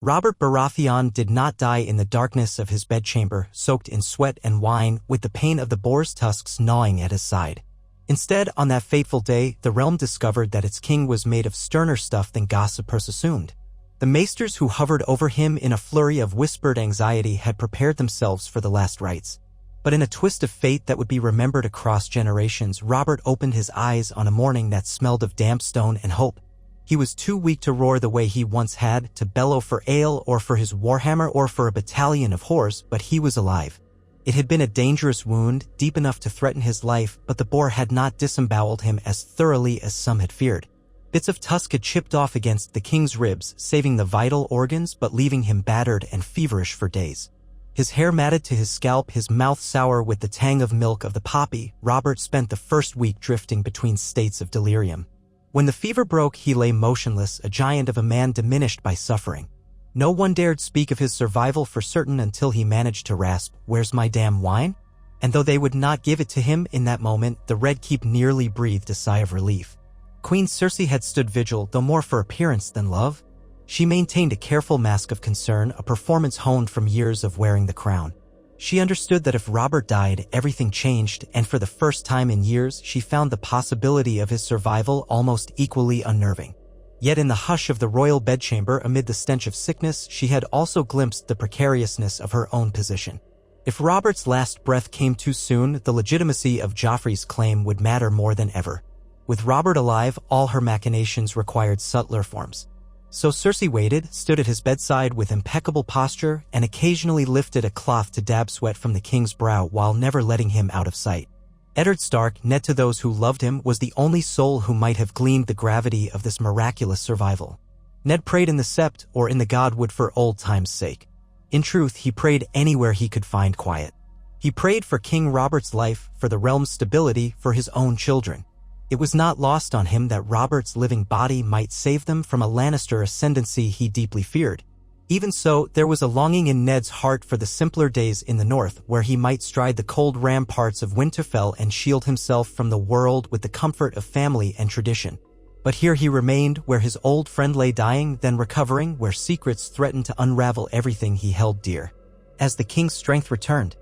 Robert Baratheon did not die in the darkness of his bedchamber, soaked in sweat and wine, with the pain of the boar's tusks gnawing at his side. Instead, on that fateful day, the realm discovered that its king was made of sterner stuff than gossipers assumed. The maesters who hovered over him in a flurry of whispered anxiety had prepared themselves for the last rites. But in a twist of fate that would be remembered across generations, Robert opened his eyes on a morning that smelled of damp stone and hope. He was too weak to roar the way he once had, to bellow for ale or for his warhammer or for a battalion of horse, but he was alive. It had been a dangerous wound, deep enough to threaten his life, but the boar had not disemboweled him as thoroughly as some had feared. Bits of tusk had chipped off against the king's ribs, saving the vital organs but leaving him battered and feverish for days. His hair matted to his scalp, his mouth sour with the tang of milk of the poppy, Robert spent the first week drifting between states of delirium. When the fever broke, he lay motionless, a giant of a man diminished by suffering. No one dared speak of his survival for certain until he managed to rasp, "Where's my damn wine?" And though they would not give it to him in that moment, the Red Keep nearly breathed a sigh of relief. Queen Cersei had stood vigil, though more for appearance than love. She maintained a careful mask of concern, a performance honed from years of wearing the crown. She understood that if Robert died, everything changed, and for the first time in years, she found the possibility of his survival almost equally unnerving. Yet in the hush of the royal bedchamber, amid the stench of sickness, she had also glimpsed the precariousness of her own position. If Robert's last breath came too soon, the legitimacy of Joffrey's claim would matter more than ever. With Robert alive, all her machinations required subtler forms. So Cersei waited, stood at his bedside with impeccable posture, and occasionally lifted a cloth to dab sweat from the king's brow while never letting him out of sight. Eddard Stark, Ned to those who loved him, was the only soul who might have gleaned the gravity of this miraculous survival. Ned prayed in the sept or in the godwood for old time's sake. In truth, he prayed anywhere he could find quiet. He prayed for King Robert's life, for the realm's stability, for his own children. It was not lost on him that Robert's living body might save them from a Lannister ascendancy he deeply feared. Even so, there was a longing in Ned's heart for the simpler days in the north, where he might stride the cold ramparts of Winterfell and shield himself from the world with the comfort of family and tradition. But here he remained, where his old friend lay dying, then recovering, where secrets threatened to unravel everything he held dear. As the king's strength returned,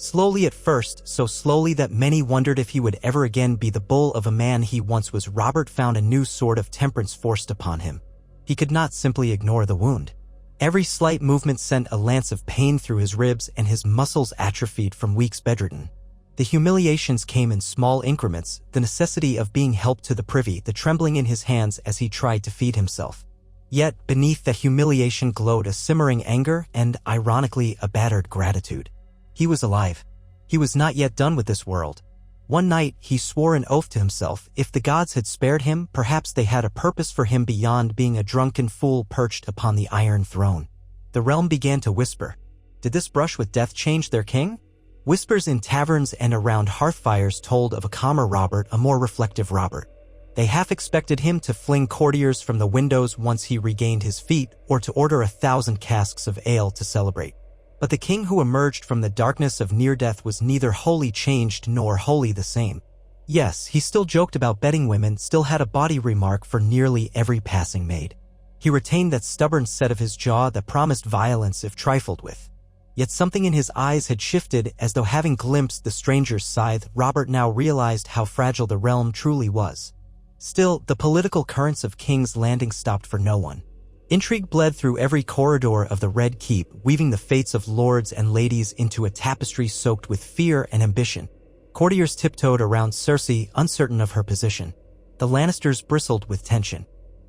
slowly at first, so slowly that many wondered if he would ever again be the bull of a man he once was, Robert found a new sort of temperance forced upon him. He could not simply ignore the wound. Every slight movement sent a lance of pain through his ribs, and his muscles atrophied from weeks bedridden. The humiliations came in small increments, the necessity of being helped to the privy, the trembling in his hands as he tried to feed himself. Yet, beneath that humiliation glowed a simmering anger and, ironically, a battered gratitude. He was alive. He was not yet done with this world. One night, he swore an oath to himself. If the gods had spared him, perhaps they had a purpose for him beyond being a drunken fool perched upon the Iron Throne. The realm began to whisper. Did this brush with death change their king? Whispers in taverns and around hearthfires told of a calmer Robert, a more reflective Robert. They half expected him to fling courtiers from the windows once he regained his feet, or to order 1,000 casks of ale to celebrate. But the king who emerged from the darkness of near death was neither wholly changed nor wholly the same. Yes, he still joked about betting women, still had a body remark for nearly every passing maid. He retained that stubborn set of his jaw that promised violence if trifled with. Yet something in his eyes had shifted, as though having glimpsed the stranger's scythe, Robert now realized how fragile the realm truly was. Still, the political currents of King's Landing stopped for no one. Intrigue bled through every corridor of the Red Keep, weaving the fates of lords and ladies into a tapestry soaked with fear and ambition. Courtiers tiptoed around Cersei, uncertain of her position. The Lannisters bristled with tension.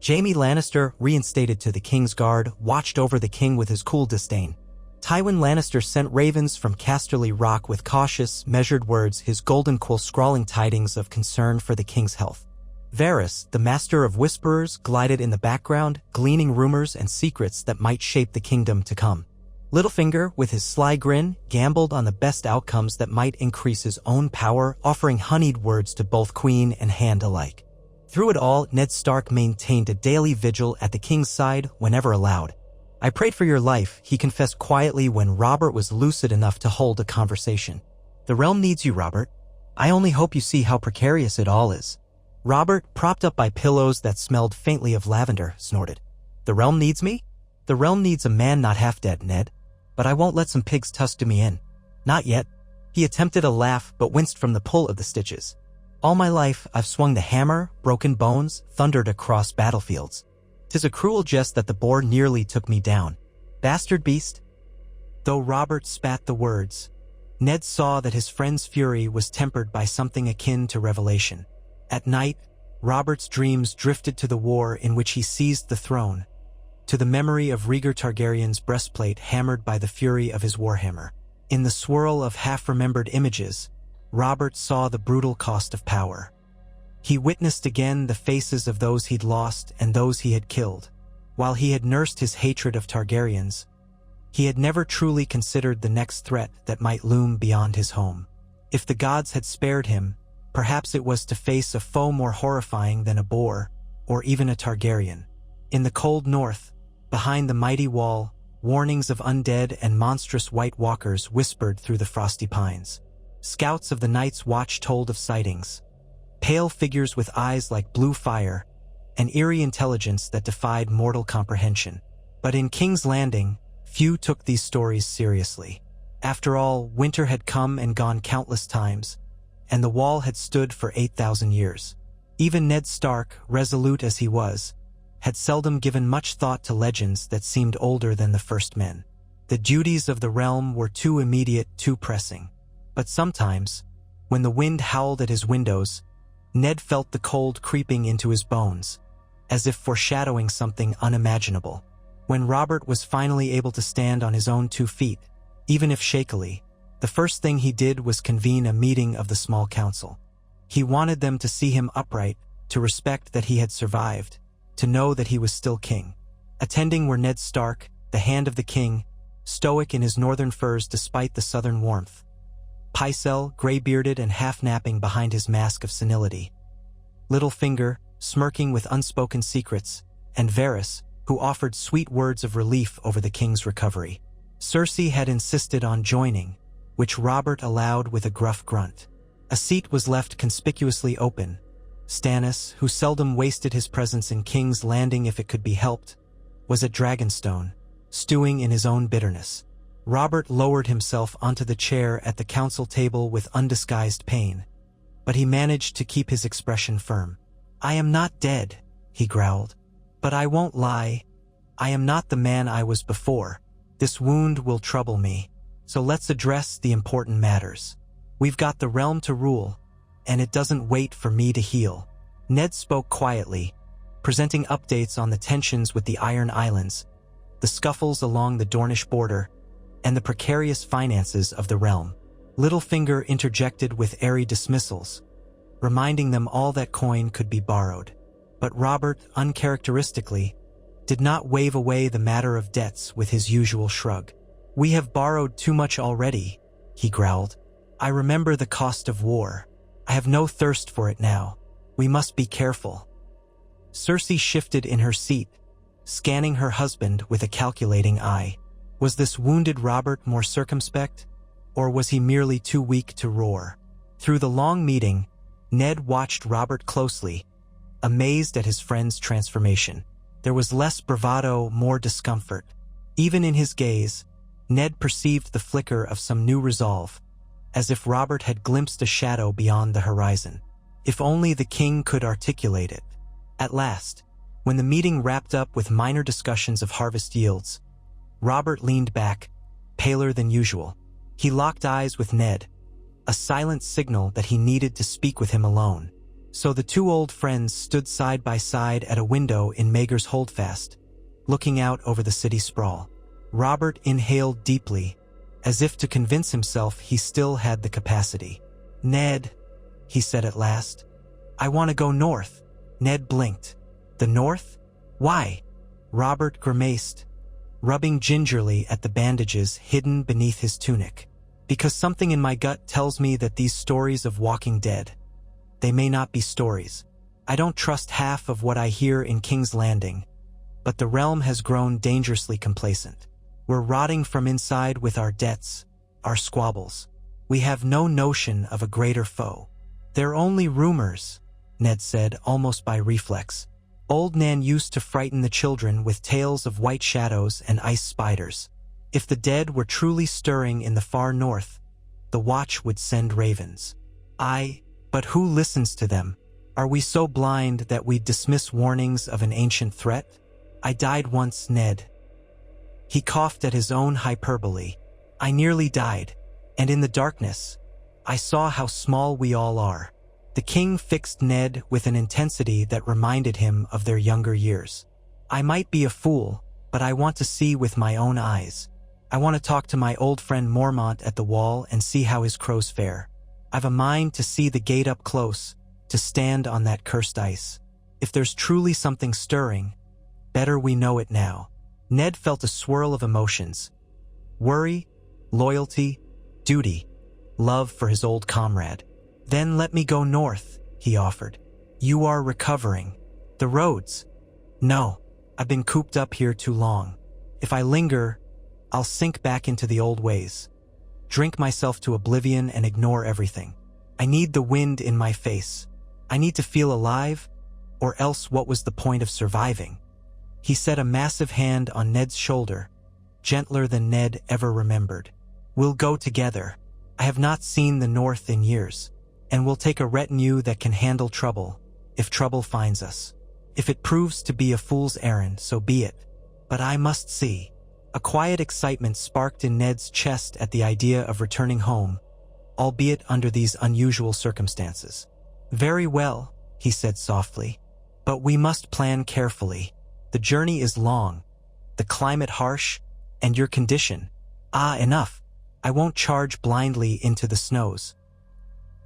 Jaime Lannister, reinstated to the King's Guard, watched over the king with his cool disdain. Tywin Lannister sent ravens from Casterly Rock with cautious, measured words, his golden quill scrawling tidings of concern for the king's health. Varys, the master of whisperers, glided in the background, gleaning rumors and secrets that might shape the kingdom to come. Littlefinger, with his sly grin, gambled on the best outcomes that might increase his own power, offering honeyed words to both queen and hand alike. Through it all, Ned Stark maintained a daily vigil at the king's side whenever allowed. "I prayed for your life," he confessed quietly when Robert was lucid enough to hold a conversation. "The realm needs you, Robert. I only hope you see how precarious it all is. Robert, propped up by pillows that smelled faintly of lavender, snorted. The realm needs me? The realm needs a man not half dead, Ned. But I won't let some pigs tusk me in. Not yet. He attempted a laugh but winced from the pull of the stitches. All my life I've swung the hammer, broken bones, thundered across battlefields. 'Tis a cruel jest that the boar nearly took me down. Bastard beast. Though Robert spat the words, Ned saw that his friend's fury was tempered by something akin to revelation. At night, Robert's dreams drifted to the war in which he seized the throne, to the memory of Rhaegar Targaryen's breastplate hammered by the fury of his warhammer. In the swirl of half-remembered images, Robert saw the brutal cost of power. He witnessed again the faces of those he'd lost and those he had killed. While he had nursed his hatred of Targaryens, he had never truly considered the next threat that might loom beyond his home. If the gods had spared him, perhaps it was to face a foe more horrifying than a Boar, or even a Targaryen. In the cold north, behind the mighty wall, warnings of undead and monstrous white walkers whispered through the frosty pines. Scouts of the Night's Watch told of sightings, pale figures with eyes like blue fire, an eerie intelligence that defied mortal comprehension. But in King's Landing, few took these stories seriously. After all, winter had come and gone countless times, and the wall had stood for 8,000 years. Even Ned Stark, resolute as he was, had seldom given much thought to legends that seemed older than the first men. The duties of the realm were too immediate, too pressing. But sometimes, when the wind howled at his windows, Ned felt the cold creeping into his bones, as if foreshadowing something unimaginable. When Robert was finally able to stand on his own 2 feet, even if shakily, the first thing he did was convene a meeting of the small council. He wanted them to see him upright, to respect that he had survived, to know that he was still king. Attending were Ned Stark, the Hand of the King, stoic in his northern furs despite the southern warmth. Pycelle, gray-bearded and half-napping behind his mask of senility. Littlefinger, smirking with unspoken secrets, and Varys, who offered sweet words of relief over the king's recovery. Cersei had insisted on joining, which Robert allowed with a gruff grunt. A seat was left conspicuously open. Stannis, who seldom wasted his presence in King's Landing if it could be helped, was at Dragonstone, stewing in his own bitterness. Robert lowered himself onto the chair at the council table with undisguised pain, but he managed to keep his expression firm. "I am not dead," he growled. "But I won't lie. I am not the man I was before. This wound will trouble me, so let's address the important matters. We've got the realm to rule, and it doesn't wait for me to heal." Ned spoke quietly, presenting updates on the tensions with the Iron Islands, the scuffles along the Dornish border, and the precarious finances of the realm. Littlefinger interjected with airy dismissals, reminding them all that coin could be borrowed. But Robert, uncharacteristically, did not wave away the matter of debts with his usual shrug. "We have borrowed too much already," he growled. "I remember the cost of war. I have no thirst for it now. We must be careful." Cersei shifted in her seat, scanning her husband with a calculating eye. Was this wounded Robert more circumspect, or was he merely too weak to roar? Through the long meeting, Ned watched Robert closely, amazed at his friend's transformation. There was less bravado, more discomfort. Even in his gaze, Ned perceived the flicker of some new resolve, as if Robert had glimpsed a shadow beyond the horizon. If only the king could articulate it. At last, when the meeting wrapped up with minor discussions of harvest yields, Robert leaned back, paler than usual. He locked eyes with Ned, a silent signal that he needed to speak with him alone. So the two old friends stood side by side at a window in Maegor's Holdfast, looking out over the city sprawl. Robert inhaled deeply, as if to convince himself he still had the capacity. "Ned," he said at last, "I want to go north." Ned blinked. "The north? Why?" Robert grimaced, rubbing gingerly at the bandages hidden beneath his tunic. "Because something in my gut tells me that these stories of walking dead, they may not be stories. I don't trust half of what I hear in King's Landing, but the realm has grown dangerously complacent. We're rotting from inside with our debts, our squabbles. We have no notion of a greater foe. They're only rumors, Ned said, almost by reflex. Old Nan used to frighten the children with tales of white shadows and ice spiders. If the dead were truly stirring in the far north, the watch would send ravens. But who listens to them? Are we so blind that we dismiss warnings of an ancient threat? I died once, Ned. He coughed at his own hyperbole. I nearly died, and in the darkness, I saw how small we all are. The king fixed Ned with an intensity that reminded him of their younger years. I might be a fool, but I want to see with my own eyes. I want to talk to my old friend Mormont at the wall and see how his crows fare. I've a mind to see the gate up close, to stand on that cursed ice. If there's truly something stirring, better we know it now. Ned felt a swirl of emotions. Worry, loyalty, duty, love for his old comrade. Then let me go north, he offered. You are recovering. The roads? No, I've been cooped up here too long. If I linger, I'll sink back into the old ways. Drink myself to oblivion and ignore everything. I need the wind in my face. I need to feel alive, or else what was the point of surviving? He set a massive hand on Ned's shoulder, gentler than Ned ever remembered. We'll go together. I have not seen the north in years, and we'll take a retinue that can handle trouble, if trouble finds us. If it proves to be a fool's errand, so be it. But I must see. A quiet excitement sparked in Ned's chest at the idea of returning home, albeit under these unusual circumstances. Very well, he said softly, but we must plan carefully. The journey is long, the climate harsh, and your condition. Enough. I won't charge blindly into the snows.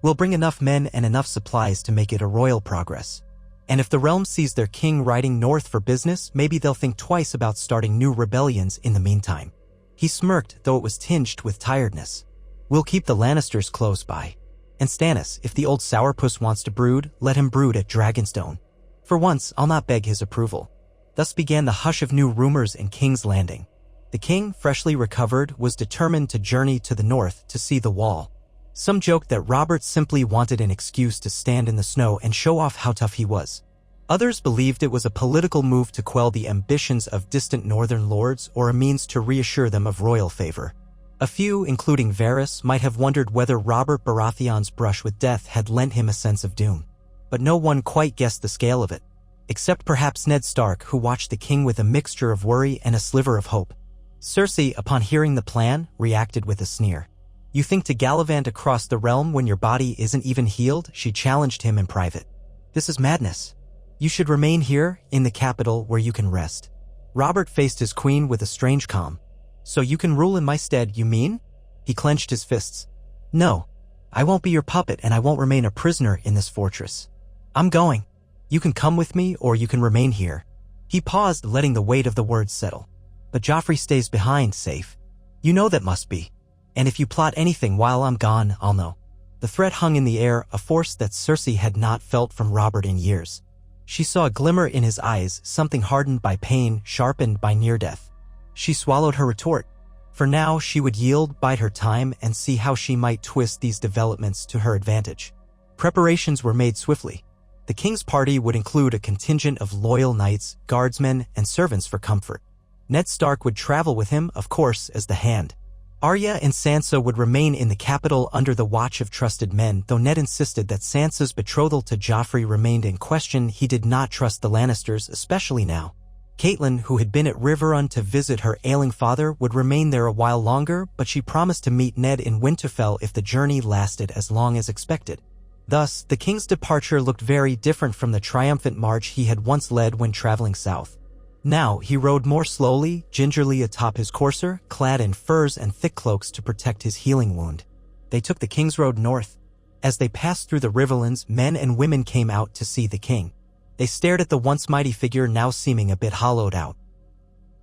We'll bring enough men and enough supplies to make it a royal progress. And if the realm sees their king riding north for business, maybe they'll think twice about starting new rebellions in the meantime. He smirked, though it was tinged with tiredness. We'll keep the Lannisters close by. And Stannis, if the old sourpuss wants to brood, let him brood at Dragonstone. For once, I'll not beg his approval. Thus began the hush of new rumors in King's Landing. The king, freshly recovered, was determined to journey to the north to see the wall. Some joked that Robert simply wanted an excuse to stand in the snow and show off how tough he was. Others believed it was a political move to quell the ambitions of distant northern lords or a means to reassure them of royal favor. A few, including Varys, might have wondered whether Robert Baratheon's brush with death had lent him a sense of doom. But no one quite guessed the scale of it, except perhaps Ned Stark, who watched the king with a mixture of worry and a sliver of hope. Cersei, upon hearing the plan, reacted with a sneer. You think to gallivant across the realm when your body isn't even healed? She challenged him in private. This is madness. You should remain here, in the capital, where you can rest. Robert faced his queen with a strange calm. So you can rule in my stead, you mean? He clenched his fists. No, I won't be your puppet and I won't remain a prisoner in this fortress. I'm going. You can come with me or you can remain here. He paused, letting the weight of the words settle. But Joffrey stays behind, safe. You know that must be. And if you plot anything while I'm gone, I'll know. The threat hung in the air, a force that Cersei had not felt from Robert in years. She saw a glimmer in his eyes, something hardened by pain, sharpened by near death. She swallowed her retort. For now, she would yield, bide her time, and see how she might twist these developments to her advantage. Preparations were made swiftly. The king's party would include a contingent of loyal knights, guardsmen, and servants for comfort. Ned Stark would travel with him, of course, as the Hand. Arya and Sansa would remain in the capital under the watch of trusted men, though Ned insisted that Sansa's betrothal to Joffrey remained in question. He did not trust the Lannisters, especially now. Catelyn, who had been at Riverrun to visit her ailing father, would remain there a while longer, but she promised to meet Ned in Winterfell if the journey lasted as long as expected. Thus, the king's departure looked very different from the triumphant march he had once led when traveling south. Now, he rode more slowly, gingerly atop his courser, clad in furs and thick cloaks to protect his healing wound. They took the King's Road north. As they passed through the Riverlands, men and women came out to see the king. They stared at the once mighty figure, now seeming a bit hollowed out.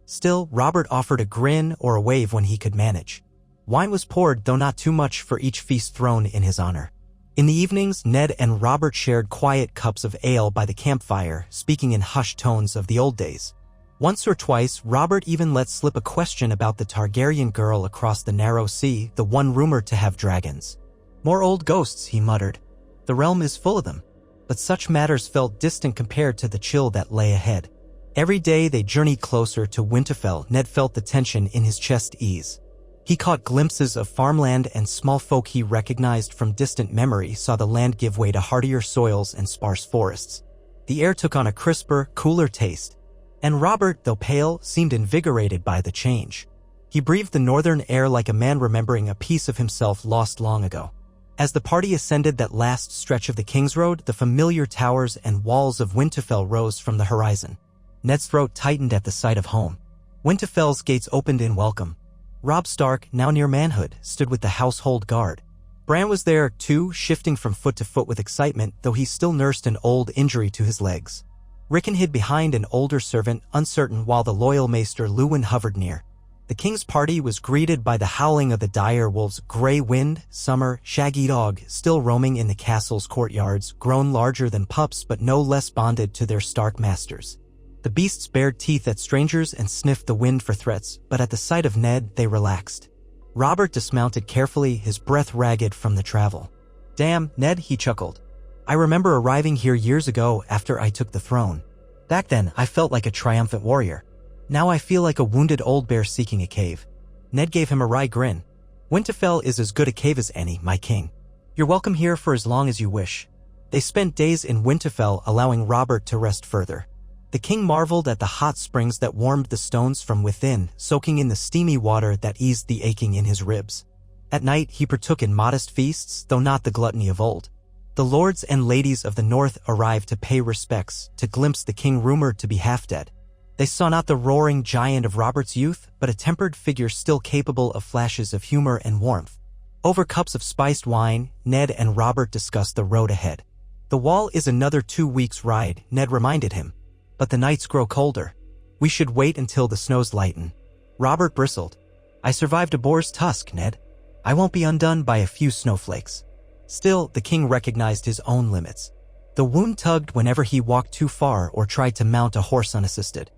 Still, Robert offered a grin or a wave when he could manage. Wine was poured, though not too much, for each feast thrown in his honor. In the evenings, Ned and Robert shared quiet cups of ale by the campfire, speaking in hushed tones of the old days. Once or twice, Robert even let slip a question about the Targaryen girl across the narrow sea, the one rumored to have dragons. More old ghosts, he muttered. The realm is full of them. But such matters felt distant compared to the chill that lay ahead. Every day they journeyed closer to Winterfell. Ned felt the tension in his chest ease. He caught glimpses of farmland and small folk he recognized from distant memory, saw the land give way to hardier soils and sparse forests. The air took on a crisper, cooler taste. And Robert, though pale, seemed invigorated by the change. He breathed the northern air like a man remembering a piece of himself lost long ago. As the party ascended that last stretch of the King's Road, the familiar towers and walls of Winterfell rose from the horizon. Ned's throat tightened at the sight of home. Winterfell's gates opened in welcome. Robb Stark, now near manhood, stood with the household guard. Bran was there, too, shifting from foot to foot with excitement, though he still nursed an old injury to his legs. Rickon hid behind an older servant, uncertain, while the loyal maester Luwin hovered near. The king's party was greeted by the howling of the dire wolves, Grey Wind, Summer, Shaggy Dog, still roaming in the castle's courtyards, grown larger than pups but no less bonded to their Stark masters. The beasts bared teeth at strangers and sniffed the wind for threats, but at the sight of Ned, they relaxed. Robert dismounted carefully, his breath ragged from the travel. "Damn, Ned," he chuckled. "I remember arriving here years ago after I took the throne. Back then, I felt like a triumphant warrior. Now I feel like a wounded old bear seeking a cave." Ned gave him a wry grin. "Winterfell is as good a cave as any, my king. You're welcome here for as long as you wish." They spent days in Winterfell, allowing Robert to rest further. The king marveled at the hot springs that warmed the stones from within, soaking in the steamy water that eased the aching in his ribs. At night, he partook in modest feasts, though not the gluttony of old. The lords and ladies of the north arrived to pay respects, to glimpse the king rumored to be half dead. They saw not the roaring giant of Robert's youth, but a tempered figure still capable of flashes of humor and warmth. Over cups of spiced wine, Ned and Robert discussed the road ahead. "The wall is another 2 weeks' ride," Ned reminded him. "But the nights grow colder. We should wait until the snows lighten." Robert bristled. "I survived a boar's tusk, Ned. I won't be undone by a few snowflakes." Still, the king recognized his own limits. The wound tugged whenever he walked too far or tried to mount a horse unassisted.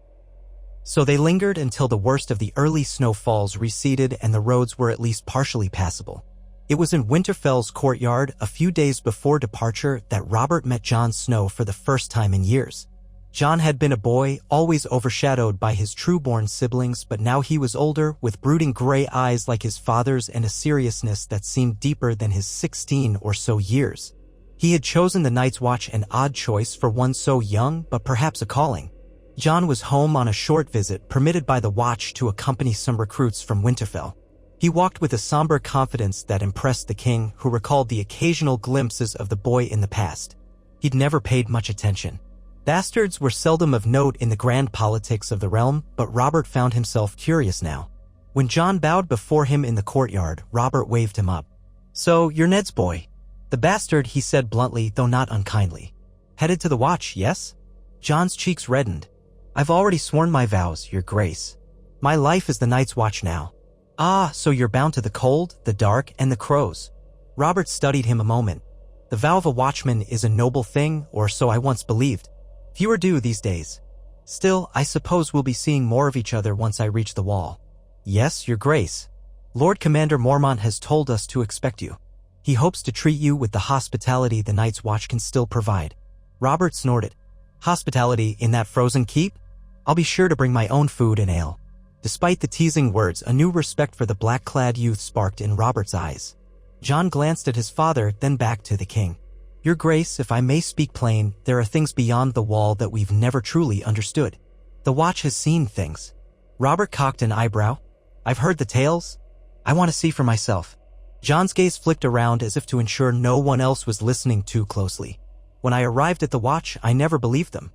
So they lingered until the worst of the early snowfalls receded and the roads were at least partially passable. It was in Winterfell's courtyard, a few days before departure, that Robert met Jon Snow for the first time in years. Jon had been a boy, always overshadowed by his true-born siblings, but now he was older, with brooding gray eyes like his father's and a seriousness that seemed deeper than his 16 or so years. He had chosen the Night's Watch, an odd choice for one so young, but perhaps a calling. Jon was home on a short visit, permitted by the Watch to accompany some recruits from Winterfell. He walked with a somber confidence that impressed the king, who recalled the occasional glimpses of the boy in the past. He'd never paid much attention. Bastards were seldom of note in the grand politics of the realm, but Robert found himself curious now. When Jon bowed before him in the courtyard, Robert waved him up. "So, you're Ned's boy." "The bastard," he said bluntly, though not unkindly. "Headed to the Watch, yes?" Jon's cheeks reddened. "I've already sworn my vows, your grace. My life is the Night's Watch now." "Ah, so you're bound to the cold, the dark, and the crows." Robert studied him a moment. "The vow of a watchman is a noble thing, or so I once believed. Fewer do these days. Still, I suppose we'll be seeing more of each other once I reach the wall." "Yes, your grace. Lord Commander Mormont has told us to expect you. He hopes to treat you with the hospitality the Night's Watch can still provide." Robert snorted. "Hospitality in that frozen keep? I'll be sure to bring my own food and ale." Despite the teasing words, a new respect for the black-clad youth sparked in Robert's eyes. Jon glanced at his father, then back to the king. "Your grace, if I may speak plain, there are things beyond the wall that we've never truly understood. The Watch has seen things." Robert cocked an eyebrow. "I've heard the tales. I want to see for myself." Jon's gaze flicked around as if to ensure no one else was listening too closely. "When I arrived at the Watch, I never believed them.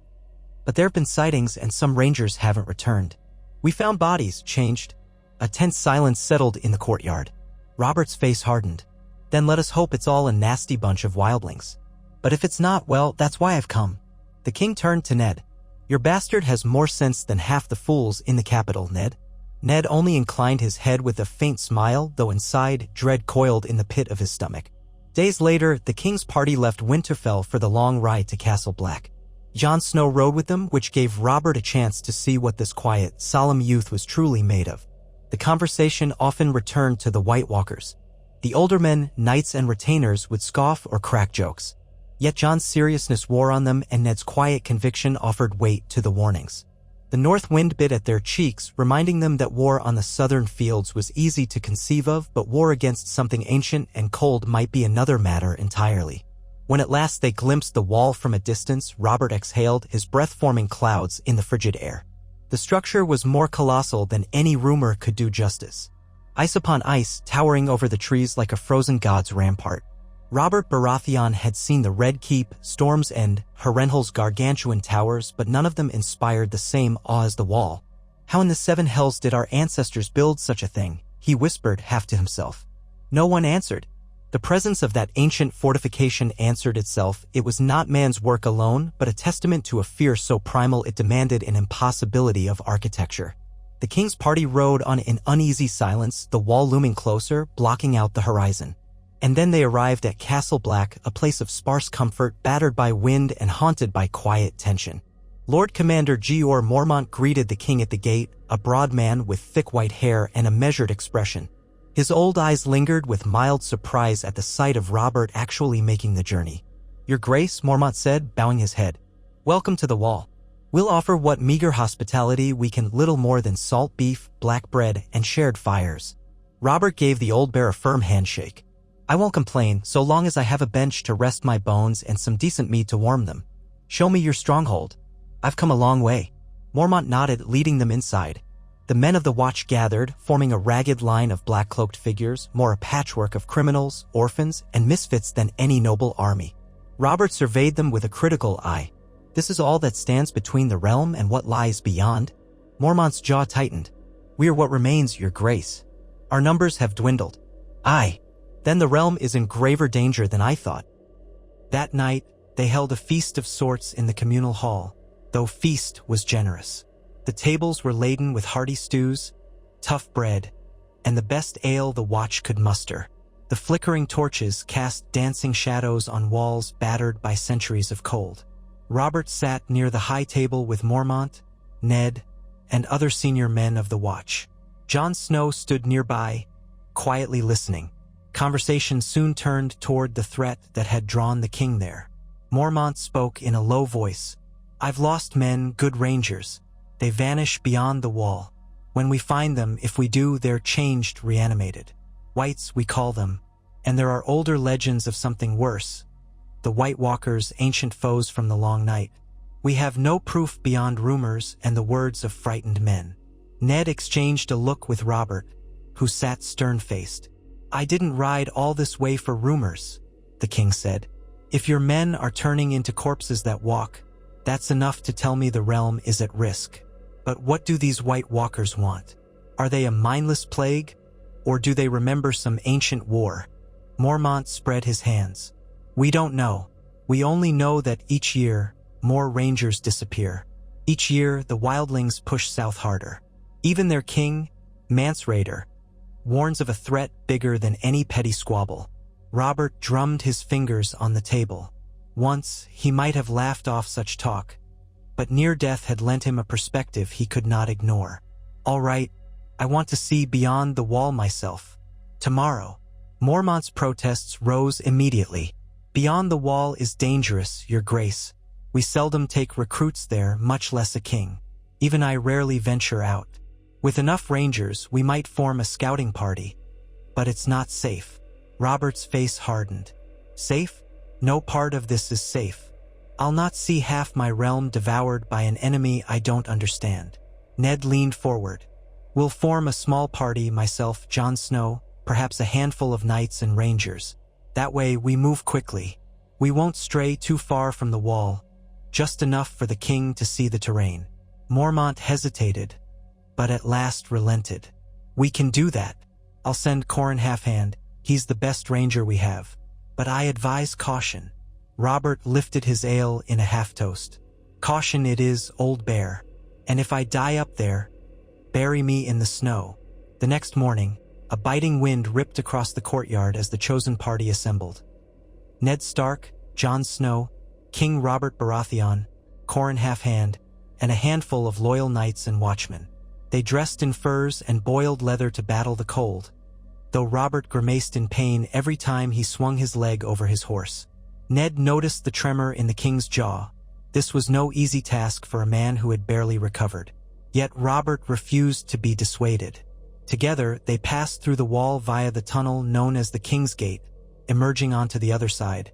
But there have been sightings and some rangers haven't returned. We found bodies, changed." A tense silence settled in the courtyard. Robert's face hardened. "Then let us hope it's all a nasty bunch of wildlings. But if it's not, well, that's why I've come." The king turned to Ned. "Your bastard has more sense than half the fools in the capital, Ned." Ned only inclined his head with a faint smile, though inside, dread coiled in the pit of his stomach. Days later, the king's party left Winterfell for the long ride to Castle Black. Jon Snow rode with them, which gave Robert a chance to see what this quiet, solemn youth was truly made of. The conversation often returned to the White Walkers. The older men, knights and retainers, would scoff or crack jokes. Yet Jon's seriousness wore on them, and Ned's quiet conviction offered weight to the warnings. The north wind bit at their cheeks, reminding them that war on the southern fields was easy to conceive of, but war against something ancient and cold might be another matter entirely. When at last they glimpsed the wall from a distance, Robert exhaled, his breath forming clouds in the frigid air. The structure was more colossal than any rumor could do justice. Ice upon ice, towering over the trees like a frozen god's rampart. Robert Baratheon had seen the Red Keep, Storm's End, Harrenhal's gargantuan towers, but none of them inspired the same awe as the wall. How in the seven hells did our ancestors build such a thing? He whispered, half to himself. No one answered. The presence of that ancient fortification answered itself. It was not man's work alone, but a testament to a fear so primal it demanded an impossibility of architecture. The king's party rode on in uneasy silence, the wall looming closer, blocking out the horizon. And then they arrived at Castle Black, a place of sparse comfort, battered by wind and haunted by quiet tension. Lord Commander Jeor Mormont greeted the king at the gate, a broad man with thick white hair and a measured expression. His old eyes lingered with mild surprise at the sight of Robert actually making the journey. Your Grace, Mormont said, bowing his head. Welcome to the wall. We'll offer what meager hospitality we can, little more than salt beef, black bread, and shared fires. Robert gave the old bear a firm handshake. I won't complain, so long as I have a bench to rest my bones and some decent meat to warm them. Show me your stronghold. I've come a long way. Mormont nodded, leading them inside. The men of the watch gathered, forming a ragged line of black-cloaked figures, more a patchwork of criminals, orphans, and misfits than any noble army. Robert surveyed them with a critical eye. This is all that stands between the realm and what lies beyond? Mormont's jaw tightened. We are what remains, Your Grace. Our numbers have dwindled. Aye. Then the realm is in graver danger than I thought. That night, they held a feast of sorts in the communal hall, though feast was generous. The tables were laden with hearty stews, tough bread, and the best ale the watch could muster. The flickering torches cast dancing shadows on walls battered by centuries of cold. Robert sat near the high table with Mormont, Ned, and other senior men of the watch. Jon Snow stood nearby, quietly listening. Conversation soon turned toward the threat that had drawn the king there. Mormont spoke in a low voice. I've lost men, good rangers. They vanish beyond the wall. When we find them, if we do, they're changed, reanimated. Whites, we call them. And there are older legends of something worse. The White Walkers, ancient foes from the long night. We have no proof beyond rumors and the words of frightened men. Ned exchanged a look with Robert, who sat stern-faced. I didn't ride all this way for rumors, the king said. If your men are turning into corpses that walk, that's enough to tell me the realm is at risk. But what do these White Walkers want? Are they a mindless plague, or do they remember some ancient war? Mormont spread his hands. We don't know. We only know that each year, more rangers disappear. Each year, the wildlings push south harder. Even their king, Mance Raider, warns of a threat bigger than any petty squabble. Robert drummed his fingers on the table. Once, he might have laughed off such talk, but near death had lent him a perspective he could not ignore. All right, I want to see beyond the wall myself. Tomorrow. Mormont's protests rose immediately. Beyond the wall is dangerous, Your Grace. We seldom take recruits there, much less a king. Even I rarely venture out. With enough rangers, we might form a scouting party. But it's not safe. Robert's face hardened. Safe? No part of this is safe. I'll not see half my realm devoured by an enemy I don't understand. Ned leaned forward. We'll form a small party, myself, Jon Snow, perhaps a handful of knights and rangers. That way we move quickly. We won't stray too far from the wall, just enough for the king to see the terrain. Mormont hesitated, but at last relented. We can do that. I'll send Corrin Halfhand. He's the best ranger we have. But I advise caution. Robert lifted his ale in a half-toast. Caution it is, old bear. And if I die up there, bury me in the snow. The next morning, a biting wind ripped across the courtyard as the chosen party assembled. Ned Stark, Jon Snow, King Robert Baratheon, Corin half-hand, and a handful of loyal knights and watchmen. They dressed in furs and boiled leather to battle the cold, though Robert grimaced in pain every time he swung his leg over his horse. Ned noticed the tremor in the king's jaw. This was no easy task for a man who had barely recovered. Yet Robert refused to be dissuaded. Together, they passed through the wall via the tunnel known as the King's Gate, emerging onto the other side.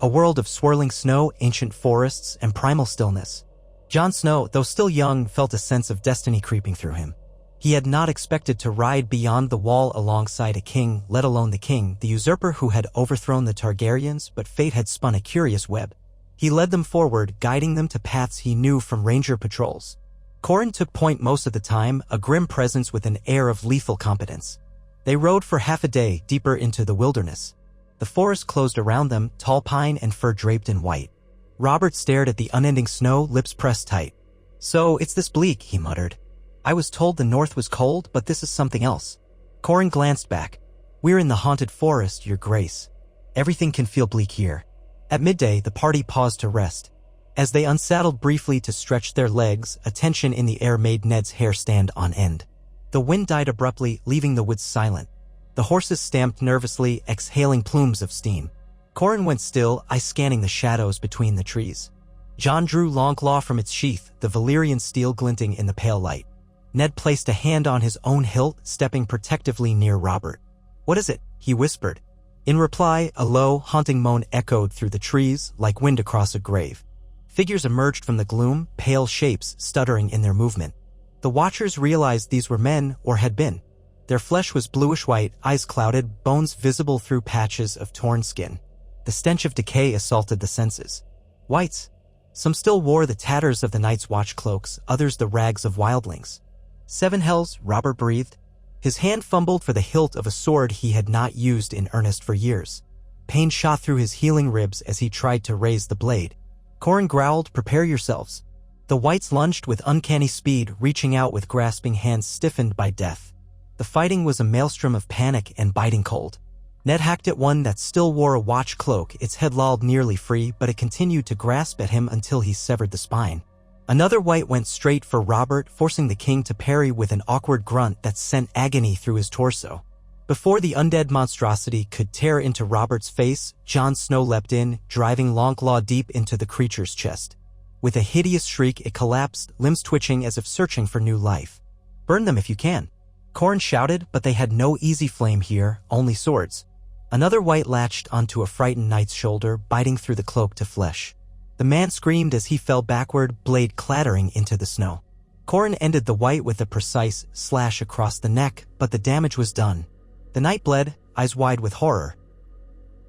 A world of swirling snow, ancient forests, and primal stillness. Jon Snow, though still young, felt a sense of destiny creeping through him. He had not expected to ride beyond the wall alongside a king, let alone the king, the usurper who had overthrown the Targaryens, but fate had spun a curious web. He led them forward, guiding them to paths he knew from ranger patrols. Corin took point most of the time, a grim presence with an air of lethal competence. They rode for half a day deeper into the wilderness. The forest closed around them, tall pine and fir draped in white. Robert stared at the unending snow, lips pressed tight. "So, it's this bleak," he muttered. "I was told the north was cold, but this is something else." Corin glanced back. "We're in the haunted forest, your grace. Everything can feel bleak here." At midday, the party paused to rest. As they unsaddled briefly to stretch their legs, a tension in the air made Ned's hair stand on end. The wind died abruptly, leaving the woods silent. The horses stamped nervously, exhaling plumes of steam. Corin went still, eyes scanning the shadows between the trees. Jon drew Longclaw from its sheath, the Valyrian steel glinting in the pale light. Ned placed a hand on his own hilt, stepping protectively near Robert. "What is it?" he whispered. In reply, a low, haunting moan echoed through the trees, like wind across a grave. Figures emerged from the gloom, pale shapes stuttering in their movement. The watchers realized these were men, or had been. Their flesh was bluish-white, eyes clouded, bones visible through patches of torn skin. The stench of decay assaulted the senses. Whites. Some still wore the tatters of the Night's Watch cloaks, others the rags of wildlings. "Seven hells," Robert breathed. His hand fumbled for the hilt of a sword he had not used in earnest for years. Pain shot through his healing ribs as he tried to raise the blade. Corin growled, "Prepare yourselves." The whites lunged with uncanny speed, reaching out with grasping hands stiffened by death. The fighting was a maelstrom of panic and biting cold. Ned hacked at one that still wore a watch cloak, its head lolled nearly free, but it continued to grasp at him until he severed the spine. Another white went straight for Robert, forcing the king to parry with an awkward grunt that sent agony through his torso. Before the undead monstrosity could tear into Robert's face, Jon Snow leapt in, driving Longclaw deep into the creature's chest. With a hideous shriek, it collapsed, limbs twitching as if searching for new life. "Burn them if you can," Corin shouted, but they had no easy flame here, only swords. Another white latched onto a frightened knight's shoulder, biting through the cloak to flesh. The man screamed as he fell backward, blade clattering into the snow. Corin ended the white with a precise slash across the neck, but the damage was done. The knight bled, eyes wide with horror.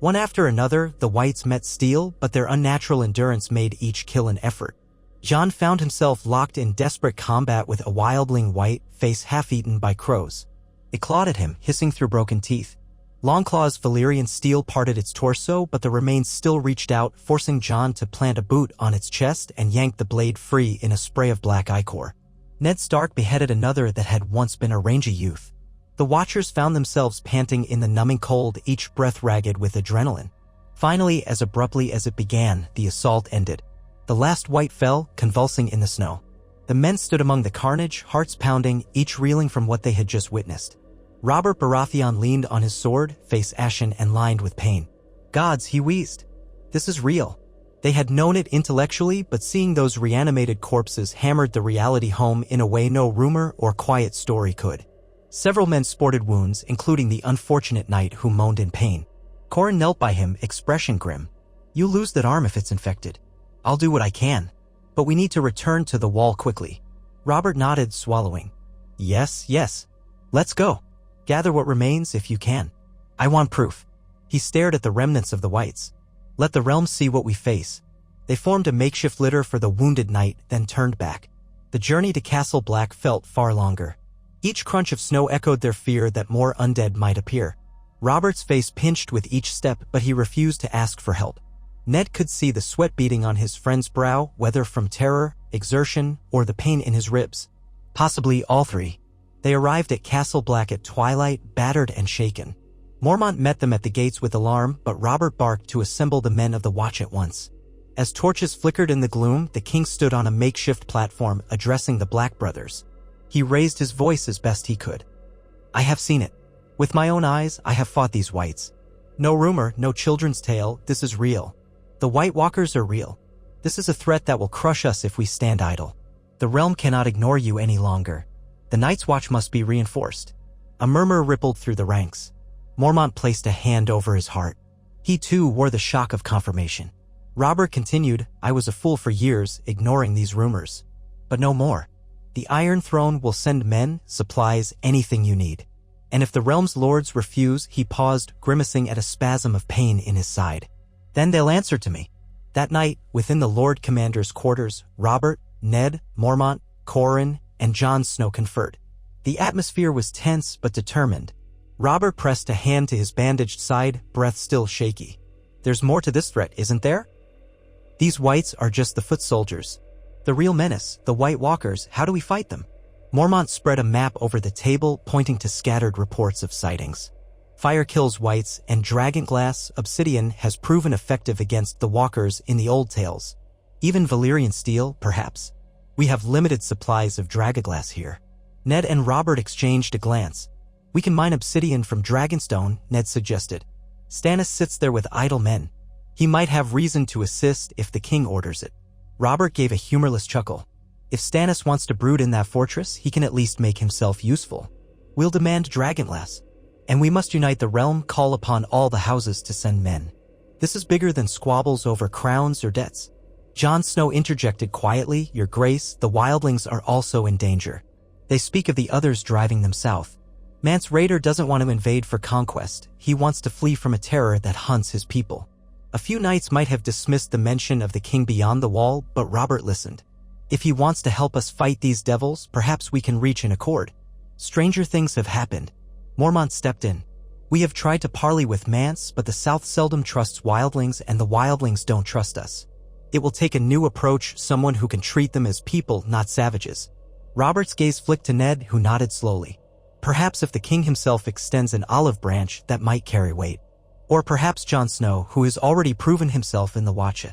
One after another, the whites met steel, but their unnatural endurance made each kill an effort. Jon found himself locked in desperate combat with a wildling white, face half-eaten by crows. It clawed at him, hissing through broken teeth. Longclaw's Valyrian steel parted its torso, but the remains still reached out, forcing Jon to plant a boot on its chest and yank the blade free in a spray of black ichor. Ned Stark beheaded another that had once been a rangy youth. The watchers found themselves panting in the numbing cold, each breath ragged with adrenaline. Finally, as abruptly as it began, the assault ended. The last white fell, convulsing in the snow. The men stood among the carnage, hearts pounding, each reeling from what they had just witnessed. Robert Baratheon leaned on his sword, face ashen and lined with pain. "Gods," he wheezed. "This is real." They had known it intellectually, but seeing those reanimated corpses hammered the reality home in a way no rumor or quiet story could. Several men sported wounds, including the unfortunate knight who moaned in pain. Corin knelt by him, expression grim. "You lose that arm if it's infected. I'll do what I can. But we need to return to the wall quickly." Robert nodded, swallowing. Yes. Let's go. Gather what remains if you can. I want proof." He stared at the remnants of the whites. "Let the realm see what we face." They formed a makeshift litter for the wounded knight, then turned back. The journey to Castle Black felt far longer. Each crunch of snow echoed their fear that more undead might appear. Robert's face pinched with each step, but he refused to ask for help. Ned could see the sweat beading on his friend's brow, whether from terror, exertion, or the pain in his ribs. Possibly all three. They arrived at Castle Black at twilight, battered and shaken. Mormont met them at the gates with alarm, but Robert barked to assemble the men of the watch at once. As torches flickered in the gloom, the king stood on a makeshift platform addressing the Black brothers. He raised his voice as best he could. I have seen it. With my own eyes, I have fought these whites. No rumor, no children's tale, this is real. The White Walkers are real. This is a threat that will crush us if we stand idle. The realm cannot ignore you any longer. The Night's Watch must be reinforced. A murmur rippled through the ranks. Mormont placed a hand over his heart. He too wore the shock of confirmation. Robert continued, I was a fool for years, ignoring these rumors. But no more. The Iron Throne will send men, supplies, anything you need. And if the realm's lords refuse, he paused, grimacing at a spasm of pain in his side. Then they'll answer to me. That night, within the Lord Commander's quarters, Robert, Ned, Mormont, Corin, and Jon Snow conferred. The atmosphere was tense but determined. Robert pressed a hand to his bandaged side, breath still shaky. There's more to this threat, isn't there? These whites are just the foot soldiers. The real menace, the White Walkers, how do we fight them? Mormont spread a map over the table, pointing to scattered reports of sightings. Fire kills whites, and dragonglass, obsidian, has proven effective against the walkers in the old tales. Even Valyrian steel, perhaps. We have limited supplies of dragonglass here. Ned and Robert exchanged a glance. We can mine obsidian from Dragonstone, Ned suggested. Stannis sits there with idle men. He might have reason to assist if the king orders it. Robert gave a humorless chuckle. If Stannis wants to brood in that fortress, he can at least make himself useful. We'll demand dragonglass. And we must unite the realm, call upon all the houses to send men. This is bigger than squabbles over crowns or debts. Jon Snow interjected quietly, Your Grace, the wildlings are also in danger. They speak of the others driving them south. Mance Rayder doesn't want to invade for conquest. He wants to flee from a terror that hunts his people. A few knights might have dismissed the mention of the king beyond the wall, but Robert listened. If he wants to help us fight these devils, perhaps we can reach an accord. Stranger things have happened. Mormont stepped in. We have tried to parley with Mance, but the South seldom trusts wildlings and the wildlings don't trust us. It will take a new approach, someone who can treat them as people, not savages. Robert's gaze flicked to Ned, who nodded slowly. Perhaps if the king himself extends an olive branch, that might carry weight. Or perhaps Jon Snow, who has already proven himself in the Watch.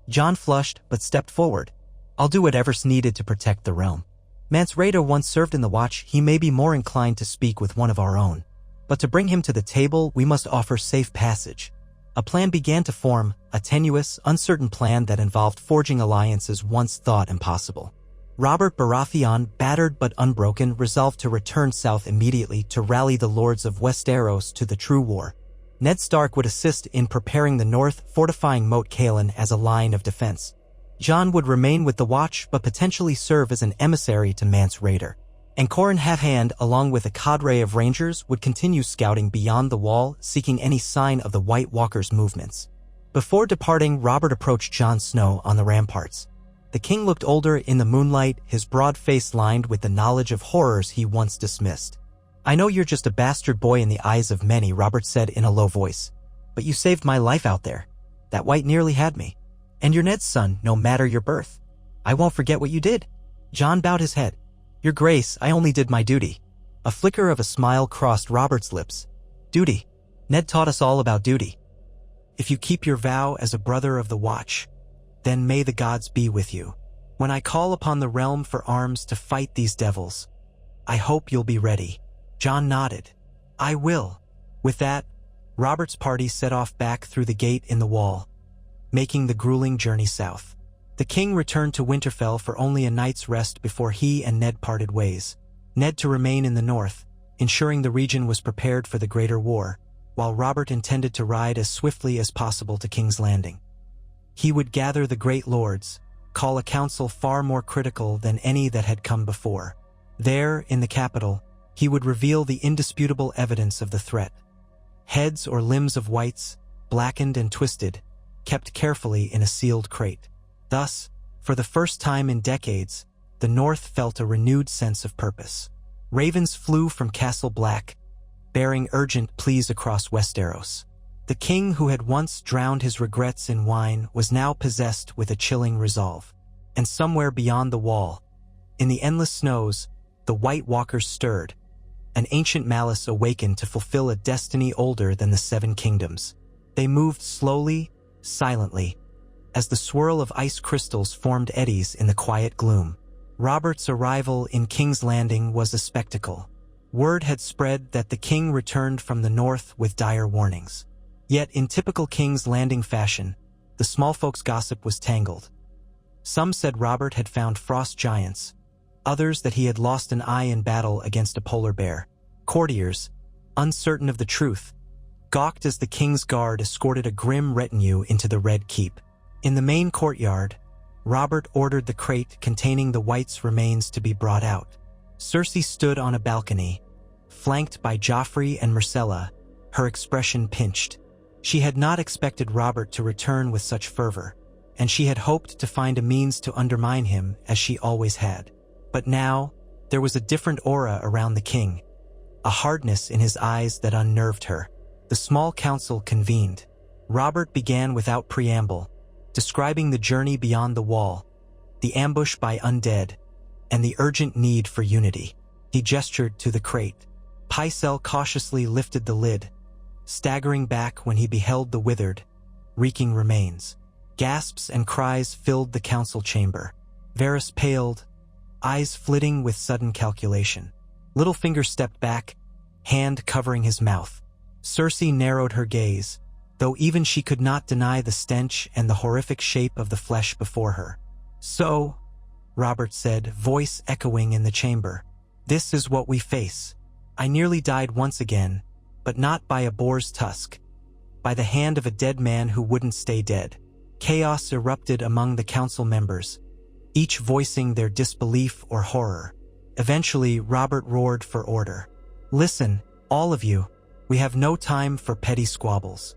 Jon flushed, but stepped forward. I'll do whatever's needed to protect the realm. Mance Rayder once served in the Watch, he may be more inclined to speak with one of our own. But to bring him to the table, we must offer safe passage. A plan began to form, a tenuous, uncertain plan that involved forging alliances once thought impossible. Robert Baratheon, battered but unbroken, resolved to return south immediately to rally the lords of Westeros to the true war. Ned Stark would assist in preparing the north, fortifying Moat Cailin as a line of defense. Jon would remain with the Watch but potentially serve as an emissary to Mance Rayder. And Corin Halfhand, along with a cadre of rangers, would continue scouting beyond the wall, seeking any sign of the White Walkers' movements. Before departing, Robert approached Jon Snow on the ramparts. The king looked older in the moonlight, his broad face lined with the knowledge of horrors he once dismissed. I know you're just a bastard boy in the eyes of many, Robert said in a low voice. But you saved my life out there. That white nearly had me. And you're Ned's son, no matter your birth. I won't forget what you did. Jon bowed his head. Your Grace, I only did my duty. A flicker of a smile crossed Robert's lips. Duty. Ned taught us all about duty. If you keep your vow as a brother of the Watch, then may the gods be with you. When I call upon the realm for arms to fight these devils, I hope you'll be ready. Jon nodded. I will. With that, Robert's party set off back through the gate in the wall, making the grueling journey south. The king returned to Winterfell for only a night's rest before he and Ned parted ways. Ned to remain in the north, ensuring the region was prepared for the greater war, while Robert intended to ride as swiftly as possible to King's Landing. He would gather the great lords, call a council far more critical than any that had come before. There, in the capital, he would reveal the indisputable evidence of the threat. Heads or limbs of whites, blackened and twisted, kept carefully in a sealed crate. Thus, for the first time in decades, the North felt a renewed sense of purpose. Ravens flew from Castle Black, bearing urgent pleas across Westeros. The king who had once drowned his regrets in wine was now possessed with a chilling resolve. And somewhere beyond the wall, in the endless snows, the White Walkers stirred. An ancient malice awakened to fulfill a destiny older than the Seven Kingdoms. They moved slowly, silently, as the swirl of ice crystals formed eddies in the quiet gloom. Robert's arrival in King's Landing was a spectacle. Word had spread that the king returned from the north with dire warnings. Yet, in typical King's Landing fashion, the small folks' gossip was tangled. Some said Robert had found frost giants, others that he had lost an eye in battle against a polar bear. Courtiers, uncertain of the truth, gawked as the king's guard escorted a grim retinue into the Red Keep. In the main courtyard, Robert ordered the crate containing the White's remains to be brought out. Cersei stood on a balcony, flanked by Joffrey and Myrcella, her expression pinched. She had not expected Robert to return with such fervor, and she had hoped to find a means to undermine him as she always had. But now, there was a different aura around the king, a hardness in his eyes that unnerved her. The small council convened. Robert began without preamble, describing the journey beyond the wall, the ambush by undead, and the urgent need for unity. He gestured to the crate. Pycelle cautiously lifted the lid, staggering back when he beheld the withered, reeking remains. Gasps and cries filled the council chamber. Varys paled, eyes flitting with sudden calculation. Littlefinger stepped back, hand covering his mouth. Cersei narrowed her gaze, though even she could not deny the stench and the horrific shape of the flesh before her. "So," Robert said, voice echoing in the chamber, "this is what we face. I nearly died once again, but not by a boar's tusk, by the hand of a dead man who wouldn't stay dead." Chaos erupted among the council members, each voicing their disbelief or horror. Eventually, Robert roared for order. "Listen, all of you. We have no time for petty squabbles.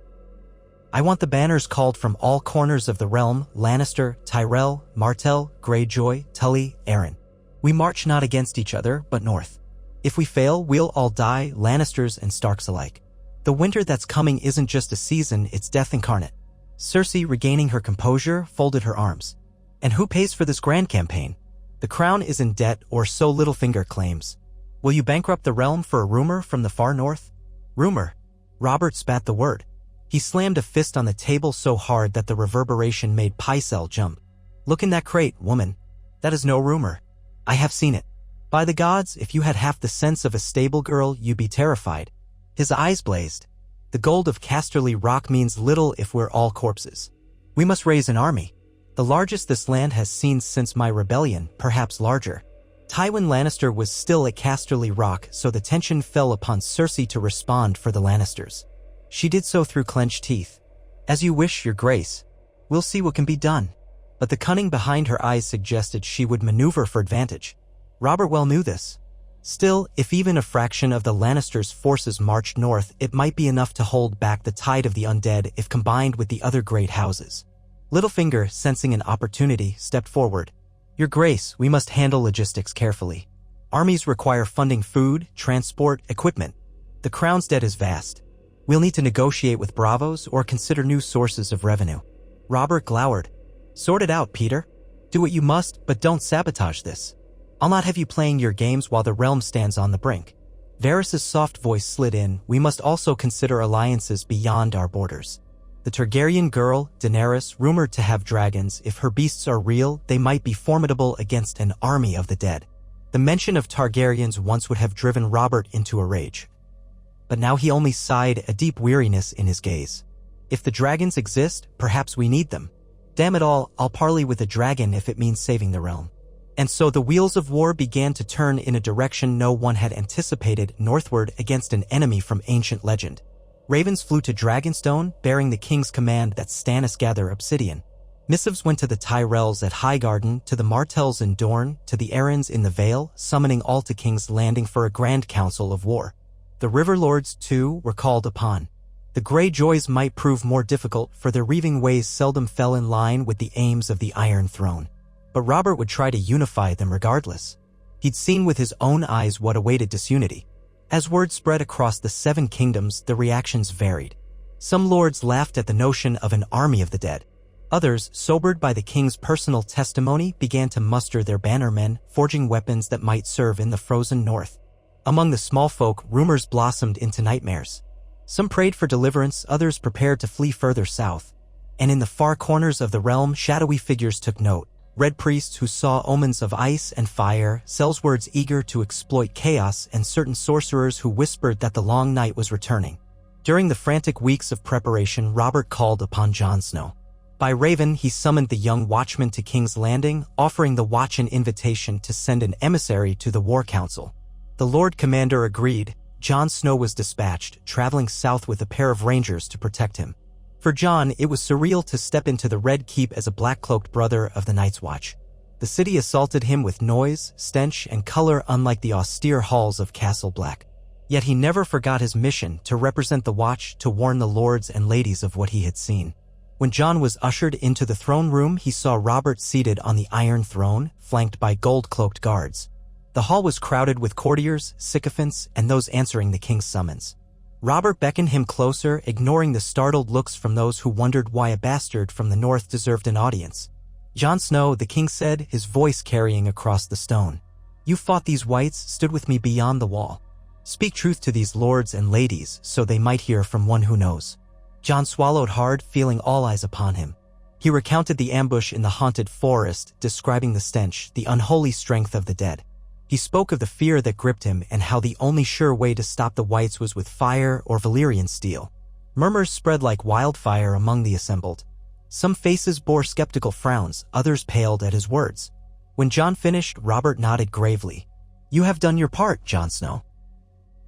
I want the banners called from all corners of the realm: Lannister, Tyrell, Martell, Greyjoy, Tully, Arryn. We march not against each other, but north. If we fail, we'll all die, Lannisters and Starks alike. The winter that's coming isn't just a season, it's death incarnate." Cersei, regaining her composure, folded her arms. "And who pays for this grand campaign? The crown is in debt, or so Littlefinger claims. Will you bankrupt the realm for a rumor from the far north?" "Rumor." Robert spat the word. He slammed a fist on the table so hard that the reverberation made Pycelle jump. "Look in that crate, woman. That is no rumor. I have seen it. By the gods, if you had half the sense of a stable girl, you'd be terrified." His eyes blazed. "The gold of Casterly Rock means little if we're all corpses. We must raise an army. The largest this land has seen since my rebellion, perhaps larger." Tywin Lannister was still at Casterly Rock, so the tension fell upon Cersei to respond for the Lannisters. She did so through clenched teeth. "As you wish, your grace. We'll see what can be done." But the cunning behind her eyes suggested she would maneuver for advantage. Robert well knew this. Still, if even a fraction of the Lannisters' forces marched north, it might be enough to hold back the tide of the undead if combined with the other great houses. Littlefinger, sensing an opportunity, stepped forward. "Your grace, we must handle logistics carefully. Armies require funding food, transport, equipment. The crown's debt is vast. We'll need to negotiate with bravos or consider new sources of revenue." Robert glowered. "Sort it out, Peter. Do what you must, but don't sabotage this. I'll not have you playing your games while the realm stands on the brink." Varys' soft voice slid in. "We must also consider alliances beyond our borders. The Targaryen girl, Daenerys, rumored to have dragons. If her beasts are real, they might be formidable against an army of the dead." The mention of Targaryens once would have driven Robert into a rage. But now he only sighed, a deep weariness in his gaze. "If the dragons exist, perhaps we need them. Damn it all, I'll parley with a dragon if it means saving the realm." And so the wheels of war began to turn in a direction no one had anticipated, northward against an enemy from ancient legend. Ravens flew to Dragonstone, bearing the king's command that Stannis gather obsidian. Missives went to the Tyrells at Highgarden, to the Martells in Dorne, to the Arryns in the Vale, summoning all to King's Landing for a grand council of war. The River Lords, too, were called upon. The Greyjoys might prove more difficult, for their reaving ways seldom fell in line with the aims of the Iron Throne. But Robert would try to unify them regardless. He'd seen with his own eyes what awaited disunity. As word spread across the Seven Kingdoms, the reactions varied. Some lords laughed at the notion of an army of the dead. Others, sobered by the king's personal testimony, began to muster their bannermen, forging weapons that might serve in the frozen north. Among the small folk, rumors blossomed into nightmares. Some prayed for deliverance, others prepared to flee further south. and in the far corners of the realm shadowy figures took note. Red priests who saw omens of ice and fire, sellswords eager to exploit chaos, and certain sorcerers who whispered that the long night was returning. During the frantic weeks of preparation, Robert called upon Jon Snow. By raven, he summoned the young watchman to King's Landing, offering the watch an invitation to send an emissary to the War Council. The Lord Commander agreed. Jon Snow was dispatched, traveling south with a pair of rangers to protect him. For Jon, it was surreal to step into the Red Keep as a black-cloaked brother of the Night's Watch. The city assaulted him with noise, stench, and color unlike the austere halls of Castle Black. Yet he never forgot his mission to represent the Watch, to warn the lords and ladies of what he had seen. When Jon was ushered into the throne room, he saw Robert seated on the Iron Throne, flanked by gold-cloaked guards. The hall was crowded with courtiers, sycophants, and those answering the king's summons. Robert beckoned him closer, ignoring the startled looks from those who wondered why a bastard from the north deserved an audience. "Jon Snow," the king said, his voice carrying across the stone. "You fought these wights, stood with me beyond the wall. Speak truth to these lords and ladies, so they might hear from one who knows." Jon swallowed hard, feeling all eyes upon him. He recounted the ambush in the haunted forest, describing the stench, the unholy strength of the dead. He spoke of the fear that gripped him and how the only sure way to stop the wights was with fire or Valyrian steel. Murmurs spread like wildfire among the assembled. Some faces bore skeptical frowns, others paled at his words. When Jon finished, Robert nodded gravely. "You have done your part, Jon Snow.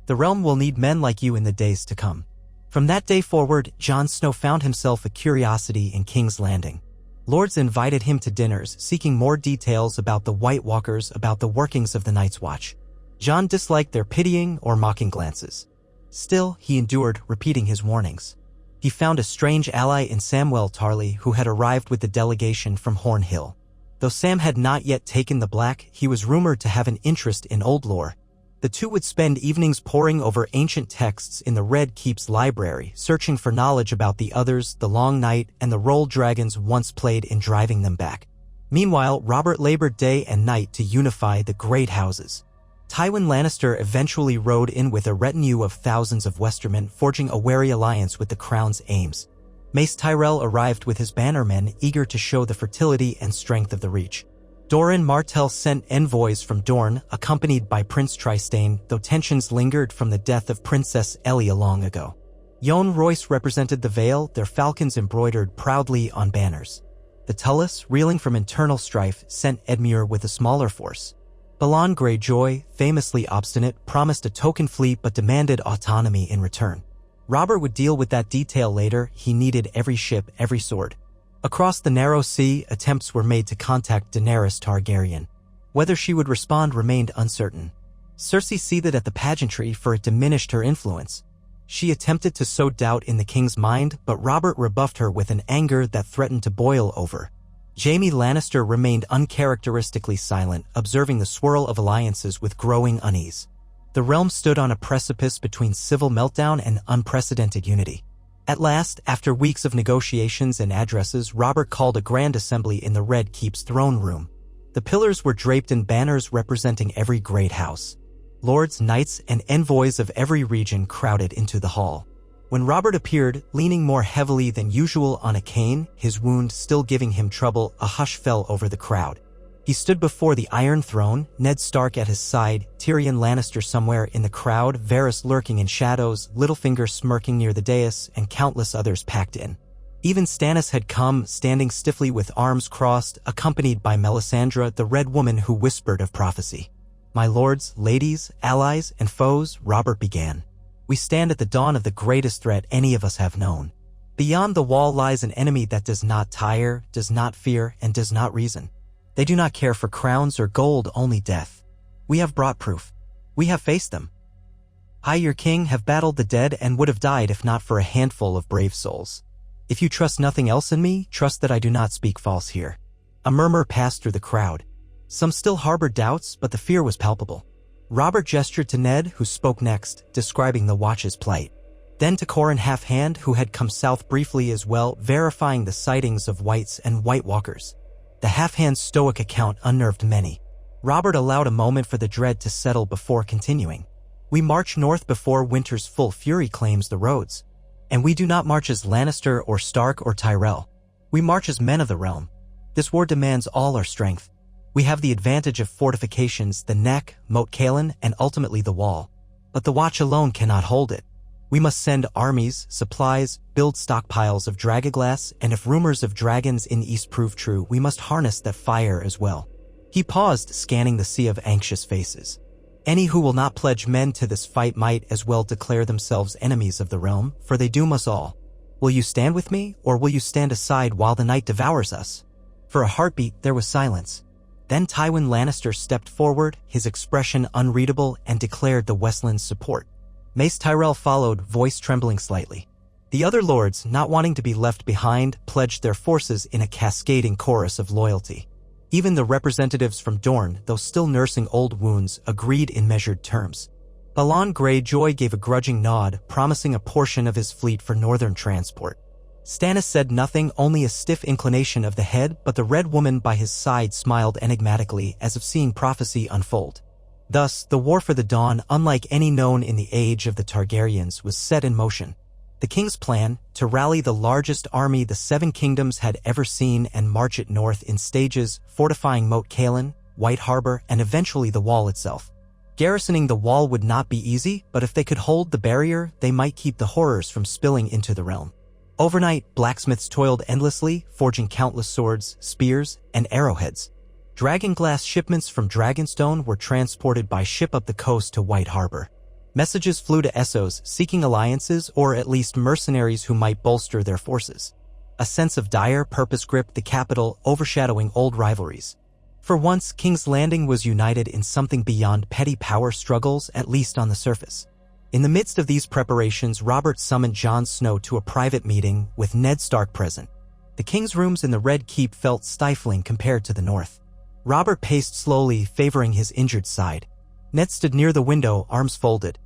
The realm will need men like you in the days to come." From that day forward, Jon Snow found himself a curiosity in King's Landing. Lords invited him to dinners, seeking more details about the White Walkers, about the workings of the Night's Watch. Jon disliked their pitying or mocking glances. Still, he endured, repeating his warnings. He found a strange ally in Samwell Tarly, who had arrived with the delegation from Horn Hill. Though Sam had not yet taken the Black, he was rumored to have an interest in old lore. The two would spend evenings poring over ancient texts in the Red Keep's library, searching for knowledge about the others, the Long Night, and the role dragons once played in driving them back. Meanwhile, Robert labored day and night to unify the great houses. Tywin Lannister eventually rode in with a retinue of thousands of Westermen, forging a wary alliance with the crown's aims. Mace Tyrell arrived with his bannermen, eager to show the fertility and strength of the Reach. Doran Martell sent envoys from Dorne, accompanied by Prince Trystane, though tensions lingered from the death of Princess Elia long ago. Jon Royce represented the Vale, their falcons embroidered proudly on banners. The Tullus, reeling from internal strife, sent Edmure with a smaller force. Balon Greyjoy, famously obstinate, promised a token fleet but demanded autonomy in return. Robert would deal with that detail later. He needed every ship, every sword. Across the narrow sea, attempts were made to contact Daenerys Targaryen. Whether she would respond remained uncertain. Cersei seethed at the pageantry, for it diminished her influence. She attempted to sow doubt in the king's mind, but Robert rebuffed her with an anger that threatened to boil over. Jaime Lannister remained uncharacteristically silent, observing the swirl of alliances with growing unease. The realm stood on a precipice between civil meltdown and unprecedented unity. At last, after weeks of negotiations and addresses, Robert called a grand assembly in the Red Keep's throne room. The pillars were draped in banners representing every great house. Lords, knights, and envoys of every region crowded into the hall. When Robert appeared, leaning more heavily than usual on a cane, his wound still giving him trouble, a hush fell over the crowd. He stood before the Iron Throne, Ned Stark at his side, Tyrion Lannister somewhere in the crowd, Varys lurking in shadows, Littlefinger smirking near the dais, and countless others packed in. Even Stannis had come, standing stiffly with arms crossed, accompanied by Melisandre, the Red Woman who whispered of prophecy. "My lords, ladies, allies, and foes," Robert began. "We stand at the dawn of the greatest threat any of us have known. Beyond the wall lies an enemy that does not tire, does not fear, and does not reason. They do not care for crowns or gold, only death. We have brought proof. We have faced them. I, your king, have battled the dead and would have died if not for a handful of brave souls. If you trust nothing else in me, trust that I do not speak false here." A murmur passed through the crowd. Some still harbored doubts, but the fear was palpable. Robert gestured to Ned, who spoke next, describing the Watch's plight. Then to Corin Halfhand, who had come south briefly as well, verifying the sightings of Whites and White Walkers. The Halfhand's stoic account unnerved many. Robert allowed a moment for the dread to settle before continuing. "We march north before winter's full fury claims the roads. And we do not march as Lannister or Stark or Tyrell. We march as men of the realm. This war demands all our strength. We have the advantage of fortifications, the neck, Mot Cailin, and ultimately the wall. But the watch alone cannot hold it. We must send armies, supplies, build stockpiles of dragoglass, and if rumors of dragons in East prove true, we must harness that fire as well. He paused, scanning the sea of anxious faces. Any who will not pledge men to this fight might as well declare themselves enemies of the realm, for they doom us all. Will you stand with me, or will you stand aside while the night devours us? For a heartbeat, there was silence. Then Tywin Lannister stepped forward, his expression unreadable, and declared the Westland's support. Mace Tyrell followed, voice trembling slightly. The other lords, not wanting to be left behind, pledged their forces in a cascading chorus of loyalty. Even the representatives from Dorne, though still nursing old wounds, agreed in measured terms. Balon Greyjoy gave a grudging nod, promising a portion of his fleet for northern transport. Stannis said nothing, only a stiff inclination of the head, but the Red Woman by his side smiled enigmatically as if seeing prophecy unfold. Thus, the War for the Dawn, unlike any known in the age of the Targaryens, was set in motion. The king's plan, to rally the largest army the Seven Kingdoms had ever seen and march it north in stages, fortifying Mot Cailin, White Harbor, and eventually the wall itself. Garrisoning the wall would not be easy, but if they could hold the barrier, they might keep the horrors from spilling into the realm. Overnight, blacksmiths toiled endlessly, forging countless swords, spears, and arrowheads. Dragonglass shipments from Dragonstone were transported by ship up the coast to White Harbor. Messages flew to Essos, seeking alliances or at least mercenaries who might bolster their forces. A sense of dire purpose gripped the capital, overshadowing old rivalries. For once, King's Landing was united in something beyond petty power struggles, at least on the surface. In the midst of these preparations, Robert summoned Jon Snow to a private meeting, with Ned Stark present. The king's rooms in the Red Keep felt stifling compared to the north. Robert paced slowly, favoring his injured side. Ned stood near the window, arms folded.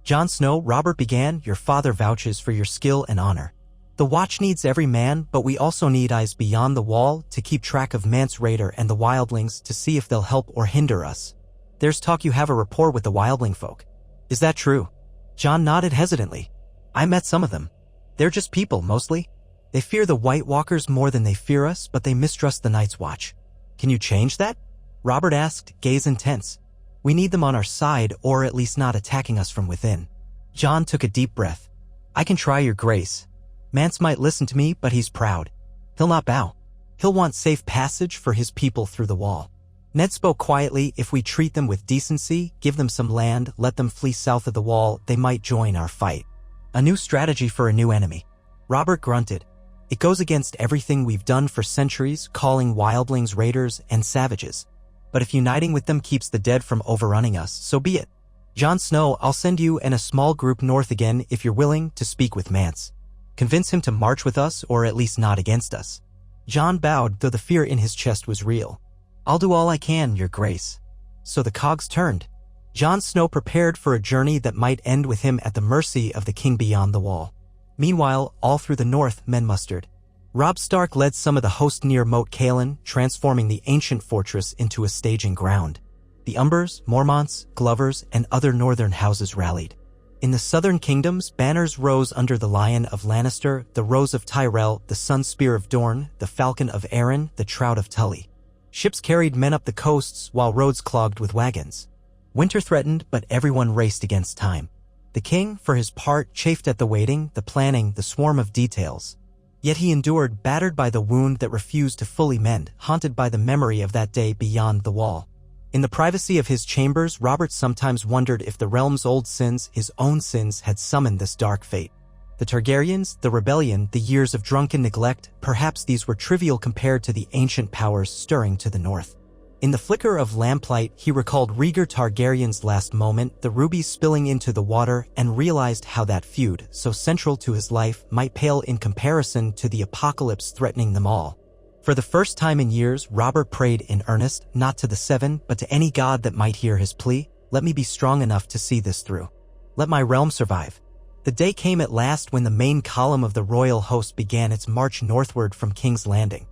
"Jon Snow," Robert began, "your father vouches for your skill and honor. The Watch needs every man, but we also need eyes beyond the wall to keep track of Mance Rayder and the wildlings to see if they'll help or hinder us. There's talk you have a rapport with the wildling folk. Is that true?" Jon nodded hesitantly. "I met some of them. They're just people, mostly. They fear the White Walkers more than they fear us, but they mistrust the Night's Watch. Can you change that?" Robert asked, gaze intense. "We need them on our side, or at least not attacking us from within." Jon took a deep breath. "I can try, your grace. Mance might listen to me, but he's proud. He'll not bow. He'll want safe passage for his people through the wall." Ned spoke quietly. "If we treat them with decency, give them some land, let them flee south of the wall, they might join our fight. A new strategy for a new enemy." Robert grunted. "It goes against everything we've done for centuries, calling wildlings raiders and savages. But if uniting with them keeps the dead from overrunning us, so be it. Jon Snow, I'll send you and a small group north again if you're willing to speak with Mance. Convince him to march with us, or at least not against us." Jon bowed, though the fear in his chest was real. "I'll do all I can, your grace." So the cogs turned. Jon Snow prepared for a journey that might end with him at the mercy of the king beyond the wall. Meanwhile, all through the north, men mustered. Robb Stark led some of the host near Mot Cailin, transforming the ancient fortress into a staging ground. The Umbers, Mormonts, Glovers, and other northern houses rallied. In the southern kingdoms, banners rose under the Lion of Lannister, the Rose of Tyrell, the Sun Spear of Dorne, the Falcon of Arryn, the Trout of Tully. Ships carried men up the coasts, while roads clogged with wagons. Winter threatened, but everyone raced against time. The king, for his part, chafed at the waiting, the planning, the swarm of details. Yet he endured, battered by the wound that refused to fully mend, haunted by the memory of that day beyond the wall. In the privacy of his chambers, Robert sometimes wondered if the realm's old sins, his own sins, had summoned this dark fate. The Targaryens, the rebellion, the years of drunken neglect, perhaps these were trivial compared to the ancient powers stirring to the north. In the flicker of lamplight, he recalled Rhaegar Targaryen's last moment, the rubies spilling into the water, and realized how that feud, so central to his life, might pale in comparison to the apocalypse threatening them all. For the first time in years, Robert prayed in earnest, not to the Seven, but to any god that might hear his plea. "Let me be strong enough to see this through. Let my realm survive." The day came at last when the main column of the royal host began its march northward from King's Landing.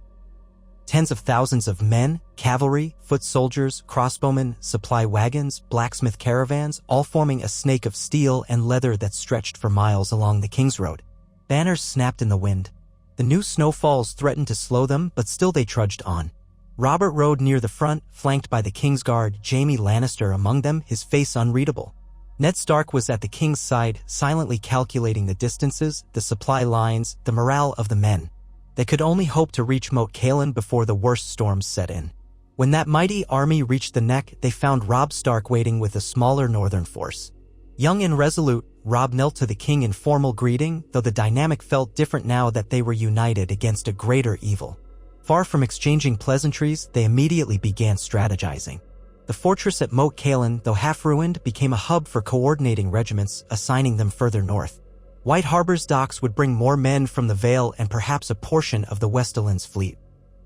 Tens of thousands of men, cavalry, foot soldiers, crossbowmen, supply wagons, blacksmith caravans, all forming a snake of steel and leather that stretched for miles along the King's Road. Banners snapped in the wind. The new snowfalls threatened to slow them, but still they trudged on. Robert rode near the front, flanked by the king's guard, Jaime Lannister among them, his face unreadable. Ned Stark was at the king's side, silently calculating the distances, the supply lines, the morale of the men. They could only hope to reach Moat Cailin before the worst storms set in. When that mighty army reached the neck, they found Robb Stark waiting with a smaller northern force. Young and resolute, Robb knelt to the king in formal greeting, though the dynamic felt different now that they were united against a greater evil. Far from exchanging pleasantries, they immediately began strategizing. The fortress at Moat Cailin, though half-ruined, became a hub for coordinating regiments, assigning them further north. White Harbor's docks would bring more men from the Vale and perhaps a portion of the Westerland's fleet.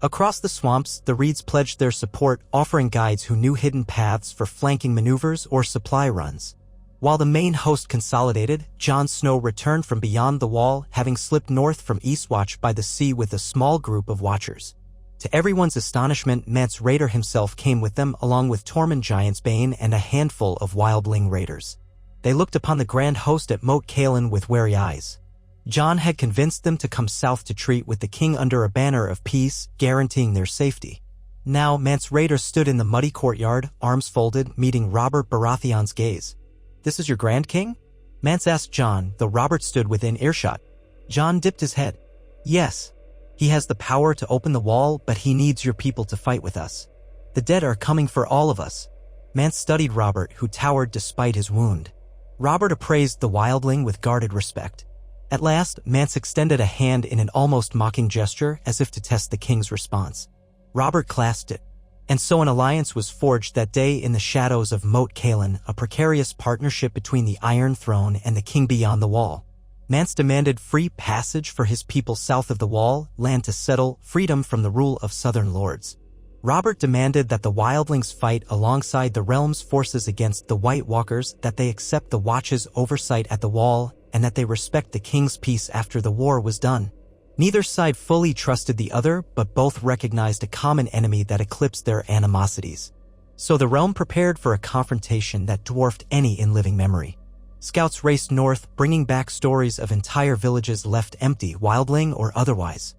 Across the swamps, the Reeds pledged their support, offering guides who knew hidden paths for flanking maneuvers or supply runs. While the main host consolidated, Jon Snow returned from beyond the wall, having slipped north from Eastwatch by the sea with a small group of watchers. To everyone's astonishment, Mance Rayder himself came with them, along with Tormund Giantsbane and a handful of wildling raiders. They looked upon the grand host at Moat Cailin with wary eyes. Jon had convinced them to come south to treat with the king under a banner of peace, guaranteeing their safety. Now Mance Rayder stood in the muddy courtyard, arms folded, meeting Robert Baratheon's gaze. "This is your Grand King?" Mance asked Jon, though Robert stood within earshot. Jon dipped his head. "Yes. He has the power to open the wall, but he needs your people to fight with us. The dead are coming for all of us." Mance studied Robert, who towered despite his wound. Robert appraised the wildling with guarded respect. At last, Mance extended a hand in an almost mocking gesture, as if to test the king's response. Robert clasped it. And so an alliance was forged that day in the shadows of Moat Cailin, a precarious partnership between the Iron Throne and the king beyond the wall. Mance demanded free passage for his people south of the wall, land to settle, freedom from the rule of southern lords. Robert demanded that the wildlings fight alongside the realm's forces against the White Walkers, that they accept the Watch's oversight at the wall, and that they respect the king's peace after the war was done. Neither side fully trusted the other, but both recognized a common enemy that eclipsed their animosities. So the realm prepared for a confrontation that dwarfed any in living memory. Scouts raced north, bringing back stories of entire villages left empty, wildling or otherwise.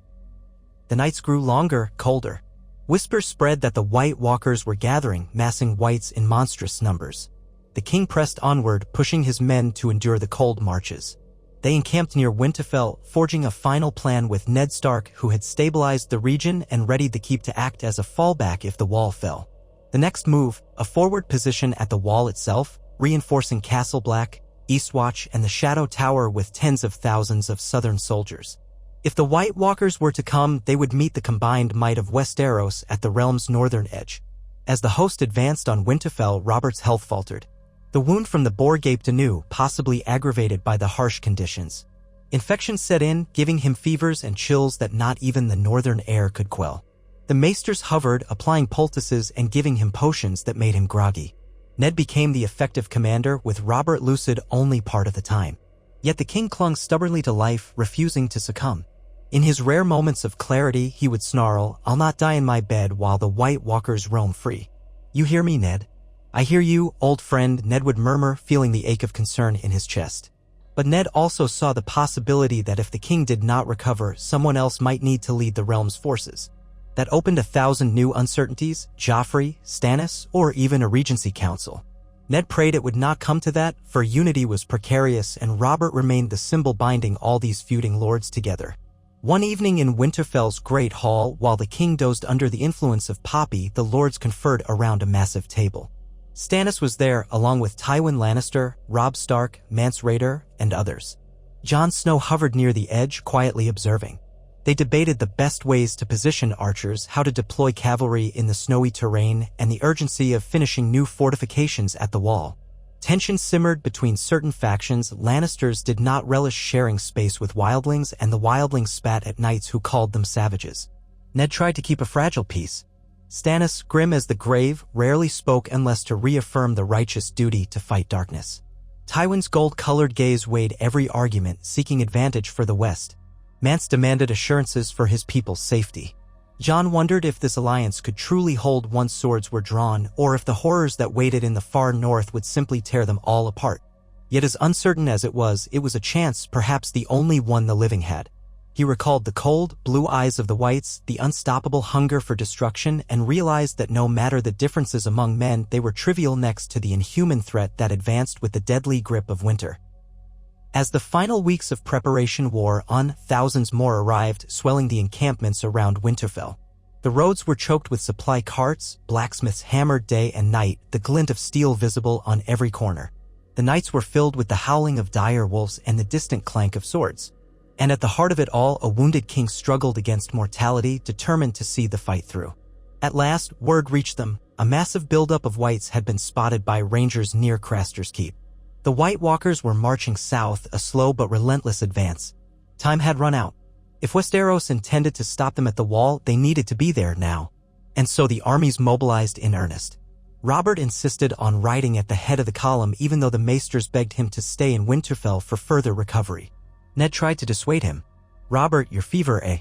The nights grew longer, colder. Whispers spread that the White Walkers were gathering, massing whites in monstrous numbers. The king pressed onward, pushing his men to endure the cold marches. They encamped near Winterfell, forging a final plan with Ned Stark, who had stabilized the region and readied the keep to act as a fallback if the wall fell. The next move, a forward position at the wall itself, reinforcing Castle Black, Eastwatch, and the Shadow Tower with tens of thousands of southern soldiers. If the White Walkers were to come, they would meet the combined might of Westeros at the realm's northern edge. As the host advanced on Winterfell, Robert's health faltered. The wound from the boar gaped anew, possibly aggravated by the harsh conditions. Infection set in, giving him fevers and chills that not even the northern air could quell. The maesters hovered, applying poultices and giving him potions that made him groggy. Ned became the effective commander, with Robert lucid only part of the time. Yet the king clung stubbornly to life, refusing to succumb. In his rare moments of clarity, he would snarl, "I'll not die in my bed while the White Walkers roam free." "You hear me, Ned?" "I hear you, old friend," Ned would murmur, feeling the ache of concern in his chest. But Ned also saw the possibility that if the king did not recover, someone else might need to lead the realm's forces. That opened 1,000 new uncertainties: Joffrey, Stannis, or even a regency council. Ned prayed it would not come to that, for unity was precarious and Robert remained the symbol binding all these feuding lords together. One evening in Winterfell's great hall, while the king dozed under the influence of Poppy, the lords conferred around a massive table. Stannis was there, along with Tywin Lannister, Robb Stark, Mance Rayder, and others. Jon Snow hovered near the edge, quietly observing. They debated the best ways to position archers, how to deploy cavalry in the snowy terrain, and the urgency of finishing new fortifications at the wall. Tension simmered between certain factions. Lannisters did not relish sharing space with wildlings, and the wildlings spat at knights who called them savages. Ned tried to keep a fragile peace. Stannis, grim as the grave, rarely spoke unless to reaffirm the righteous duty to fight darkness. Tywin's gold-colored gaze weighed every argument, seeking advantage for the West. Mance demanded assurances for his people's safety. Jon wondered if this alliance could truly hold once swords were drawn, or if the horrors that waited in the far north would simply tear them all apart. Yet as uncertain as it was a chance, perhaps the only one the living had. He recalled the cold, blue eyes of the whites, the unstoppable hunger for destruction, and realized that no matter the differences among men, they were trivial next to the inhuman threat that advanced with the deadly grip of winter. As the final weeks of preparation wore on, thousands more arrived, swelling the encampments around Winterfell. The roads were choked with supply carts, blacksmiths hammered day and night, the glint of steel visible on every corner. The nights were filled with the howling of dire wolves and the distant clank of swords. And at the heart of it all, a wounded king struggled against mortality, determined to see the fight through. At last, word reached them. A massive buildup of whites had been spotted by rangers near Craster's Keep. The White Walkers were marching south, a slow but relentless advance. Time had run out. If Westeros intended to stop them at the wall, they needed to be there now. And so the armies mobilized in earnest. Robert insisted on riding at the head of the column even though the maesters begged him to stay in Winterfell for further recovery. Ned tried to dissuade him. "Robert, your fever, eh?"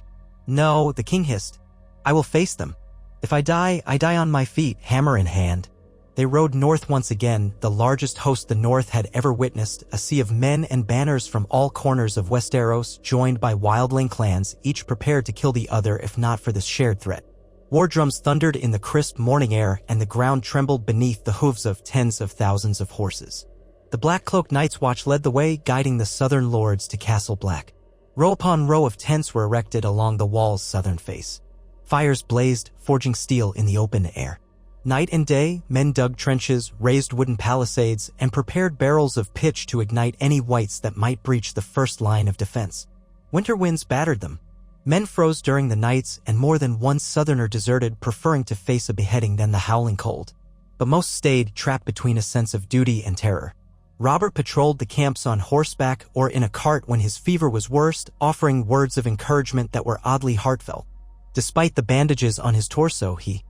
"No," the king hissed. "I will face them. If I die on my feet, hammer in hand." They rode north once again, the largest host the North had ever witnessed, a sea of men and banners from all corners of Westeros, joined by wildling clans, each prepared to kill the other if not for this shared threat. War drums thundered in the crisp morning air, and the ground trembled beneath the hooves of tens of thousands of horses. The Black-cloaked Night's Watch led the way, guiding the southern lords to Castle Black. Row upon row of tents were erected along the wall's southern face. Fires blazed, forging steel in the open air. Night and day, men dug trenches, raised wooden palisades, and prepared barrels of pitch to ignite any whites that might breach the first line of defense. Winter winds battered them. Men froze during the nights, and more than one southerner deserted, preferring to face a beheading than the howling cold. But most stayed, trapped between a sense of duty and terror. Robert patrolled the camps on horseback or in a cart when his fever was worst, offering words of encouragement that were oddly heartfelt. Despite the bandages on his torso, he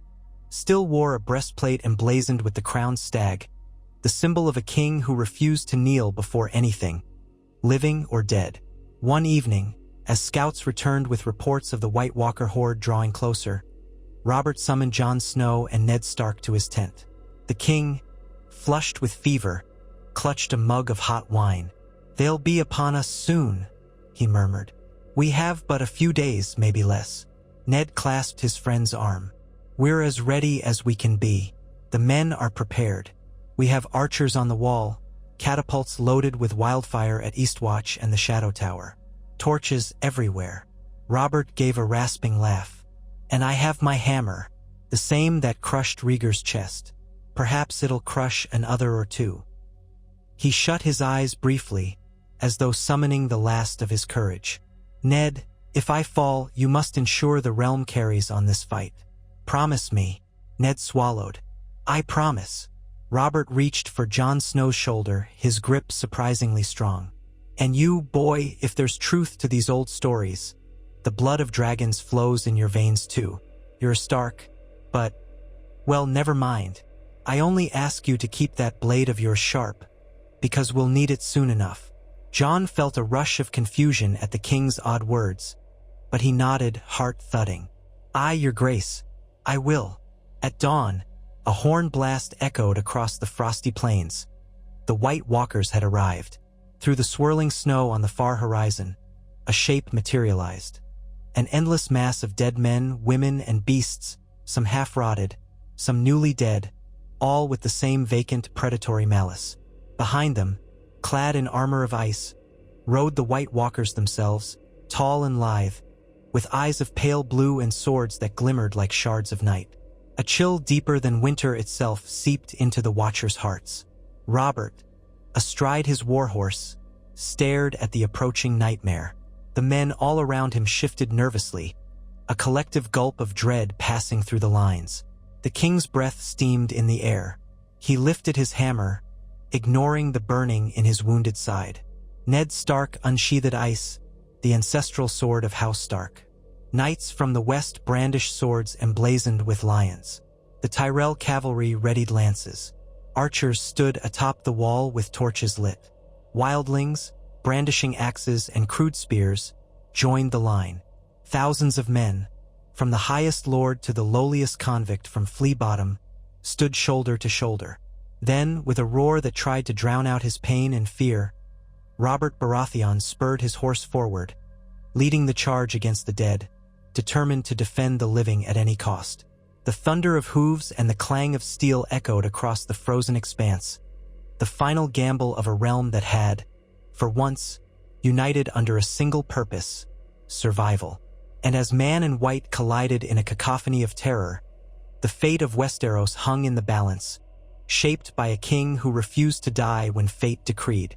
still wore a breastplate emblazoned with the crowned stag, the symbol of a king who refused to kneel before anything, living or dead. One evening, as scouts returned with reports of the White Walker horde drawing closer, Robert summoned Jon Snow and Ned Stark to his tent. The king, flushed with fever, clutched a mug of hot wine. "They'll be upon us soon," he murmured. "We have but a few days, maybe less." Ned clasped his friend's arm. "We're as ready as we can be. The men are prepared. We have archers on the wall, catapults loaded with wildfire at Eastwatch and the Shadow Tower. Torches everywhere." Robert gave a rasping laugh. "And I have my hammer, the same that crushed Rhaegar's chest. Perhaps it'll crush another or two." He shut his eyes briefly, as though summoning the last of his courage. "Ned, if I fall, you must ensure the realm carries on this fight. Promise me." Ned swallowed. "I promise." Robert reached for Jon Snow's shoulder, his grip surprisingly strong. "And you, boy, if there's truth to these old stories, the blood of dragons flows in your veins too. You're a Stark, but, well, never mind. I only ask you to keep that blade of yours sharp, because we'll need it soon enough." Jon felt a rush of confusion at the king's odd words, but he nodded, heart thudding. "Aye, your grace. I will." At dawn, a horn blast echoed across the frosty plains. The White Walkers had arrived. Through the swirling snow on the far horizon, a shape materialized. An endless mass of dead men, women, and beasts, some half-rotted, some newly dead, all with the same vacant, predatory malice. Behind them, clad in armor of ice, rode the White Walkers themselves, tall and lithe, with eyes of pale blue and swords that glimmered like shards of night. A chill deeper than winter itself seeped into the Watchers' hearts. Robert, astride his warhorse, stared at the approaching nightmare. The men all around him shifted nervously, a collective gulp of dread passing through the lines. The king's breath steamed in the air. He lifted his hammer, ignoring the burning in his wounded side. Ned Stark unsheathed ice, the ancestral sword of House Stark. Knights from the west brandished swords emblazoned with lions. The Tyrell cavalry readied lances. Archers stood atop the wall with torches lit. Wildlings, brandishing axes and crude spears, joined the line. Thousands of men, from the highest lord to the lowliest convict from Flea Bottom, stood shoulder to shoulder. Then, with a roar that tried to drown out his pain and fear, Robert Baratheon spurred his horse forward, leading the charge against the dead, determined to defend the living at any cost. The thunder of hooves and the clang of steel echoed across the frozen expanse, the final gamble of a realm that had, for once, united under a single purpose: survival. And as man and white collided in a cacophony of terror, the fate of Westeros hung in the balance, shaped by a king who refused to die when fate decreed,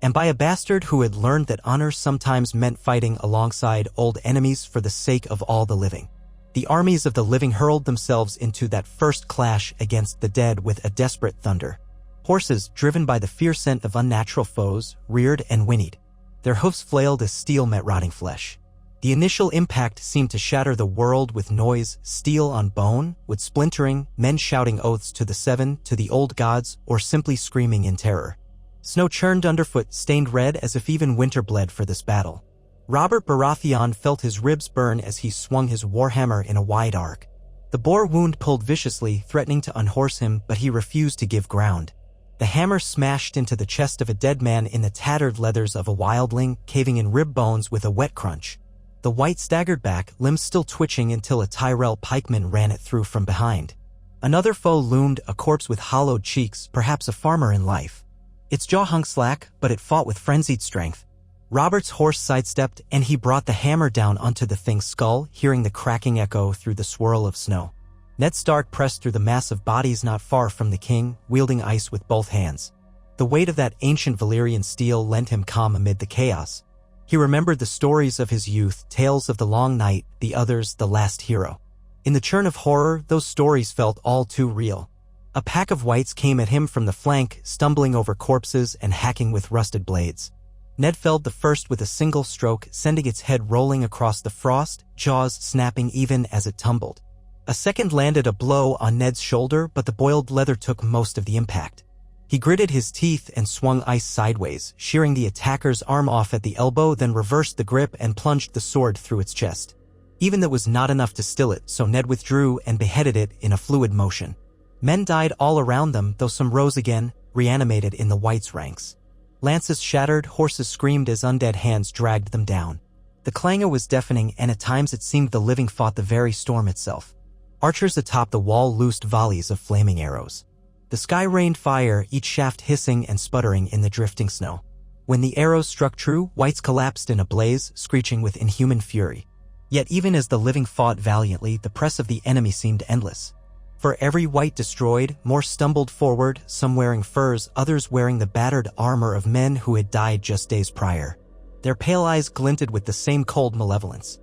and by a bastard who had learned that honor sometimes meant fighting alongside old enemies for the sake of all the living. The armies of the living hurled themselves into that first clash against the dead with a desperate thunder. Horses, driven by the fierce scent of unnatural foes, reared and whinnied. Their hoofs flailed as steel met rotting flesh. The initial impact seemed to shatter the world with noise, steel on bone, with splintering, men shouting oaths to the Seven, to the old gods, or simply screaming in terror. Snow churned underfoot, stained red as if even winter bled for this battle. Robert Baratheon felt his ribs burn as he swung his warhammer in a wide arc. The boar wound pulled viciously, threatening to unhorse him, but he refused to give ground. The hammer smashed into the chest of a dead man in the tattered leathers of a wildling, caving in rib bones with a wet crunch. The white staggered back, limbs still twitching until a Tyrell pikeman ran it through from behind. Another foe loomed, a corpse with hollowed cheeks, perhaps a farmer in life. Its jaw hung slack, but it fought with frenzied strength. Robert's horse sidestepped, and he brought the hammer down onto the thing's skull, hearing the cracking echo through the swirl of snow. Ned Stark pressed through the mass of bodies not far from the king, wielding ice with both hands. The weight of that ancient Valyrian steel lent him calm amid the chaos. He remembered the stories of his youth, tales of the long night, the others, the last hero. In the churn of horror, those stories felt all too real. A pack of whites came at him from the flank, stumbling over corpses and hacking with rusted blades. Ned felled the first with a single stroke, sending its head rolling across the frost, jaws snapping even as it tumbled. A second landed a blow on Ned's shoulder, but the boiled leather took most of the impact. He gritted his teeth and swung ice sideways, shearing the attacker's arm off at the elbow, then reversed the grip and plunged the sword through its chest. Even that was not enough to still it, so Ned withdrew and beheaded it in a fluid motion. Men died all around them, though some rose again, reanimated in the whites' ranks. Lances shattered, horses screamed as undead hands dragged them down. The clangor was deafening, and at times it seemed the living fought the very storm itself. Archers atop the wall loosed volleys of flaming arrows. The sky rained fire, each shaft hissing and sputtering in the drifting snow. When the arrows struck true, whites collapsed in a blaze, screeching with inhuman fury. Yet even as the living fought valiantly, the press of the enemy seemed endless. For every white destroyed, more stumbled forward, some wearing furs, others wearing the battered armor of men who had died just days prior. Their pale eyes glinted with the same cold malevolence.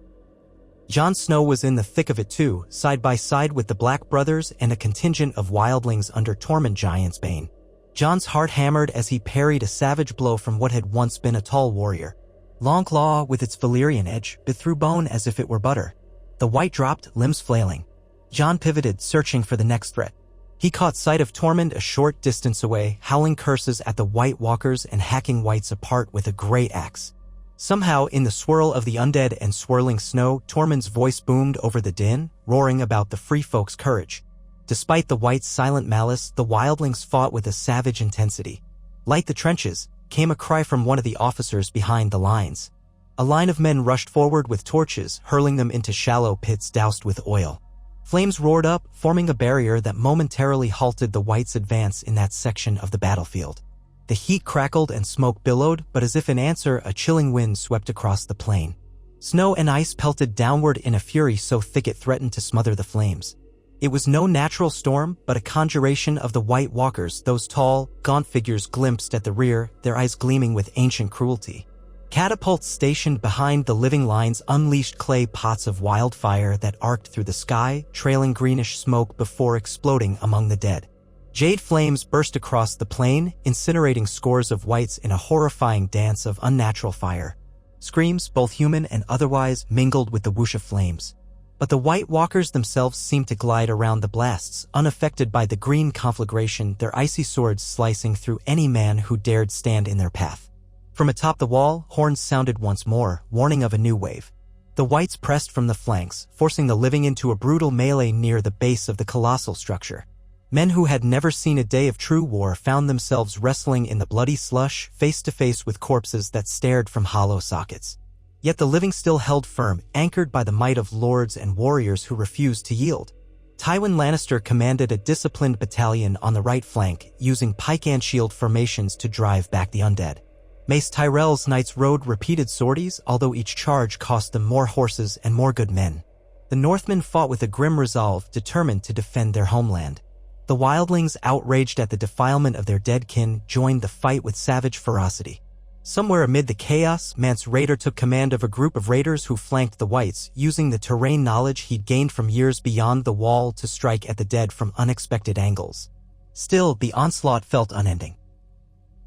Jon Snow was in the thick of it too, side by side with the Black Brothers and a contingent of wildlings under Tormund Giant's bane. Jon's heart hammered as he parried a savage blow from what had once been a tall warrior. Longclaw, with its Valyrian edge, bit through bone as if it were butter. The white dropped, limbs flailing. Jon pivoted, searching for the next threat. He caught sight of Tormund a short distance away, howling curses at the White Walkers and hacking whites apart with a great axe. Somehow, in the swirl of the undead and swirling snow, Tormund's voice boomed over the din, roaring about the free folk's courage. Despite the whites' silent malice, the wildlings fought with a savage intensity. "Light the trenches," came a cry from one of the officers behind the lines. A line of men rushed forward with torches, hurling them into shallow pits doused with oil. Flames roared up, forming a barrier that momentarily halted the whites' advance in that section of the battlefield. The heat crackled and smoke billowed, but as if in answer, a chilling wind swept across the plain. Snow and ice pelted downward in a fury so thick it threatened to smother the flames. It was no natural storm, but a conjuration of the White Walkers, those tall, gaunt figures glimpsed at the rear, their eyes gleaming with ancient cruelty. Catapults stationed behind the living lines unleashed clay pots of wildfire that arced through the sky, trailing greenish smoke before exploding among the dead. Jade flames burst across the plain, incinerating scores of whites in a horrifying dance of unnatural fire. Screams, both human and otherwise, mingled with the whoosh of flames. But the White Walkers themselves seemed to glide around the blasts, unaffected by the green conflagration, their icy swords slicing through any man who dared stand in their path. From atop the wall, horns sounded once more, warning of a new wave. The whites pressed from the flanks, forcing the living into a brutal melee near the base of the colossal structure. Men who had never seen a day of true war found themselves wrestling in the bloody slush, face to face with corpses that stared from hollow sockets. Yet the living still held firm, anchored by the might of lords and warriors who refused to yield. Tywin Lannister commanded a disciplined battalion on the right flank, using pike and shield formations to drive back the undead. Mace Tyrell's knights rode repeated sorties, although each charge cost them more horses and more good men. The Northmen fought with a grim resolve, determined to defend their homeland. The wildlings, outraged at the defilement of their dead kin, joined the fight with savage ferocity. Somewhere amid the chaos, Mance Rayder took command of a group of raiders who flanked the whites, using the terrain knowledge he'd gained from years beyond the wall to strike at the dead from unexpected angles. Still, the onslaught felt unending.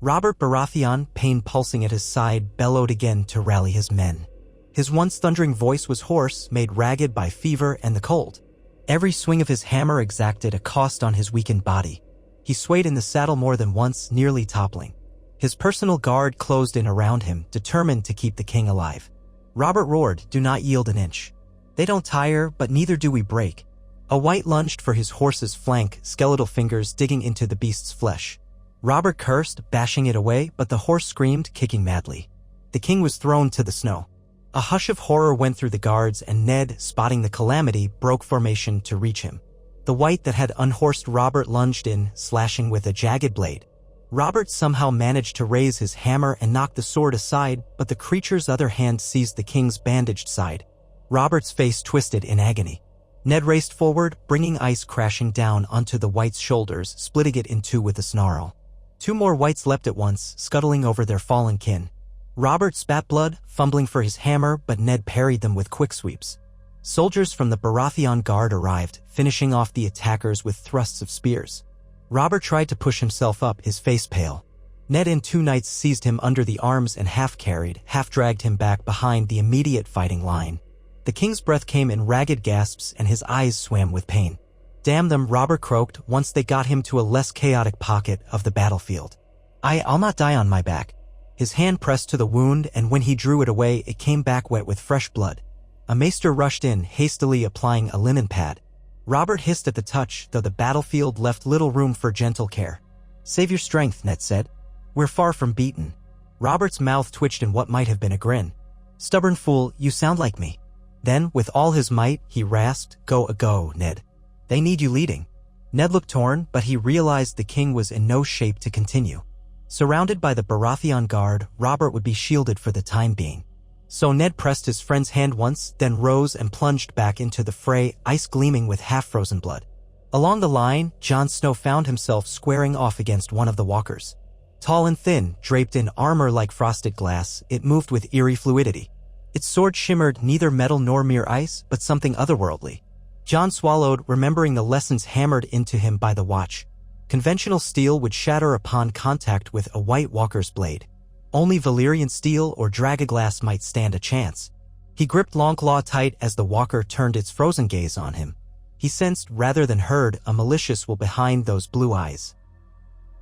Robert Baratheon, pain pulsing at his side, bellowed again to rally his men. His once thundering voice was hoarse, made ragged by fever and the cold. Every swing of his hammer exacted a cost on his weakened body. He swayed in the saddle more than once, nearly toppling. His personal guard closed in around him, determined to keep the king alive. Robert roared, "Do not yield an inch. They don't tire, but neither do we break." A white lunged for his horse's flank, skeletal fingers digging into the beast's flesh. Robert cursed, bashing it away, but the horse screamed, kicking madly. The king was thrown to the snow. A hush of horror went through the guards, and Ned, spotting the calamity, broke formation to reach him. The wight that had unhorsed Robert lunged in, slashing with a jagged blade. Robert somehow managed to raise his hammer and knock the sword aside, but the creature's other hand seized the king's bandaged side. Robert's face twisted in agony. Ned raced forward, bringing ice crashing down onto the wight's shoulders, splitting it in two with a snarl. Two more wights leapt at once, scuttling over their fallen kin. Robert spat blood, fumbling for his hammer, but Ned parried them with quick sweeps. Soldiers from the Baratheon guard arrived, finishing off the attackers with thrusts of spears. Robert tried to push himself up, his face pale. Ned and two knights seized him under the arms and half-carried, half-dragged him back behind the immediate fighting line. The king's breath came in ragged gasps and his eyes swam with pain. "Damn them," Robert croaked once they got him to a less chaotic pocket of the battlefield. I'll not die on my back." His hand pressed to the wound, and when he drew it away, it came back wet with fresh blood. A maester rushed in, hastily applying a linen pad. Robert hissed at the touch, though the battlefield left little room for gentle care. "Save your strength," Ned said. "We're far from beaten." Robert's mouth twitched in what might have been a grin. "Stubborn fool, you sound like me." Then, with all his might, he rasped, Go, Ned. They need you leading." Ned looked torn, but he realized the king was in no shape to continue. Surrounded by the Baratheon guard, Robert would be shielded for the time being. So Ned pressed his friend's hand once, then rose and plunged back into the fray, ice gleaming with half-frozen blood. Along the line, Jon Snow found himself squaring off against one of the walkers. Tall and thin, draped in armor like frosted glass, it moved with eerie fluidity. Its sword shimmered neither metal nor mere ice, but something otherworldly. Jon swallowed, remembering the lessons hammered into him by the Watch. Conventional steel would shatter upon contact with a White Walker's blade. Only Valyrian steel or dragoglass might stand a chance. He gripped Longclaw tight as the Walker turned its frozen gaze on him. He sensed, rather than heard, a malicious will behind those blue eyes.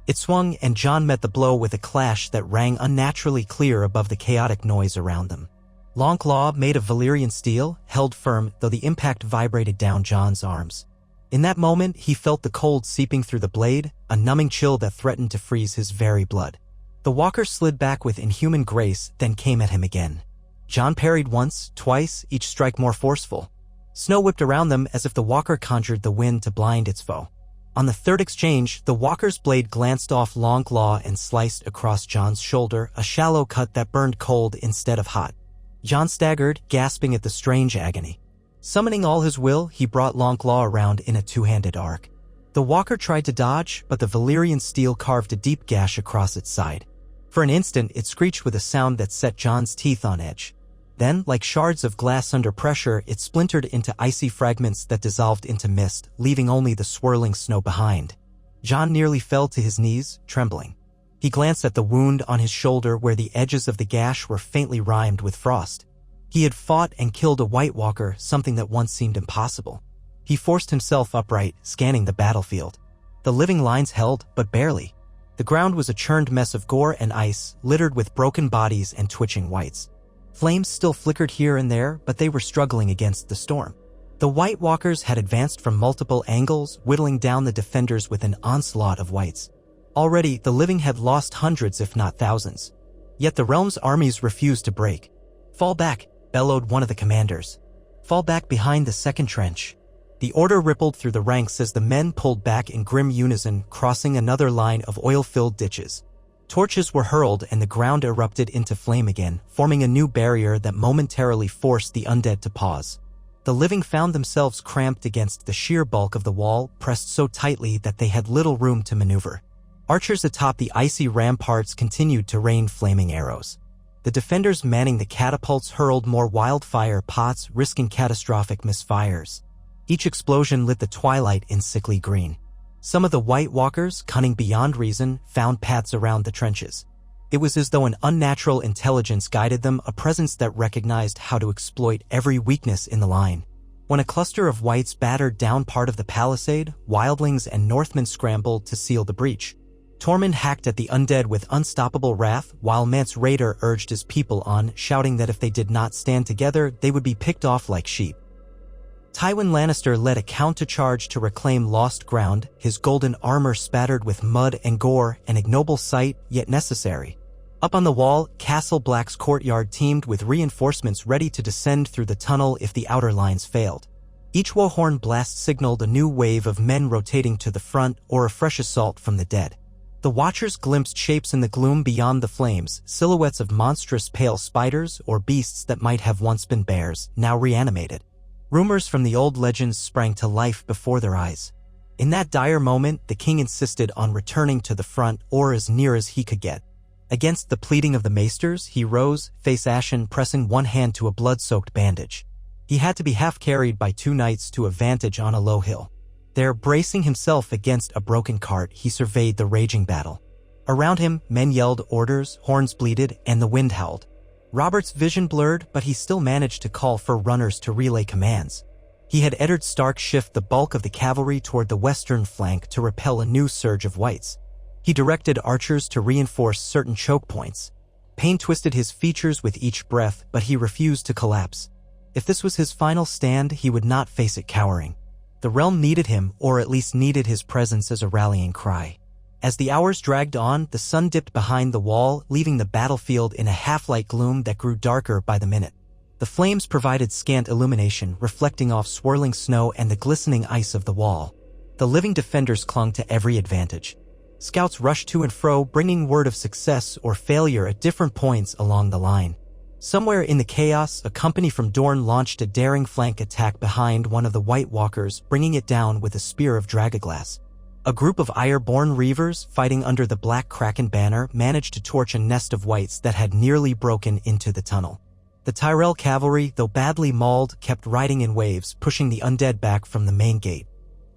It swung, and Jon met the blow with a clash that rang unnaturally clear above the chaotic noise around them. Longclaw, made of Valyrian steel, held firm, though the impact vibrated down Jon's arms. In that moment, he felt the cold seeping through the blade, a numbing chill that threatened to freeze his very blood. The Walker slid back with inhuman grace, then came at him again. Jon parried once, twice, each strike more forceful. Snow whipped around them as if the Walker conjured the wind to blind its foe. On the third exchange, the Walker's blade glanced off Longclaw and sliced across Jon's shoulder, a shallow cut that burned cold instead of hot. Jon staggered, gasping at the strange agony. Summoning all his will, he brought Longclaw around in a two-handed arc. The Walker tried to dodge, but the Valyrian steel carved a deep gash across its side. For an instant, it screeched with a sound that set Jon's teeth on edge. Then, like shards of glass under pressure, it splintered into icy fragments that dissolved into mist, leaving only the swirling snow behind. Jon nearly fell to his knees, trembling. He glanced at the wound on his shoulder where the edges of the gash were faintly rimed with frost. He had fought and killed a White Walker, something that once seemed impossible. He forced himself upright, scanning the battlefield. The living lines held, but barely. The ground was a churned mess of gore and ice, littered with broken bodies and twitching whites. Flames still flickered here and there, but they were struggling against the storm. The White Walkers had advanced from multiple angles, whittling down the defenders with an onslaught of whites. Already, the living had lost hundreds if not thousands. Yet the realm's armies refused to break. "Fall back," bellowed one of the commanders. "Fall back behind the second trench." The order rippled through the ranks as the men pulled back in grim unison, crossing another line of oil-filled ditches. Torches were hurled and the ground erupted into flame again, forming a new barrier that momentarily forced the undead to pause. The living found themselves cramped against the sheer bulk of the wall, pressed so tightly that they had little room to maneuver. Archers atop the icy ramparts continued to rain flaming arrows. The defenders manning the catapults hurled more wildfire pots, risking catastrophic misfires. Each explosion lit the twilight in sickly green. Some of the White Walkers, cunning beyond reason, found paths around the trenches. It was as though an unnatural intelligence guided them, a presence that recognized how to exploit every weakness in the line. When a cluster of whites battered down part of the palisade, wildlings and Northmen scrambled to seal the breach. Tormund hacked at the undead with unstoppable wrath, while Mance Rayder urged his people on, shouting that if they did not stand together, they would be picked off like sheep. Tywin Lannister led a countercharge to reclaim lost ground, his golden armor spattered with mud and gore, an ignoble sight, yet necessary. Up on the wall, Castle Black's courtyard teemed with reinforcements ready to descend through the tunnel if the outer lines failed. Each warhorn blast signaled a new wave of men rotating to the front or a fresh assault from the dead. The Watchers glimpsed shapes in the gloom beyond the flames, silhouettes of monstrous pale spiders or beasts that might have once been bears, now reanimated. Rumors from the old legends sprang to life before their eyes. In that dire moment, the king insisted on returning to the front or as near as he could get. Against the pleading of the maesters, he rose, face ashen, pressing one hand to a blood-soaked bandage. He had to be half-carried by two knights to a vantage on a low hill. There, bracing himself against a broken cart, he surveyed the raging battle. Around him, men yelled orders, horns bleated, and the wind howled. Robert's vision blurred, but he still managed to call for runners to relay commands. He had Eddard Stark shift the bulk of the cavalry toward the western flank to repel a new surge of whites. He directed archers to reinforce certain choke points. Pain twisted his features with each breath, but he refused to collapse. If this was his final stand, he would not face it cowering. The realm needed him, or at least needed his presence as a rallying cry. As the hours dragged on, the sun dipped behind the wall, leaving the battlefield in a half-light gloom that grew darker by the minute. The flames provided scant illumination, reflecting off swirling snow and the glistening ice of the wall. The living defenders clung to every advantage. Scouts rushed to and fro, bringing word of success or failure at different points along the line. Somewhere in the chaos, a company from Dorne launched a daring flank attack behind one of the White Walkers, bringing it down with a spear of dragoglass. A group of Iron-born reavers, fighting under the Black Kraken banner, managed to torch a nest of whites that had nearly broken into the tunnel. The Tyrell cavalry, though badly mauled, kept riding in waves, pushing the undead back from the main gate.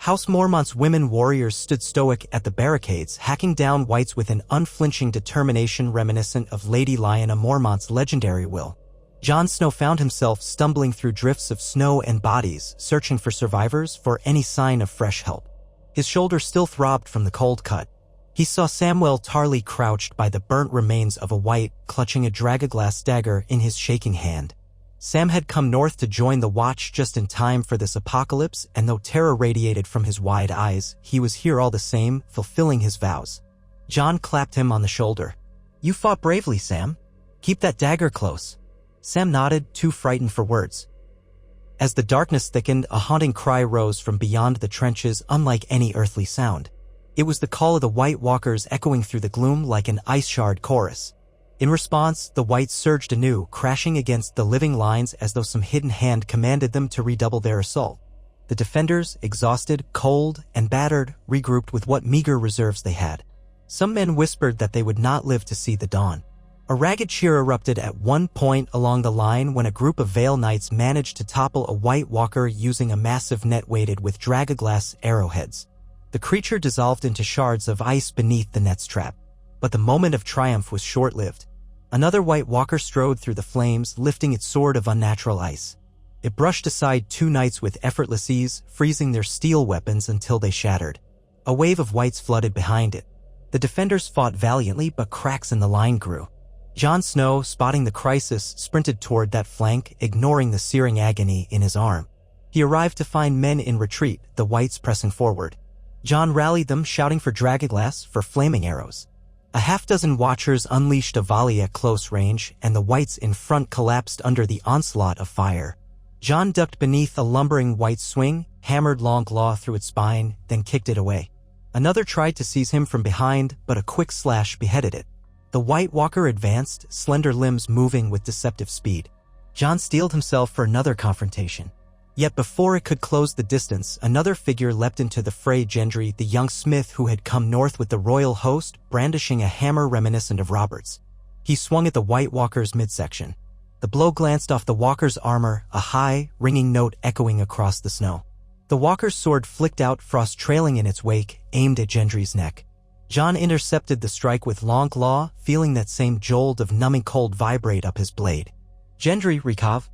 House Mormont's women warriors stood stoic at the barricades, hacking down whites with an unflinching determination reminiscent of Lady Lyanna Mormont's legendary will. Jon Snow found himself stumbling through drifts of snow and bodies, searching for survivors, for any sign of fresh help. His shoulder still throbbed from the cold cut. He saw Samwell Tarly crouched by the burnt remains of a white, clutching a dragoglass dagger in his shaking hand. Sam had come north to join the Watch just in time for this apocalypse, and though terror radiated from his wide eyes, he was here all the same, fulfilling his vows. Jon clapped him on the shoulder. "You fought bravely, Sam. Keep that dagger close." Sam nodded, too frightened for words. As the darkness thickened, a haunting cry rose from beyond the trenches, unlike any earthly sound. It was the call of the White Walkers echoing through the gloom like an ice-shard chorus. In response, the whites surged anew, crashing against the living lines as though some hidden hand commanded them to redouble their assault. The defenders, exhausted, cold, and battered, regrouped with what meager reserves they had. Some men whispered that they would not live to see the dawn. A ragged cheer erupted at one point along the line when a group of Vale Knights managed to topple a White Walker using a massive net weighted with dragoglass arrowheads. The creature dissolved into shards of ice beneath the net's trap. But the moment of triumph was short-lived. Another White Walker strode through the flames, lifting its sword of unnatural ice. It brushed aside two knights with effortless ease, freezing their steel weapons until they shattered. A wave of whites flooded behind it. The defenders fought valiantly, but cracks in the line grew. Jon Snow, spotting the crisis, sprinted toward that flank, ignoring the searing agony in his arm. He arrived to find men in retreat, the whites pressing forward. Jon rallied them, shouting for dragoglass, for flaming arrows. A half-dozen watchers unleashed a volley at close range, and the whites in front collapsed under the onslaught of fire. Jon ducked beneath a lumbering white swing, hammered long claw through its spine, then kicked it away. Another tried to seize him from behind, but a quick slash beheaded it. The White Walker advanced, slender limbs moving with deceptive speed. Jon steeled himself for another confrontation. Yet before it could close the distance, another figure leapt into the fray. Gendry, the young smith who had come north with the royal host, brandishing a hammer reminiscent of Robert's. He swung at the White Walker's midsection. The blow glanced off the Walker's armor, a high, ringing note echoing across the snow. The Walker's sword flicked out, frost trailing in its wake, aimed at Gendry's neck. Jon intercepted the strike with long claw, feeling that same jolt of numbing cold vibrate up his blade. Gendry, Rikav.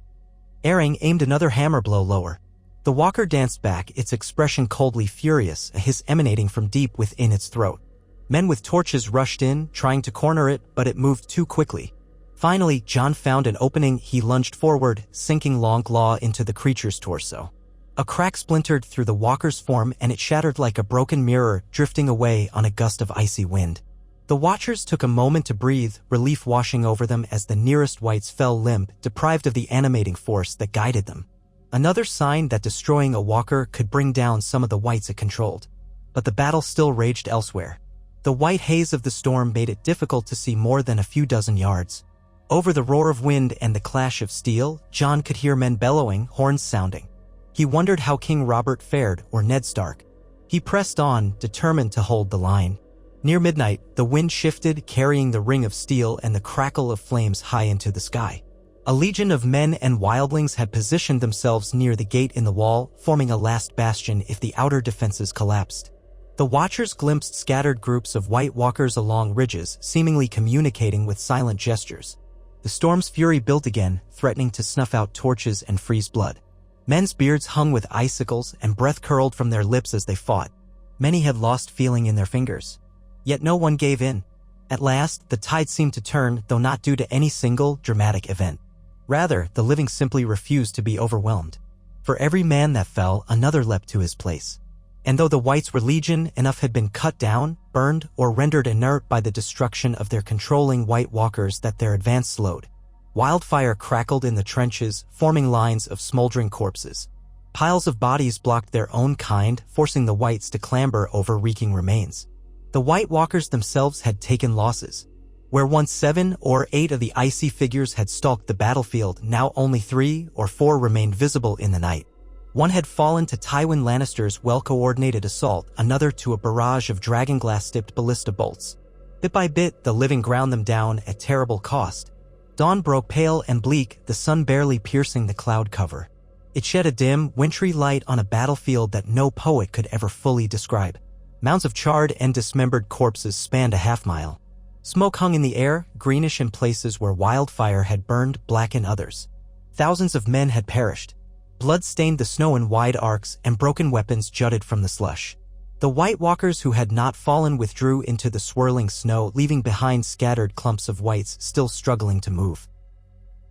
Airing aimed another hammer blow lower. The Walker danced back, its expression coldly furious, a hiss emanating from deep within its throat. Men with torches rushed in, trying to corner it, but it moved too quickly. Finally, Jon found an opening. He lunged forward, sinking long claw into the creature's torso. A crack splintered through the Walker's form, and it shattered like a broken mirror, drifting away on a gust of icy wind. The watchers took a moment to breathe, relief washing over them as the nearest whites fell limp, deprived of the animating force that guided them. Another sign that destroying a Walker could bring down some of the whites it controlled. But the battle still raged elsewhere. The white haze of the storm made it difficult to see more than a few dozen yards. Over the roar of wind and the clash of steel, Jon could hear men bellowing, horns sounding. He wondered how King Robert fared, or Ned Stark. He pressed on, determined to hold the line. Near midnight, the wind shifted, carrying the ring of steel and the crackle of flames high into the sky. A legion of men and wildlings had positioned themselves near the gate in the wall, forming a last bastion if the outer defenses collapsed. The watchers glimpsed scattered groups of White Walkers along ridges, seemingly communicating with silent gestures. The storm's fury built again, threatening to snuff out torches and freeze blood. Men's beards hung with icicles, and breath curled from their lips as they fought. Many had lost feeling in their fingers. Yet no one gave in. At last, the tide seemed to turn, though not due to any single, dramatic event. Rather, the living simply refused to be overwhelmed. For every man that fell, another leapt to his place. And though the whites were legion, enough had been cut down, burned, or rendered inert by the destruction of their controlling White Walkers that their advance slowed. Wildfire crackled in the trenches, forming lines of smoldering corpses. Piles of bodies blocked their own kind, forcing the whites to clamber over reeking remains. The White Walkers themselves had taken losses. Where once 7 or 8 of the icy figures had stalked the battlefield, now only 3 or 4 remained visible in the night. One had fallen to Tywin Lannister's well-coordinated assault, another to a barrage of dragonglass-tipped ballista bolts. Bit by bit, the living ground them down at terrible cost. Dawn broke pale and bleak, the sun barely piercing the cloud cover. It shed a dim, wintry light on a battlefield that no poet could ever fully describe. Mounds of charred and dismembered corpses spanned a half-mile. Smoke hung in the air, greenish in places where wildfire had burned, black in others. Thousands of men had perished. Blood stained the snow in wide arcs, and broken weapons jutted from the slush. The White Walkers who had not fallen withdrew into the swirling snow, leaving behind scattered clumps of whites still struggling to move.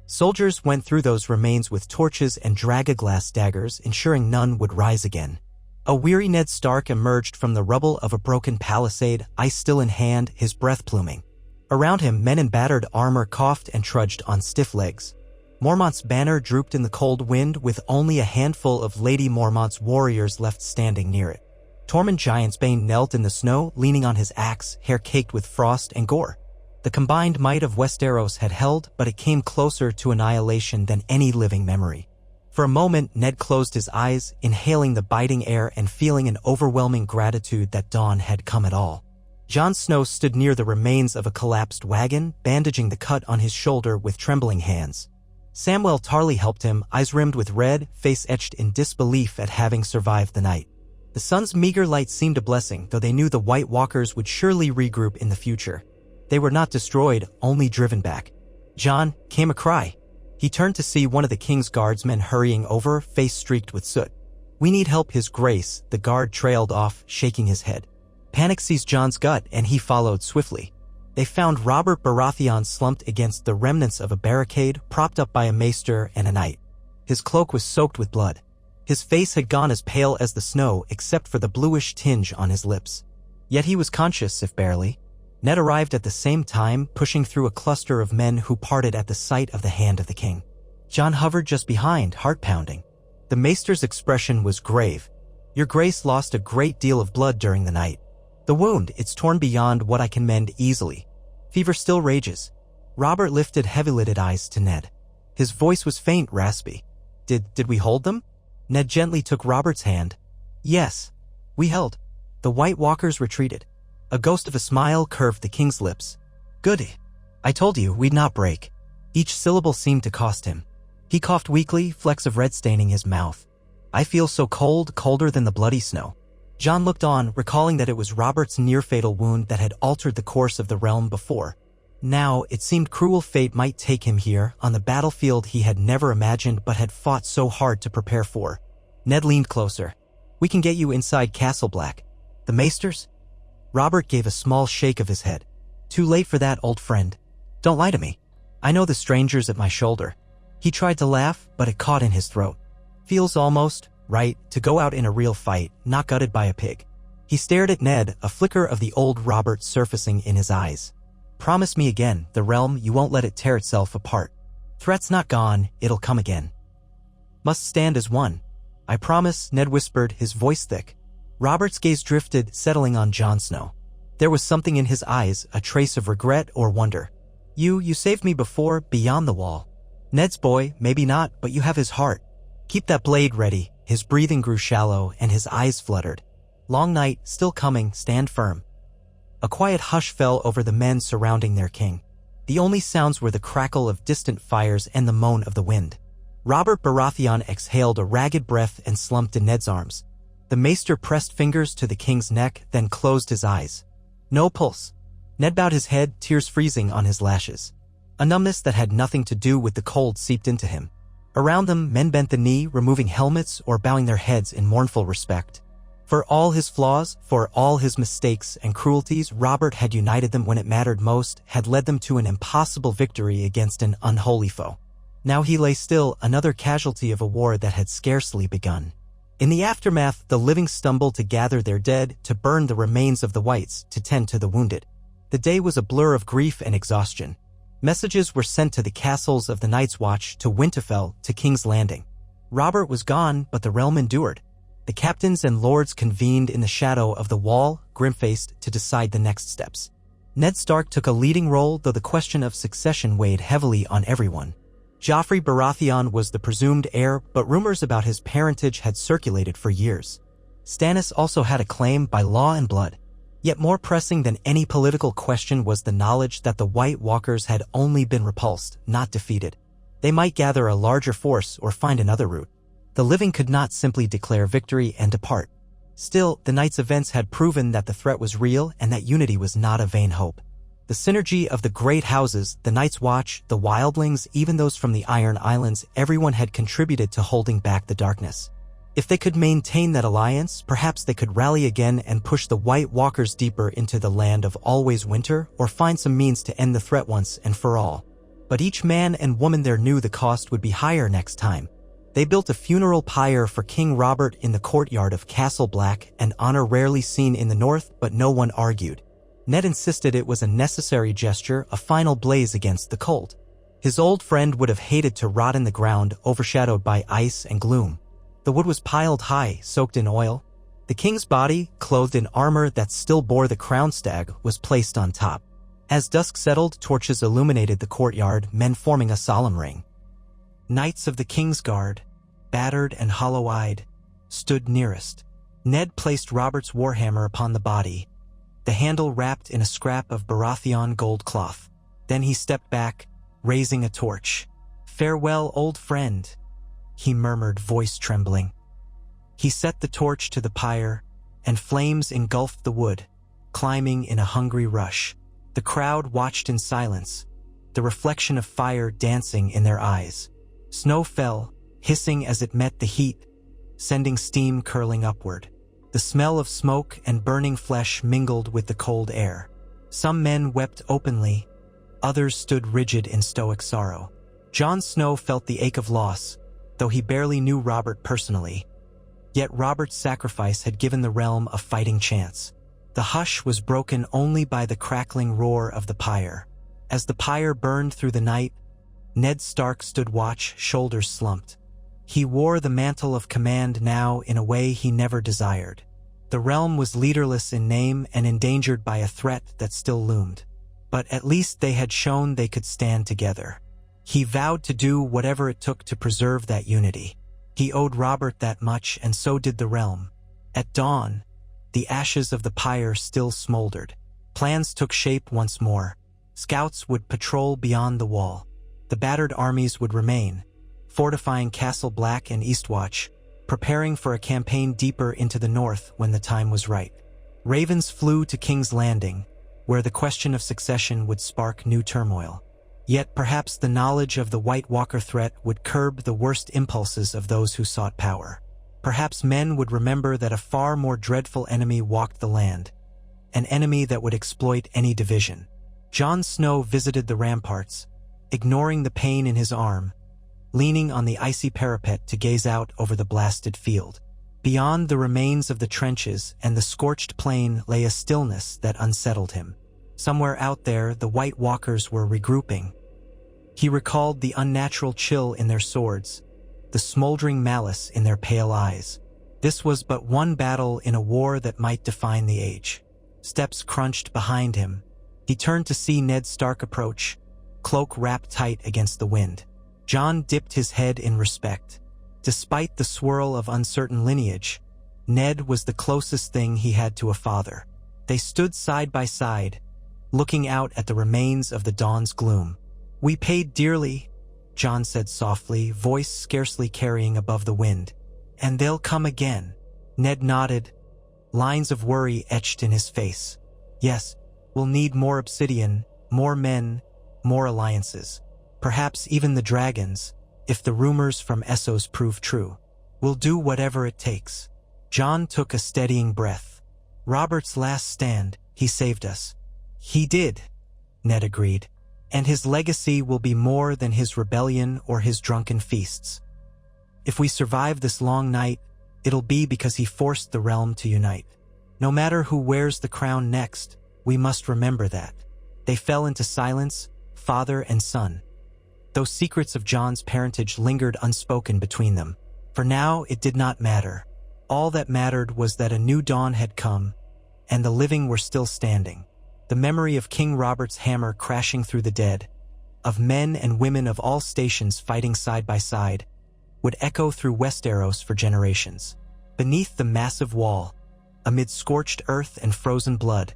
Soldiers went through those remains with torches and dragonglass daggers, ensuring none would rise again. A weary Ned Stark emerged from the rubble of a broken palisade, ice still in hand, his breath pluming. Around him, men in battered armor coughed and trudged on stiff legs. Mormont's banner drooped in the cold wind, with only a handful of Lady Mormont's warriors left standing near it. Tormund Giantsbane knelt in the snow, leaning on his axe, hair caked with frost and gore. The combined might of Westeros had held, but it came closer to annihilation than any living memory. For a moment, Ned closed his eyes, inhaling the biting air and feeling an overwhelming gratitude that dawn had come at all. Jon Snow stood near the remains of a collapsed wagon, bandaging the cut on his shoulder with trembling hands. Samwell Tarly helped him, eyes rimmed with red, face etched in disbelief at having survived the night. The sun's meager light seemed a blessing, though they knew the White Walkers would surely regroup in the future. They were not destroyed, only driven back. "Jon," came a cry. He turned to see one of the king's guardsmen hurrying over, face streaked with soot. "We need help, His Grace," the guard trailed off, shaking his head. Panic seized Jon's gut, and he followed swiftly. They found Robert Baratheon slumped against the remnants of a barricade, propped up by a maester and a knight. His cloak was soaked with blood. His face had gone as pale as the snow, except for the bluish tinge on his lips. Yet he was conscious, if barely. Ned arrived at the same time, pushing through a cluster of men who parted at the sight of the hand of the king. Jon hovered just behind, heart pounding. The maester's expression was grave. "Your grace lost a great deal of blood during the night. The wound, it's torn beyond what I can mend easily. Fever still rages." Robert lifted heavy-lidded eyes to Ned. His voice was faint, raspy. Did we hold them?" Ned gently took Robert's hand. "Yes, we held." The White Walkers retreated. A ghost of a smile curved the king's lips. "Good. I told you we'd not break." Each syllable seemed to cost him. He coughed weakly, flecks of red staining his mouth. "I feel so cold, colder than the bloody snow." Jon looked on, recalling that it was Robert's near-fatal wound that had altered the course of the realm before. Now, it seemed cruel fate might take him here, on the battlefield he had never imagined but had fought so hard to prepare for. Ned leaned closer. "We can get you inside Castle Black." "The maesters?" Robert gave a small shake of his head. "Too late for that, old friend. Don't lie to me. I know the strangers at my shoulder." He tried to laugh, but it caught in his throat. "Feels almost right to go out in a real fight, not gutted by a pig." He stared at Ned, a flicker of the old Robert surfacing in his eyes. "Promise me again, the realm, you won't let it tear itself apart. Threat's not gone, it'll come again. Must stand as one." "I promise," Ned whispered, his voice thick. Robert's gaze drifted, settling on Jon Snow. There was something in his eyes, a trace of regret or wonder. You saved me before, beyond the wall." "Ned's boy, maybe not, but you have his heart. Keep that blade ready." His breathing grew shallow and his eyes fluttered. "Long night, still coming, stand firm." A quiet hush fell over the men surrounding their king. The only sounds were the crackle of distant fires and the moan of the wind. Robert Baratheon exhaled a ragged breath and slumped in Ned's arms. The maester pressed fingers to the king's neck, then closed his eyes. No pulse. Ned bowed his head, tears freezing on his lashes. A numbness that had nothing to do with the cold seeped into him. Around them, men bent the knee, removing helmets or bowing their heads in mournful respect. For all his flaws, for all his mistakes and cruelties, Robert had united them when it mattered most, had led them to an impossible victory against an unholy foe. Now he lay still, another casualty of a war that had scarcely begun. In the aftermath, the living stumbled to gather their dead, to burn the remains of the whites, to tend to the wounded. The day was a blur of grief and exhaustion. Messages were sent to the castles of the Night's Watch, to Winterfell, to King's Landing. Robert was gone, but the realm endured. The captains and lords convened in the shadow of the wall, grim-faced, to decide the next steps. Ned Stark took a leading role, though the question of succession weighed heavily on everyone. Joffrey Baratheon was the presumed heir, but rumors about his parentage had circulated for years. Stannis also had a claim by law and blood. Yet more pressing than any political question was the knowledge that the White Walkers had only been repulsed, not defeated. They might gather a larger force or find another route. The living could not simply declare victory and depart. Still, the night's events had proven that the threat was real and that unity was not a vain hope. The synergy of the great houses, the Night's Watch, the wildlings, even those from the Iron Islands, everyone had contributed to holding back the darkness. If they could maintain that alliance, perhaps they could rally again and push the White Walkers deeper into the land of always winter, or find some means to end the threat once and for all. But each man and woman there knew the cost would be higher next time. They built a funeral pyre for King Robert in the courtyard of Castle Black, an honor rarely seen in the north, but no one argued. Ned insisted it was a necessary gesture, a final blaze against the cold. His old friend would have hated to rot in the ground, overshadowed by ice and gloom. The wood was piled high, soaked in oil. The king's body, clothed in armor that still bore the crown stag, was placed on top. As dusk settled, torches illuminated the courtyard, men forming a solemn ring. Knights of the King's Guard, battered and hollow-eyed, stood nearest. Ned placed Robert's warhammer upon the body, the handle wrapped in a scrap of Baratheon gold cloth. Then he stepped back, raising a torch. "Farewell, old friend," he murmured, voice trembling. He set the torch to the pyre, and flames engulfed the wood, climbing in a hungry rush. The crowd watched in silence, the reflection of fire dancing in their eyes. Snow fell, hissing as it met the heat, sending steam curling upward. The smell of smoke and burning flesh mingled with the cold air. Some men wept openly, others stood rigid in stoic sorrow. Jon Snow felt the ache of loss, though he barely knew Robert personally. Yet Robert's sacrifice had given the realm a fighting chance. The hush was broken only by the crackling roar of the pyre. As the pyre burned through the night, Ned Stark stood watch, shoulders slumped. He wore the mantle of command now in a way he never desired. The realm was leaderless in name and endangered by a threat that still loomed. But at least they had shown they could stand together. He vowed to do whatever it took to preserve that unity. He owed Robert that much, and so did the realm. At dawn, the ashes of the pyre still smoldered. Plans took shape once more. Scouts would patrol beyond the wall. The battered armies would remain, fortifying Castle Black and Eastwatch, preparing for a campaign deeper into the north when the time was right. Ravens flew to King's Landing, where the question of succession would spark new turmoil. Yet perhaps the knowledge of the White Walker threat would curb the worst impulses of those who sought power. Perhaps men would remember that a far more dreadful enemy walked the land, an enemy that would exploit any division. Jon Snow visited the ramparts, ignoring the pain in his arm, leaning on the icy parapet to gaze out over the blasted field. Beyond the remains of the trenches and the scorched plain lay a stillness that unsettled him. Somewhere out there, the White Walkers were regrouping. He recalled the unnatural chill in their swords, the smoldering malice in their pale eyes. This was but one battle in a war that might define the age. Steps crunched behind him. He turned to see Ned Stark approach, cloak wrapped tight against the wind. Jon dipped his head in respect. Despite the swirl of uncertain lineage, Ned was the closest thing he had to a father. They stood side by side, looking out at the remains of the dawn's gloom. "We paid dearly," Jon said softly, voice scarcely carrying above the wind. "And they'll come again." Ned nodded, lines of worry etched in his face. "Yes, we'll need more obsidian, more men, more alliances. Perhaps even the dragons, if the rumors from Essos prove true. We'll do whatever it takes." Jon took a steadying breath. "Robert's last stand, he saved us." "He did," Ned agreed. "And his legacy will be more than his rebellion or his drunken feasts. If we survive this long night, it'll be because he forced the realm to unite. No matter who wears the crown next, we must remember that." They fell into silence, father and son. Those secrets of Jon's parentage lingered unspoken between them. For now, it did not matter. All that mattered was that a new dawn had come, and the living were still standing. The memory of King Robert's hammer crashing through the dead, of men and women of all stations fighting side by side, would echo through Westeros for generations. Beneath the massive wall, amid scorched earth and frozen blood,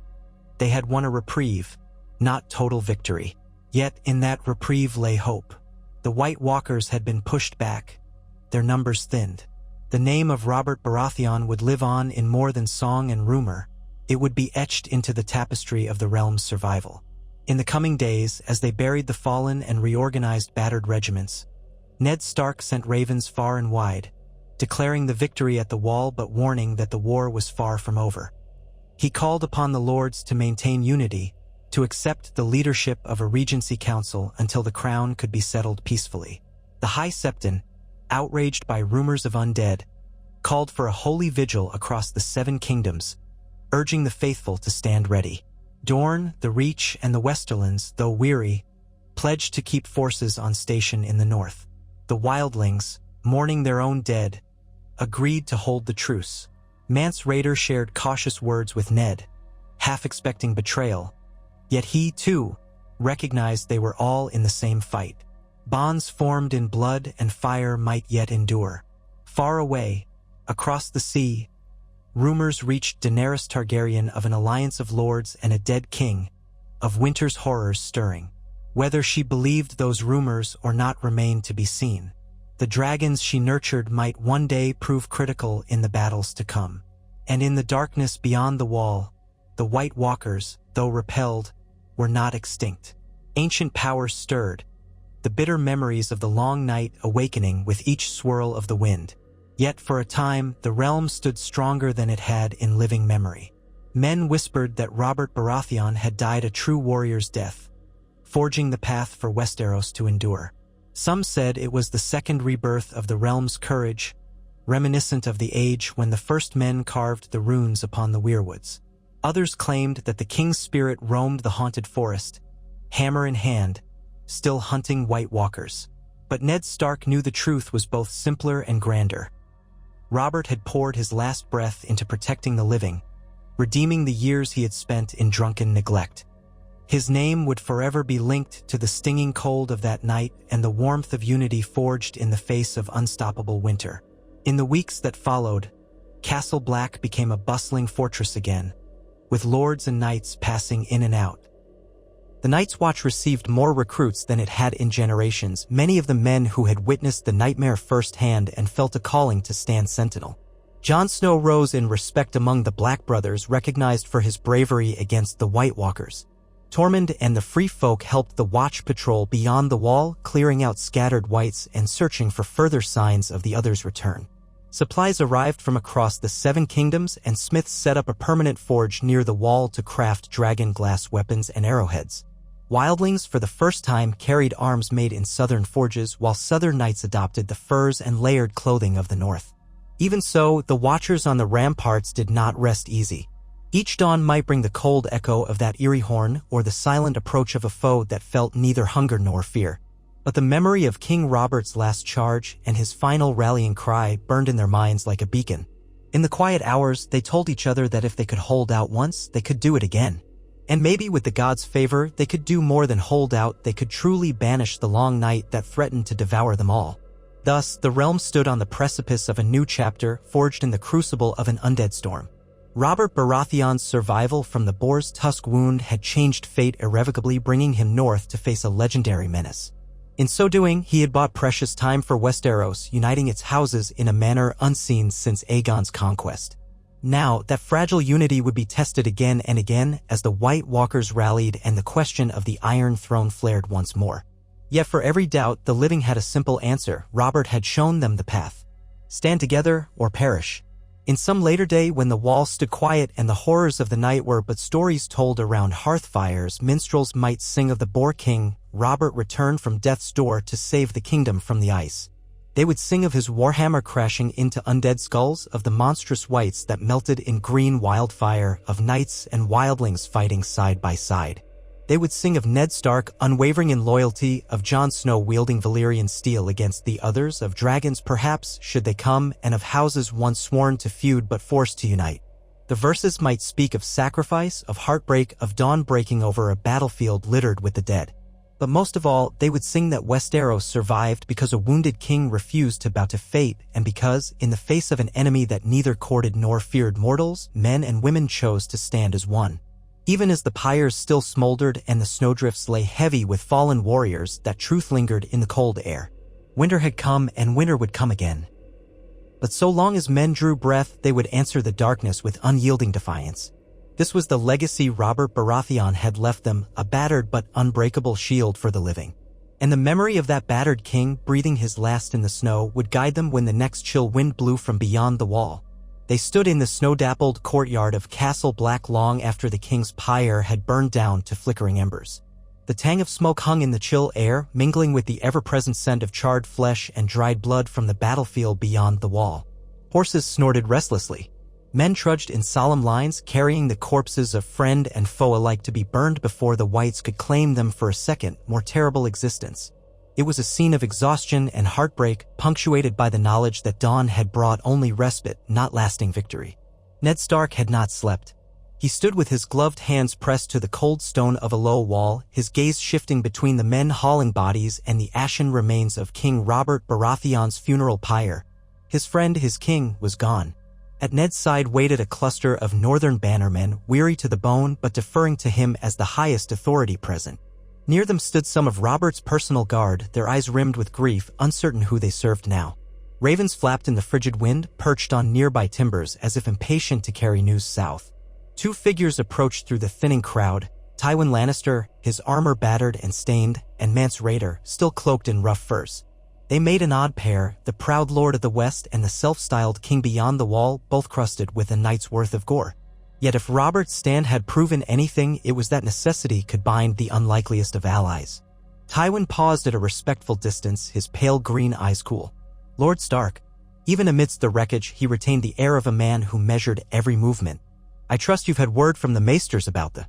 they had won a reprieve, not total victory. Yet in that reprieve lay hope. The White Walkers had been pushed back, their numbers thinned. The name of Robert Baratheon would live on in more than song and rumor. It would be etched into the tapestry of the realm's survival. In the coming days, as they buried the fallen and reorganized battered regiments, Ned Stark sent ravens far and wide, declaring the victory at the wall but warning that the war was far from over. He called upon the lords to maintain unity, to accept the leadership of a regency council until the crown could be settled peacefully. The High Septon, outraged by rumors of undead, called for a holy vigil across the 7 kingdoms, urging the faithful to stand ready. Dorne, the Reach, and the Westerlands, though weary, pledged to keep forces on station in the north. The wildlings, mourning their own dead, agreed to hold the truce. Mance Rayder shared cautious words with Ned, half expecting betrayal, yet he, too, recognized they were all in the same fight. Bonds formed in blood and fire might yet endure. Far away, across the sea, rumors reached Daenerys Targaryen of an alliance of lords and a dead king, of winter's horrors stirring. Whether she believed those rumors or not remained to be seen. The dragons she nurtured might one day prove critical in the battles to come. And in the darkness beyond the wall, the White Walkers, though repelled, were not extinct. Ancient powers stirred, the bitter memories of the long night awakening with each swirl of the wind. Yet for a time, the realm stood stronger than it had in living memory. Men whispered that Robert Baratheon had died a true warrior's death, forging the path for Westeros to endure. Some said it was the second rebirth of the realm's courage, reminiscent of the age when the first men carved the runes upon the weirwoods. Others claimed that the king's spirit roamed the haunted forest, hammer in hand, still hunting White Walkers. But Ned Stark knew the truth was both simpler and grander. Robert had poured his last breath into protecting the living, redeeming the years he had spent in drunken neglect. His name would forever be linked to the stinging cold of that night and the warmth of unity forged in the face of unstoppable winter. In the weeks that followed, Castle Black became a bustling fortress again, with lords and knights passing in and out. The Night's Watch received more recruits than it had in generations, many of the men who had witnessed the nightmare firsthand and felt a calling to stand sentinel. Jon Snow rose in respect among the Black Brothers, recognized for his bravery against the White Walkers. Tormund and the Free Folk helped the Watch patrol beyond the wall, clearing out scattered whites and searching for further signs of the others' return. Supplies arrived from across the Seven Kingdoms, and smiths set up a permanent forge near the wall to craft dragon glass weapons and arrowheads. Wildlings, for the first time, carried arms made in southern forges, while southern knights adopted the furs and layered clothing of the north. Even so, the watchers on the ramparts did not rest easy. Each dawn might bring the cold echo of that eerie horn, or the silent approach of a foe that felt neither hunger nor fear. But the memory of King Robert's last charge and his final rallying cry burned in their minds like a beacon. In the quiet hours, they told each other that if they could hold out once, they could do it again. And maybe with the gods' favor, they could do more than hold out. They could truly banish the long night that threatened to devour them all. Thus, the realm stood on the precipice of a new chapter, forged in the crucible of an undead storm. Robert Baratheon's survival from the boar's tusk wound had changed fate irrevocably, bringing him north to face a legendary menace. In so doing, he had bought precious time for Westeros, uniting its houses in a manner unseen since Aegon's conquest. Now, that fragile unity would be tested again and again as the White Walkers rallied and the question of the Iron Throne flared once more. Yet for every doubt, the living had a simple answer. Robert had shown them the path. Stand together or perish. In some later day, when the wall stood quiet and the horrors of the night were but stories told around hearth fires, minstrels might sing of the Boar King. Robert returned from death's door to save the kingdom from the ice. They would sing of his warhammer crashing into undead skulls, of the monstrous wights that melted in green wildfire, of knights and wildlings fighting side by side. They would sing of Ned Stark unwavering in loyalty, of Jon Snow wielding Valyrian steel against the others, of dragons perhaps, should they come, and of houses once sworn to feud but forced to unite. The verses might speak of sacrifice, of heartbreak, of dawn breaking over a battlefield littered with the dead. But most of all, they would sing that Westeros survived because a wounded king refused to bow to fate, and because, in the face of an enemy that neither courted nor feared mortals, men and women chose to stand as one. Even as the pyres still smoldered and the snowdrifts lay heavy with fallen warriors, that truth lingered in the cold air. Winter had come, and winter would come again. But so long as men drew breath, they would answer the darkness with unyielding defiance. This was the legacy Robert Baratheon had left them, a battered but unbreakable shield for the living. And the memory of that battered king, breathing his last in the snow, would guide them when the next chill wind blew from beyond the wall. They stood in the snow-dappled courtyard of Castle Black long after the king's pyre had burned down to flickering embers. The tang of smoke hung in the chill air, mingling with the ever-present scent of charred flesh and dried blood from the battlefield beyond the wall. Horses snorted restlessly. Men trudged in solemn lines, carrying the corpses of friend and foe alike to be burned before the whites could claim them for a second, more terrible existence. It was a scene of exhaustion and heartbreak, punctuated by the knowledge that dawn had brought only respite, not lasting victory. Ned Stark had not slept. He stood with his gloved hands pressed to the cold stone of a low wall, his gaze shifting between the men hauling bodies and the ashen remains of King Robert Baratheon's funeral pyre. His friend, his king, was gone. At Ned's side waited a cluster of northern bannermen, weary to the bone but deferring to him as the highest authority present. Near them stood some of Robert's personal guard, their eyes rimmed with grief, uncertain who they served now. Ravens flapped in the frigid wind, perched on nearby timbers as if impatient to carry news south. Two figures approached through the thinning crowd, Tywin Lannister, his armor battered and stained, and Mance Rayder, still cloaked in rough furs. They made an odd pair, the proud lord of the West and the self-styled king beyond the wall, both crusted with a night's worth of gore. Yet if Robert's stand had proven anything, it was that necessity could bind the unlikeliest of allies. Tywin paused at a respectful distance, his pale green eyes cool. Lord Stark. Even amidst the wreckage, he retained the air of a man who measured every movement. I trust you've had word from the maesters about the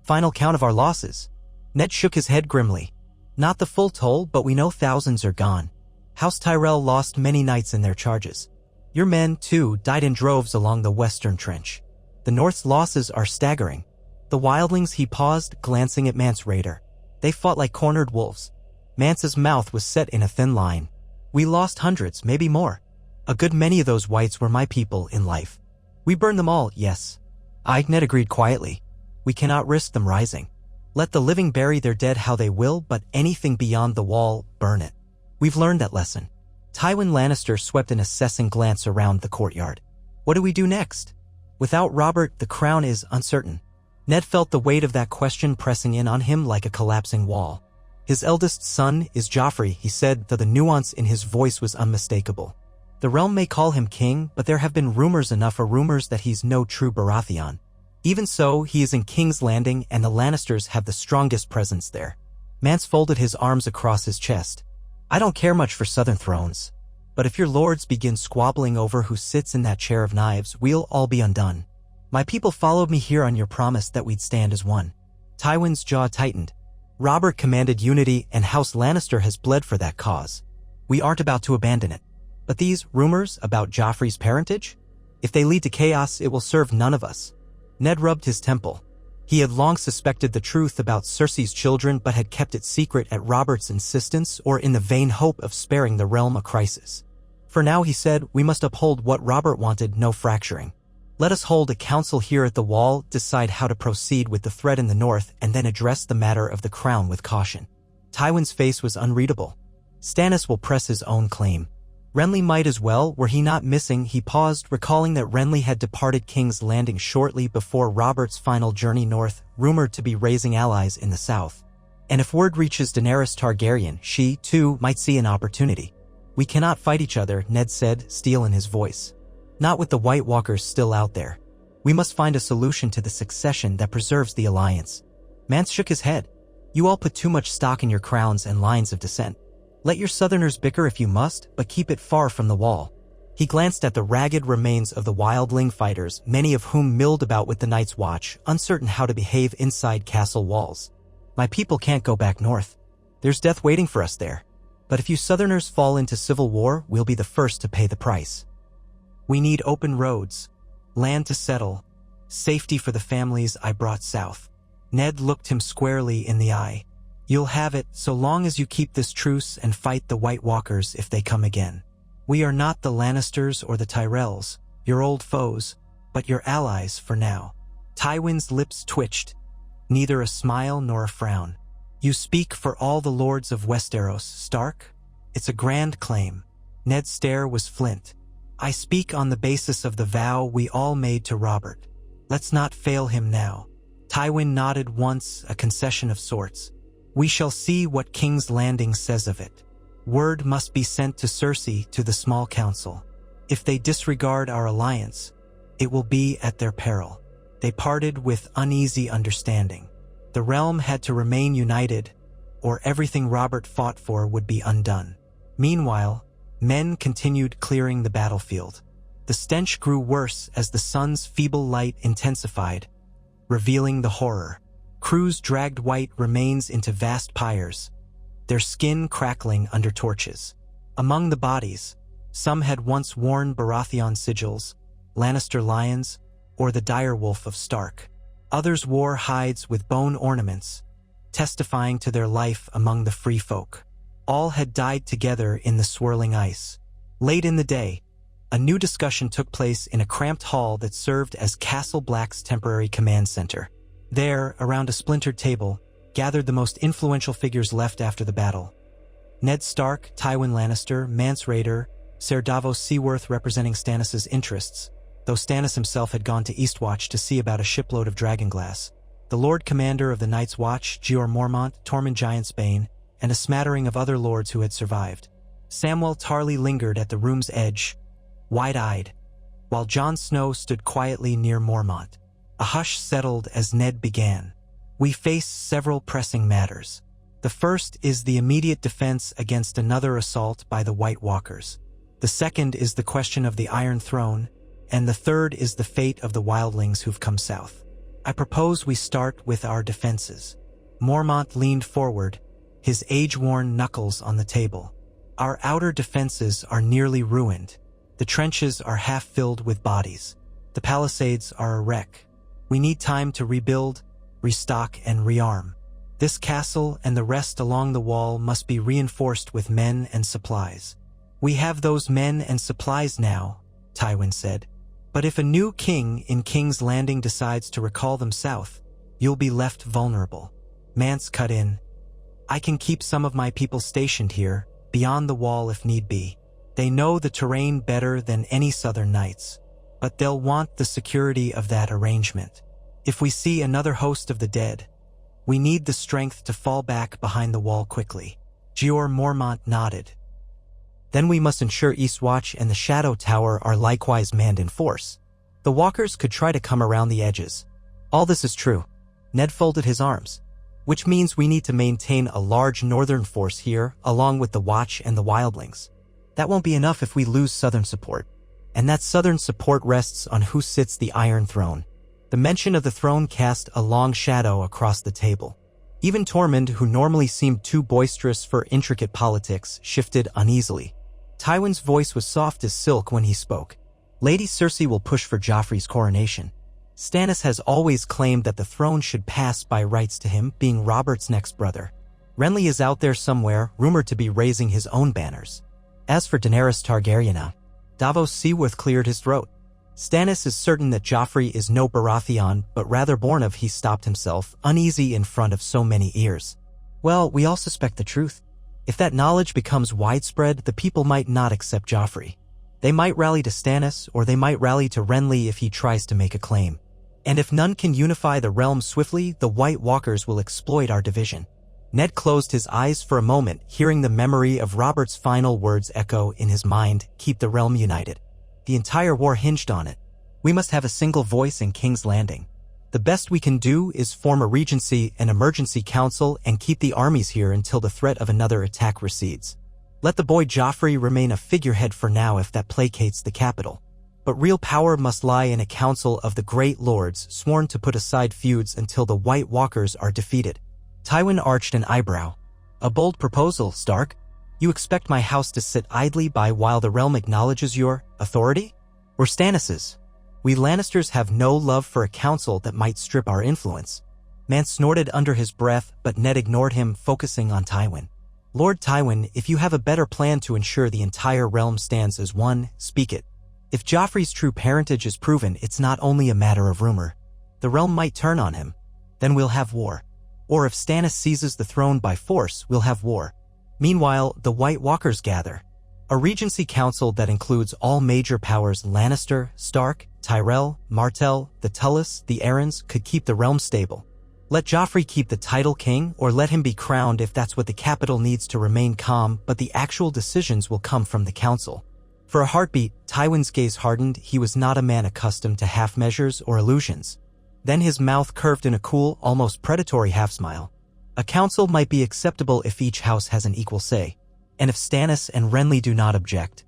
final count of our losses. Ned shook his head grimly. Not the full toll, but we know thousands are gone. House Tyrell lost many knights in their charges. Your men, too, died in droves along the western trench. The North's losses are staggering. The wildlings, he paused, glancing at Mance's raider. They fought like cornered wolves. Mance's mouth was set in a thin line. We lost hundreds, maybe more. A good many of those wights were my people in life. We burned them all, yes. Ned agreed quietly. We cannot risk them rising. Let the living bury their dead how they will, but anything beyond the wall, burn it. We've learned that lesson. Tywin Lannister swept an assessing glance around the courtyard. What do we do next? Without Robert, the crown is uncertain. Ned felt the weight of that question pressing in on him like a collapsing wall. His eldest son is Joffrey, he said, though the nuance in his voice was unmistakable. The realm may call him king, but there have been rumors that he's no true Baratheon. Even so, he is in King's Landing, and the Lannisters have the strongest presence there. Mance folded his arms across his chest. I don't care much for Southern thrones. But if your lords begin squabbling over who sits in that chair of knives, we'll all be undone. My people followed me here on your promise that we'd stand as one. Tywin's jaw tightened. Robert commanded unity, and House Lannister has bled for that cause. We aren't about to abandon it. But these rumors about Joffrey's parentage? If they lead to chaos, it will serve none of us. Ned rubbed his temple. He had long suspected the truth about Cersei's children, but had kept it secret at Robert's insistence or in the vain hope of sparing the realm a crisis. For now, he said, we must uphold what Robert wanted, no fracturing. Let us hold a council here at the Wall, decide how to proceed with the threat in the north, and then address the matter of the crown with caution. Tywin's face was unreadable. Stannis will press his own claim. Renly might as well, were he not missing. He paused, recalling that Renly had departed King's Landing shortly before Robert's final journey north, rumored to be raising allies in the south. And if word reaches Daenerys Targaryen, she, too, might see an opportunity. We cannot fight each other, Ned said, steel in his voice. Not with the White Walkers still out there. We must find a solution to the succession that preserves the alliance. Mance shook his head. You all put too much stock in your crowns and lines of descent. Let your Southerners bicker if you must, but keep it far from the wall. He glanced at the ragged remains of the wildling fighters, many of whom milled about with the Night's Watch, uncertain how to behave inside castle walls. My people can't go back north. There's death waiting for us there. But if you Southerners fall into civil war, we'll be the first to pay the price. We need open roads, land to settle, safety for the families I brought south. Ned looked him squarely in the eye. You'll have it so long as you keep this truce and fight the White Walkers if they come again. We are not the Lannisters or the Tyrells, your old foes, but your allies for now. Tywin's lips twitched, neither a smile nor a frown. You speak for all the lords of Westeros, Stark? It's a grand claim. Ned's stare was flint. I speak on the basis of the vow we all made to Robert. Let's not fail him now. Tywin nodded once, a concession of sorts. We shall see what King's Landing says of it. Word must be sent to Cersei, to the small council. If they disregard our alliance, it will be at their peril. They parted with uneasy understanding. The realm had to remain united, or everything Robert fought for would be undone. Meanwhile, men continued clearing the battlefield. The stench grew worse as the sun's feeble light intensified, revealing the horror. Crews dragged white remains into vast pyres, their skin crackling under torches. Among the bodies, some had once worn Baratheon sigils, Lannister lions, or the direwolf of Stark. Others wore hides with bone ornaments, testifying to their life among the free folk. All had died together in the swirling ice. Late in the day, a new discussion took place in a cramped hall that served as Castle Black's temporary command center. There, around a splintered table, gathered the most influential figures left after the battle. Ned Stark, Tywin Lannister, Mance Rayder, Ser Davos Seaworth representing Stannis' interests, though Stannis himself had gone to Eastwatch to see about a shipload of dragonglass. The Lord Commander of the Night's Watch, Jeor Mormont, Tormund Giantsbane, and a smattering of other lords who had survived. Samwell Tarly lingered at the room's edge, wide-eyed, while Jon Snow stood quietly near Mormont. A hush settled as Ned began. We face several pressing matters. The first is the immediate defense against another assault by the White Walkers. The second is the question of the Iron Throne, and the third is the fate of the wildlings who've come south. I propose we start with our defenses. Mormont leaned forward, his age-worn knuckles on the table. Our outer defenses are nearly ruined. The trenches are half filled with bodies. The palisades are a wreck. We need time to rebuild, restock, and rearm. This castle and the rest along the wall must be reinforced with men and supplies. We have those men and supplies now, Tywin said. But if a new king in King's Landing decides to recall them south, you'll be left vulnerable. Mance cut in. I can keep some of my people stationed here, beyond the wall if need be. They know the terrain better than any southern knights, but they'll want the security of that arrangement. If we see another host of the dead, we need the strength to fall back behind the wall quickly. Jeor Mormont nodded. Then we must ensure Eastwatch and the Shadow Tower are likewise manned in force. The walkers could try to come around the edges. All this is true. Ned folded his arms. Which means we need to maintain a large northern force here, along with the Watch and the wildlings. That won't be enough if we lose southern support. And that southern support rests on who sits the Iron Throne. The mention of the throne cast a long shadow across the table. Even Tormund, who normally seemed too boisterous for intricate politics, shifted uneasily. Tywin's voice was soft as silk when he spoke. Lady Cersei will push for Joffrey's coronation. Stannis has always claimed that the throne should pass by rights to him, being Robert's next brother. Renly is out there somewhere, rumored to be raising his own banners. As for Daenerys Targaryen, Davos Seaworth cleared his throat. Stannis is certain that Joffrey is no Baratheon, but rather born of. He stopped himself, uneasy in front of so many ears. Well, we all suspect the truth. If that knowledge becomes widespread, the people might not accept Joffrey. They might rally to Stannis, or they might rally to Renly if he tries to make a claim. And if none can unify the realm swiftly, the White Walkers will exploit our division. Ned closed his eyes for a moment, hearing the memory of Robert's final words echo in his mind, keep the realm united. The entire war hinged on it. We must have a single voice in King's Landing. The best we can do is form a regency and emergency council and keep the armies here until the threat of another attack recedes. Let the boy Joffrey remain a figurehead for now if that placates the capital. But real power must lie in a council of the great lords sworn to put aside feuds until the White Walkers are defeated. Tywin arched an eyebrow. A bold proposal, Stark. You expect my house to sit idly by while the realm acknowledges your authority? Or Stannis's? We Lannisters have no love for a council that might strip our influence. Mance snorted under his breath, but Ned ignored him, focusing on Tywin. Lord Tywin, if you have a better plan to ensure the entire realm stands as one, speak it. If Joffrey's true parentage is proven, it's not only a matter of rumor. The realm might turn on him. Then we'll have war. Or if Stannis seizes the throne by force, we'll have war. Meanwhile, the White Walkers gather. A regency council that includes all major powers Lannister, Stark, Tyrell, Martell, the Tullys, the Arryns could keep the realm stable. Let Joffrey keep the title king, or let him be crowned if that's what the capital needs to remain calm, but the actual decisions will come from the council. For a heartbeat, Tywin's gaze hardened. He was not a man accustomed to half measures or illusions. Then his mouth curved in a cool, almost predatory half-smile. A council might be acceptable if each house has an equal say, and if Stannis and Renly do not object.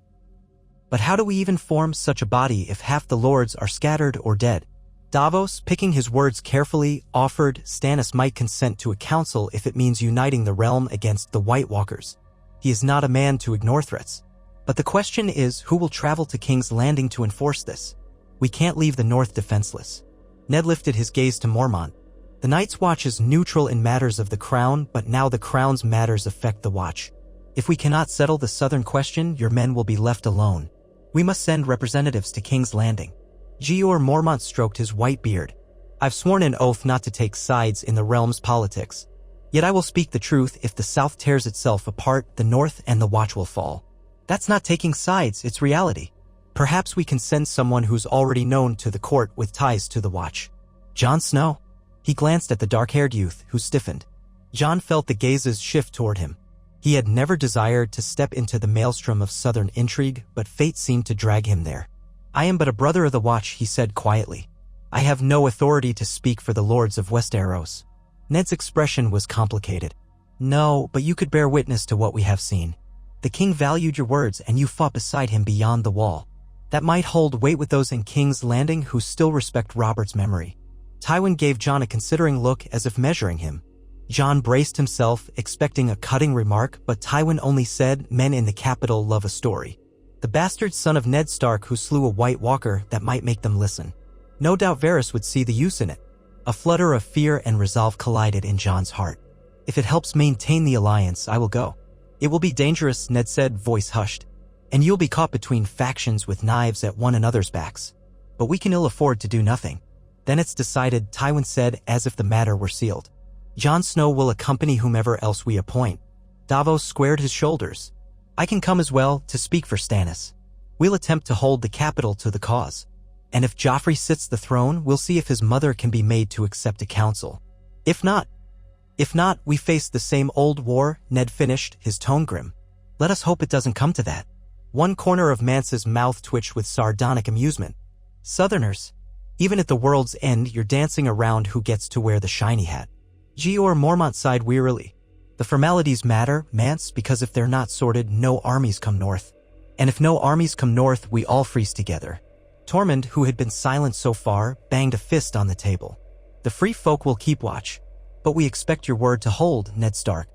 But how do we even form such a body if half the lords are scattered or dead? Davos, picking his words carefully, offered Stannis might consent to a council if it means uniting the realm against the White Walkers. He is not a man to ignore threats. But the question is, who will travel to King's Landing to enforce this? We can't leave the North defenseless. Ned lifted his gaze to Mormont. The Night's Watch is neutral in matters of the Crown, but now the Crown's matters affect the Watch. If we cannot settle the southern question, your men will be left alone. We must send representatives to King's Landing. Jeor Mormont stroked his white beard. I've sworn an oath not to take sides in the realm's politics. Yet I will speak the truth. If the South tears itself apart, the North and the Watch will fall. That's not taking sides, it's reality. Perhaps we can send someone who's already known to the court with ties to the Watch. Jon Snow? He glanced at the dark-haired youth, who stiffened. Jon felt the gazes shift toward him. He had never desired to step into the maelstrom of southern intrigue, but fate seemed to drag him there. I am but a brother of the Watch, he said quietly. I have no authority to speak for the lords of Westeros. Ned's expression was complicated. No, but you could bear witness to what we have seen. The king valued your words, and you fought beside him beyond the wall. That might hold weight with those in King's Landing who still respect Robert's memory. Tywin gave Jon a considering look as if measuring him. Jon braced himself, expecting a cutting remark, but Tywin only said, "Men in the capital love a story. The bastard son of Ned Stark who slew a White Walker that might make them listen." No doubt Varys would see the use in it. A flutter of fear and resolve collided in Jon's heart. "If it helps maintain the alliance, I will go." "It will be dangerous," Ned said, voice hushed. "And you'll be caught between factions with knives at one another's backs. But we can ill afford to do nothing." "Then it's decided," Tywin said, as if the matter were sealed. "Jon Snow will accompany whomever else we appoint." Davos squared his shoulders. "I can come as well, to speak for Stannis. We'll attempt to hold the capital to the cause. And if Joffrey sits the throne, we'll see if his mother can be made to accept a council. If not, we face the same old war," Ned finished, his tone grim. "Let us hope it doesn't come to that." One corner of Mance's mouth twitched with sardonic amusement. "Southerners, even at the world's end, you're dancing around who gets to wear the shiny hat." Jeor Mormont sighed wearily. "The formalities matter, Mance, because if they're not sorted, no armies come north. And if no armies come north, we all freeze together." Tormund, who had been silent so far, banged a fist on the table. "The free folk will keep watch. But we expect your word to hold, Ned Stark.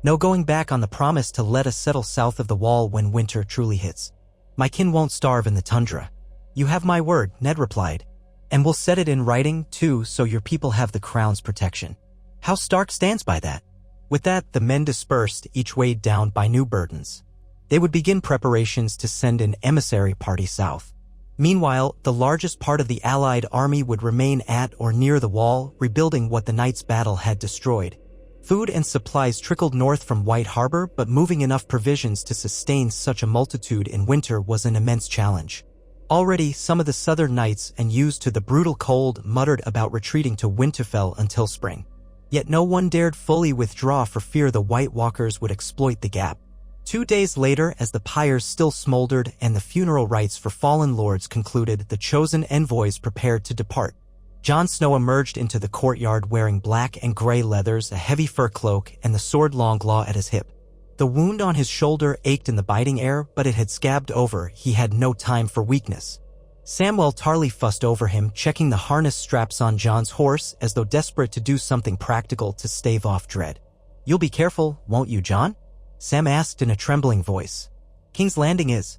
No going back on the promise to let us settle south of the wall when winter truly hits. My kin won't starve in the tundra." "You have my word," Ned replied. "And we'll set it in writing, too, so your people have the crown's protection." House Stark stands by that. With that, the men dispersed, each weighed down by new burdens. They would begin preparations to send an emissary party south. Meanwhile, the largest part of the Allied army would remain at or near the wall, rebuilding what the night's battle had destroyed. Food and supplies trickled north from White Harbor, but moving enough provisions to sustain such a multitude in winter was an immense challenge. Already, some of the southern knights, unused to the brutal cold, muttered about retreating to Winterfell until spring. Yet no one dared fully withdraw for fear the White Walkers would exploit the gap. 2 days later, as the pyres still smoldered and the funeral rites for fallen lords concluded, the chosen envoys prepared to depart. Jon Snow emerged into the courtyard wearing black and gray leathers, a heavy fur cloak, and the sword Longclaw at his hip. The wound on his shoulder ached in the biting air, but it had scabbed over. He had no time for weakness. Samwell Tarly fussed over him, checking the harness straps on Jon's horse as though desperate to do something practical to stave off dread. "You'll be careful, won't you, Jon?" Sam asked in a trembling voice. "King's Landing is.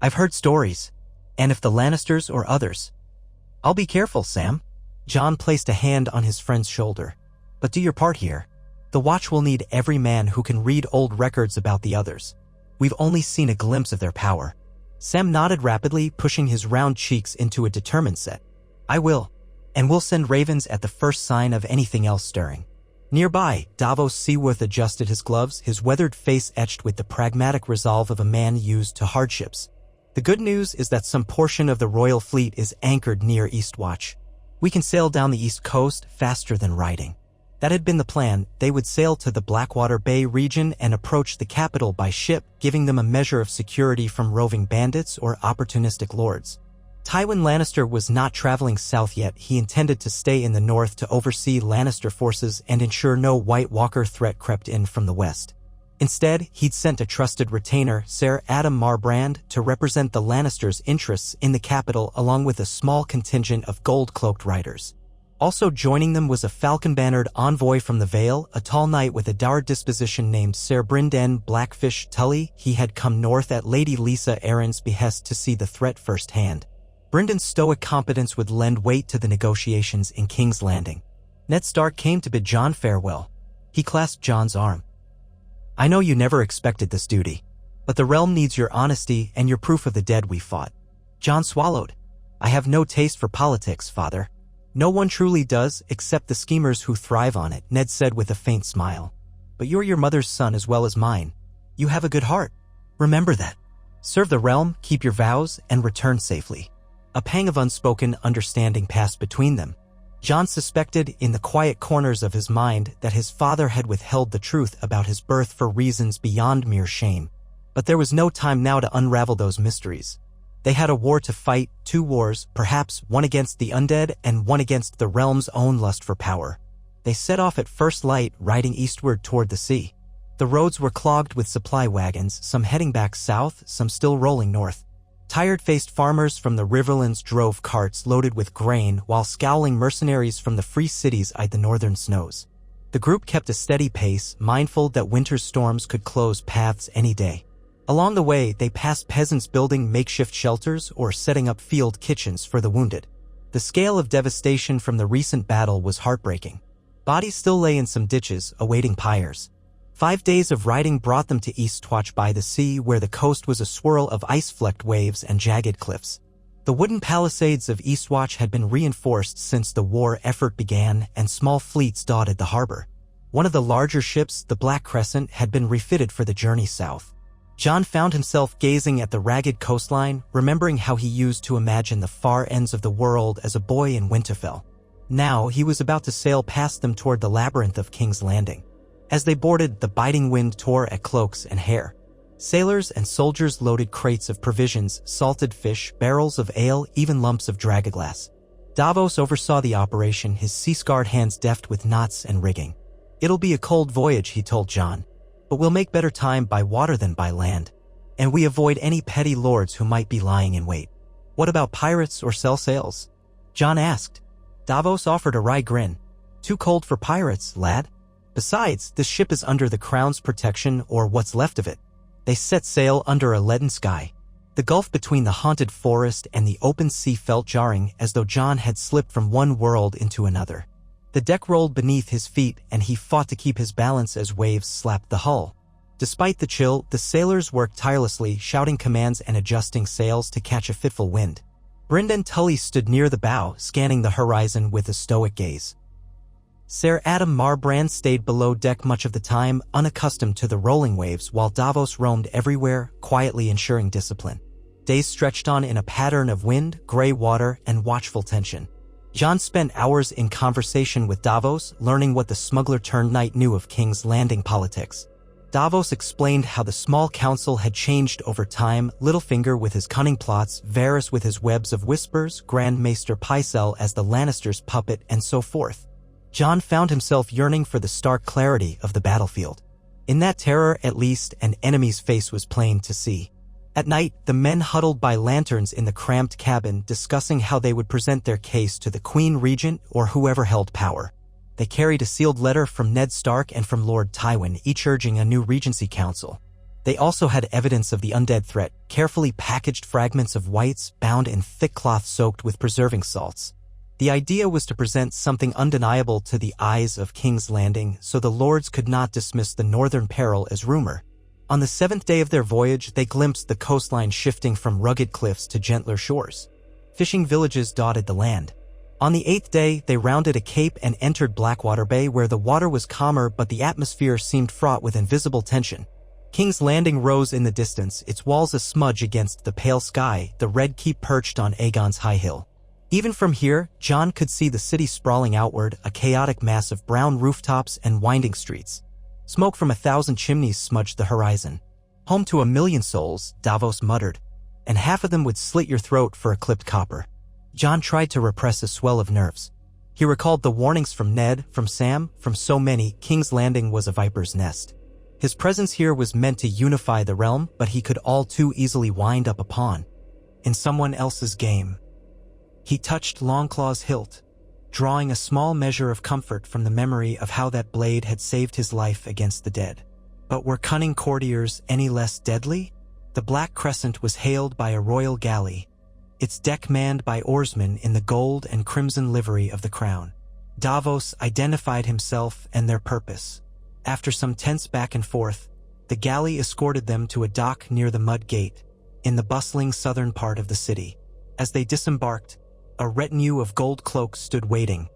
I've heard stories. And if the Lannisters or others." "I'll be careful, Sam." Jon placed a hand on his friend's shoulder. "But do your part here. The Watch will need every man who can read old records about the others. We've only seen a glimpse of their power." Sam nodded rapidly, pushing his round cheeks into a determined set. "I will. And we'll send ravens at the first sign of anything else stirring." Nearby, Davos Seaworth adjusted his gloves, his weathered face etched with the pragmatic resolve of a man used to hardships. "The good news is that some portion of the royal fleet is anchored near Eastwatch. We can sail down the east coast faster than riding." That had been the plan. They would sail to the Blackwater Bay region and approach the capital by ship, giving them a measure of security from roving bandits or opportunistic lords. Tywin Lannister was not traveling south yet. He intended to stay in the north to oversee Lannister forces and ensure no White Walker threat crept in from the west. Instead, he'd sent a trusted retainer, Ser Adam Marbrand, to represent the Lannisters' interests in the capital along with a small contingent of gold-cloaked riders. Also joining them was a falcon-bannered envoy from the Vale, a tall knight with a dour disposition named Ser Brynden Blackfish Tully. He had come north at Lady Lisa Arryn's behest to see the threat firsthand. Bryndon's stoic competence would lend weight to the negotiations in King's Landing. Ned Stark came to bid Jon farewell. He clasped Jon's arm. "I know you never expected this duty, but the realm needs your honesty and your proof of the dead we fought." Jon swallowed. "I have no taste for politics, father." "No one truly does, except the schemers who thrive on it," Ned said with a faint smile. "But you're your mother's son as well as mine. You have a good heart. Remember that. Serve the realm, keep your vows, and return safely." A pang of unspoken understanding passed between them. Jon suspected in the quiet corners of his mind that his father had withheld the truth about his birth for reasons beyond mere shame. But there was no time now to unravel those mysteries. They had a war to fight, 2 wars, perhaps one against the undead and one against the realm's own lust for power. They set off at first light, riding eastward toward the sea. The roads were clogged with supply wagons, some heading back south, some still rolling north. Tired-faced farmers from the Riverlands drove carts loaded with grain, while scowling mercenaries from the free cities eyed the northern snows. The group kept a steady pace, mindful that winter's storms could close paths any day. Along the way, they passed peasants building makeshift shelters or setting up field kitchens for the wounded. The scale of devastation from the recent battle was heartbreaking. Bodies still lay in some ditches, awaiting pyres. 5 days of riding brought them to Eastwatch by the sea, where the coast was a swirl of ice-flecked waves and jagged cliffs. The wooden palisades of Eastwatch had been reinforced since the war effort began, and small fleets dotted the harbor. One of the larger ships, the Black Crescent, had been refitted for the journey south. Jon found himself gazing at the ragged coastline, remembering how he used to imagine the far ends of the world as a boy in Winterfell. Now he was about to sail past them toward the labyrinth of King's Landing. As they boarded, the biting wind tore at cloaks and hair. Sailors and soldiers loaded crates of provisions, salted fish, barrels of ale, even lumps of dragaglass. Davos oversaw the operation, his sea-scarred hands deft with knots and rigging. "It'll be a cold voyage," he told Jon, "but we'll make better time by water than by land. And we avoid any petty lords who might be lying in wait." "What about pirates or sell sails?" Jon asked. Davos offered a wry grin. "Too cold for pirates, lad. Besides, this ship is under the crown's protection, or what's left of it." They set sail under a leaden sky. The gulf between the haunted forest and the open sea felt jarring, as though Jon had slipped from one world into another. The deck rolled beneath his feet, and he fought to keep his balance as waves slapped the hull. Despite the chill, the sailors worked tirelessly, shouting commands and adjusting sails to catch a fitful wind. Brynden Tully stood near the bow, scanning the horizon with a stoic gaze. Ser Adam Marbrand stayed below deck much of the time, unaccustomed to the rolling waves, while Davos roamed everywhere, quietly ensuring discipline. Days stretched on in a pattern of wind, gray water, and watchful tension. Jon spent hours in conversation with Davos, learning what the smuggler-turned-knight knew of King's Landing politics. Davos explained how the small council had changed over time, Littlefinger with his cunning plots, Varys with his webs of whispers, Grand Maester Pycelle as the Lannisters' puppet, and so forth. Jon found himself yearning for the stark clarity of the battlefield. In that terror, at least, an enemy's face was plain to see. At night, the men huddled by lanterns in the cramped cabin, discussing how they would present their case to the Queen Regent or whoever held power. They carried a sealed letter from Ned Stark and from Lord Tywin, each urging a new Regency Council. They also had evidence of the undead threat, carefully packaged fragments of whites bound in thick cloth soaked with preserving salts. The idea was to present something undeniable to the eyes of King's Landing, so the lords could not dismiss the northern peril as rumor. On the 7th day of their voyage, they glimpsed the coastline shifting from rugged cliffs to gentler shores. Fishing villages dotted the land. On the 8th day, they rounded a cape and entered Blackwater Bay, where the water was calmer but the atmosphere seemed fraught with invisible tension. King's Landing rose in the distance, its walls a smudge against the pale sky, the Red Keep perched on Aegon's high hill. Even from here, Jon could see the city sprawling outward, a chaotic mass of brown rooftops and winding streets. Smoke from 1,000 chimneys smudged the horizon. "Home to 1,000,000 souls," Davos muttered, "and half of them would slit your throat for a clipped copper." Jon tried to repress a swell of nerves. He recalled the warnings from Ned, from Sam, from so many. King's Landing was a viper's nest. His presence here was meant to unify the realm, but he could all too easily wind up a pawn in someone else's game. He touched Longclaw's hilt, drawing a small measure of comfort from the memory of how that blade had saved his life against the dead. But were cunning courtiers any less deadly? The Black Crescent was hailed by a royal galley, its deck manned by oarsmen in the gold and crimson livery of the crown. Davos identified himself and their purpose. After some tense back and forth, the galley escorted them to a dock near the Mud Gate, in the bustling southern part of the city. As they disembarked, a retinue of gold cloaks stood waiting,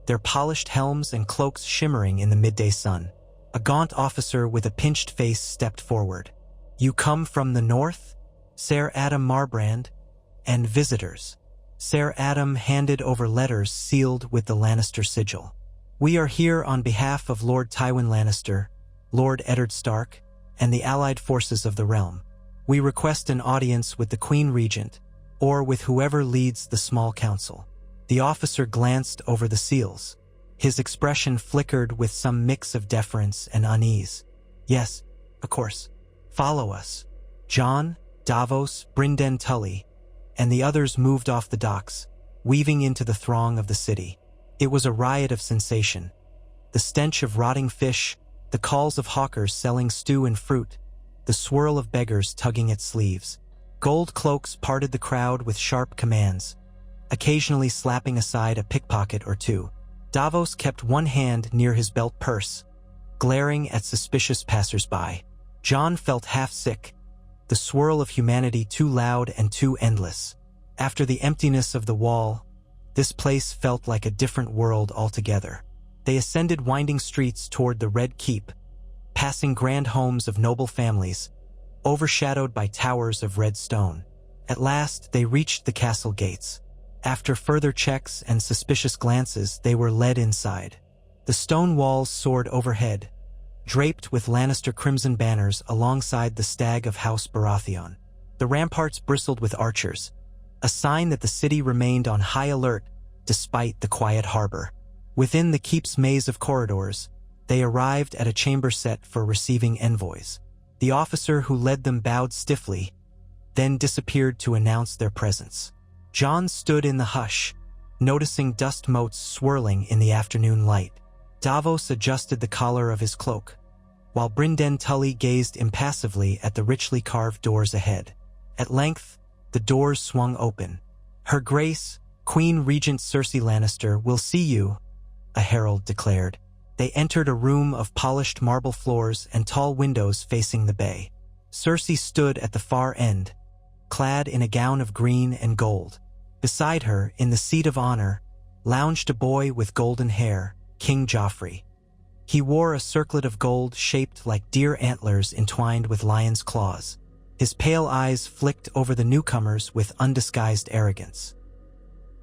their polished helms and cloaks shimmering in the midday sun. A gaunt officer with a pinched face stepped forward. "You come from the north, Ser Adam Marbrand, and visitors." Ser Adam handed over letters sealed with the Lannister sigil. "We are here on behalf of Lord Tywin Lannister, Lord Eddard Stark, and the allied forces of the realm. We request an audience with the Queen Regent, or with whoever leads the small council." The officer glanced over the seals. His expression flickered with some mix of deference and unease. "Yes, of course. Follow us." Jon, Davos, Brynden Tully, and the others moved off the docks, weaving into the throng of the city. It was a riot of sensation. The stench of rotting fish, the calls of hawkers selling stew and fruit, the swirl of beggars tugging at sleeves. Gold cloaks parted the crowd with sharp commands, occasionally slapping aside a pickpocket or two. Davos kept one hand near his belt purse, glaring at suspicious passers-by. Jon felt half sick, the swirl of humanity too loud and too endless. After the emptiness of the wall, this place felt like a different world altogether. They ascended winding streets toward the Red Keep, passing grand homes of noble families, overshadowed by towers of red stone. At last, they reached the castle gates. After further checks and suspicious glances, they were led inside. The stone walls soared overhead, draped with Lannister crimson banners alongside the stag of House Baratheon. The ramparts bristled with archers, a sign that the city remained on high alert despite the quiet harbor. Within the keep's maze of corridors, they arrived at a chamber set for receiving envoys. The officer who led them bowed stiffly, then disappeared to announce their presence. Jon stood in the hush, noticing dust motes swirling in the afternoon light. Davos adjusted the collar of his cloak, while Brynden Tully gazed impassively at the richly carved doors ahead. At length, the doors swung open. "Her Grace, Queen Regent Cersei Lannister, will see you," a herald declared. They entered a room of polished marble floors and tall windows facing the bay. Cersei stood at the far end, clad in a gown of green and gold. Beside her, in the seat of honor, lounged a boy with golden hair, King Joffrey. He wore a circlet of gold shaped like deer antlers entwined with lion's claws. His pale eyes flicked over the newcomers with undisguised arrogance.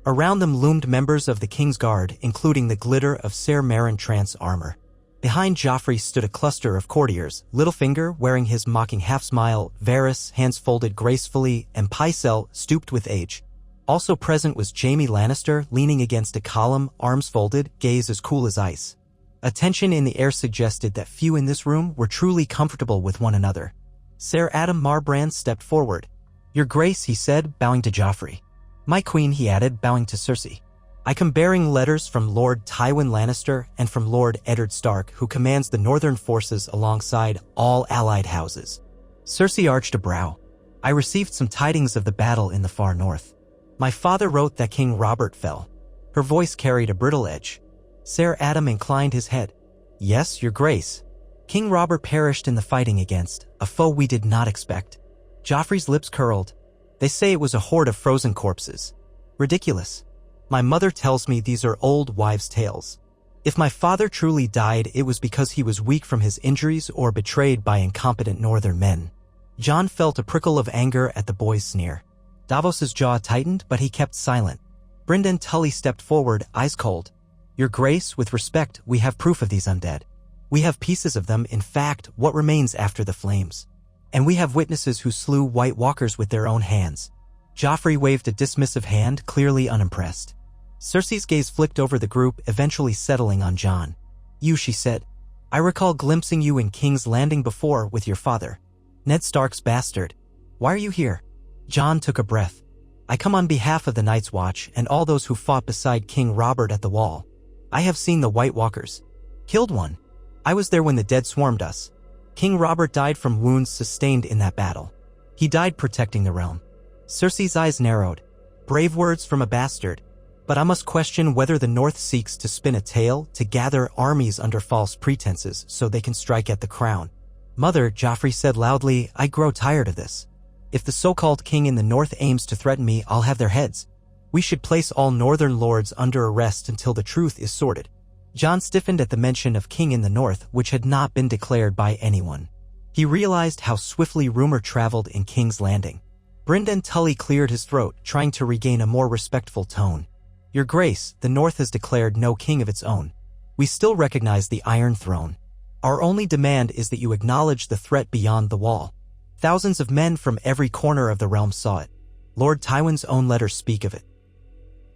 Around them loomed members of the King's Guard, including the glitter of Ser Meryn Trant's armor. Behind Joffrey stood a cluster of courtiers, Littlefinger wearing his mocking half-smile, Varys hands folded gracefully, and Pycelle stooped with age. Also present was Jaime Lannister, leaning against a column, arms folded, gaze as cool as ice. A tension in the air suggested that few in this room were truly comfortable with one another. Ser Adam Marbrand stepped forward. "Your Grace," he said, bowing to Joffrey. "My queen," he added, bowing to Cersei. "I come bearing letters from Lord Tywin Lannister and from Lord Eddard Stark, who commands the northern forces alongside all allied houses." Cersei arched a brow. "I received some tidings of the battle in the far north. My father wrote that King Robert fell." Her voice carried a brittle edge. Ser Adam inclined his head. "Yes, Your Grace. King Robert perished in the fighting against a foe we did not expect." Joffrey's lips curled. "They say it was a horde of frozen corpses. Ridiculous. My mother tells me these are old wives' tales. If my father truly died, it was because he was weak from his injuries or betrayed by incompetent northern men." Jon felt a prickle of anger at the boy's sneer. Davos's jaw tightened, but he kept silent. Brynden Tully stepped forward, eyes cold. "Your Grace, with respect, we have proof of these undead. We have pieces of them, in fact, what remains after the flames. And we have witnesses who slew White Walkers with their own hands." Joffrey waved a dismissive hand, clearly unimpressed. Cersei's gaze flicked over the group, eventually settling on Jon. "You," she said. "I recall glimpsing you in King's Landing before with your father. Ned Stark's bastard. Why are you here?" Jon took a breath. "I come on behalf of the Night's Watch and all those who fought beside King Robert at the Wall. I have seen the White Walkers. Killed one. I was there when the dead swarmed us. King Robert died from wounds sustained in that battle. He died protecting the realm." Cersei's eyes narrowed. "Brave words from a bastard. But I must question whether the North seeks to spin a tale to gather armies under false pretenses so they can strike at the crown." "Mother," Joffrey said loudly, "I grow tired of this. If the so-called king in the North aims to threaten me, I'll have their heads. We should place all northern lords under arrest until the truth is sorted." Jon stiffened at the mention of king in the North, which had not been declared by anyone. He realized how swiftly rumor traveled in King's Landing. Brynden Tully cleared his throat, trying to regain a more respectful tone. "Your Grace, the North has declared no king of its own. We still recognize the Iron Throne. Our only demand is that you acknowledge the threat beyond the wall." Thousands of men from every corner of the realm saw it. Lord Tywin's own letters speak of it.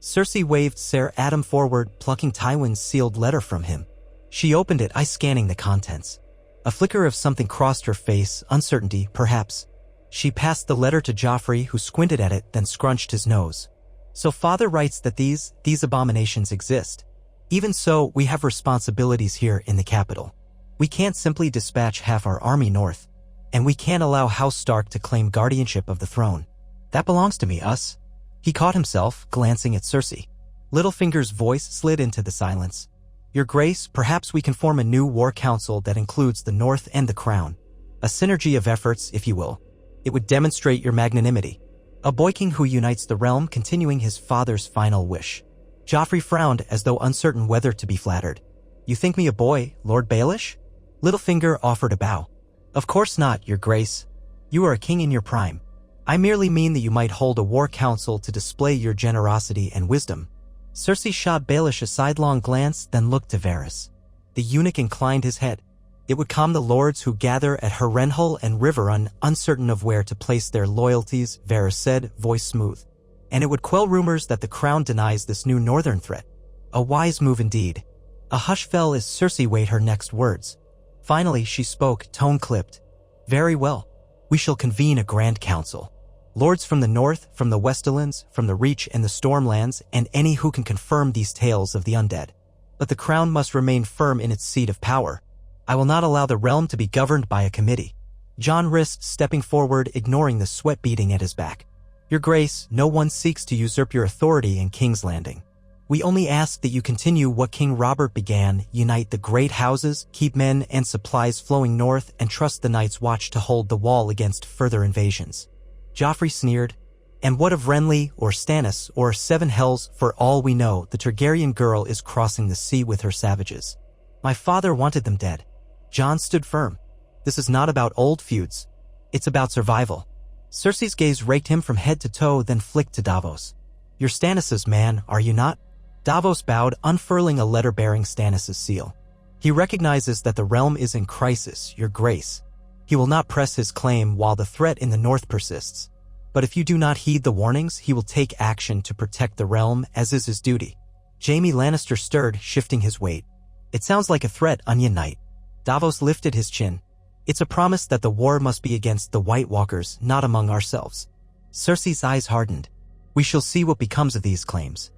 Cersei waved Ser Adam forward, plucking Tywin's sealed letter from him. She opened it, eye scanning the contents. A flicker of something crossed her face, uncertainty, perhaps. She passed the letter to Joffrey, who squinted at it, then scrunched his nose. So father writes that these abominations exist. Even so, we have responsibilities here in the capital. We can't simply dispatch half our army north, and we can't allow House Stark to claim guardianship of the throne. That belongs to me, us. He caught himself, glancing at Cersei. Littlefinger's voice slid into the silence. Your Grace, perhaps we can form a new war council that includes the North and the Crown. A synergy of efforts, if you will. It would demonstrate your magnanimity. A boy king who unites the realm, continuing his father's final wish. Joffrey frowned as though uncertain whether to be flattered. You think me a boy, Lord Baelish? Littlefinger offered a bow. Of course not, Your Grace. You are a king in your prime. I merely mean that you might hold a war council to display your generosity and wisdom. Cersei shot Baelish a sidelong glance, then looked to Varys. The eunuch inclined his head. It would calm the lords who gather at Harrenhal and Riverrun, uncertain of where to place their loyalties, Varys said, voice smooth. And it would quell rumors that the crown denies this new northern threat. A wise move indeed. A hush fell as Cersei weighed her next words. Finally, she spoke, tone clipped. Very well. We shall convene a grand council. Lords from the north, from the Westerlands, from the Reach and the Stormlands, and any who can confirm these tales of the undead. But the crown must remain firm in its seat of power. I will not allow the realm to be governed by a committee. Jon risked stepping forward, ignoring the sweat beating at his back. Your Grace, no one seeks to usurp your authority in King's Landing. We only ask that you continue what King Robert began, unite the great houses, keep men and supplies flowing north, and trust the Night's Watch to hold the wall against further invasions. Joffrey sneered. And what of Renly, or Stannis, or Seven Hells? For all we know, the Targaryen girl is crossing the sea with her savages. My father wanted them dead. Jon stood firm. This is not about old feuds. It's about survival. Cersei's gaze raked him from head to toe, then flicked to Davos. You're Stannis's man, are you not? Davos bowed, unfurling a letter bearing Stannis's seal. He recognizes that the realm is in crisis, Your Grace. He will not press his claim while the threat in the north persists. But if you do not heed the warnings, he will take action to protect the realm, as is his duty. Jaime Lannister stirred, shifting his weight. It sounds like a threat, Onion Knight. Davos lifted his chin. It's a promise that the war must be against the White Walkers, not among ourselves. Cersei's eyes hardened. We shall see what becomes of these claims.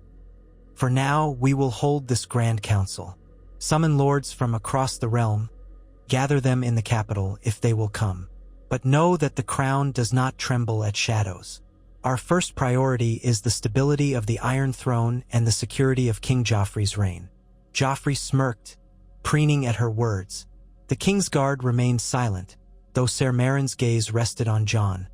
For now, we will hold this grand council. Summon lords from across the realm. Gather them in the capital if they will come. But know that the crown does not tremble at shadows. Our first priority is the stability of the Iron Throne and the security of King Joffrey's reign. Joffrey smirked, preening at her words. The King's Guard remained silent, though Ser Meryn's gaze rested on Jon,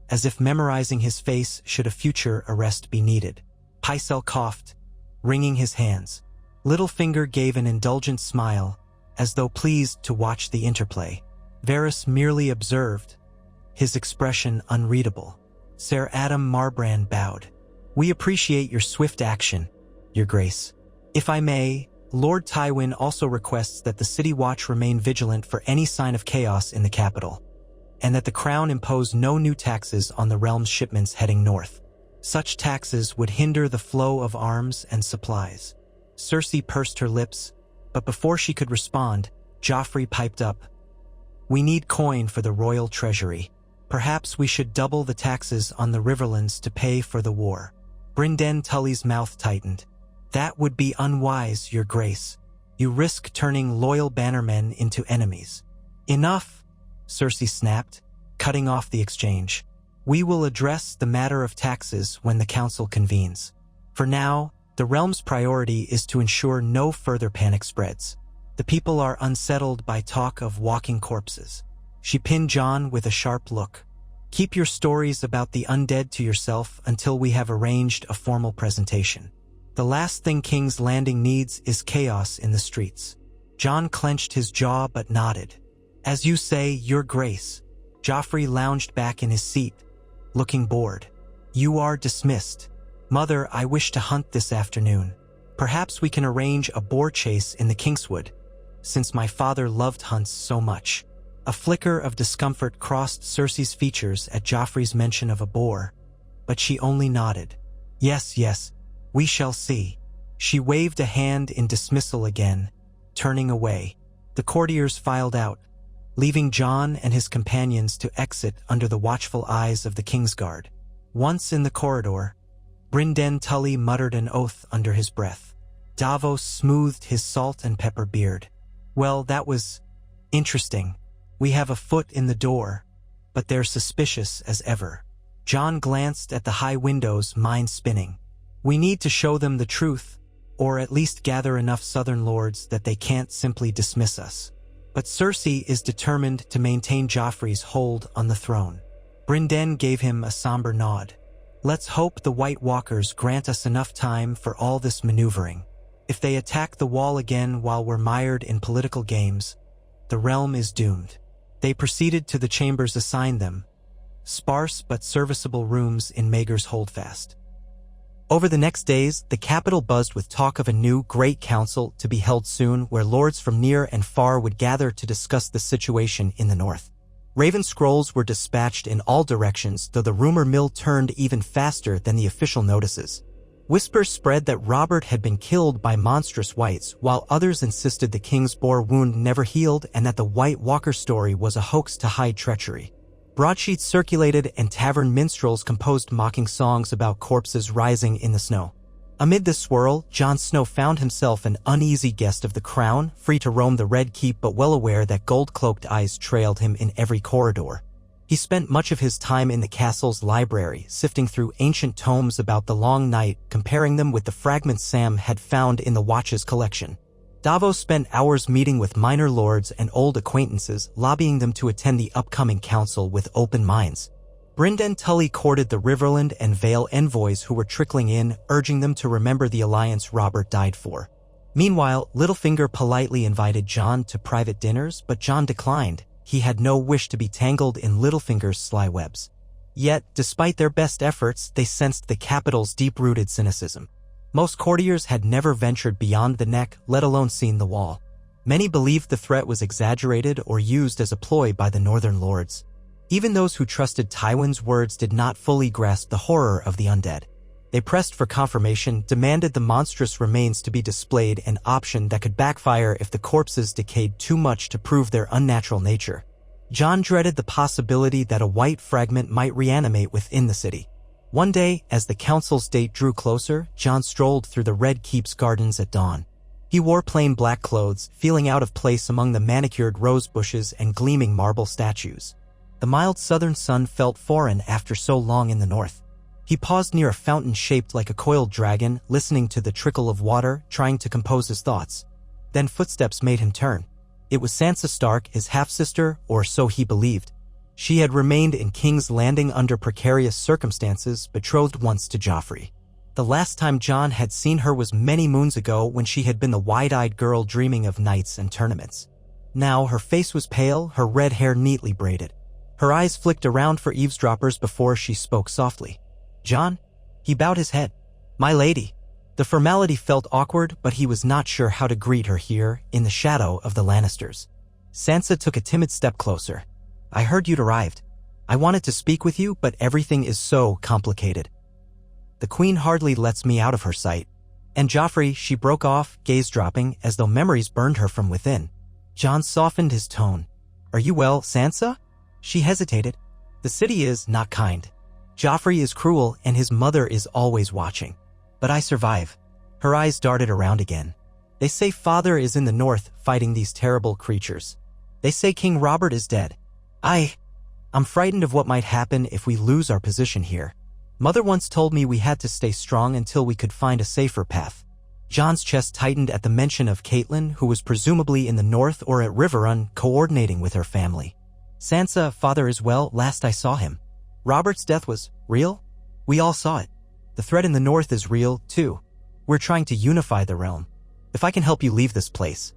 as if memorizing his face should a future arrest be needed. Pycelle coughed, wringing his hands. Littlefinger gave an indulgent smile, as though pleased to watch the interplay. Varys merely observed, his expression unreadable. Ser Adam Marbrand bowed. We appreciate your swift action, Your Grace. If I may, Lord Tywin also requests that the City Watch remain vigilant for any sign of chaos in the capital, and that the Crown impose no new taxes on the realm's shipments heading north. Such taxes would hinder the flow of arms and supplies. Cersei pursed her lips, but before she could respond, Joffrey piped up. We need coin for the royal treasury. Perhaps we should double the taxes on the Riverlands to pay for the war. Brynden Tully's mouth tightened. That would be unwise, Your Grace. You risk turning loyal bannermen into enemies. Enough, Cersei snapped, cutting off the exchange. We will address the matter of taxes when the council convenes. For now, the realm's priority is to ensure no further panic spreads. The people are unsettled by talk of walking corpses. She pinned Jon with a sharp look. Keep your stories about the undead to yourself until we have arranged a formal presentation. The last thing King's Landing needs is chaos in the streets. Jon clenched his jaw but nodded. As you say, Your Grace. Joffrey lounged back in his seat, looking bored. You are dismissed. Mother, I wish to hunt this afternoon. Perhaps we can arrange a boar chase in the Kingswood, since my father loved hunts so much. A flicker of discomfort crossed Cersei's features at Joffrey's mention of a boar, but she only nodded. Yes, yes, we shall see. She waved a hand in dismissal again, turning away. The courtiers filed out, leaving Jon and his companions to exit under the watchful eyes of the Kingsguard. Once in the corridor, Brynden Tully muttered an oath under his breath. Davos smoothed his salt and pepper beard. Well, that was interesting. We have a foot in the door, but they're suspicious as ever. Jon glanced at the high windows, mind spinning. We need to show them the truth, or at least gather enough Southern lords that they can't simply dismiss us. But Cersei is determined to maintain Joffrey's hold on the throne. Brynden gave him a somber nod. Let's hope the White Walkers grant us enough time for all this maneuvering. If they attack the wall again while we're mired in political games, the realm is doomed. They proceeded to the chambers assigned them, sparse but serviceable rooms in Maegor's Holdfast. Over the next days, the capital buzzed with talk of a new Great Council to be held soon, where lords from near and far would gather to discuss the situation in the north. Raven scrolls were dispatched in all directions, though the rumor mill turned even faster than the official notices. Whispers spread that Robert had been killed by monstrous whites, while others insisted the king's Boar wound never healed and that the White Walker story was a hoax to hide treachery. Broadsheets circulated and tavern minstrels composed mocking songs about corpses rising in the snow. Amid this swirl, Jon Snow found himself an uneasy guest of the crown, free to roam the Red Keep but well aware that gold-cloaked eyes trailed him in every corridor. He spent much of his time in the castle's library, sifting through ancient tomes about the Long Night, comparing them with the fragments Sam had found in the Watch's collection. Davos spent hours meeting with minor lords and old acquaintances, lobbying them to attend the upcoming council with open minds. Brynden Tully courted the Riverland and Vale envoys who were trickling in, urging them to remember the alliance Robert died for. Meanwhile, Littlefinger politely invited Jon to private dinners, but Jon declined. He had no wish to be tangled in Littlefinger's sly webs. Yet, despite their best efforts, they sensed the capital's deep-rooted cynicism. Most courtiers had never ventured beyond the Neck, let alone seen the Wall. Many believed the threat was exaggerated or used as a ploy by the northern lords. Even those who trusted Tywin's words did not fully grasp the horror of the undead. They pressed for confirmation, demanded the monstrous remains to be displayed, an option that could backfire if the corpses decayed too much to prove their unnatural nature. Jon dreaded the possibility that a white fragment might reanimate within the city. One day, as the council's date drew closer, Jon strolled through the Red Keep's gardens at dawn. He wore plain black clothes, feeling out of place among the manicured rose bushes and gleaming marble statues. The mild southern sun felt foreign after so long in the north. He paused near a fountain shaped like a coiled dragon, listening to the trickle of water, trying to compose his thoughts. Then footsteps made him turn. It was Sansa Stark, his half-sister, or so he believed. She had remained in King's Landing under precarious circumstances, betrothed once to Joffrey. The last time Jon had seen her was many moons ago, when she had been the wide-eyed girl dreaming of knights and tournaments. Now her face was pale, her red hair neatly braided. Her eyes flicked around for eavesdroppers before she spoke softly. "Jon?" He bowed his head. "My lady." The formality felt awkward, but he was not sure how to greet her here, in the shadow of the Lannisters. Sansa took a timid step closer. "I heard you'd arrived. I wanted to speak with you, but everything is so complicated. The Queen hardly lets me out of her sight." And Joffrey, she broke off, gaze dropping, as though memories burned her from within. Jon softened his tone. "Are you well, Sansa?" She hesitated. "The city is not kind. Joffrey is cruel, and his mother is always watching. But I survive." Her eyes darted around again. "They say father is in the north, fighting these terrible creatures. They say King Robert is dead. I'm frightened of what might happen if we lose our position here. Mother once told me we had to stay strong until we could find a safer path." Jon's chest tightened at the mention of Catelyn, who was presumably in the north or at Riverrun, coordinating with her family. "Sansa, father is well, last I saw him. Robert's death was real? We all saw it. The threat in the north is real, too. We're trying to unify the realm. If I can help you leave this place."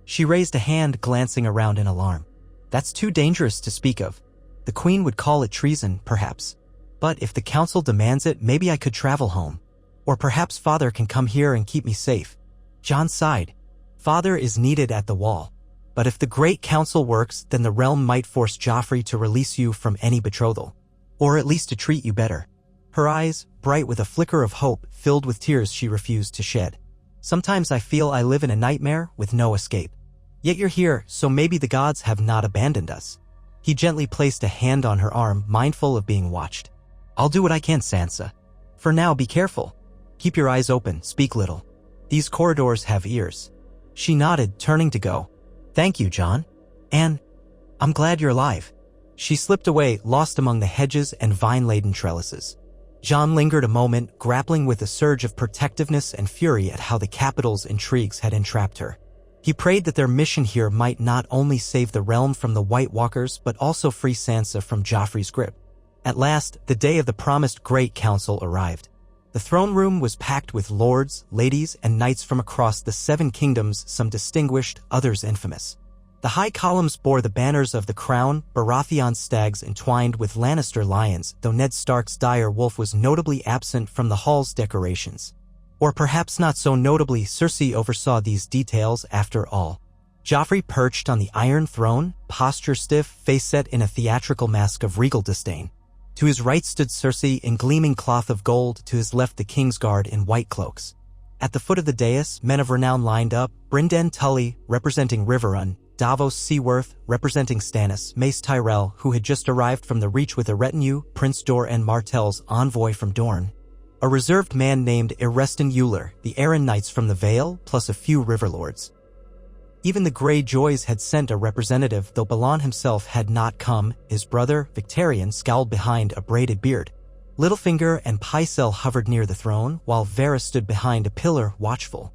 She raised a hand, glancing around in alarm. "That's too dangerous to speak of. The Queen would call it treason, perhaps. But if the council demands it, maybe I could travel home. Or perhaps father can come here and keep me safe." Jon sighed. "Father is needed at the wall. But if the Great Council works, then the realm might force Joffrey to release you from any betrothal. Or at least to treat you better." Her eyes, bright with a flicker of hope, filled with tears she refused to shed. "Sometimes I feel I live in a nightmare with no escape." Yet you're here, so maybe the gods have not abandoned us. He gently placed a hand on her arm, mindful of being watched. I'll do what I can, Sansa. For now, be careful. Keep your eyes open, speak little. These corridors have ears. She nodded, turning to go. Thank you, Jon. And I'm glad you're alive. She slipped away, lost among the hedges and vine-laden trellises. Jon lingered a moment, grappling with a surge of protectiveness and fury at how the capital's intrigues had entrapped her. He prayed that their mission here might not only save the realm from the White Walkers, but also free Sansa from Joffrey's grip. At last, the day of the promised Great Council arrived. The throne room was packed with lords, ladies, and knights from across the 7 kingdoms, some distinguished, others infamous. The high columns bore the banners of the crown, Baratheon stags entwined with Lannister lions, though Ned Stark's dire wolf was notably absent from the hall's decorations. Or perhaps not so notably, Cersei oversaw these details after all. Joffrey perched on the Iron Throne, posture stiff, face set in a theatrical mask of regal disdain. To his right stood Cersei in gleaming cloth of gold, to his left the Kingsguard in white cloaks. At the foot of the dais, men of renown lined up, Brynden Tully, representing Riverrun, Davos Seaworth, representing Stannis, Mace Tyrell, who had just arrived from the Reach with a retinue, Prince Dor-en Martell's envoy from Dorne. A reserved man named Ereston Euler, the Arryn Knights from the Vale, plus a few Riverlords. Even the Greyjoys had sent a representative, though Balon himself had not come. His brother, Victarion, scowled behind a braided beard. Littlefinger and Pycelle hovered near the throne, while Varys stood behind a pillar, watchful.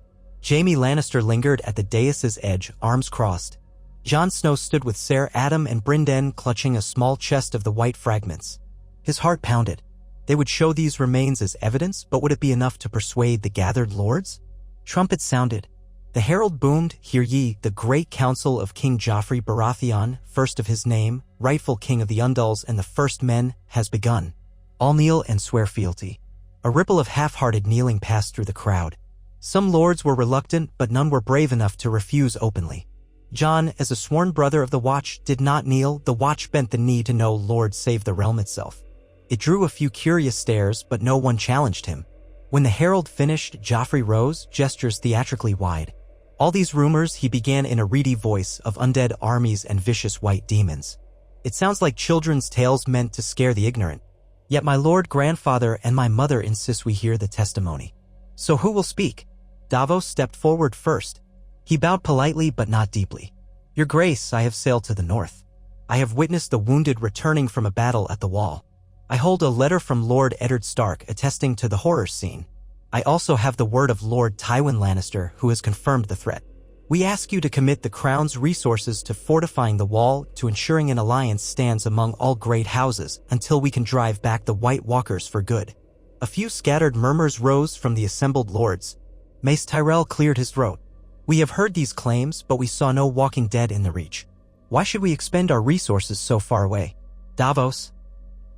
Jaime Lannister lingered at the dais' edge, arms crossed. Jon Snow stood with Ser Adam and Brynden clutching a small chest of the white fragments. His heart pounded. They would show these remains as evidence, but would it be enough to persuade the gathered lords? Trumpets sounded. The herald boomed, "Hear ye, the great council of King Joffrey Baratheon, first of his name, rightful king of the Undulls and the first men, has begun. All kneel and swear fealty." A ripple of half-hearted kneeling passed through the crowd. Some lords were reluctant, but none were brave enough to refuse openly. Jon, as a sworn brother of the Watch, did not kneel. The Watch bent the knee to no lord save the realm itself. It drew a few curious stares, but no one challenged him. When the herald finished, Joffrey rose, gestures theatrically wide. All these rumors, he began in a reedy voice, of undead armies and vicious white demons. It sounds like children's tales meant to scare the ignorant. Yet my lord grandfather and my mother insist we hear the testimony. So who will speak? Davos stepped forward first. He bowed politely but not deeply. Your Grace, I have sailed to the north. I have witnessed the wounded returning from a battle at the wall. I hold a letter from Lord Eddard Stark attesting to the horror scene. I also have the word of Lord Tywin Lannister, who has confirmed the threat. We ask you to commit the crown's resources to fortifying the wall, to ensuring an alliance stands among all great houses until we can drive back the White Walkers for good. A few scattered murmurs rose from the assembled lords. Mace Tyrell cleared his throat. We have heard these claims, but we saw no walking dead in the Reach. Why should we expend our resources so far away? Davos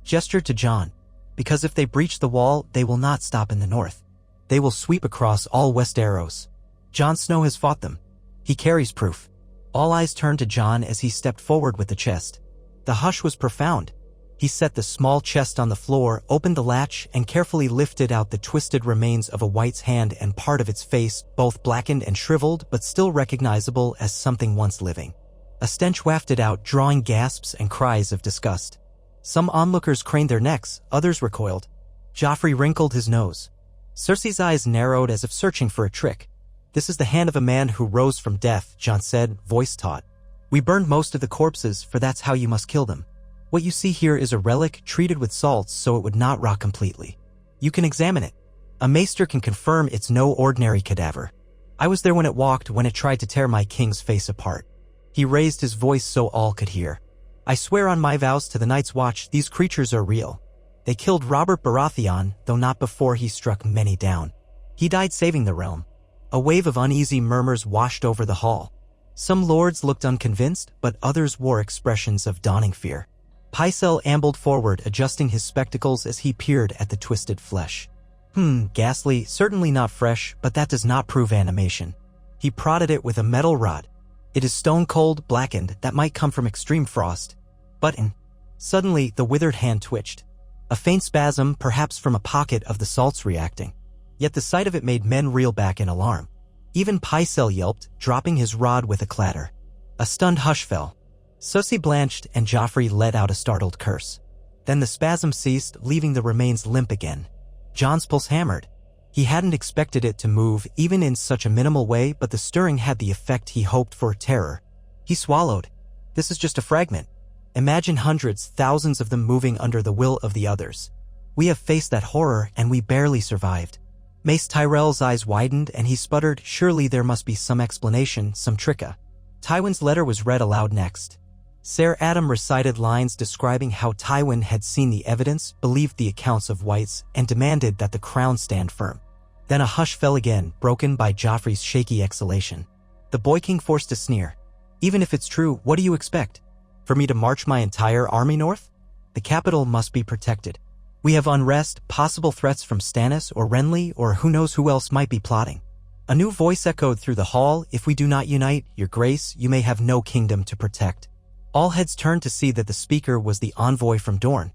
gestured to Jon. Because if they breach the wall, they will not stop in the north. They will sweep across all Westeros. Jon Snow has fought them. He carries proof. All eyes turned to Jon as he stepped forward with the chest. The hush was profound. He set the small chest on the floor, opened the latch, and carefully lifted out the twisted remains of a white's hand and part of its face, both blackened and shriveled, but still recognizable as something once living. A stench wafted out, drawing gasps and cries of disgust. Some onlookers craned their necks, others recoiled. Joffrey wrinkled his nose. Cersei's eyes narrowed as if searching for a trick. This is the hand of a man who rose from death, Jon said, voice taut. We burned most of the corpses, for that's how you must kill them. What you see here is a relic treated with salts so it would not rot completely. You can examine it. A maester can confirm it's no ordinary cadaver. I was there when it tried to tear my king's face apart. He raised his voice so all could hear. I swear on my vows to the Night's Watch, these creatures are real. They killed Robert Baratheon, though not before he struck many down. He died saving the realm. A wave of uneasy murmurs washed over the hall. Some lords looked unconvinced, but others wore expressions of dawning fear. Pycelle ambled forward, adjusting his spectacles as he peered at the twisted flesh. Ghastly, certainly not fresh, but that does not prove animation. He prodded it with a metal rod. It is stone-cold, blackened, that might come from extreme frost. Suddenly, the withered hand twitched. A faint spasm, perhaps from a pocket of the salts reacting. Yet the sight of it made men reel back in alarm. Even Pycelle yelped, dropping his rod with a clatter. A stunned hush fell. Cersei blanched and Joffrey let out a startled curse. Then the spasm ceased, leaving the remains limp again. Jon's pulse hammered. He hadn't expected it to move, even in such a minimal way, but the stirring had the effect he hoped for: terror. He swallowed. This is just a fragment. Imagine hundreds, thousands of them moving under the will of the others. We have faced that horror, and we barely survived. Mace Tyrell's eyes widened, and he sputtered, surely there must be some explanation, some tricka. Tywin's letter was read aloud next. Ser Adam recited lines describing how Tywin had seen the evidence, believed the accounts of whites, and demanded that the crown stand firm. Then a hush fell again, broken by Joffrey's shaky exhalation. The Boy King forced a sneer. Even if it's true, what do you expect? For me to march my entire army north? The capital must be protected. We have unrest, possible threats from Stannis or Renly, or who knows who else might be plotting. A new voice echoed through the hall. If we do not unite, your grace, you may have no kingdom to protect. All heads turned to see that the speaker was the envoy from Dorne.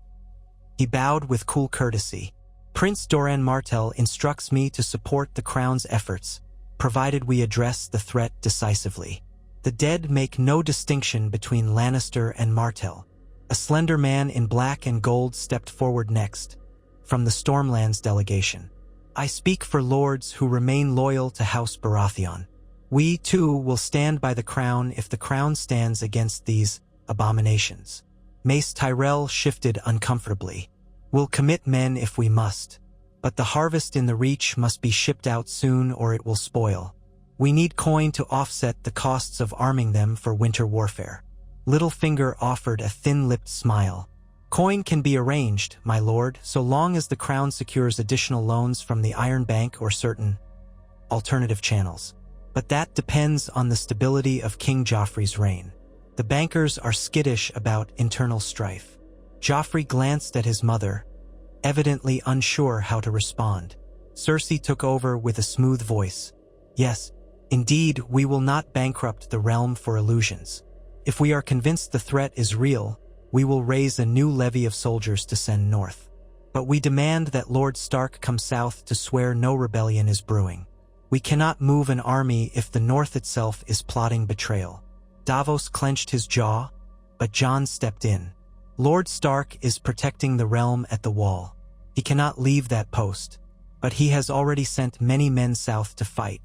He bowed with cool courtesy. Prince Doran Martell instructs me to support the crown's efforts, provided we address the threat decisively. The dead make no distinction between Lannister and Martell. A slender man in black and gold stepped forward next, from the Stormlands delegation. I speak for lords who remain loyal to House Baratheon. We, too, will stand by the crown if the crown stands against these abominations. Mace Tyrell shifted uncomfortably. We'll commit men if we must, but the harvest in the Reach must be shipped out soon or it will spoil. We need coin to offset the costs of arming them for winter warfare. Littlefinger offered a thin-lipped smile. Coin can be arranged, my lord, so long as the crown secures additional loans from the Iron Bank or certain alternative channels. But that depends on the stability of King Joffrey's reign. The bankers are skittish about internal strife. Joffrey glanced at his mother, evidently unsure how to respond. Cersei took over with a smooth voice. Yes, indeed, we will not bankrupt the realm for illusions. If we are convinced the threat is real, we will raise a new levy of soldiers to send north. But we demand that Lord Stark come south to swear no rebellion is brewing. We cannot move an army if the north itself is plotting betrayal. Davos clenched his jaw, but Jon stepped in. Lord Stark is protecting the realm at the Wall. He cannot leave that post, but he has already sent many men south to fight.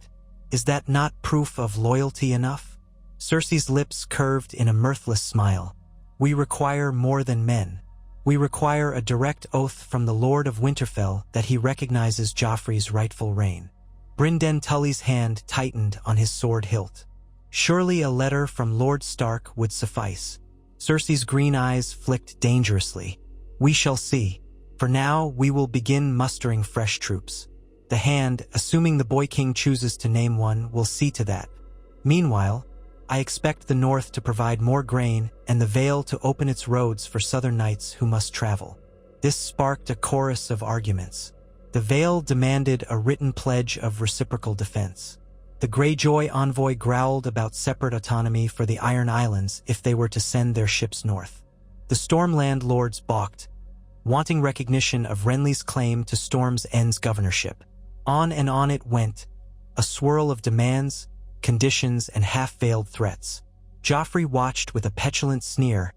Is that not proof of loyalty enough? Cersei's lips curved in a mirthless smile. We require more than men. We require a direct oath from the Lord of Winterfell that he recognizes Joffrey's rightful reign. Brynden Tully's hand tightened on his sword hilt. Surely a letter from Lord Stark would suffice. Cersei's green eyes flicked dangerously. We shall see. For now, we will begin mustering fresh troops. The Hand, assuming the Boy King chooses to name one, will see to that. Meanwhile, I expect the North to provide more grain and the Vale to open its roads for southern knights who must travel. This sparked a chorus of arguments. The Vale demanded a written pledge of reciprocal defense. The Greyjoy envoy growled about separate autonomy for the Iron Islands if they were to send their ships north. The Stormland lords balked, wanting recognition of Renly's claim to Storm's End's governorship. On and on it went, a swirl of demands, conditions, and half-veiled threats. Joffrey watched with a petulant sneer,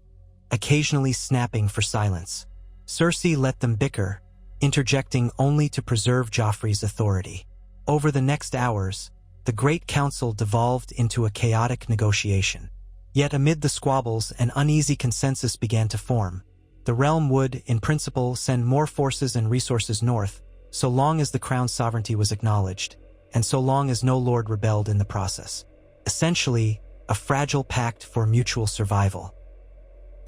occasionally snapping for silence. Cersei let them bicker, interjecting only to preserve Joffrey's authority. Over the next hours, the Great Council devolved into a chaotic negotiation. Yet amid the squabbles, an uneasy consensus began to form. The realm would, in principle, send more forces and resources north, so long as the crown's sovereignty was acknowledged, and so long as no lord rebelled in the process. Essentially, a fragile pact for mutual survival.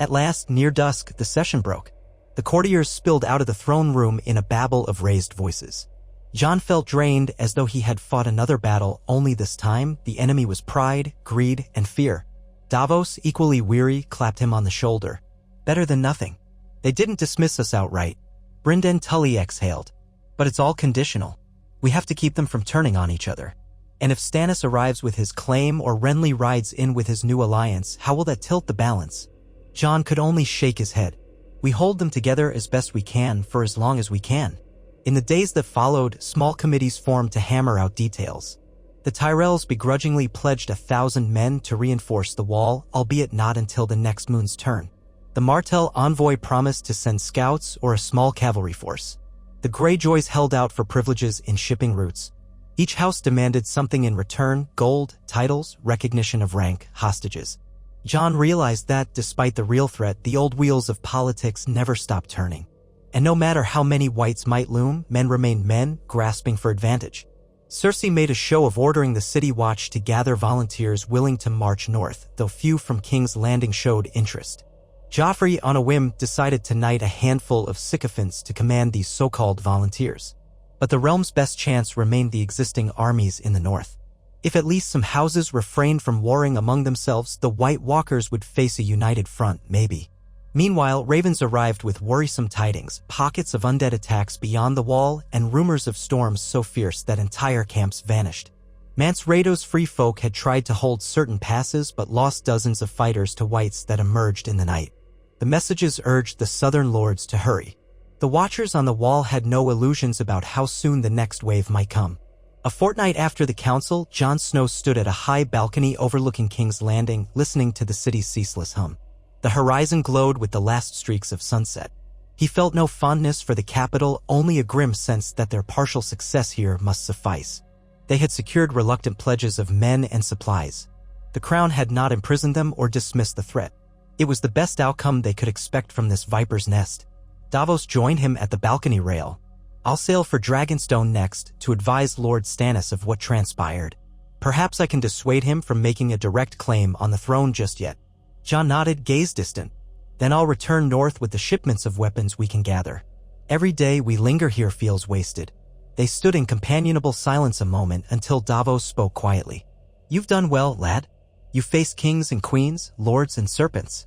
At last, near dusk, the session broke. The courtiers spilled out of the throne room in a babble of raised voices. Jon felt drained, as though he had fought another battle, only this time the enemy was pride, greed, and fear. Davos, equally weary, clapped him on the shoulder. Better than nothing. They didn't dismiss us outright. Brynden Tully exhaled. But it's all conditional. We have to keep them from turning on each other. And if Stannis arrives with his claim or Renly rides in with his new alliance, how will that tilt the balance? Jon could only shake his head. We hold them together as best we can for as long as we can. In the days that followed, small committees formed to hammer out details. The Tyrells begrudgingly pledged 1,000 men to reinforce the wall, albeit not until the next moon's turn. The Martell envoy promised to send scouts or a small cavalry force. The Greyjoys held out for privileges in shipping routes. Each house demanded something in return: gold, titles, recognition of rank, hostages. Jon realized that, despite the real threat, the old wheels of politics never stopped turning. And no matter how many whites might loom, men remained men, grasping for advantage. Cersei made a show of ordering the City Watch to gather volunteers willing to march north, though few from King's Landing showed interest. Joffrey, on a whim, decided to knight a handful of sycophants to command these so-called volunteers. But the realm's best chance remained the existing armies in the north. If at least some houses refrained from warring among themselves, the White Walkers would face a united front, maybe. Meanwhile, ravens arrived with worrisome tidings, pockets of undead attacks beyond the wall, and rumors of storms so fierce that entire camps vanished. Mance Raydo's free folk had tried to hold certain passes but lost dozens of fighters to whites that emerged in the night. The messages urged the southern lords to hurry. The watchers on the wall had no illusions about how soon the next wave might come. A fortnight after the council, Jon Snow stood at a high balcony overlooking King's Landing, listening to the city's ceaseless hum. The horizon glowed with the last streaks of sunset. He felt no fondness for the capital, only a grim sense that their partial success here must suffice. They had secured reluctant pledges of men and supplies. The crown had not imprisoned them or dismissed the threat. It was the best outcome they could expect from this viper's nest. Davos joined him at the balcony rail. "I'll sail for Dragonstone next to advise Lord Stannis of what transpired. Perhaps I can dissuade him from making a direct claim on the throne just yet." Jon nodded, gaze distant. "Then I'll return north with the shipments of weapons we can gather. Every day we linger here feels wasted." They stood in companionable silence a moment until Davos spoke quietly. "You've done well, lad. You faced kings and queens, lords and serpents.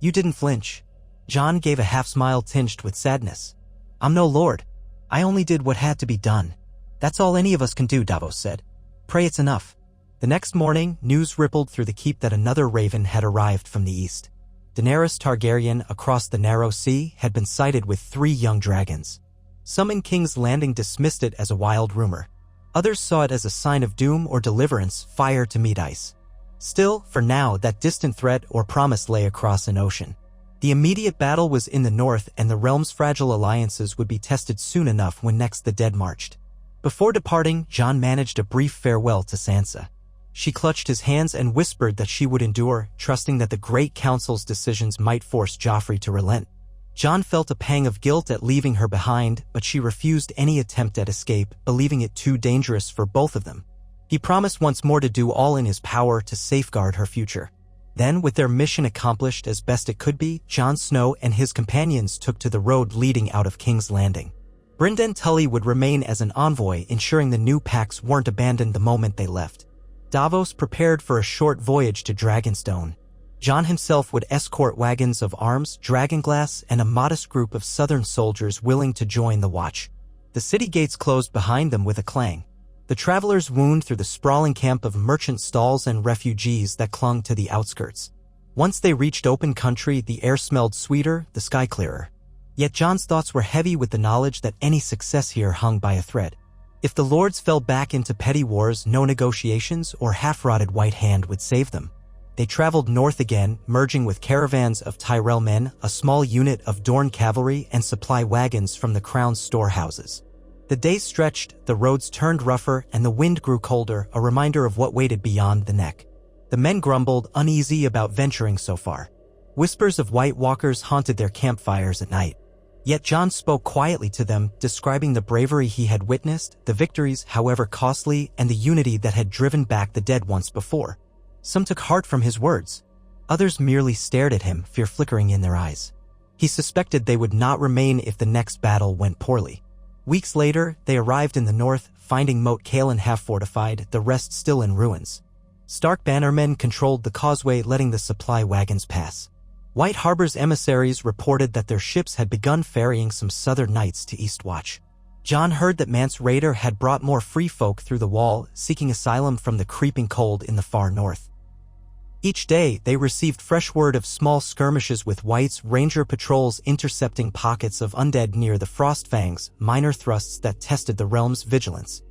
You didn't flinch." Jon gave a half-smile tinged with sadness. "I'm no lord. I only did what had to be done. That's all any of us can do," Davos said. "Pray it's enough." The next morning, news rippled through the keep that another raven had arrived from the east. Daenerys Targaryen, across the narrow sea, had been sighted with 3 young dragons. Some in King's Landing dismissed it as a wild rumor. Others saw it as a sign of doom or deliverance, fire to meet ice. Still, for now, that distant threat or promise lay across an ocean. The immediate battle was in the north, and the realm's fragile alliances would be tested soon enough when next the dead marched. Before departing, Jon managed a brief farewell to Sansa. She clutched his hands and whispered that she would endure, trusting that the Great Council's decisions might force Joffrey to relent. Jon felt a pang of guilt at leaving her behind, but she refused any attempt at escape, believing it too dangerous for both of them. He promised once more to do all in his power to safeguard her future. Then, with their mission accomplished as best it could be, Jon Snow and his companions took to the road leading out of King's Landing. Brynden Tully would remain as an envoy, ensuring the new packs weren't abandoned the moment they left. Davos prepared for a short voyage to Dragonstone. Jon himself would escort wagons of arms, dragonglass, and a modest group of southern soldiers willing to join the watch. The city gates closed behind them with a clang. The travelers wound through the sprawling camp of merchant stalls and refugees that clung to the outskirts. Once they reached open country, the air smelled sweeter, the sky clearer. Yet Jon's thoughts were heavy with the knowledge that any success here hung by a thread. If the lords fell back into petty wars, no negotiations or half-rotted White Hand would save them. They traveled north again, merging with caravans of Tyrell men, a small unit of Dorne cavalry, and supply wagons from the crown's storehouses. The days stretched, the roads turned rougher, and the wind grew colder, a reminder of what waited beyond the neck. The men grumbled, uneasy about venturing so far. Whispers of White Walkers haunted their campfires at night. Yet Jon spoke quietly to them, describing the bravery he had witnessed, the victories, however costly, and the unity that had driven back the dead once before. Some took heart from his words. Others merely stared at him, fear flickering in their eyes. He suspected they would not remain if the next battle went poorly. Weeks later, they arrived in the north, finding Moat Cailin half-fortified, the rest still in ruins. Stark bannermen controlled the causeway, letting the supply wagons pass. White Harbor's emissaries reported that their ships had begun ferrying some southern knights to Eastwatch. Jon heard that Mance Rayder had brought more free folk through the wall, seeking asylum from the creeping cold in the far north. Each day, they received fresh word of small skirmishes with White's ranger patrols intercepting pockets of undead near the Frostfangs, minor thrusts that tested the realm's vigilance.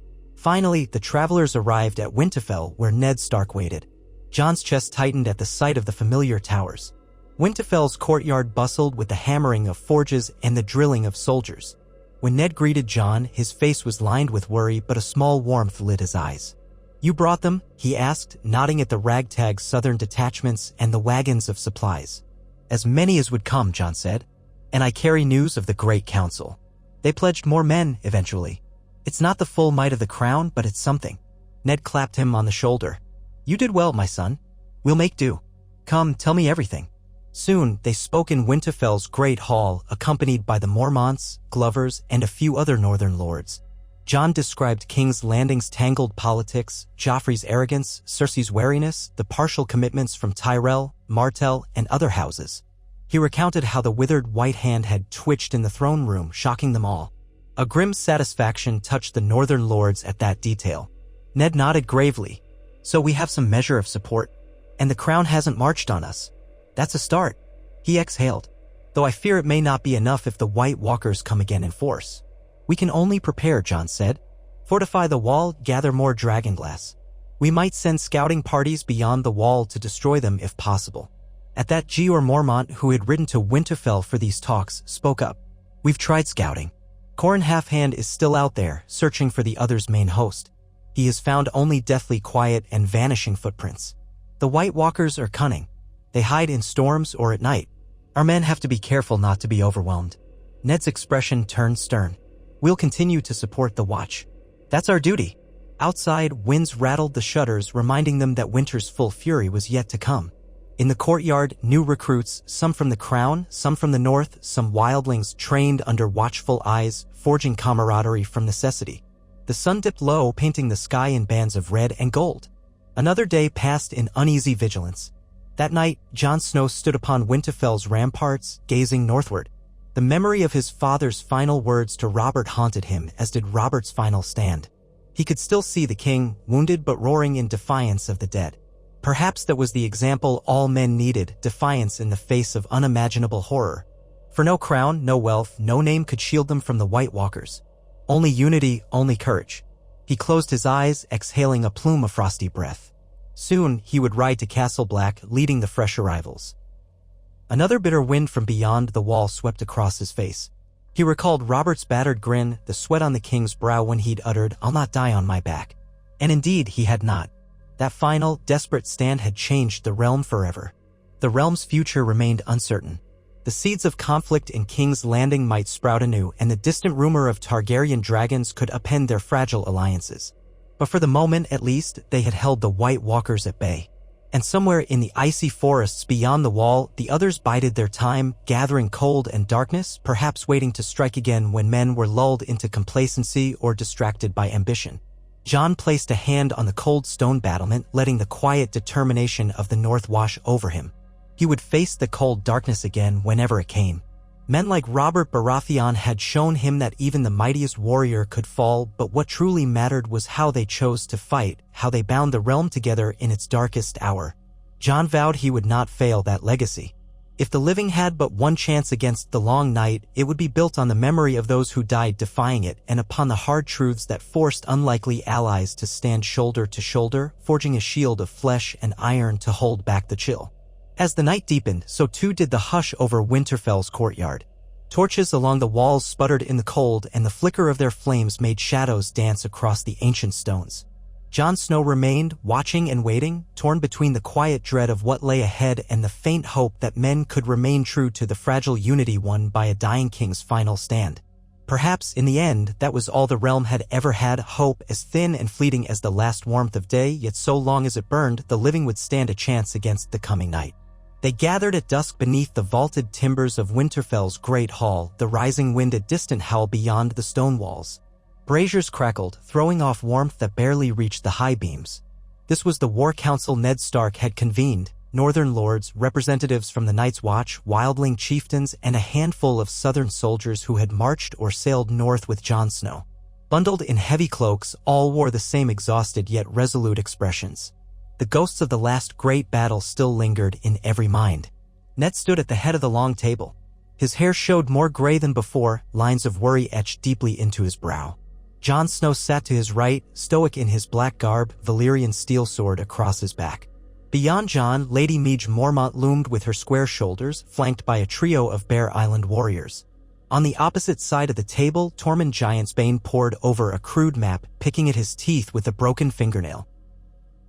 Finally, the travelers arrived at Winterfell, where Ned Stark waited. Jon's chest tightened at the sight of the familiar towers. Winterfell's courtyard bustled with the hammering of forges and the drilling of soldiers. When Ned greeted Jon, his face was lined with worry, but a small warmth lit his eyes. "You brought them?" he asked, nodding at the ragtag southern detachments and the wagons of supplies. "As many as would come," Jon said. "And I carry news of the Great Council. They pledged more men, eventually. It's not the full might of the crown, but it's something." Ned clapped him on the shoulder. "You did well, my son. We'll make do. Come, tell me everything." Soon, they spoke in Winterfell's great hall, accompanied by the Mormonts, Glovers, and a few other northern lords. Jon described King's Landing's tangled politics, Joffrey's arrogance, Cersei's wariness, the partial commitments from Tyrell, Martell, and other houses. He recounted how the withered white hand had twitched in the throne room, shocking them all. A grim satisfaction touched the northern lords at that detail. Ned nodded gravely. "So we have some measure of support, and the crown hasn't marched on us. That's a start." He exhaled. "Though I fear it may not be enough if the White Walkers come again in force." "We can only prepare," Jon said. "Fortify the wall, gather more dragonglass. We might send scouting parties beyond the wall to destroy them if possible." At that, Jeor Mormont, who had ridden to Winterfell for these talks, spoke up. "We've tried scouting. Qhorin Halfhand is still out there, searching for the other's main host. He has found only deathly quiet and vanishing footprints. The White Walkers are cunning. They hide in storms or at night. Our men have to be careful not to be overwhelmed." Ned's expression turned stern. "We'll continue to support the watch. That's our duty." Outside, winds rattled the shutters, reminding them that winter's full fury was yet to come. In the courtyard, new recruits, some from the crown, some from the north, some wildlings trained under watchful eyes, forging camaraderie from necessity. The sun dipped low, painting the sky in bands of red and gold. Another day passed in uneasy vigilance. That night, Jon Snow stood upon Winterfell's ramparts, gazing northward. The memory of his father's final words to Robert haunted him, as did Robert's final stand. He could still see the king, wounded but roaring in defiance of the dead. Perhaps that was the example all men needed, defiance in the face of unimaginable horror. For no crown, no wealth, no name could shield them from the White Walkers. Only unity, only courage. He closed his eyes, exhaling a plume of frosty breath. Soon, he would ride to Castle Black, leading the fresh arrivals. Another bitter wind from beyond the wall swept across his face. He recalled Robert's battered grin, the sweat on the king's brow when he'd uttered, "I'll not die on my back." And indeed, he had not. That final, desperate stand had changed the realm forever. The realm's future remained uncertain. The seeds of conflict in King's Landing might sprout anew, and the distant rumor of Targaryen dragons could upend their fragile alliances. But for the moment, at least, they had held the White Walkers at bay. And somewhere in the icy forests beyond the wall, the others bided their time, gathering cold and darkness, perhaps waiting to strike again when men were lulled into complacency or distracted by ambition. Jon placed a hand on the cold stone battlement, letting the quiet determination of the north wash over him. He would face the cold darkness again whenever it came. Men like Robert Baratheon had shown him that even the mightiest warrior could fall, but what truly mattered was how they chose to fight, how they bound the realm together in its darkest hour. Jon vowed he would not fail that legacy. If the living had but one chance against the long night, it would be built on the memory of those who died defying it and upon the hard truths that forced unlikely allies to stand shoulder to shoulder, forging a shield of flesh and iron to hold back the chill. As the night deepened, so too did the hush over Winterfell's courtyard. Torches along the walls sputtered in the cold, and the flicker of their flames made shadows dance across the ancient stones. Jon Snow remained, watching and waiting, torn between the quiet dread of what lay ahead and the faint hope that men could remain true to the fragile unity won by a dying king's final stand. Perhaps, in the end, that was all the realm had ever had, hope as thin and fleeting as the last warmth of day, yet so long as it burned, the living would stand a chance against the coming night. They gathered at dusk beneath the vaulted timbers of Winterfell's great hall, the rising wind a distant howl beyond the stone walls. Braziers crackled, throwing off warmth that barely reached the high beams. This was the war council Ned Stark had convened, northern lords, representatives from the Night's Watch, wildling chieftains, and a handful of southern soldiers who had marched or sailed north with Jon Snow. Bundled in heavy cloaks, all wore the same exhausted yet resolute expressions. The ghosts of the last great battle still lingered in every mind. Ned stood at the head of the long table. His hair showed more gray than before, lines of worry etched deeply into his brow. Jon Snow sat to his right, stoic in his black garb, Valyrian steel sword across his back. Beyond Jon, Lady Midge Mormont loomed with her square shoulders, flanked by a trio of Bear Island warriors. On the opposite side of the table, Tormund Giantsbane pored over a crude map, picking at his teeth with a broken fingernail.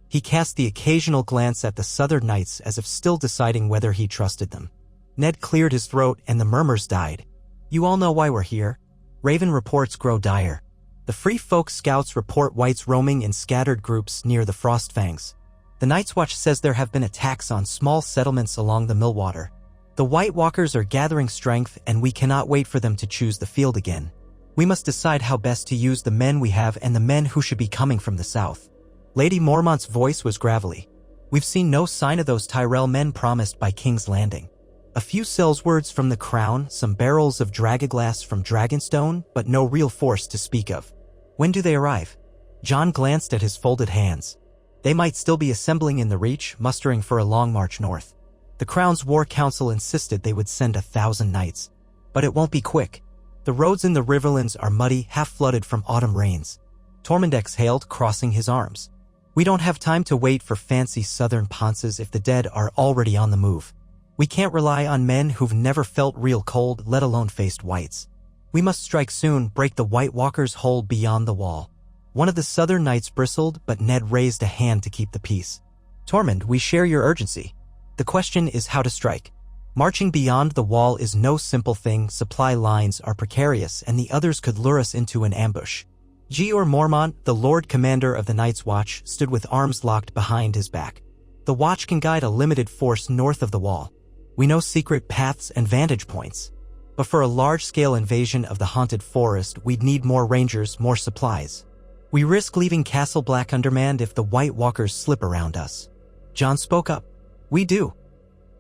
He cast the occasional glance at the Southern Knights as if still deciding whether he trusted them. Ned cleared his throat and the murmurs died. "You all know why we're here." Raven reports grow dire. The Free Folk Scouts report whites roaming in scattered groups near the Frostfangs. The Night's Watch says there have been attacks on small settlements along the Millwater. The White Walkers are gathering strength and we cannot wait for them to choose the field again. We must decide how best to use the men we have and the men who should be coming from the south. Lady Mormont's voice was gravelly. We've seen no sign of those Tyrell men promised by King's Landing. A few sellswords from the Crown, some barrels of dragaglass from Dragonstone, but no real force to speak of. When do they arrive? Jon glanced at his folded hands. They might still be assembling in the Reach, mustering for a long march north. The Crown's War Council insisted they would send 1,000 knights. But it won't be quick. The roads in the Riverlands are muddy, half-flooded from autumn rains. Tormund exhaled, crossing his arms. We don't have time to wait for fancy southern ponces if the dead are already on the move. We can't rely on men who've never felt real cold, let alone faced whites. We must strike soon, break the White Walkers' hold beyond the wall. One of the Southern Knights bristled, but Ned raised a hand to keep the peace. Tormund, we share your urgency. The question is how to strike. Marching beyond the wall is no simple thing, supply lines are precarious and the others could lure us into an ambush. Jeor Mormont, the Lord Commander of the Night's Watch, stood with arms locked behind his back. The Watch can guide a limited force north of the wall. We know secret paths and vantage points. But for a large-scale invasion of the haunted forest, we'd need more rangers, more supplies. We risk leaving Castle Black undermanned if the White Walkers slip around us. Jon spoke up. We do.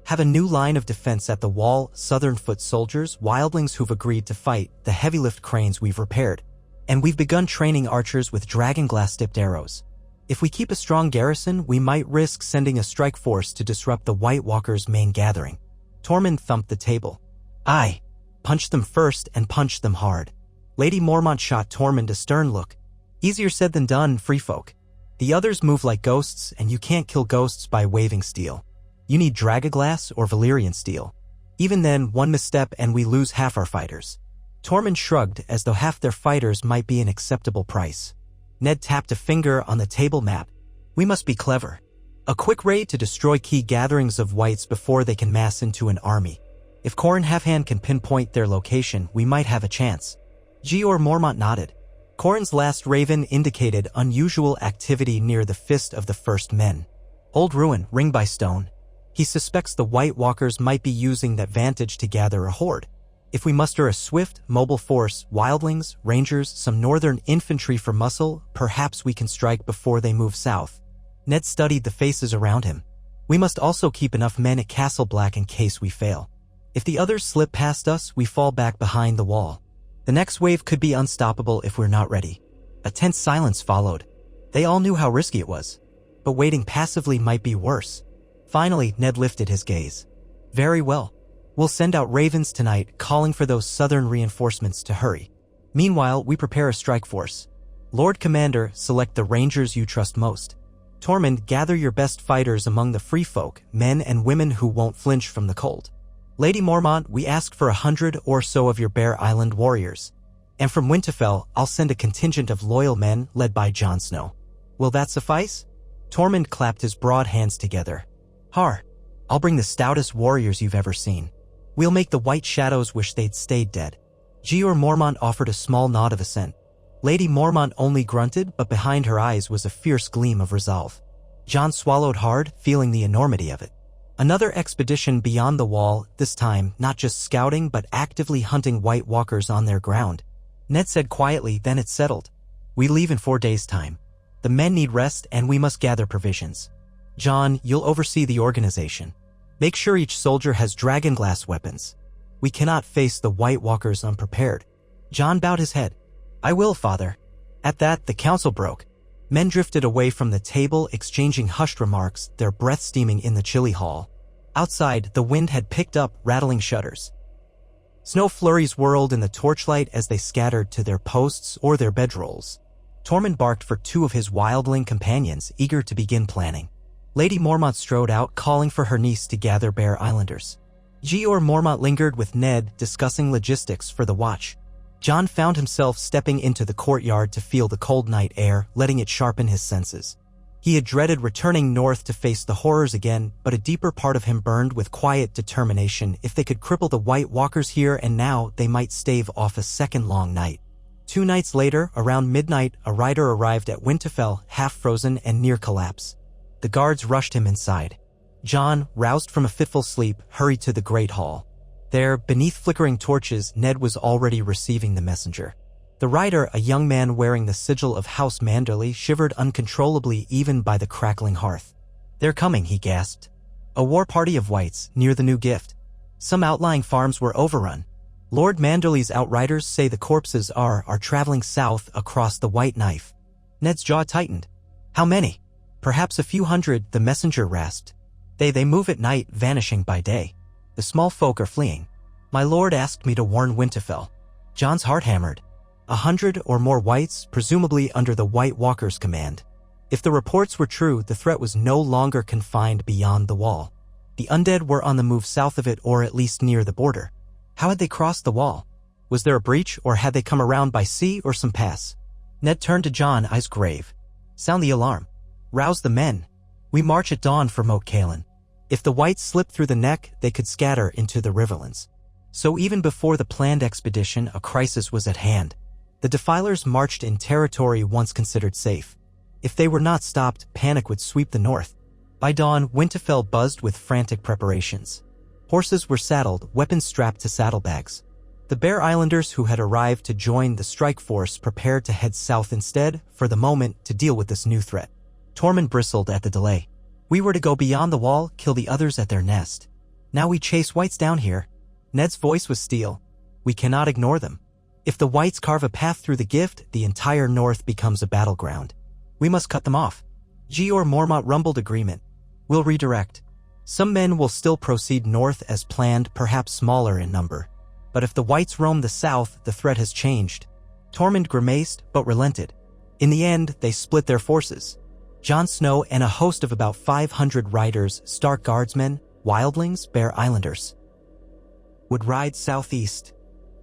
Have a new line of defense at the wall, Southern foot soldiers, wildlings who've agreed to fight, the heavy-lift cranes we've repaired. And we've begun training archers with dragonglass-tipped arrows. If we keep a strong garrison, we might risk sending a strike force to disrupt the White Walkers' main gathering. Tormund thumped the table. Aye. Punch them first and punch them hard. Lady Mormont shot Tormund a stern look. Easier said than done, free folk. The others move like ghosts, and you can't kill ghosts by waving steel. You need dragoglass or Valyrian steel. Even then, one misstep and we lose half our fighters. Tormund shrugged as though half their fighters might be an acceptable price. Ned tapped a finger on the table map. We must be clever. A quick raid to destroy key gatherings of whites before they can mass into an army. If Qhorin Halfhand can pinpoint their location, we might have a chance. Jeor Mormont nodded. Qhorin's last raven indicated unusual activity near the Fist of the First Men. Old ruin, ring by stone. He suspects the White Walkers might be using that vantage to gather a horde. If we muster a swift, mobile force, wildlings, rangers, some northern infantry for muscle, perhaps we can strike before they move south. Ned studied the faces around him. We must also keep enough men at Castle Black in case we fail. If the others slip past us, we fall back behind the wall. The next wave could be unstoppable if we're not ready. A tense silence followed. They all knew how risky it was. But waiting passively might be worse. Finally, Ned lifted his gaze. Very well. We'll send out ravens tonight, calling for those southern reinforcements to hurry. Meanwhile, we prepare a strike force. Lord Commander, select the rangers you trust most. Tormund, gather your best fighters among the free folk, men and women who won't flinch from the cold. Lady Mormont, we ask for 100 or so of your Bear Island warriors. And from Winterfell, I'll send a contingent of loyal men led by Jon Snow. Will that suffice? Tormund clapped his broad hands together. Har. I'll bring the stoutest warriors you've ever seen. We'll make the White Shadows wish they'd stayed dead. Jeor Mormont offered a small nod of assent. Lady Mormont only grunted, but behind her eyes was a fierce gleam of resolve. Jon swallowed hard, feeling the enormity of it. Another expedition beyond the wall, this time not just scouting but actively hunting White Walkers on their ground. Ned said quietly, then it's settled. We leave in 4 days' time. The men need rest and we must gather provisions. Jon, you'll oversee the organization. Make sure each soldier has dragonglass weapons. We cannot face the White Walkers unprepared. Jon bowed his head. I will, father. At that, the council broke. Men drifted away from the table, exchanging hushed remarks, their breath steaming in the chilly hall. Outside, the wind had picked up, rattling shutters. Snow flurries whirled in the torchlight as they scattered to their posts or their bedrolls. Tormund barked for two of his wildling companions, eager to begin planning. Lady Mormont strode out, calling for her niece to gather Bear Islanders. Jeor Mormont lingered with Ned, discussing logistics for the watch. Jon found himself stepping into the courtyard to feel the cold night air, letting it sharpen his senses. He had dreaded returning north to face the horrors again, but a deeper part of him burned with quiet determination. If they could cripple the White Walkers here and now, they might stave off a second long night. 2 nights later, around midnight, a rider arrived at Winterfell, half-frozen and near collapse. The guards rushed him inside. Jon, roused from a fitful sleep, hurried to the Great Hall. There, beneath flickering torches, Ned was already receiving the messenger. The rider, a young man wearing the sigil of House Manderley, shivered uncontrollably even by the crackling hearth. "They're coming," he gasped. "A war party of whites, near the new gift. Some outlying farms were overrun. Lord Manderley's outriders say the corpses are traveling south across the White Knife." Ned's jaw tightened. "How many?" "Perhaps a few hundred," the messenger rasped. They move at night, vanishing by day. The small folk are fleeing. My lord asked me to warn Winterfell." Jon's heart hammered. 100 or more whites, presumably under the White Walkers' command. If the reports were true, the threat was no longer confined beyond the wall. The undead were on the move south of it, or at least near the border. How had they crossed the wall? Was there a breach, or had they come around by sea or some pass? Ned turned to Jon, eyes grave. "Sound the alarm. Rouse the men. We march at dawn for Moat Cailin. If the whites slip through the neck, they could scatter into the riverlands." So even before the planned expedition, a crisis was at hand. The defilers marched in territory once considered safe. If they were not stopped, panic would sweep the north. By dawn, Winterfell buzzed with frantic preparations. Horses were saddled, weapons strapped to saddlebags. The Bear Islanders who had arrived to join the strike force prepared to head south instead, for the moment, to deal with this new threat. Tormund bristled at the delay. "We were to go beyond the wall, kill the others at their nest. Now we chase whites down here." Ned's voice was steel. "We cannot ignore them. If the whites carve a path through the gift, the entire north becomes a battleground. We must cut them off." Jeor Mormont rumbled agreement. "We'll redirect. Some men will still proceed north as planned, perhaps smaller in number. But if the whites roam the south, the threat has changed." Tormund grimaced, but relented. In the end, they split their forces. Jon Snow and a host of about 500 riders, Stark guardsmen, wildlings, Bear Islanders, would ride southeast,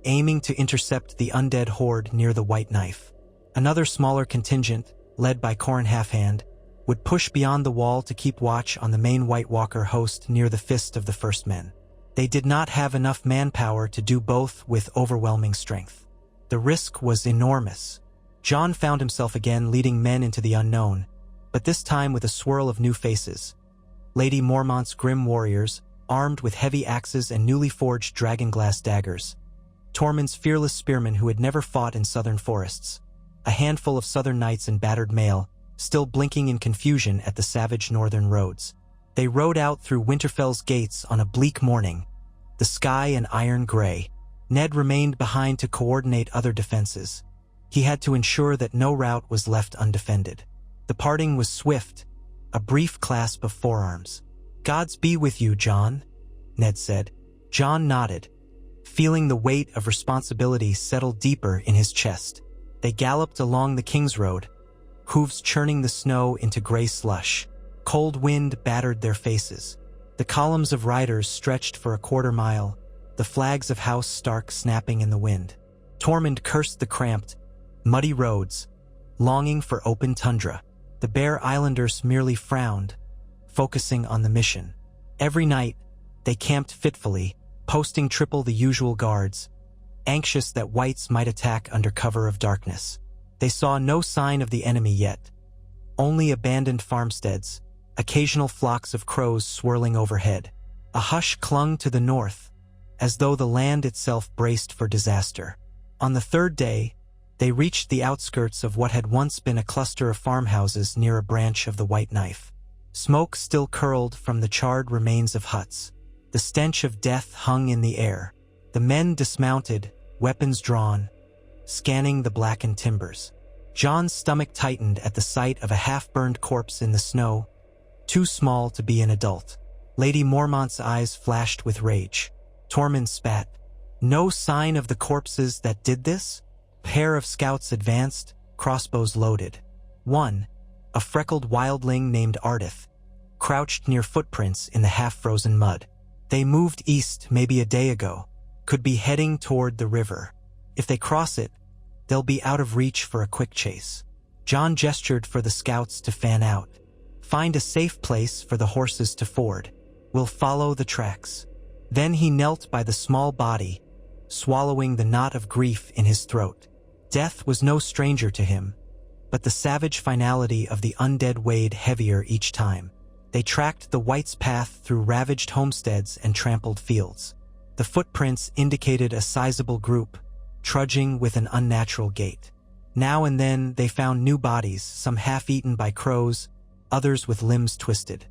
aiming to intercept the undead horde near the White Knife. Another smaller contingent, led by Corrin Halfhand, would push beyond the wall to keep watch on the main White Walker host near the Fist of the First Men. They did not have enough manpower to do both with overwhelming strength. The risk was enormous. Jon found himself again leading men into the unknown, but this time with a swirl of new faces. Lady Mormont's grim warriors, armed with heavy axes and newly forged dragonglass daggers. Tormund's fearless spearmen who had never fought in southern forests. A handful of southern knights in battered mail, still blinking in confusion at the savage northern roads. They rode out through Winterfell's gates on a bleak morning, the sky an iron gray. Ned remained behind to coordinate other defenses. He had to ensure that no route was left undefended. The parting was swift, a brief clasp of forearms. "Gods be with you, Jon," Ned said. Jon nodded, feeling the weight of responsibility settle deeper in his chest. They galloped along the King's Road, hooves churning the snow into gray slush. Cold wind battered their faces. The columns of riders stretched for a quarter-mile, the flags of House Stark snapping in the wind. Tormund cursed the cramped, muddy roads, longing for open tundra. The Bear Islanders merely frowned, focusing on the mission. Every night, they camped fitfully, posting triple the usual guards, anxious that whites might attack under cover of darkness. They saw no sign of the enemy yet, only abandoned farmsteads, occasional flocks of crows swirling overhead. A hush clung to the north, as though the land itself braced for disaster. On the third day, they reached the outskirts of what had once been a cluster of farmhouses near a branch of the White Knife. Smoke still curled from the charred remains of huts. The stench of death hung in the air. The men dismounted, weapons drawn, scanning the blackened timbers. Jon's stomach tightened at the sight of a half-burned corpse in the snow, too small to be an adult. Lady Mormont's eyes flashed with rage. Tormund spat. No sign of the corpses that did this? Pair of scouts advanced, crossbows loaded. One, a freckled wildling named Ardith, crouched near footprints in the half-frozen mud. They moved east maybe a day ago, could be heading toward the river. If they cross it, they'll be out of reach for a quick chase. Jon gestured for the scouts to fan out. Find a safe place for the horses to ford. We'll follow the tracks. Then he knelt by the small body, swallowing the knot of grief in his throat. Death was no stranger to him, but the savage finality of the undead weighed heavier each time. They tracked the Whites' path through ravaged homesteads and trampled fields. The footprints indicated a sizable group, trudging with an unnatural gait. Now and then they found new bodies, some half-eaten by crows, others with limbs twisted.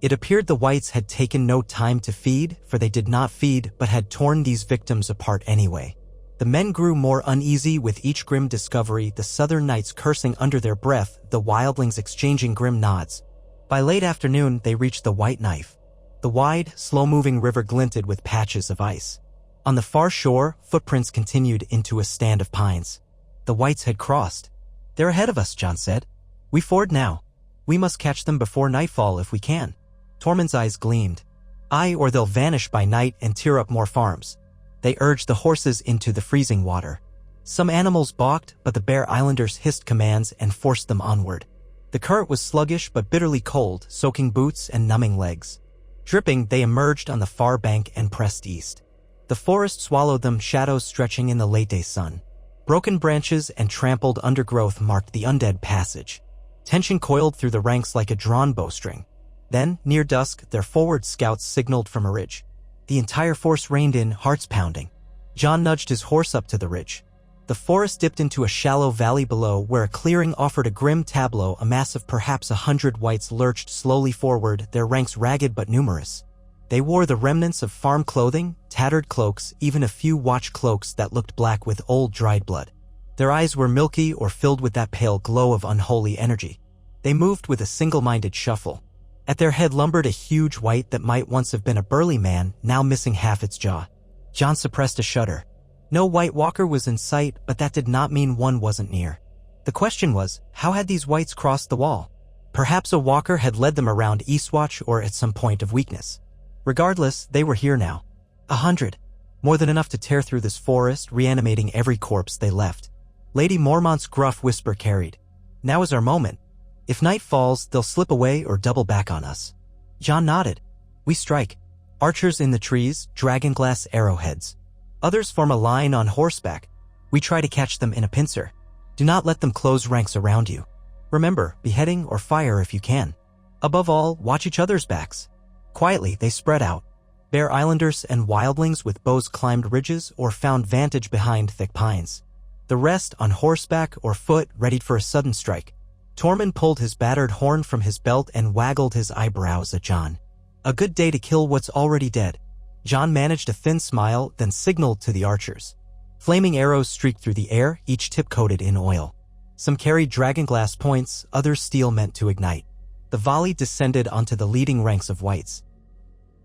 It appeared the Whites had taken no time to feed, for they did not feed but had torn these victims apart anyway. The men grew more uneasy with each grim discovery, the southern knights cursing under their breath, the wildlings exchanging grim nods. By late afternoon, they reached the White Knife. The wide, slow-moving river glinted with patches of ice. On the far shore, footprints continued into a stand of pines. The Whites had crossed. They're ahead of us, Jon said. We ford now. We must catch them before nightfall if we can. Tormund's eyes gleamed. Aye, or they'll vanish by night and tear up more farms. They urged the horses into the freezing water. Some animals balked, but the Bear Islanders hissed commands and forced them onward. The current was sluggish but bitterly cold, soaking boots and numbing legs. Dripping, they emerged on the far bank and pressed east. The forest swallowed them, shadows stretching in the late-day sun. Broken branches and trampled undergrowth marked the undead passage. Tension coiled through the ranks like a drawn bowstring. Then, near dusk, their forward scouts signaled from a ridge. The entire force reined in, hearts pounding. Jon nudged his horse up to the ridge. The forest dipped into a shallow valley below where a clearing offered a grim tableau. A mass of perhaps 100 Whites lurched slowly forward, their ranks ragged but numerous. They wore the remnants of farm clothing, tattered cloaks, even a few watch cloaks that looked black with old dried blood. Their eyes were milky or filled with that pale glow of unholy energy. They moved with a single-minded shuffle. At their head lumbered a huge White that might once have been a burly man, now missing half its jaw. Jon suppressed a shudder. No White Walker was in sight, but that did not mean one wasn't near. The question was, how had these Whites crossed the wall? Perhaps a walker had led them around Eastwatch or at some point of weakness. Regardless, they were here now. 100. More than enough to tear through this forest, reanimating every corpse they left. Lady Mormont's gruff whisper carried. Now is our moment. If night falls, they'll slip away or double back on us. Jon nodded. We strike. Archers in the trees, dragonglass arrowheads. Others form a line on horseback. We try to catch them in a pincer. Do not let them close ranks around you. Remember, beheading or fire if you can. Above all, watch each other's backs. Quietly, they spread out. Bear Islanders and wildlings with bows climbed ridges or found vantage behind thick pines. The rest on horseback or foot readied for a sudden strike. Tormund pulled his battered horn from his belt and waggled his eyebrows at Jon. A good day to kill what's already dead. Jon managed a thin smile, then signaled to the archers. Flaming arrows streaked through the air, each tip coated in oil. Some carried dragonglass points, others steel meant to ignite. The volley descended onto the leading ranks of Whites.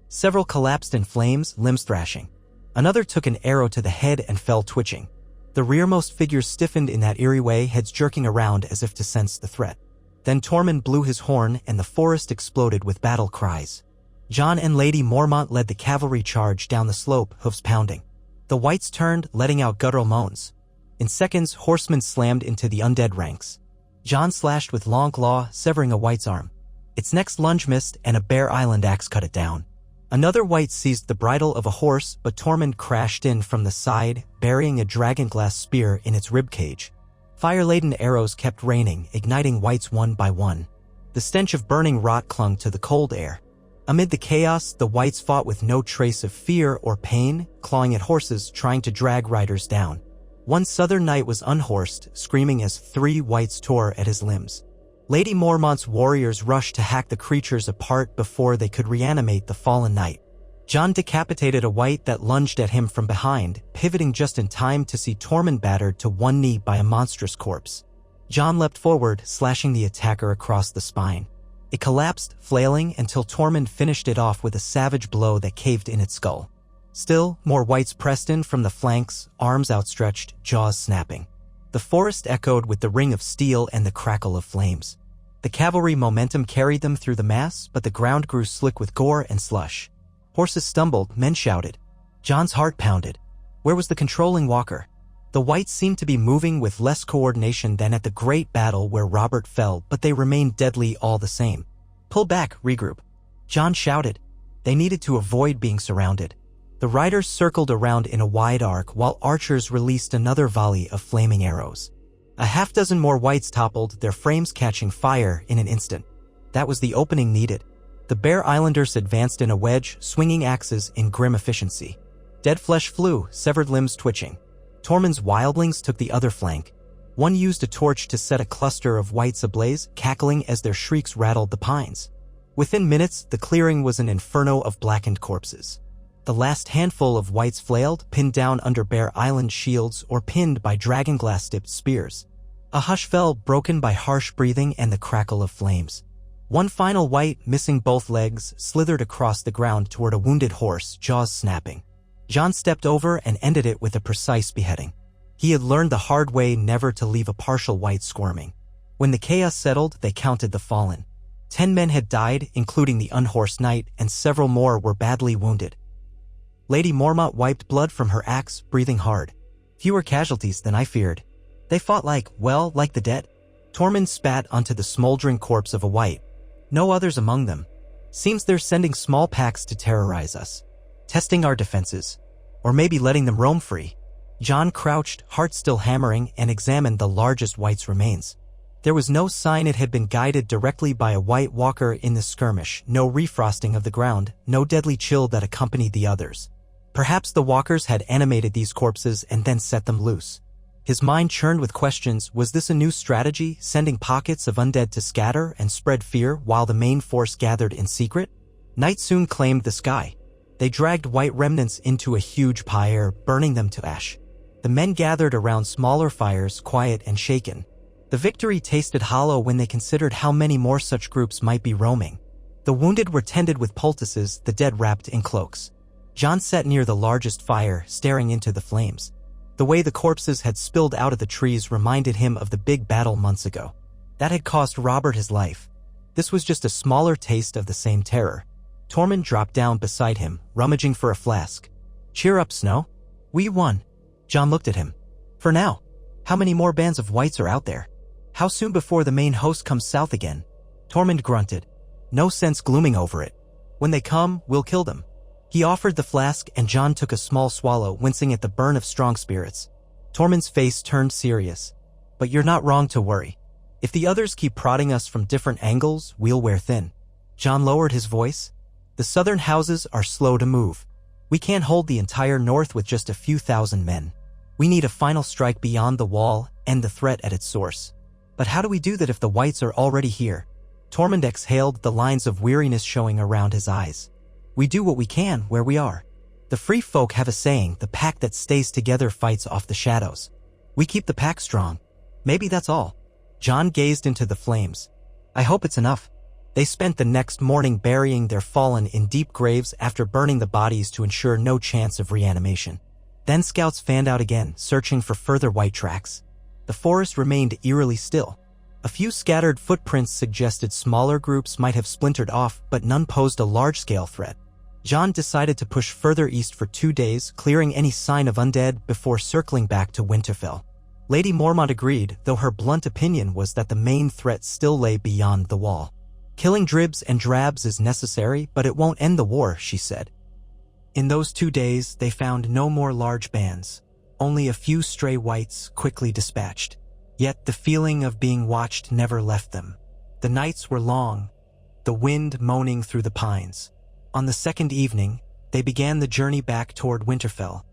Several collapsed in flames, limbs thrashing. Another took an arrow to the head and fell twitching. The rearmost figures stiffened in that eerie way, heads jerking around as if to sense the threat. Then Tormund blew his horn and the forest exploded with battle cries. Jon and Lady Mormont led the cavalry charge down the slope, hoofs pounding. The Whites turned, letting out guttural moans. In seconds, horsemen slammed into the undead ranks. Jon slashed with long claw, severing a White's arm. Its next lunge missed, and a Bear Island axe cut it down. Another White seized the bridle of a horse, but Tormund crashed in from the side, burying a dragonglass spear in its ribcage. Fire-laden arrows kept raining, igniting Whites one by one. The stench of burning rot clung to the cold air. Amid the chaos, the Whites fought with no trace of fear or pain, clawing at horses, trying to drag riders down. One southern knight was unhorsed, screaming as 3 Whites tore at his limbs. Lady Mormont's warriors rushed to hack the creatures apart before they could reanimate the fallen knight. Jon decapitated a White that lunged at him from behind, pivoting just in time to see Tormund battered to one knee by a monstrous corpse. Jon leapt forward, slashing the attacker across the spine. It collapsed, flailing, until Tormund finished it off with a savage blow that caved in its skull. Still, more whites pressed in from the flanks, arms outstretched, jaws snapping. The forest echoed with the ring of steel and the crackle of flames. The cavalry momentum carried them through the mass, but the ground grew slick with gore and slush. Horses stumbled, men shouted. Jon's heart pounded. Where was the controlling walker? The whites seemed to be moving with less coordination than at the great battle where Robert fell, but they remained deadly all the same. Pull back, regroup. Jon shouted. They needed to avoid being surrounded. The riders circled around in a wide arc while archers released another volley of flaming arrows. A half-dozen more whites toppled, their frames catching fire in an instant. That was the opening needed. The Bear Islanders advanced in a wedge, swinging axes in grim efficiency. Dead flesh flew, severed limbs twitching. Tormund's wildlings took the other flank. One used a torch to set a cluster of whites ablaze, cackling as their shrieks rattled the pines. Within minutes, the clearing was an inferno of blackened corpses. The last handful of whites flailed, pinned down under Bear Island shields or pinned by dragonglass-tipped spears. A hush fell, broken by harsh breathing and the crackle of flames. One final white, missing both legs, slithered across the ground toward a wounded horse, jaws snapping. Jon stepped over and ended it with a precise beheading. He had learned the hard way never to leave a partial white squirming. When the chaos settled, they counted the fallen. 10 men had died, including the unhorsed knight, and several more were badly wounded. Lady Mormont wiped blood from her axe, breathing hard. Fewer casualties than I feared. They fought like the dead. Tormund spat onto the smoldering corpse of a white. No others among them. Seems they're sending small packs to terrorize us. Testing our defenses. Or maybe letting them roam free. Jon crouched, heart still hammering, and examined the largest white's remains. There was no sign it had been guided directly by a white walker in the skirmish, no refrosting of the ground, no deadly chill that accompanied the others. Perhaps the walkers had animated these corpses and then set them loose. His mind churned with questions. Was this a new strategy, sending pockets of undead to scatter and spread fear while the main force gathered in secret? Night soon claimed the sky. They dragged white remnants into a huge pyre, burning them to ash. The men gathered around smaller fires, quiet and shaken. The victory tasted hollow when they considered how many more such groups might be roaming. The wounded were tended with poultices, the dead wrapped in cloaks. Jon sat near the largest fire, staring into the flames. The way the corpses had spilled out of the trees reminded him of the big battle months ago. That had cost Robert his life. This was just a smaller taste of the same terror. Tormund dropped down beside him, rummaging for a flask. Cheer up, Snow. We won. Jon looked at him. For now. How many more bands of whites are out there? How soon before the main host comes south again? Tormund grunted. No sense glooming over it. When they come, we'll kill them. He offered the flask and Jon took a small swallow, wincing at the burn of strong spirits. Tormund's face turned serious. But you're not wrong to worry. If the others keep prodding us from different angles, we'll wear thin. Jon lowered his voice. The southern houses are slow to move. We can't hold the entire north with just a few thousand men. We need a final strike beyond the wall and the threat at its source. But how do we do that if the whites are already here? Tormund exhaled, the lines of weariness showing around his eyes. We do what we can where we are. The free folk have a saying, the pack that stays together fights off the shadows. We keep the pack strong. Maybe that's all. Jon gazed into the flames. I hope it's enough. They spent the next morning burying their fallen in deep graves after burning the bodies to ensure no chance of reanimation. Then scouts fanned out again, searching for further white tracks. The forest remained eerily still. A few scattered footprints suggested smaller groups might have splintered off, but none posed a large-scale threat. Jon decided to push further east for 2 days, clearing any sign of undead before circling back to Winterfell. Lady Mormont agreed, though her blunt opinion was that the main threat still lay beyond the wall. Killing dribs and drabs is necessary, but it won't end the war, she said. In those 2 days, they found no more large bands, only a few stray whites quickly dispatched. Yet the feeling of being watched never left them. The nights were long, the wind moaning through the pines. On the second evening, they began the journey back toward Winterfell,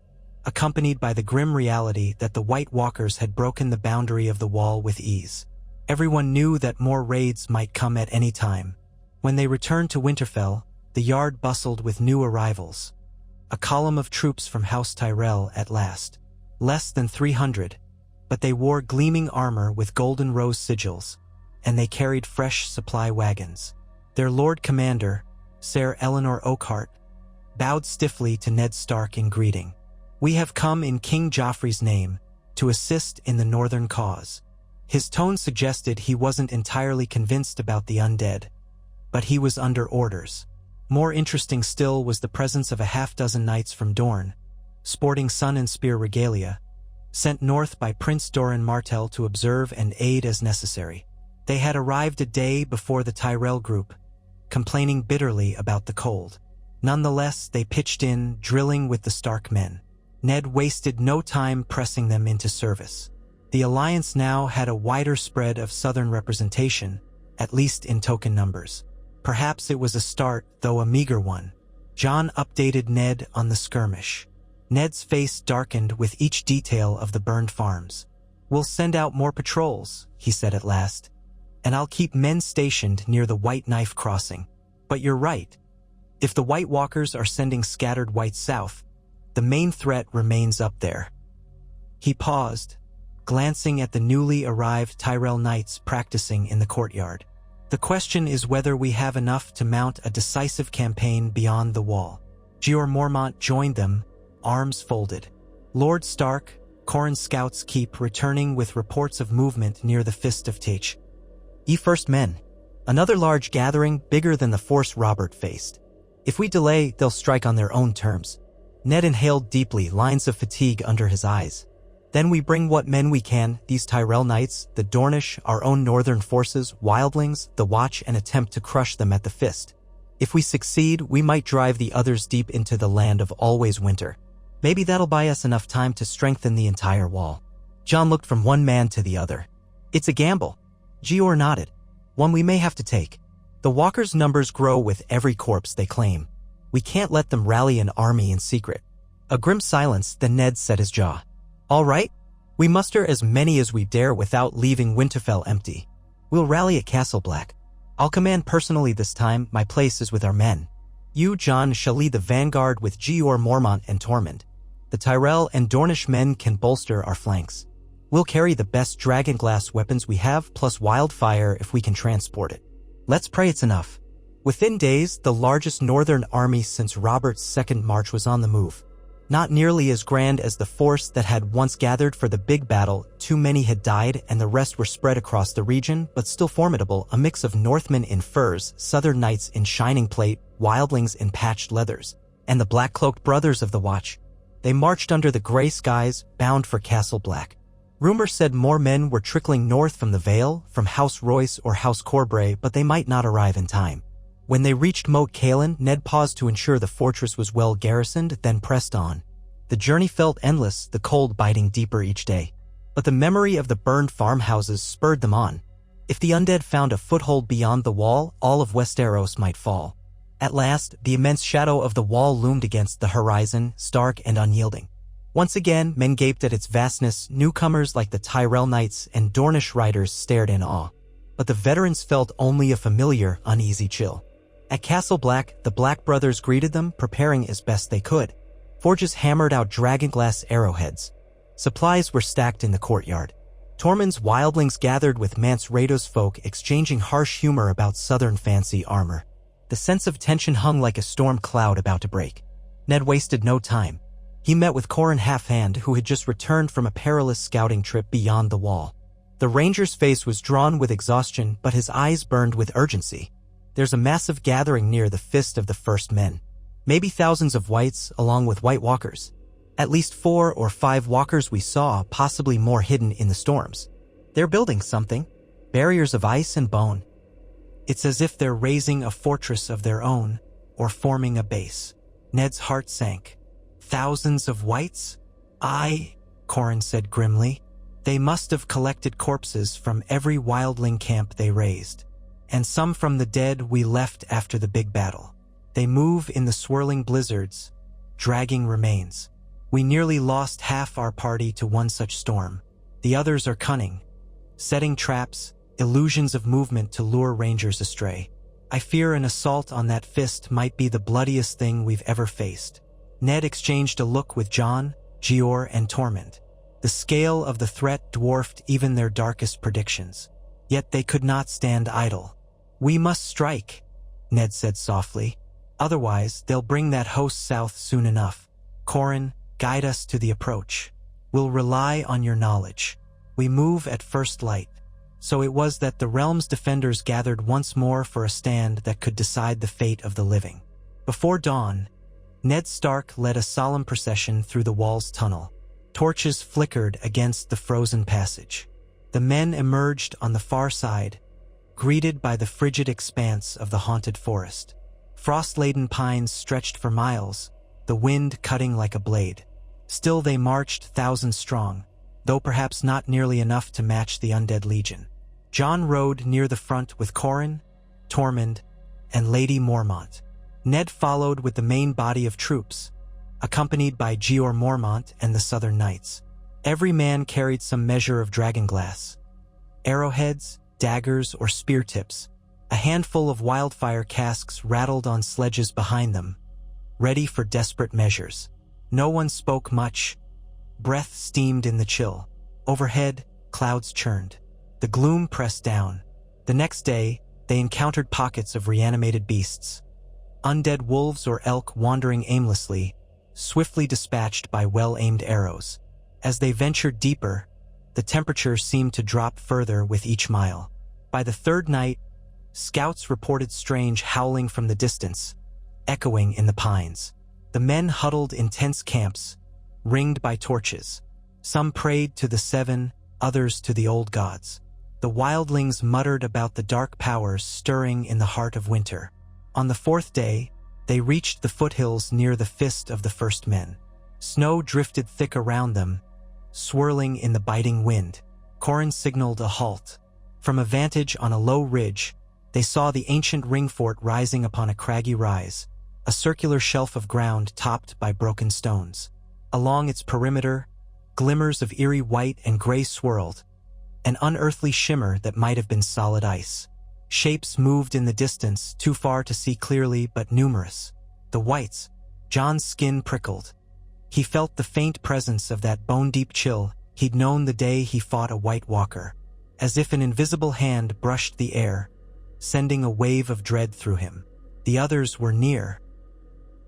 accompanied by the grim reality that the White Walkers had broken the boundary of the wall with ease. Everyone knew that more raids might come at any time. When they returned to Winterfell, the yard bustled with new arrivals. A column of troops from House Tyrell at last. Less than 300, but they wore gleaming armor with golden rose sigils, and they carried fresh supply wagons. Their Lord Commander, Ser Eleanor Oakhart, bowed stiffly to Ned Stark in greeting. "We have come in King Joffrey's name to assist in the northern cause." His tone suggested he wasn't entirely convinced about the undead, but he was under orders. More interesting still was the presence of a half-dozen knights from Dorne, sporting sun and spear regalia, sent north by Prince Doran Martell to observe and aid as necessary. They had arrived a day before the Tyrell group, complaining bitterly about the cold. Nonetheless, they pitched in, drilling with the Stark men. Ned wasted no time pressing them into service. The alliance now had a wider spread of southern representation, at least in token numbers. Perhaps it was a start, though a meager one. Jon updated Ned on the skirmish. Ned's face darkened with each detail of the burned farms. "We'll send out more patrols," he said at last, "and I'll keep men stationed near the White Knife crossing. But you're right. If the White Walkers are sending scattered whites south, the main threat remains up there." He paused, glancing at the newly arrived Tyrell knights practicing in the courtyard. "The question is whether we have enough to mount a decisive campaign beyond the wall." Jeor Mormont joined them, arms folded. "Lord Stark, Corrin's scouts keep returning with reports of movement near the Fist of Teach. Ye first men." Another large gathering, bigger than the force Robert faced. "If we delay, they'll strike on their own terms." Ned inhaled deeply, lines of fatigue under his eyes. "Then we bring what men we can, these Tyrell knights, the Dornish, our own northern forces, wildlings, the Watch, and attempt to crush them at the Fist. If we succeed, we might drive the others deep into the land of always winter. Maybe that'll buy us enough time to strengthen the entire wall." Jon looked from one man to the other. "It's a gamble." Jeor nodded. "One we may have to take. The walkers' numbers grow with every corpse they claim. We can't let them rally an army in secret." A grim silence, then Ned set his jaw. "All right. We muster as many as we dare without leaving Winterfell empty. We'll rally at Castle Black. I'll command personally this time. My place is with our men. You, Jon, shall lead the vanguard with Jeor Mormont and Tormund. The Tyrell and Dornish men can bolster our flanks. We'll carry the best dragonglass weapons we have, plus wildfire if we can transport it. Let's pray it's enough." Within days, the largest northern army since Robert's second march was on the move. Not nearly as grand as the force that had once gathered for the big battle. Too many had died and the rest were spread across the region, but still formidable, a mix of Northmen in furs, Southern Knights in shining plate, wildlings in patched leathers, and the black-cloaked brothers of the Watch. They marched under the gray skies, bound for Castle Black. Rumor said more men were trickling north from the Vale, from House Royce or House Corbray, but they might not arrive in time. When they reached Moat Cailin, Ned paused to ensure the fortress was well garrisoned, then pressed on. The journey felt endless, the cold biting deeper each day. But the memory of the burned farmhouses spurred them on. If the undead found a foothold beyond the wall, all of Westeros might fall. At last, the immense shadow of the wall loomed against the horizon, stark and unyielding. Once again, men gaped at its vastness. Newcomers like the Tyrell Knights and Dornish riders stared in awe. But the veterans felt only a familiar, uneasy chill. At Castle Black, the Black brothers greeted them, preparing as best they could. Forges hammered out dragonglass arrowheads. Supplies were stacked in the courtyard. Tormund's wildlings gathered with Mance Raido's folk, exchanging harsh humor about southern fancy armor. The sense of tension hung like a storm cloud about to break. Ned wasted no time. He met with Corrin Halfhand, who had just returned from a perilous scouting trip beyond the wall. The ranger's face was drawn with exhaustion, but his eyes burned with urgency. "There's a massive gathering near the Fist of the First Men. Maybe thousands of whites, along with White Walkers. At least 4 or 5 walkers we saw, possibly more hidden in the storms. They're building something. Barriers of ice and bone. It's as if they're raising a fortress of their own, or forming a base." Ned's heart sank. "Thousands of whites?" "Aye," Corrin said grimly. "They must have collected corpses from every wildling camp they raised. And some from the dead we left after the big battle. They move in the swirling blizzards, dragging remains. We nearly lost half our party to one such storm. The others are cunning, setting traps, illusions of movement to lure rangers astray. I fear an assault on that Fist might be the bloodiest thing we've ever faced." Ned exchanged a look with Jon, Jeor, and Tormund. The scale of the threat dwarfed even their darkest predictions. Yet they could not stand idle. "We must strike," Ned said softly. Otherwise, they'll bring that host south soon enough. Corin, guide us to the approach. We'll rely on your knowledge. We move at first light. So it was that the realm's defenders gathered once more for a stand that could decide the fate of the living. Before dawn, Ned Stark led a solemn procession through the wall's tunnel. Torches flickered against the frozen passage. The men emerged on the far side, greeted by the frigid expanse of the haunted forest. Frost-laden pines stretched for miles, the wind cutting like a blade. Still they marched thousands strong, though perhaps not nearly enough to match the undead legion. Jon rode near the front with Corin, Tormund, and Lady Mormont. Ned followed with the main body of troops, accompanied by Jeor Mormont and the Southern Knights. Every man carried some measure of dragonglass. Arrowheads, daggers, or spear tips. A handful of wildfire casks rattled on sledges behind them, ready for desperate measures. No one spoke much. Breath steamed in the chill. Overhead, clouds churned. The gloom pressed down. The next day, they encountered pockets of reanimated beasts. Undead wolves or elk wandering aimlessly, swiftly dispatched by well-aimed arrows. As they ventured deeper, the temperature seemed to drop further with each mile. By the third night, scouts reported strange howling from the distance, echoing in the pines. The men huddled in tense camps, ringed by torches. Some prayed to the seven, others to the old gods. The wildlings muttered about the dark powers stirring in the heart of winter. On the fourth day, they reached the foothills near the fist of the first men. Snow drifted thick around them, swirling in the biting wind. Corin signaled a halt. From a vantage on a low ridge, they saw the ancient ring fort rising upon a craggy rise, a circular shelf of ground topped by broken stones. Along its perimeter, glimmers of eerie white and gray swirled, an unearthly shimmer that might have been solid ice. Shapes moved in the distance, too far to see clearly but numerous. The whites. Jon's skin prickled. He felt the faint presence of that bone-deep chill he'd known the day he fought a White Walker, as if an invisible hand brushed the air, sending a wave of dread through him. The others were near.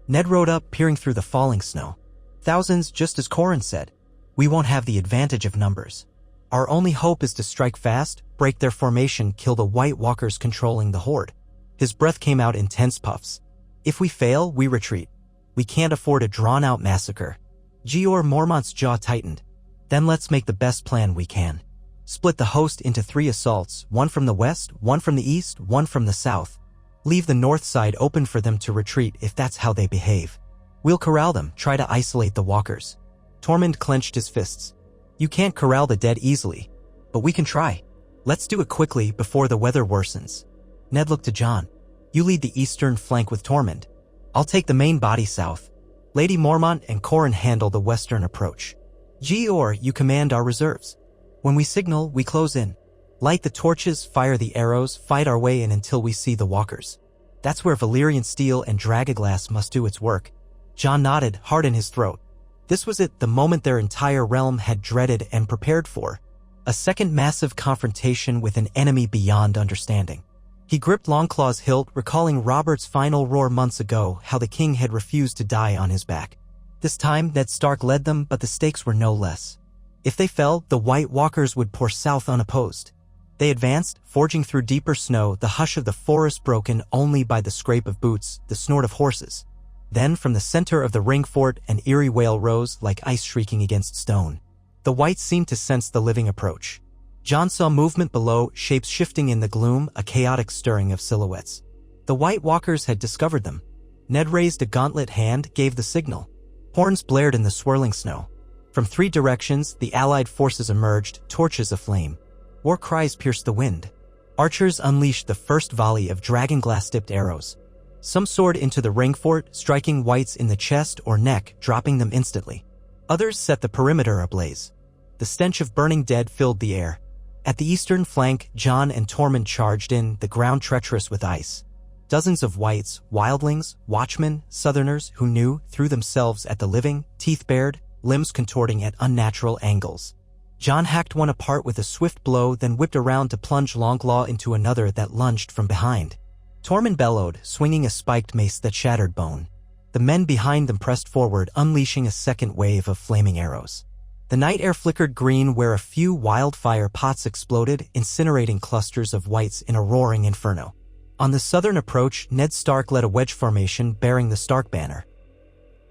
Ned rode up, peering through the falling snow. Thousands, just as Corin said. We won't have the advantage of numbers. Our only hope is to strike fast, break their formation, kill the White Walkers controlling the horde. His breath came out in tense puffs. If we fail, we retreat. We can't afford a drawn-out massacre. Jeor Mormont's jaw tightened. Then let's make the best plan we can. Split the host into 3 assaults, one from the west, one from the east, one from the south. Leave the north side open for them to retreat if that's how they behave. We'll corral them, try to isolate the walkers. Tormund clenched his fists. You can't corral the dead easily, but we can try. Let's do it quickly before the weather worsens. Ned looked to Jon. You lead the eastern flank with Tormund. I'll take the main body south. Lady Mormont and Corin handle the western approach. Jeor, you command our reserves. When we signal, we close in. Light the torches, fire the arrows, fight our way in until we see the walkers. That's where Valyrian steel and dragonglass must do its work. Jon nodded, heart in his throat. This was it, the moment their entire realm had dreaded and prepared for. A second massive confrontation with an enemy beyond understanding. He gripped Longclaw's hilt, recalling Robert's final roar months ago, how the king had refused to die on his back. This time, Ned Stark led them, but the stakes were no less. If they fell, the White Walkers would pour south unopposed. They advanced, forging through deeper snow, the hush of the forest broken only by the scrape of boots, the snort of horses. Then, from the center of the ring fort, an eerie wail rose like ice shrieking against stone. The whites seemed to sense the living approach. Jon saw movement below, shapes shifting in the gloom, a chaotic stirring of silhouettes. The White Walkers had discovered them. Ned raised a gauntlet hand, gave the signal. Horns blared in the swirling snow. From 3 directions, the allied forces emerged, torches aflame. War cries pierced the wind. Archers unleashed the first volley of dragonglass-tipped arrows. Some soared into the ring fort, striking whites in the chest or neck, dropping them instantly. Others set the perimeter ablaze. The stench of burning dead filled the air. At the eastern flank, Jon and Tormund charged in, the ground treacherous with ice. Dozens of whites, wildlings, watchmen, southerners who knew, threw themselves at the living, teeth bared, limbs contorting at unnatural angles. Jon hacked one apart with a swift blow, then whipped around to plunge Longclaw into another that lunged from behind. Tormund bellowed, swinging a spiked mace that shattered bone. The men behind them pressed forward, unleashing a second wave of flaming arrows. The night air flickered green where a few wildfire pots exploded, incinerating clusters of whites in a roaring inferno. On the southern approach, Ned Stark led a wedge formation bearing the Stark banner.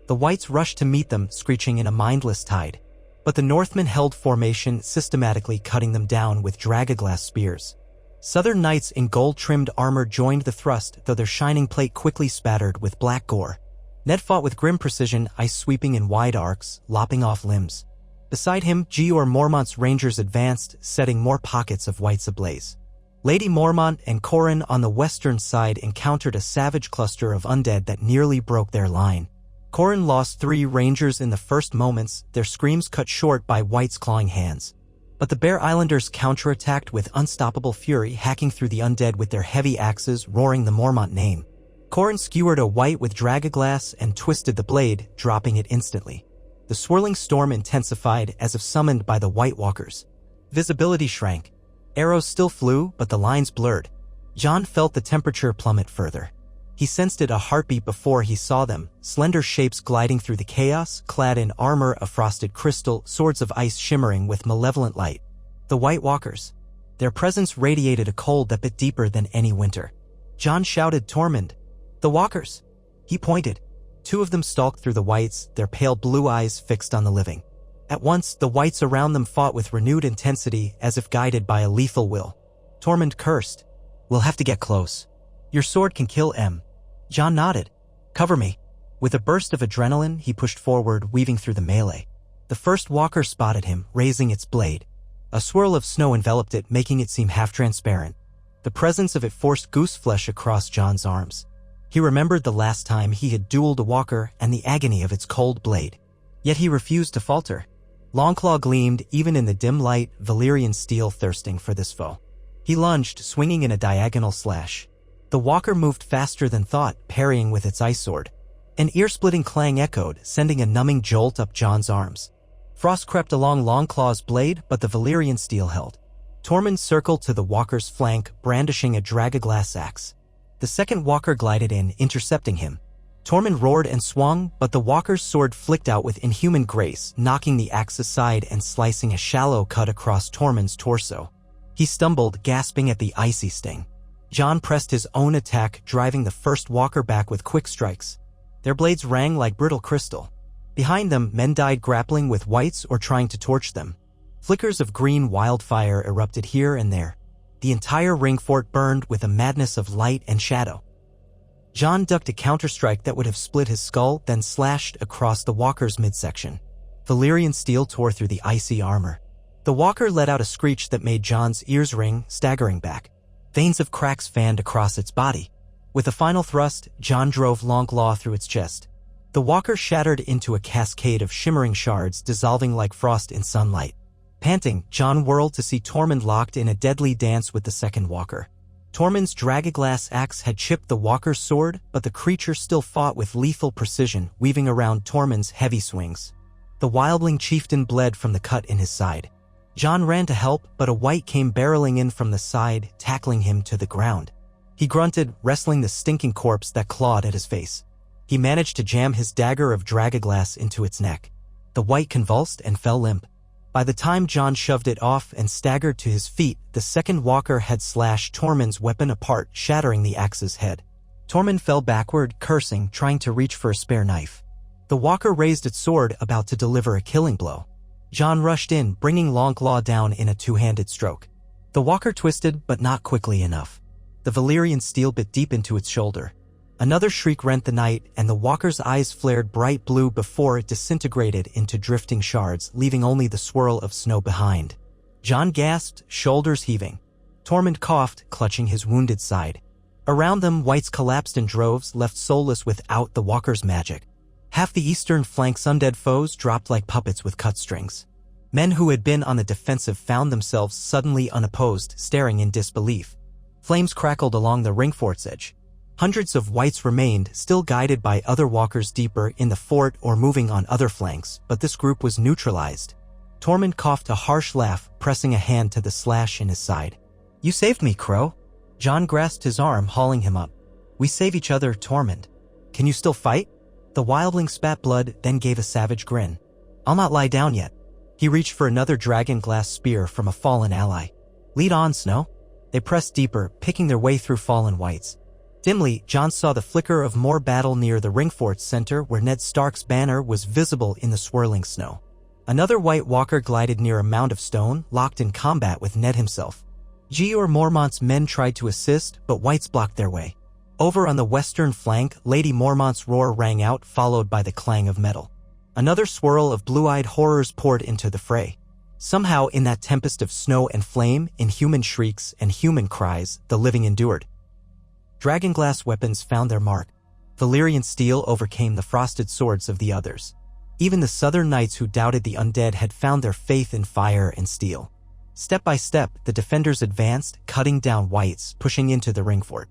The whites rushed to meet them, screeching in a mindless tide. But the Northmen held formation, systematically cutting them down with dragaglass spears. Southern knights in gold-trimmed armor joined the thrust, though their shining plate quickly spattered with black gore. Ned fought with grim precision, ice sweeping in wide arcs, lopping off limbs. Beside him, Jeor Mormont's rangers advanced, setting more pockets of whites ablaze. Lady Mormont and Corran on the western side encountered a savage cluster of undead that nearly broke their line. Corran lost 3 rangers in the first moments, their screams cut short by whites' clawing hands. But the Bear Islanders counterattacked with unstoppable fury, hacking through the undead with their heavy axes, roaring the Mormont name. Corran skewered a white with dragaglass and twisted the blade, dropping it instantly. The swirling storm intensified as if summoned by the White Walkers. Visibility shrank. Arrows still flew, but the lines blurred. Jon felt the temperature plummet further. He sensed it a heartbeat before he saw them, slender shapes gliding through the chaos, clad in armor of frosted crystal, swords of ice shimmering with malevolent light. The White Walkers. Their presence radiated a cold that bit deeper than any winter. Jon shouted, "Tormund! The Walkers!" He pointed. 2 of them stalked through the whites, their pale blue eyes fixed on the living. At once, the whites around them fought with renewed intensity, as if guided by a lethal will. Tormund cursed. "We'll have to get close. Your sword can kill M." Jon nodded. "Cover me." With a burst of adrenaline, he pushed forward, weaving through the melee. The first walker spotted him, raising its blade. A swirl of snow enveloped it, making it seem half-transparent. The presence of it forced goose flesh across Jon's arms. He remembered the last time he had dueled a walker and the agony of its cold blade. Yet he refused to falter. Longclaw gleamed, even in the dim light, Valyrian steel thirsting for this foe. He lunged, swinging in a diagonal slash. The walker moved faster than thought, parrying with its ice sword. An ear-splitting clang echoed, sending a numbing jolt up Jon's arms. Frost crept along Longclaw's blade, but the Valyrian steel held. Tormund circled to the walker's flank, brandishing a dragaglass axe. The second walker glided in, intercepting him. Tormund roared and swung, but the walker's sword flicked out with inhuman grace, knocking the axe aside and slicing a shallow cut across Tormund's torso. He stumbled, gasping at the icy sting. Jon pressed his own attack, driving the first walker back with quick strikes. Their blades rang like brittle crystal. Behind them, men died grappling with whites or trying to torch them. Flickers of green wildfire erupted here and there. The entire ring fort burned with a madness of light and shadow. Jon ducked a counterstrike that would have split his skull, then slashed across the walker's midsection. Valyrian steel tore through the icy armor. The walker let out a screech that made Jon's ears ring, staggering back. Veins of cracks fanned across its body. With a final thrust, Jon drove Longclaw through its chest. The walker shattered into a cascade of shimmering shards, dissolving like frost in sunlight. Panting, Jon whirled to see Tormund locked in a deadly dance with the second walker. Tormund's dragaglass axe had chipped the walker's sword, but the creature still fought with lethal precision, weaving around Tormund's heavy swings. The wildling chieftain bled from the cut in his side. Jon ran to help, but a white came barreling in from the side, tackling him to the ground. He grunted, wrestling the stinking corpse that clawed at his face. He managed to jam his dagger of dragaglass into its neck. The white convulsed and fell limp. By the time Jon shoved it off and staggered to his feet, the second walker had slashed Tormund's weapon apart, shattering the axe's head. Tormund fell backward, cursing, trying to reach for a spare knife. The walker raised its sword, about to deliver a killing blow. Jon rushed in, bringing Longclaw down in a two-handed stroke. The walker twisted, but not quickly enough. The Valyrian steel bit deep into its shoulder. Another shriek rent the night, and the walker's eyes flared bright blue before it disintegrated into drifting shards, leaving only the swirl of snow behind. Jon gasped, shoulders heaving. Tormund coughed, clutching his wounded side. Around them, whites collapsed in droves, left soulless without the walker's magic. Half the eastern flank's undead foes dropped like puppets with cut strings. Men who had been on the defensive found themselves suddenly unopposed, staring in disbelief. Flames crackled along the ring fort's edge. Hundreds of whites remained, still guided by other walkers deeper in the fort or moving on other flanks, but this group was neutralized. Tormund coughed a harsh laugh, pressing a hand to the slash in his side. "You saved me, Crow." Jon grasped his arm, hauling him up. We save each other, Tormund. Can you still fight? The wildling spat blood, then gave a savage grin. I'll not lie down yet. He reached for another dragon glass spear from a fallen ally. Lead on, Snow. They pressed deeper, picking their way through fallen wights. Dimly, Jon saw the flicker of more battle near the ringfort's center where Ned Stark's banner was visible in the swirling snow. Another White Walker glided near a mound of stone, locked in combat with Ned himself. Jeor Mormont's men tried to assist, but wights blocked their way. Over on the western flank, Lady Mormont's roar rang out, followed by the clang of metal. Another swirl of blue-eyed horrors poured into the fray. Somehow, in that tempest of snow and flame, in human shrieks and human cries, the living endured. Dragonglass weapons found their mark. Valyrian steel overcame the frosted swords of the others. Even the southern knights who doubted the undead had found their faith in fire and steel. Step by step, the defenders advanced, cutting down wights, pushing into the ringfort.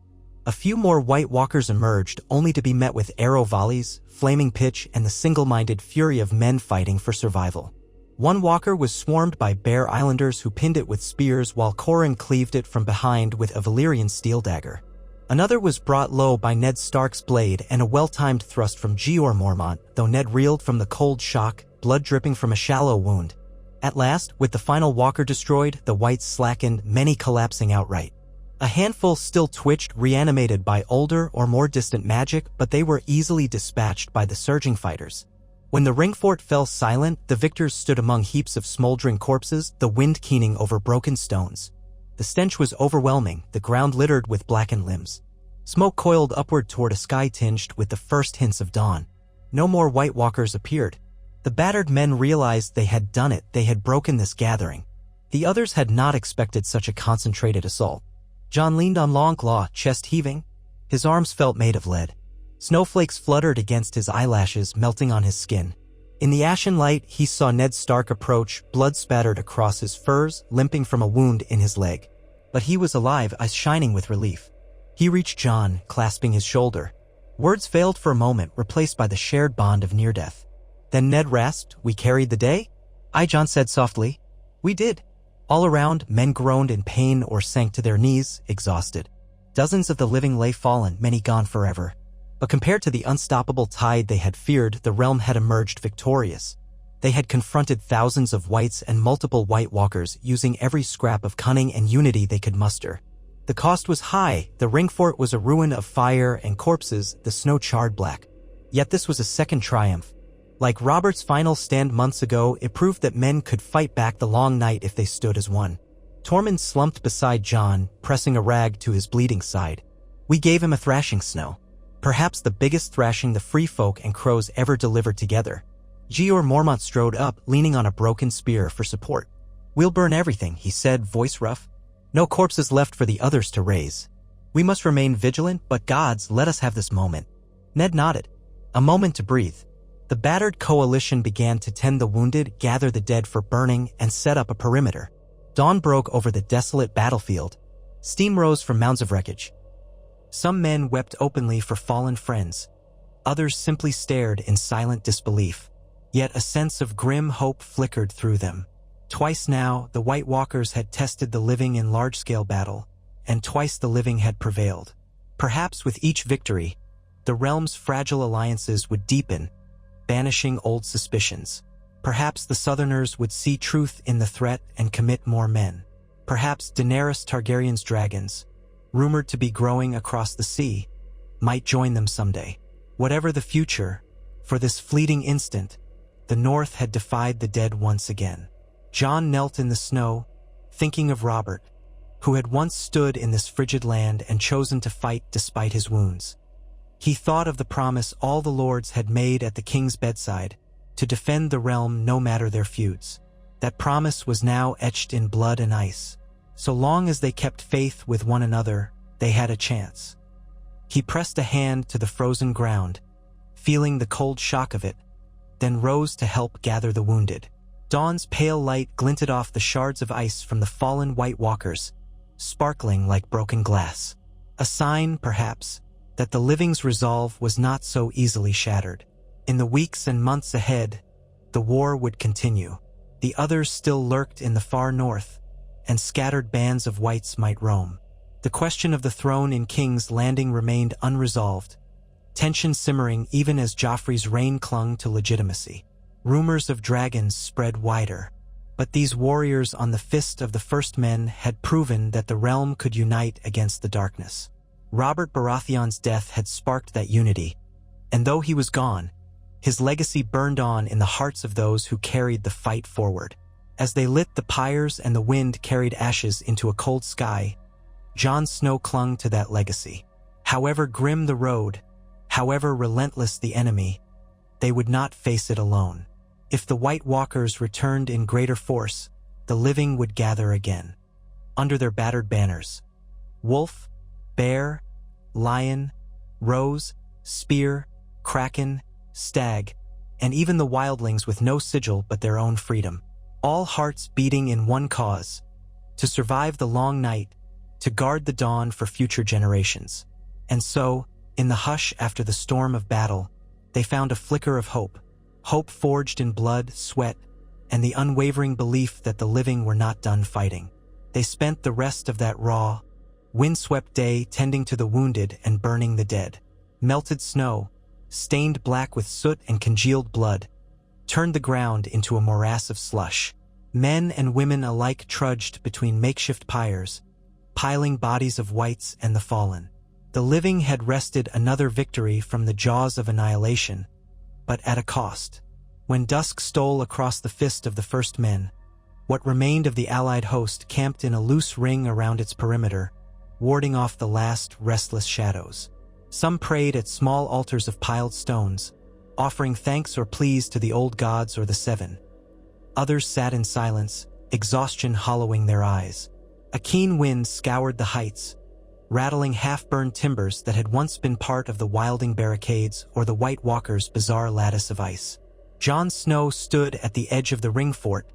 A few more White Walkers emerged, only to be met with arrow volleys, flaming pitch, and the single-minded fury of men fighting for survival. One walker was swarmed by Bear Islanders who pinned it with spears while Corran cleaved it from behind with a Valyrian steel dagger. Another was brought low by Ned Stark's blade and a well-timed thrust from Jeor Mormont, though Ned reeled from the cold shock, blood dripping from a shallow wound. At last, with the final walker destroyed, the wights slackened, many collapsing outright. A handful still twitched, reanimated by older or more distant magic, but they were easily dispatched by the surging fighters. When the ringfort fell silent, the victors stood among heaps of smoldering corpses, the wind keening over broken stones. The stench was overwhelming, the ground littered with blackened limbs. Smoke coiled upward toward a sky tinged with the first hints of dawn. No more White Walkers appeared. The battered men realized they had done it, they had broken this gathering. The others had not expected such a concentrated assault. Jon leaned on Longclaw, chest heaving. His arms felt made of lead. Snowflakes fluttered against his eyelashes, melting on his skin. In the ashen light, he saw Ned Stark approach, blood spattered across his furs, limping from a wound in his leg. But he was alive, eyes shining with relief. He reached Jon, clasping his shoulder. Words failed for a moment, replaced by the shared bond of near-death. Then Ned rasped, "We carried the day?" "Aye," Jon said softly. "We did." All around, men groaned in pain or sank to their knees, exhausted. Dozens of the living lay fallen, many gone forever. But compared to the unstoppable tide they had feared, the realm had emerged victorious. They had confronted thousands of wights and multiple White Walkers, using every scrap of cunning and unity they could muster. The cost was high, the ringfort was a ruin of fire and corpses, the snow charred black. Yet this was a second triumph. Like Robert's final stand months ago, it proved that men could fight back the long night if they stood as one. Tormund slumped beside Jon, pressing a rag to his bleeding side. "We gave him a thrashing, Snow. Perhaps the biggest thrashing the free folk and crows ever delivered together." Jeor Mormont strode up, leaning on a broken spear for support. "We'll burn everything," he said, voice rough. "No corpses left for the others to raise. We must remain vigilant, but gods, let us have this moment." Ned nodded. A moment to breathe. The battered coalition began to tend the wounded, gather the dead for burning, and set up a perimeter. Dawn broke over the desolate battlefield. Steam rose from mounds of wreckage. Some men wept openly for fallen friends. Others simply stared in silent disbelief. Yet a sense of grim hope flickered through them. Twice now, the White Walkers had tested the living in large-scale battle, and twice the living had prevailed. Perhaps with each victory, the realm's fragile alliances would deepen, banishing old suspicions. Perhaps the Southerners would see truth in the threat and commit more men. Perhaps Daenerys Targaryen's dragons, rumored to be growing across the sea, might join them someday. Whatever the future, for this fleeting instant, the North had defied the dead once again. Jon knelt in the snow, thinking of Robert, who had once stood in this frigid land and chosen to fight despite his wounds. He thought of the promise all the lords had made at the king's bedside, to defend the realm no matter their feuds. That promise was now etched in blood and ice. So long as they kept faith with one another, they had a chance. He pressed a hand to the frozen ground, feeling the cold shock of it, then rose to help gather the wounded. Dawn's pale light glinted off the shards of ice from the fallen White Walkers, sparkling like broken glass. A sign, perhaps, that the living's resolve was not so easily shattered. In the weeks and months ahead, the war would continue. The others still lurked in the far north, and scattered bands of wights might roam. The question of the throne in King's Landing remained unresolved, tension simmering even as Joffrey's reign clung to legitimacy. Rumors of dragons spread wider, but these warriors on the fist of the First Men had proven that the realm could unite against the darkness. Robert Baratheon's death had sparked that unity, and though he was gone, his legacy burned on in the hearts of those who carried the fight forward. As they lit the pyres and the wind carried ashes into a cold sky, Jon Snow clung to that legacy. However grim the road, however relentless the enemy, they would not face it alone. If the White Walkers returned in greater force, the living would gather again. Under their battered banners, wolf, bear, lion, rose, spear, kraken, stag, and even the wildlings with no sigil but their own freedom. All hearts beating in one cause, to survive the long night, to guard the dawn for future generations. And so, in the hush after the storm of battle, they found a flicker of hope. Hope forged in blood, sweat, and the unwavering belief that the living were not done fighting. They spent the rest of that raw, windswept day tending to the wounded and burning the dead. Melted snow, stained black with soot and congealed blood, turned the ground into a morass of slush. Men and women alike trudged between makeshift pyres, piling bodies of whites and the fallen. The living had wrested another victory from the jaws of annihilation, but at a cost. When dusk stole across the fist of the First Men, what remained of the allied host camped in a loose ring around its perimeter, warding off the last restless shadows. Some prayed at small altars of piled stones, offering thanks or pleas to the old gods or the Seven. Others sat in silence, exhaustion hollowing their eyes. A keen wind scoured the heights, rattling half-burned timbers that had once been part of the Wilding barricades or the White Walkers' bizarre lattice of ice. Jon Snow stood at the edge of the ring fort,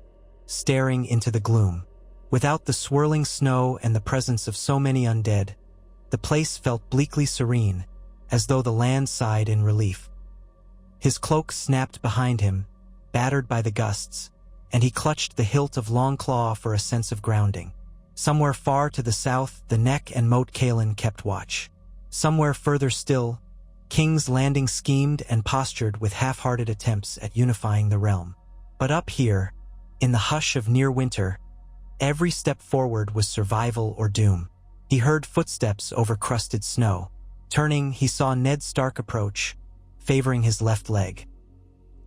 staring into the gloom. Without the swirling snow and the presence of so many undead, the place felt bleakly serene, as though the land sighed in relief. His cloak snapped behind him, battered by the gusts, and he clutched the hilt of Longclaw for a sense of grounding. Somewhere far to the south, the Neck and Moat Cailin kept watch. Somewhere further still, King's Landing schemed and postured with half-hearted attempts at unifying the realm. But up here, in the hush of near winter, every step forward was survival or doom. He heard footsteps over crusted snow. Turning, he saw Ned Stark approach, favoring his left leg.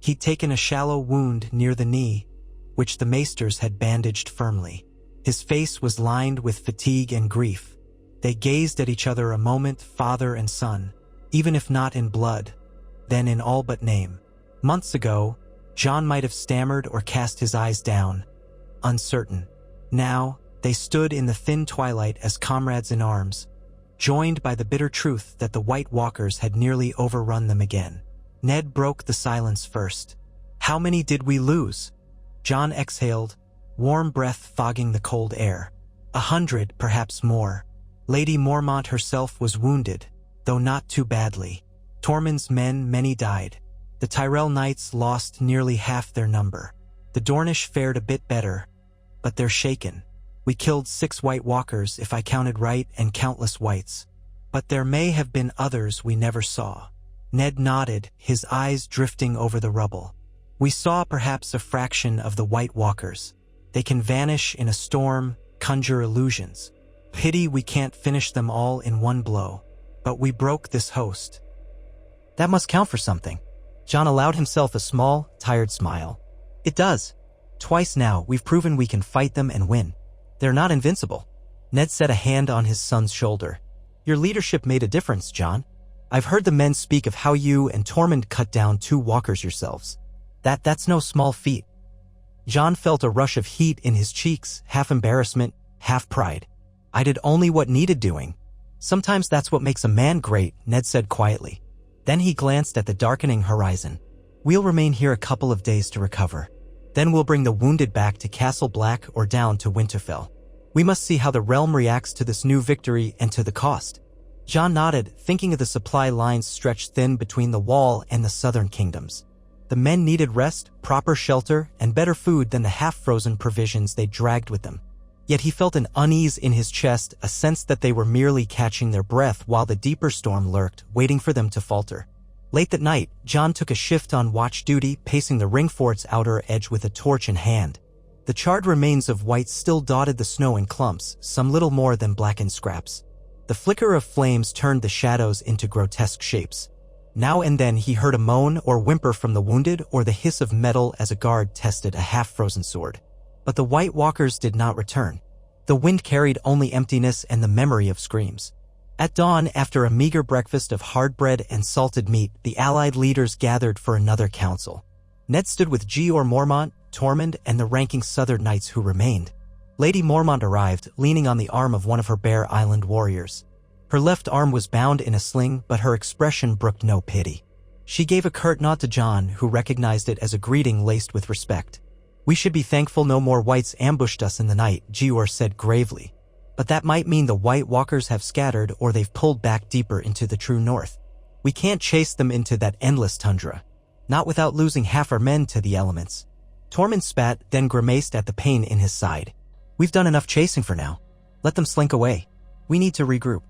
He'd taken a shallow wound near the knee, which the maesters had bandaged firmly. His face was lined with fatigue and grief. They gazed at each other a moment, father and son, even if not in blood, then in all but name. Months ago, Jon might have stammered or cast his eyes down, uncertain. Now, they stood in the thin twilight as comrades in arms, joined by the bitter truth that the White Walkers had nearly overrun them again. Ned broke the silence first. "How many did we lose?" Jon exhaled, warm breath fogging the cold air. 100, perhaps more. Lady Mormont herself was wounded, though not too badly. Tormund's men, many died. The Tyrell Knights lost nearly half their number. The Dornish fared a bit better, but they're shaken. We killed 6 White Walkers, if I counted right, and countless whites. But there may have been others we never saw. Ned nodded, his eyes drifting over the rubble. We saw perhaps a fraction of the White Walkers. They can vanish in a storm, conjure illusions. Pity we can't finish them all in one blow. But we broke this host. That must count for something. Jon allowed himself a small, tired smile. It does. Twice now, we've proven we can fight them and win. They're not invincible. Ned set a hand on his son's shoulder. Your leadership made a difference, Jon. I've heard the men speak of how you and Tormund cut down 2 walkers yourselves. That's no small feat. Jon felt a rush of heat in his cheeks, half embarrassment, half pride. I did only what needed doing. Sometimes that's what makes a man great, Ned said quietly. Then he glanced at the darkening horizon. We'll remain here a couple of days to recover. Then we'll bring the wounded back to Castle Black or down to Winterfell. We must see how the realm reacts to this new victory and to the cost. Jon nodded, thinking of the supply lines stretched thin between the wall and the southern kingdoms. The men needed rest, proper shelter, and better food than the half-frozen provisions they dragged with them. Yet he felt an unease in his chest, a sense that they were merely catching their breath while the deeper storm lurked, waiting for them to falter. Late that night, Jon took a shift on watch duty, pacing the ring fort's outer edge with a torch in hand. The charred remains of white still dotted the snow in clumps, some little more than blackened scraps. The flicker of flames turned the shadows into grotesque shapes. Now and then he heard a moan or whimper from the wounded, or the hiss of metal as a guard tested a half-frozen sword. But the White Walkers did not return. The wind carried only emptiness and the memory of screams. At dawn, after a meager breakfast of hard bread and salted meat, the allied leaders gathered for another council. Ned stood with Jeor Mormont, Tormund, and the ranking Southern Knights who remained. Lady Mormont arrived, leaning on the arm of one of her Bear Island warriors. Her left arm was bound in a sling, but her expression brooked no pity. She gave a curt nod to Jon, who recognized it as a greeting laced with respect. "We should be thankful no more whites ambushed us in the night," Jeor said gravely. "But that might mean the White Walkers have scattered, or they've pulled back deeper into the true north. We can't chase them into that endless tundra. Not without losing half our men to the elements." Tormund spat, then grimaced at the pain in his side. "We've done enough chasing for now. Let them slink away. We need to regroup."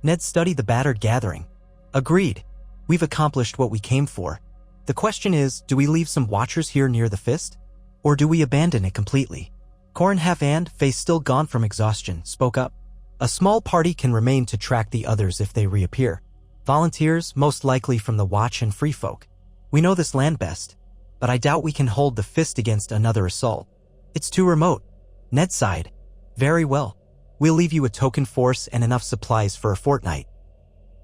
Ned studied the battered gathering. "Agreed. We've accomplished what we came for. The question is, do we leave some watchers here near the fist? Or do we abandon it completely?" Corrin Halfand, face still gone from exhaustion, spoke up. "A small party can remain to track the others if they reappear. Volunteers, most likely from the Watch and Free Folk. We know this land best, but I doubt we can hold the fist against another assault. It's too remote." Ned sighed. "Very well. We'll leave you a token force and enough supplies for a fortnight.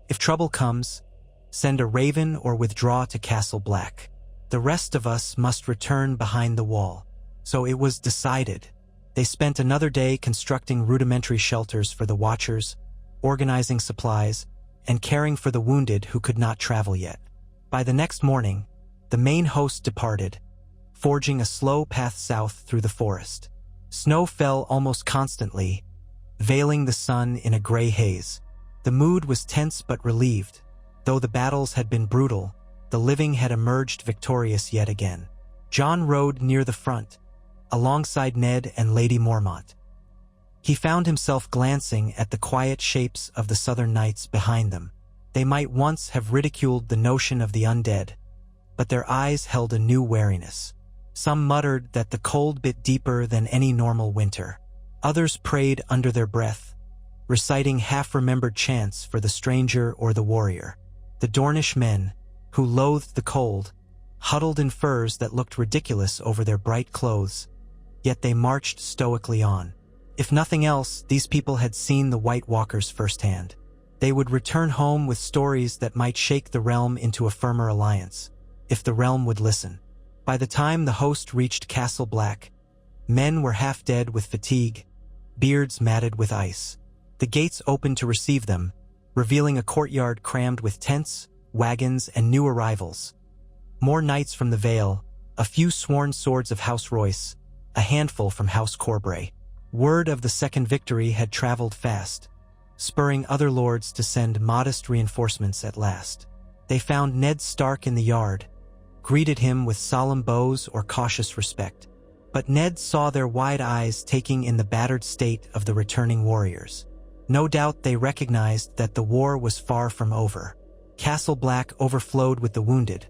If trouble comes, send a raven or withdraw to Castle Black. The rest of us must return behind the wall." So it was decided. They spent another day constructing rudimentary shelters for the Watchers, organizing supplies, and caring for the wounded who could not travel yet. By the next morning, the main host departed, forging a slow path south through the forest. Snow fell almost constantly, veiling the sun in a gray haze. The mood was tense but relieved. Though the battles had been brutal, the living had emerged victorious yet again. Jon rode near the front, alongside Ned and Lady Mormont. He found himself glancing at the quiet shapes of the Southern Knights behind them. They might once have ridiculed the notion of the undead, but their eyes held a new wariness. Some muttered that the cold bit deeper than any normal winter. Others prayed under their breath, reciting half-remembered chants for the stranger or the warrior. The Dornish men, who loathed the cold, huddled in furs that looked ridiculous over their bright clothes, yet they marched stoically on. If nothing else, these people had seen the White Walkers firsthand. They would return home with stories that might shake the realm into a firmer alliance, if the realm would listen. By the time the host reached Castle Black, men were half dead with fatigue, beards matted with ice. The gates opened to receive them, revealing a courtyard crammed with tents, wagons, and new arrivals. More knights from the Vale, a few sworn swords of House Royce, a handful from House Corbray. Word of the second victory had traveled fast, spurring other lords to send modest reinforcements at last. They found Ned Stark in the yard, greeted him with solemn bows or cautious respect. But Ned saw their wide eyes taking in the battered state of the returning warriors. No doubt they recognized that the war was far from over. Castle Black overflowed with the wounded,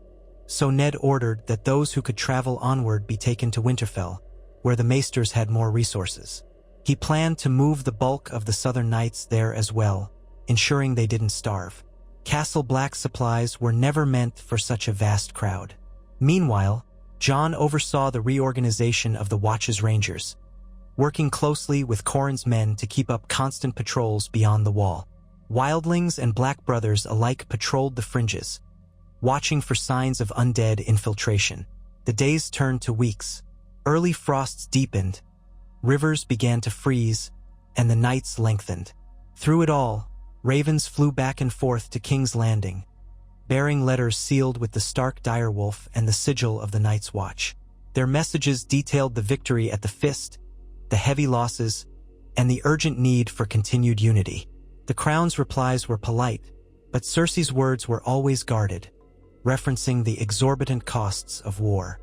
so Ned ordered that those who could travel onward be taken to Winterfell, where the maesters had more resources. He planned to move the bulk of the Southern Knights there as well, ensuring they didn't starve. Castle Black's supplies were never meant for such a vast crowd. Meanwhile, Jon oversaw the reorganization of the Watch's Rangers, working closely with Corrin's men to keep up constant patrols beyond the wall. Wildlings and Black Brothers alike patrolled the fringes, watching for signs of undead infiltration. The days turned to weeks. Early frosts deepened, rivers began to freeze, and the nights lengthened. Through it all, ravens flew back and forth to King's Landing, bearing letters sealed with the Stark direwolf and the sigil of the Night's Watch. Their messages detailed the victory at the Fist, the heavy losses, and the urgent need for continued unity. The Crown's replies were polite, but Cersei's words were always guarded, referencing the exorbitant costs of war.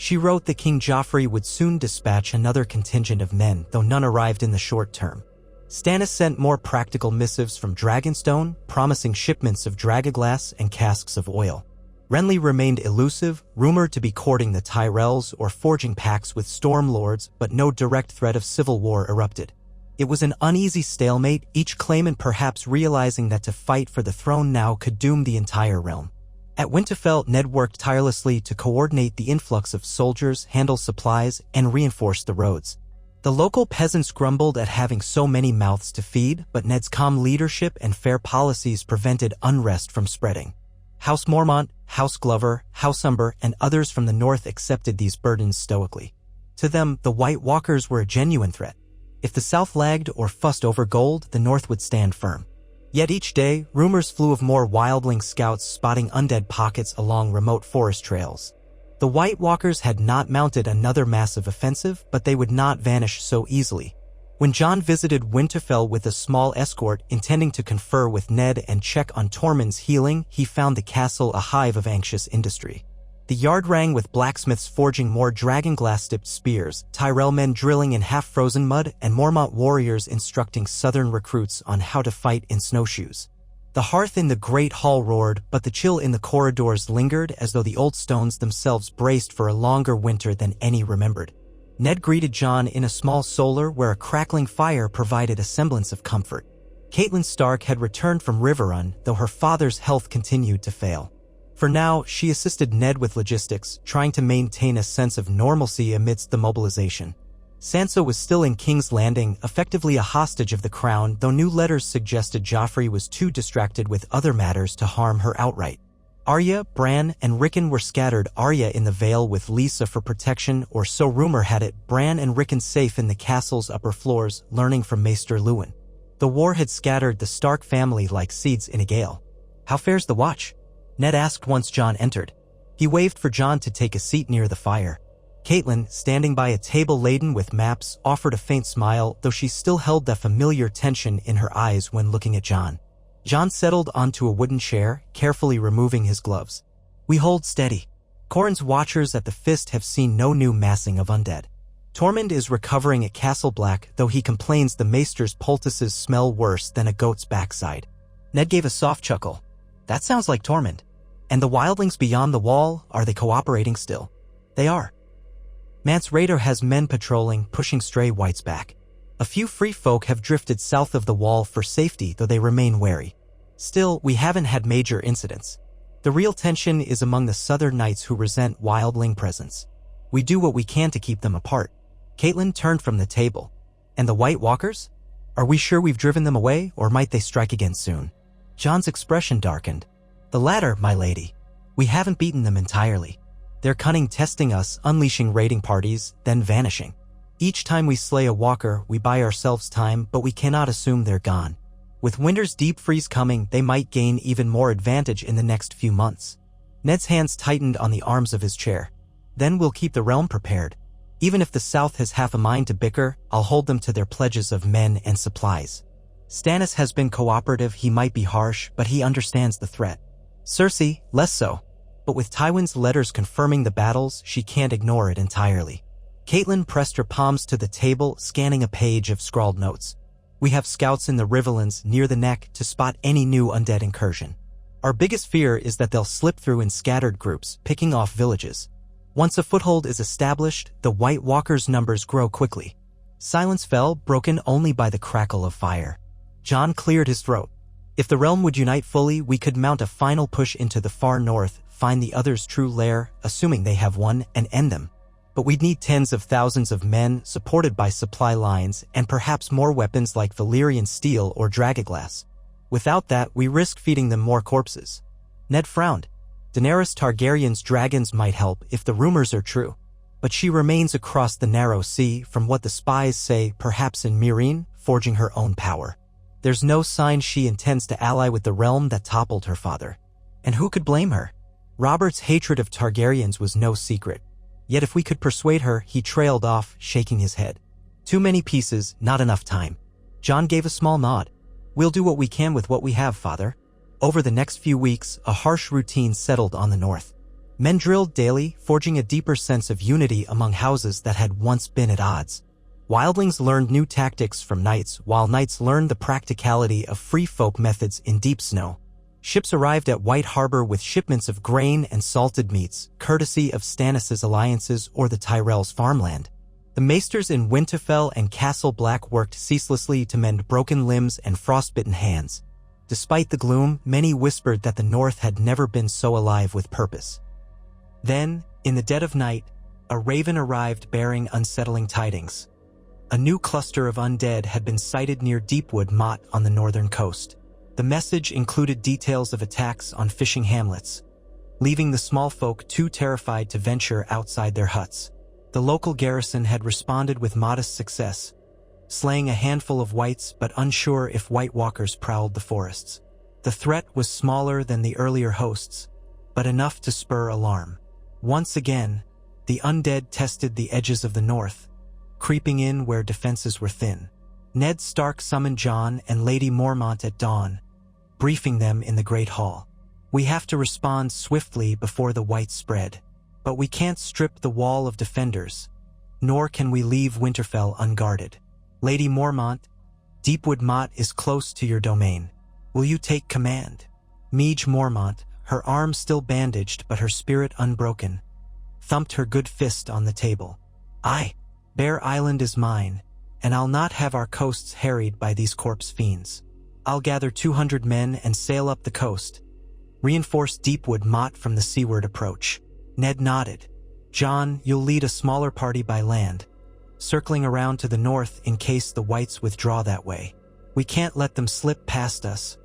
She wrote that King Joffrey would soon dispatch another contingent of men, though none arrived in the short term. Stannis sent more practical missives from Dragonstone, promising shipments of dragoglass and casks of oil. Renly remained elusive, rumored to be courting the Tyrells or forging pacts with Storm Lords, but no direct threat of civil war erupted. It was an uneasy stalemate, each claimant perhaps realizing that to fight for the throne now could doom the entire realm. At Winterfell, Ned worked tirelessly to coordinate the influx of soldiers, handle supplies, and reinforce the roads. The local peasants grumbled at having so many mouths to feed, but Ned's calm leadership and fair policies prevented unrest from spreading. House Mormont, House Glover, House Umber, and others from the north accepted these burdens stoically. To them, the White Walkers were a genuine threat. If the south lagged or fussed over gold, the north would stand firm. Yet each day, rumors flew of more wildling scouts spotting undead pockets along remote forest trails. The White Walkers had not mounted another massive offensive, but they would not vanish so easily. When Jon visited Winterfell with a small escort intending to confer with Ned and check on Tormund's healing, he found the castle a hive of anxious industry. The yard rang with blacksmiths forging more dragonglass-tipped spears, Tyrell men drilling in half-frozen mud, and Mormont warriors instructing southern recruits on how to fight in snowshoes. The hearth in the great hall roared, but the chill in the corridors lingered as though the old stones themselves braced for a longer winter than any remembered. Ned greeted Jon in a small solar where a crackling fire provided a semblance of comfort. Catelyn Stark had returned from Riverrun, though her father's health continued to fail. For now, she assisted Ned with logistics, trying to maintain a sense of normalcy amidst the mobilization. Sansa was still in King's Landing, effectively a hostage of the crown, though new letters suggested Joffrey was too distracted with other matters to harm her outright. Arya, Bran, and Rickon were scattered, Arya in the Vale with Lysa for protection, or so rumor had it, Bran and Rickon safe in the castle's upper floors, learning from Maester Luwin. The war had scattered the Stark family like seeds in a gale. "How fares the watch?" Ned asked once Jon entered. He waved for Jon to take a seat near the fire. Catelyn, standing by a table laden with maps, offered a faint smile, though she still held that familiar tension in her eyes when looking at Jon. Jon settled onto a wooden chair, carefully removing his gloves. "We hold steady. Corrin's watchers at the Fist have seen no new massing of undead. Tormund is recovering at Castle Black, though he complains the Maester's poultices smell worse than a goat's backside." Ned gave a soft chuckle. "That sounds like Tormund. And the wildlings beyond the wall, are they cooperating still?" "They are. Mance Rayder has men patrolling, pushing stray whites back. A few free folk have drifted south of the wall for safety, though they remain wary. Still, we haven't had major incidents. The real tension is among the southern knights who resent wildling presence. We do what we can to keep them apart." Catelyn turned from the table. "And the White Walkers? Are we sure we've driven them away, or might they strike again soon?" Jon's expression darkened. "The latter, my lady. We haven't beaten them entirely. Their cunning testing us, unleashing raiding parties, then vanishing. Each time we slay a walker, we buy ourselves time, but we cannot assume they're gone. With winter's deep freeze coming, they might gain even more advantage in the next few months." Ned's hands tightened on the arms of his chair. "Then we'll keep the realm prepared. Even if the South has half a mind to bicker, I'll hold them to their pledges of men and supplies. Stannis has been cooperative, he might be harsh, but he understands the threat. Cersei, less so. But with Tywin's letters confirming the battles, she can't ignore it entirely." Catelyn pressed her palms to the table, scanning a page of scrawled notes. "We have scouts in the Riverlands near the neck to spot any new undead incursion. Our biggest fear is that they'll slip through in scattered groups, picking off villages. Once a foothold is established, the White Walkers' numbers grow quickly." Silence fell, broken only by the crackle of fire. Jon cleared his throat. "If the realm would unite fully, we could mount a final push into the far north, find the other's true lair, assuming they have one, and end them. But we'd need tens of thousands of men, supported by supply lines, and perhaps more weapons like Valyrian steel or dragoglass. Without that, we risk feeding them more corpses." Ned frowned. "Daenerys Targaryen's dragons might help if the rumors are true. But she remains across the narrow sea, from what the spies say, perhaps in Meereen, forging her own power. There's no sign she intends to ally with the realm that toppled her father. And who could blame her? Robert's hatred of Targaryens was no secret. Yet if we could persuade her," he trailed off, shaking his head. "Too many pieces, not enough time." Jon gave a small nod. "We'll do what we can with what we have, father." Over the next few weeks, a harsh routine settled on the north. Men drilled daily, forging a deeper sense of unity among houses that had once been at odds. Wildlings learned new tactics from knights, while knights learned the practicality of free folk methods in deep snow. Ships arrived at White Harbor with shipments of grain and salted meats, courtesy of Stannis' alliances or the Tyrell's farmland. The maesters in Winterfell and Castle Black worked ceaselessly to mend broken limbs and frostbitten hands. Despite the gloom, many whispered that the North had never been so alive with purpose. Then, in the dead of night, a raven arrived bearing unsettling tidings. A new cluster of undead had been sighted near Deepwood Mot on the northern coast. The message included details of attacks on fishing hamlets, leaving the small folk too terrified to venture outside their huts. The local garrison had responded with modest success, slaying a handful of whites but unsure if White Walkers prowled the forests. The threat was smaller than the earlier hosts, but enough to spur alarm. Once again, the undead tested the edges of the north, creeping in where defenses were thin. Ned Stark summoned Jon and Lady Mormont at dawn, briefing them in the Great Hall. "We have to respond swiftly before the whites spread. But we can't strip the wall of defenders, nor can we leave Winterfell unguarded. Lady Mormont, Deepwood Mot is close to your domain. Will you take command?" Meage Mormont, her arm still bandaged but her spirit unbroken, thumped her good fist on the table. "Aye, Bear Island is mine, and I'll not have our coasts harried by these corpse fiends. I'll gather 200 men and sail up the coast, reinforce Deepwood Mot from the seaward approach." Ned nodded. "Jon, you'll lead a smaller party by land, circling around to the north in case the whites withdraw that way. We can't let them slip past us,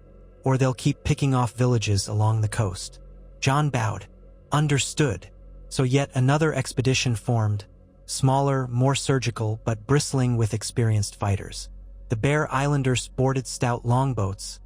or they'll keep picking off villages along the coast." Jon bowed. "Understood." So yet another expedition formed, smaller, more surgical, but bristling with experienced fighters. The Bear Islanders sported stout longboats,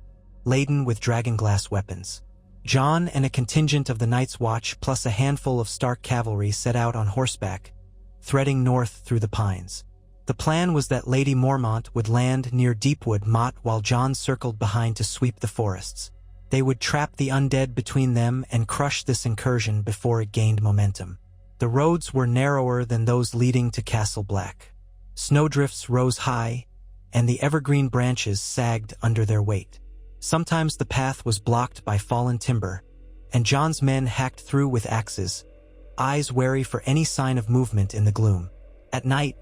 laden with dragonglass weapons. Jon and a contingent of the Night's Watch plus a handful of Stark cavalry set out on horseback, threading north through the pines. The plan was that Lady Mormont would land near Deepwood Mot while Jon circled behind to sweep the forests. They would trap the undead between them and crush this incursion before it gained momentum. The roads were narrower than those leading to Castle Black. Snowdrifts rose high, and the evergreen branches sagged under their weight. Sometimes the path was blocked by fallen timber, and Jon's men hacked through with axes, eyes wary for any sign of movement in the gloom. At night,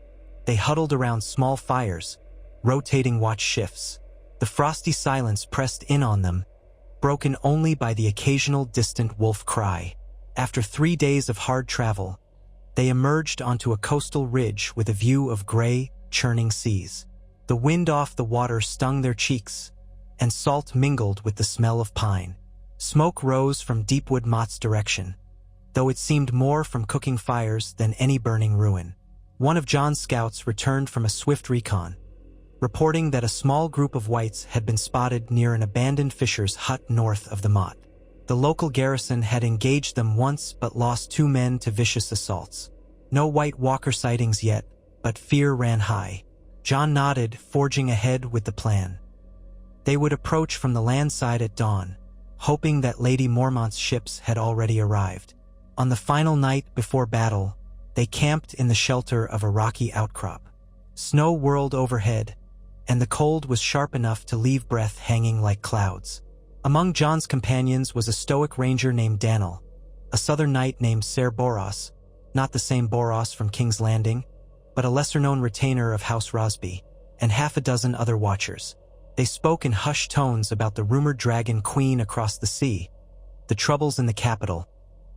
they huddled around small fires, rotating watch shifts. The frosty silence pressed in on them, broken only by the occasional distant wolf cry. After 3 days of hard travel, they emerged onto a coastal ridge with a view of gray, churning seas. The wind off the water stung their cheeks, and salt mingled with the smell of pine. Smoke rose from Deepwood Mot's direction, though it seemed more from cooking fires than any burning ruin. One of Jon's scouts returned from a swift recon, reporting that a small group of whites had been spotted near an abandoned fisher's hut north of the Mot. The local garrison had engaged them once but lost 2 men to vicious assaults. No White Walker sightings yet, but fear ran high. Jon nodded, forging ahead with the plan. They would approach from the land side at dawn, hoping that Lady Mormont's ships had already arrived. On the final night before battle, they camped in the shelter of a rocky outcrop. Snow whirled overhead, and the cold was sharp enough to leave breath hanging like clouds. Among Jon's companions was a stoic ranger named Daniel, a southern knight named Ser Boros, not the same Boros from King's Landing, but a lesser-known retainer of House Rosby, and half a dozen other watchers. They spoke in hushed tones about the rumored dragon queen across the sea, the troubles in the capital,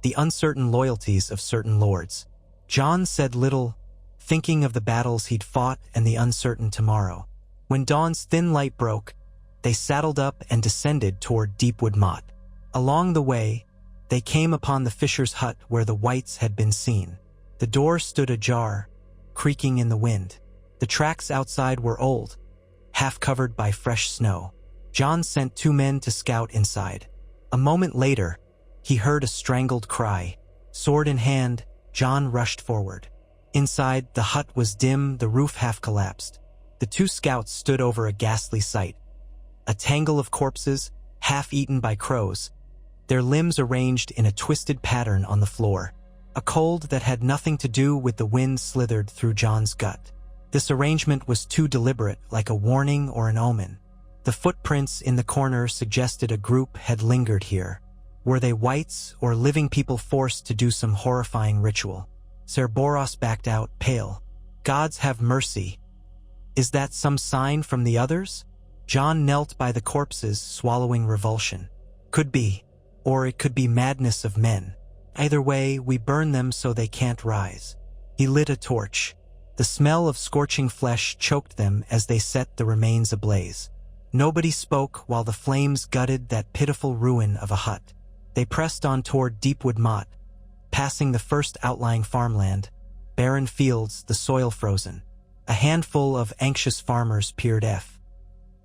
the uncertain loyalties of certain lords. Jon said little, thinking of the battles he'd fought and the uncertain tomorrow. When dawn's thin light broke, they saddled up and descended toward Deepwood Mot. Along the way, they came upon the fisher's hut where the whites had been seen. The door stood ajar, creaking in the wind. The tracks outside were old, half covered by fresh snow. Jon sent 2 men to scout inside. A moment later, he heard a strangled cry. Sword in hand, Jon rushed forward. Inside, the hut was dim, the roof half collapsed. The 2 scouts stood over a ghastly sight. A tangle of corpses, half eaten by crows, their limbs arranged in a twisted pattern on the floor. A cold that had nothing to do with the wind slithered through Jon's gut. This arrangement was too deliberate, like a warning or an omen. The footprints in the corner suggested a group had lingered here. Were they wights or living people forced to do some horrifying ritual? Ser Boros backed out, pale. Gods have mercy. Is that some sign from the others? Jon knelt by the corpses, swallowing revulsion. Could be. Or it could be madness of men. Either way, we burn them so they can't rise. He lit a torch. The smell of scorching flesh choked them as they set the remains ablaze. Nobody spoke while the flames gutted that pitiful ruin of a hut. They pressed on toward Deepwood Mot, passing the first outlying farmland, barren fields, the soil frozen. A handful of anxious farmers peered F.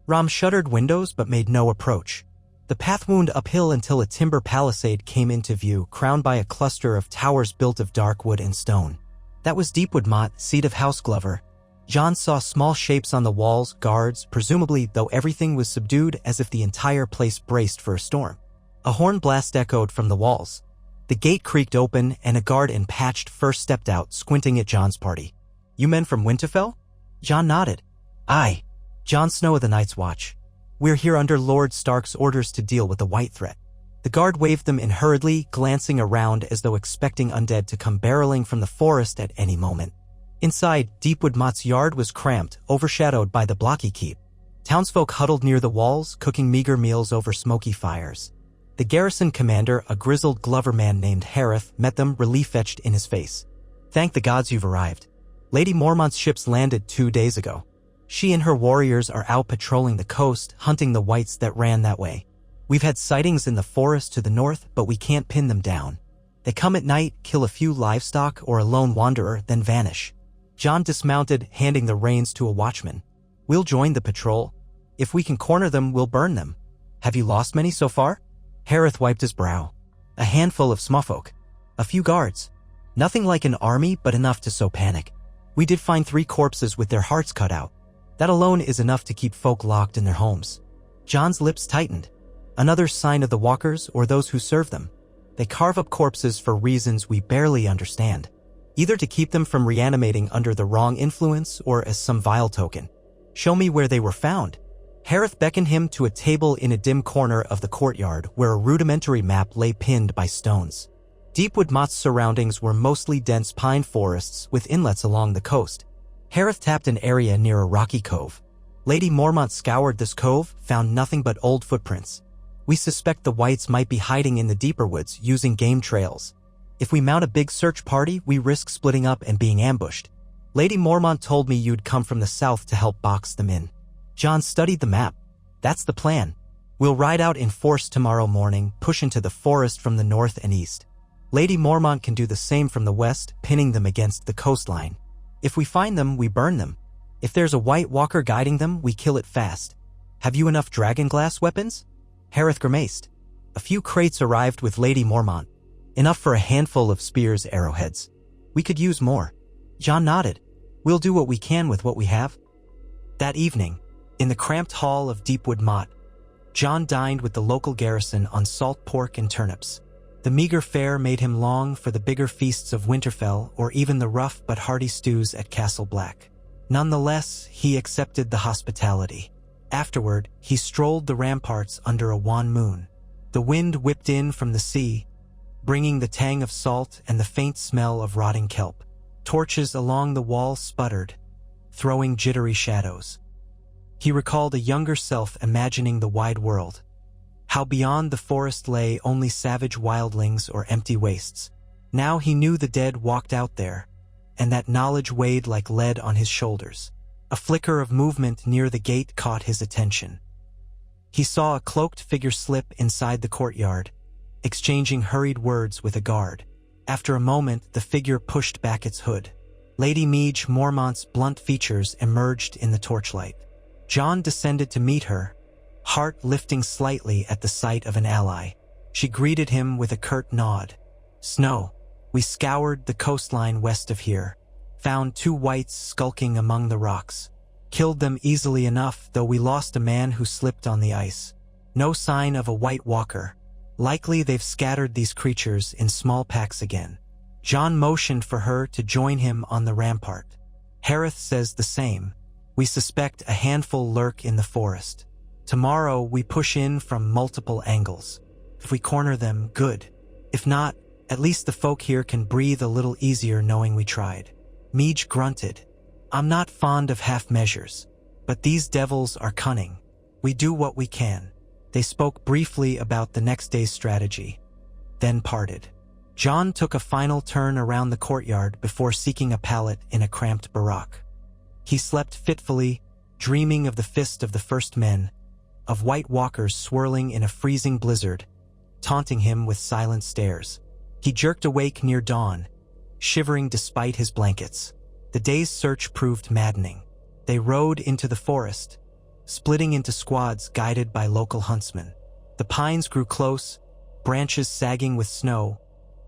Rom shuttered windows but made no approach. The path wound uphill until a timber palisade came into view, crowned by a cluster of towers built of dark wood and stone. That was Deepwood Mot, seat of House Glover. Jon saw small shapes on the walls, guards, presumably, though everything was subdued as if the entire place braced for a storm. A horn blast echoed from the walls. The gate creaked open, and a guard in patched fur stepped out, squinting at Jon's party. "You men from Winterfell?" Jon nodded. "Aye. Jon Snow of the Night's Watch. We're here under Lord Stark's orders to deal with the white threat." The guard waved them in hurriedly, glancing around as though expecting undead to come barreling from the forest at any moment. Inside, Deepwood Mot's yard was cramped, overshadowed by the blocky keep. Townsfolk huddled near the walls, cooking meager meals over smoky fires. The garrison commander, a grizzled Glover man named Harith, met them, relief etched in his face. "Thank the gods you've arrived. Lady Mormont's ships landed 2 days ago. She and her warriors are out patrolling the coast, hunting the whites that ran that way. We've had sightings in the forest to the north, but we can't pin them down. They come at night, kill a few livestock or a lone wanderer, then vanish." Jon dismounted, handing the reins to a watchman. "We'll join the patrol. If we can corner them, we'll burn them. Have you lost many so far?" Harith wiped his brow. "A handful of smallfolk. A few guards. Nothing like an army, but enough to sow panic. We did find 3 corpses with their hearts cut out. That alone is enough to keep folk locked in their homes." Jon's lips tightened. Another sign of the walkers or those who serve them. They carve up corpses for reasons we barely understand. Either to keep them from reanimating under the wrong influence or as some vile token. "Show me where they were found." Harith beckoned him to a table in a dim corner of the courtyard where a rudimentary map lay pinned by stones. Deepwood Mot's surroundings were mostly dense pine forests with inlets along the coast. Harith tapped an area near a rocky cove. Lady Mormont scoured this cove, found nothing but old footprints. "We suspect the whites might be hiding in the deeper woods, using game trails. If we mount a big search party, we risk splitting up and being ambushed. Lady Mormont told me you'd come from the south to help box them in." Jon studied the map. "That's the plan. We'll ride out in force tomorrow morning, push into the forest from the north and east. Lady Mormont can do the same from the west, pinning them against the coastline. If we find them, we burn them. If there's a white walker guiding them, we kill it fast. Have you enough dragonglass weapons?" Harith grimaced. "A few crates arrived with Lady Mormont. Enough for a handful of spears, arrowheads. We could use more." Jon nodded. "We'll do what we can with what we have." That evening, in the cramped hall of Deepwood Mot, Jon dined with the local garrison on salt pork and turnips. The meager fare made him long for the bigger feasts of Winterfell or even the rough but hearty stews at Castle Black. Nonetheless, he accepted the hospitality. Afterward, he strolled the ramparts under a wan moon. The wind whipped in from the sea, bringing the tang of salt and the faint smell of rotting kelp. Torches along the wall sputtered, throwing jittery shadows. He recalled a younger self imagining the wide world. How beyond the forest lay only savage wildlings or empty wastes. Now he knew the dead walked out there, and that knowledge weighed like lead on his shoulders. A flicker of movement near the gate caught his attention. He saw a cloaked figure slip inside the courtyard, exchanging hurried words with a guard. After a moment, the figure pushed back its hood. Lady Meage Mormont's blunt features emerged in the torchlight. Jon descended to meet her, heart lifting slightly at the sight of an ally. She greeted him with a curt nod. "Snow, we scoured the coastline west of here, found 2 whites skulking among the rocks. Killed them easily enough, though we lost a man who slipped on the ice. No sign of a white walker. Likely they've scattered these creatures in small packs again. Jon motioned for her to join him on the rampart. Harith says the same. We suspect a handful lurk in the forest. Tomorrow we push in from multiple angles. If we corner them, good. If not, at least the folk here can breathe a little easier knowing we tried. Meej grunted. I'm not fond of half measures, but these devils are cunning. We do what we can. They spoke briefly about the next day's strategy, then parted. Jon took a final turn around the courtyard before seeking a pallet in a cramped barack. He slept fitfully, dreaming of the fist of the first men, of white walkers swirling in a freezing blizzard, taunting him with silent stares. He jerked awake near dawn, shivering despite his blankets. The day's search proved maddening. They rode into the forest, splitting into squads guided by local huntsmen. The pines grew close, branches sagging with snow,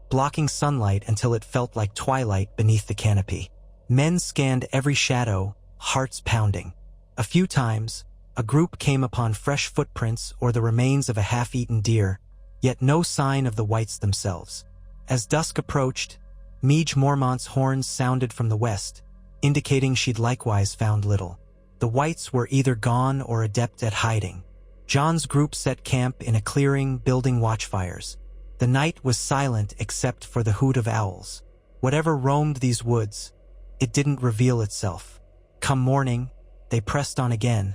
blocking sunlight until it felt like twilight beneath the canopy. Men scanned every shadow, hearts pounding. A few times, a group came upon fresh footprints or the remains of a half-eaten deer, yet no sign of the whites themselves. As dusk approached, Meej Mormont's horns sounded from the west, indicating she'd likewise found little. The whites were either gone or adept at hiding. Jon's group set camp in a clearing, building watchfires. The night was silent except for the hoot of owls. Whatever roamed these woods, it didn't reveal itself. Come morning, they pressed on again,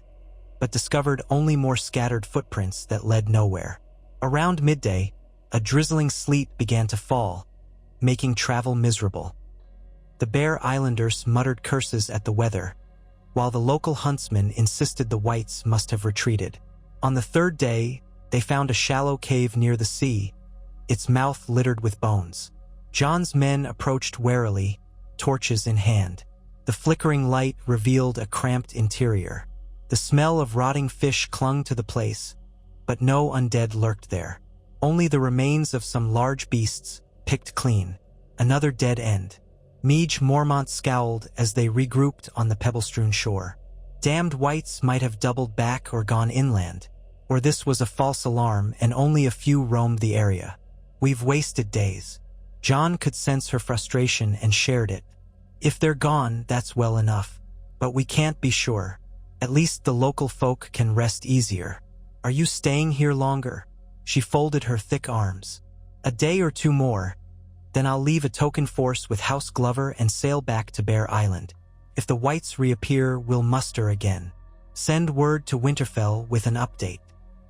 but discovered only more scattered footprints that led nowhere. Around midday, a drizzling sleet began to fall, making travel miserable. The Bear Islanders muttered curses at the weather, while the local huntsmen insisted the whites must have retreated. On the third day, they found a shallow cave near the sea, its mouth littered with bones. Jon's men approached warily, torches in hand. The flickering light revealed a cramped interior. The smell of rotting fish clung to the place, but no undead lurked there. Only the remains of some large beasts, picked clean. Another dead end. Meej Mormont scowled as they regrouped on the pebble-strewn shore. Damned whites might have doubled back or gone inland, or this was a false alarm and only a few roamed the area. We've wasted days. Jon could sense her frustration and shared it. If they're gone, that's well enough. But we can't be sure. At least the local folk can rest easier. Are you staying here longer? She folded her thick arms. A day or two more, then I'll leave a token force with House Glover and sail back to Bear Island. If the whites reappear, we'll muster again. Send word to Winterfell with an update.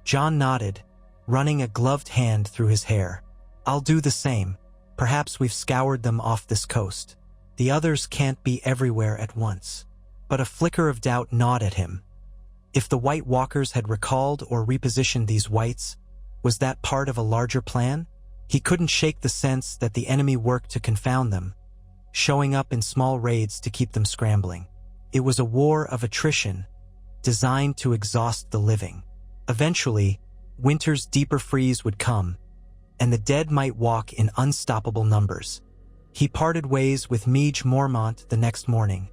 Jon nodded, running a gloved hand through his hair. I'll do the same. Perhaps we've scoured them off this coast. The others can't be everywhere at once. But a flicker of doubt gnawed at him. If the White Walkers had recalled or repositioned these whites, was that part of a larger plan? He couldn't shake the sense that the enemy worked to confound them, showing up in small raids to keep them scrambling. It was a war of attrition, designed to exhaust the living. Eventually, winter's deeper freeze would come, and the dead might walk in unstoppable numbers. He parted ways with Meej Mormont the next morning,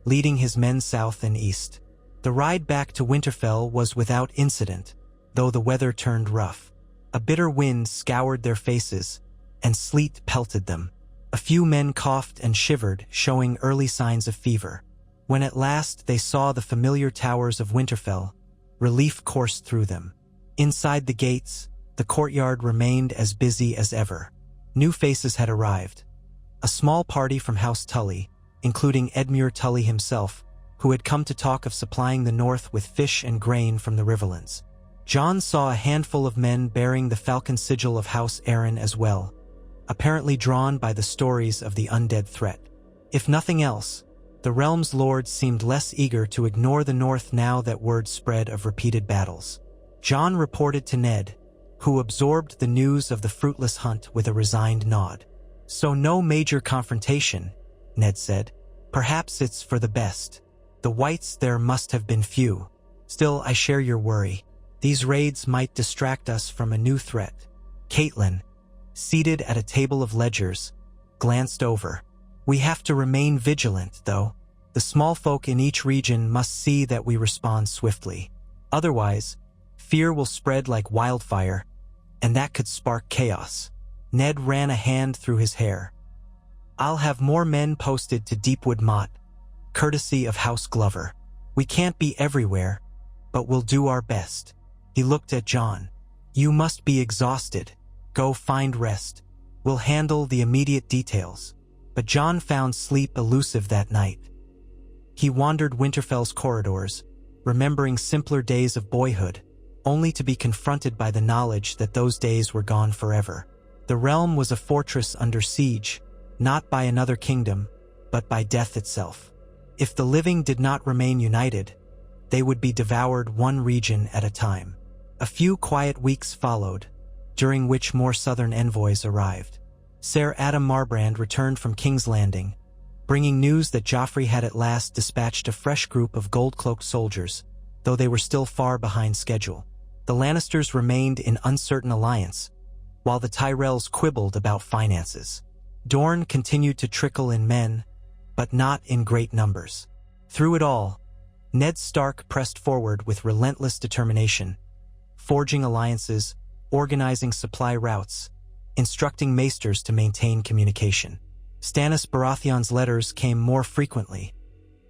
leading his men south and east. The ride back to Winterfell was without incident, though the weather turned rough. A bitter wind scoured their faces, and sleet pelted them. A few men coughed and shivered, showing early signs of fever. When at last they saw the familiar towers of Winterfell, relief coursed through them. Inside the gates, the courtyard remained as busy as ever. New faces had arrived. A small party from House Tully, including Edmure Tully himself, who had come to talk of supplying the north with fish and grain from the riverlands. Jon saw a handful of men bearing the falcon sigil of House Aaron as well, apparently drawn by the stories of the undead threat. If nothing else, the realm's lords seemed less eager to ignore the north now that word spread of repeated battles. Jon reported to Ned, who absorbed the news of the fruitless hunt with a resigned nod. So no major confrontation, Ned said. Perhaps it's for the best. The whites there must have been few. Still, I share your worry. These raids might distract us from a new threat. Caitlin, seated at a table of ledgers, glanced over. We have to remain vigilant, though. The small folk in each region must see that we respond swiftly. Otherwise, fear will spread like wildfire, and that could spark chaos. Ned ran a hand through his hair. I'll have more men posted to Deepwood Mot, courtesy of House Glover. We can't be everywhere, but we'll do our best. He looked at Jon. You must be exhausted. Go find rest. We'll handle the immediate details. But Jon found sleep elusive that night. He wandered Winterfell's corridors, remembering simpler days of boyhood, only to be confronted by the knowledge that those days were gone forever. The realm was a fortress under siege, not by another kingdom, but by death itself. If the living did not remain united, they would be devoured one region at a time. A few quiet weeks followed, during which more southern envoys arrived. Ser Adam Marbrand returned from King's Landing, bringing news that Joffrey had at last dispatched a fresh group of gold-cloaked soldiers, though they were still far behind schedule. The Lannisters remained in uncertain alliance, while the Tyrells quibbled about finances. Dorne continued to trickle in men, but not in great numbers. Through it all, Ned Stark pressed forward with relentless determination, forging alliances, organizing supply routes, instructing maesters to maintain communication. Stannis Baratheon's letters came more frequently,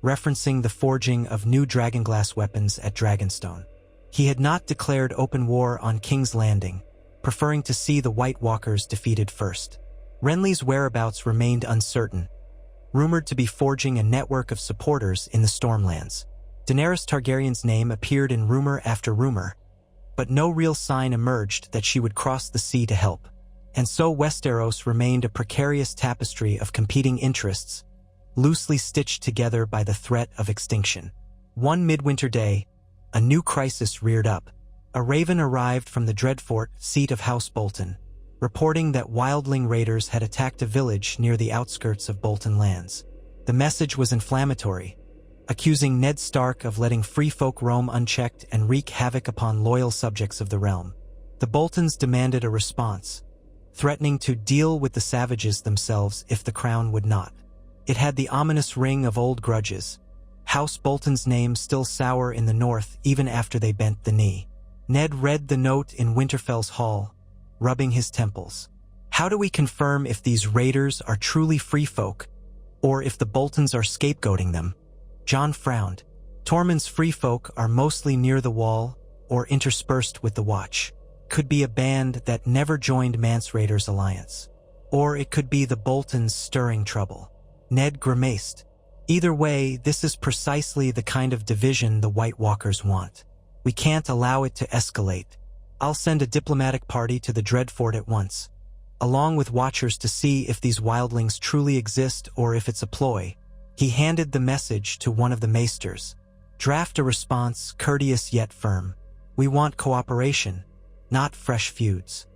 referencing the forging of new dragonglass weapons at Dragonstone. He had not declared open war on King's Landing, preferring to see the White Walkers defeated first. Renly's whereabouts remained uncertain, rumored to be forging a network of supporters in the Stormlands. Daenerys Targaryen's name appeared in rumor after rumor, but no real sign emerged that she would cross the sea to help. And so Westeros remained a precarious tapestry of competing interests, loosely stitched together by the threat of extinction. One midwinter day, a new crisis reared up. A raven arrived from the Dreadfort, seat of House Bolton, reporting that wildling raiders had attacked a village near the outskirts of Bolton lands. The message was inflammatory, accusing Ned Stark of letting free folk roam unchecked and wreak havoc upon loyal subjects of the realm. The Boltons demanded a response, threatening to deal with the savages themselves if the crown would not. It had the ominous ring of old grudges, House Bolton's name still sour in the north even after they bent the knee. Ned read the note in Winterfell's hall, rubbing his temples. How do we confirm if these raiders are truly free folk, or if the Boltons are scapegoating them? Jon frowned. Tormund's free folk are mostly near the wall or interspersed with the Watch. Could be a band that never joined Mance Raiders' alliance. Or it could be the Boltons stirring trouble. Ned grimaced. Either way, this is precisely the kind of division the White Walkers want. We can't allow it to escalate. I'll send a diplomatic party to the Dreadfort at once, along with watchers to see if these wildlings truly exist or if it's a ploy. He handed the message to one of the maesters. Draft a response, courteous yet firm. We want cooperation, not fresh feuds.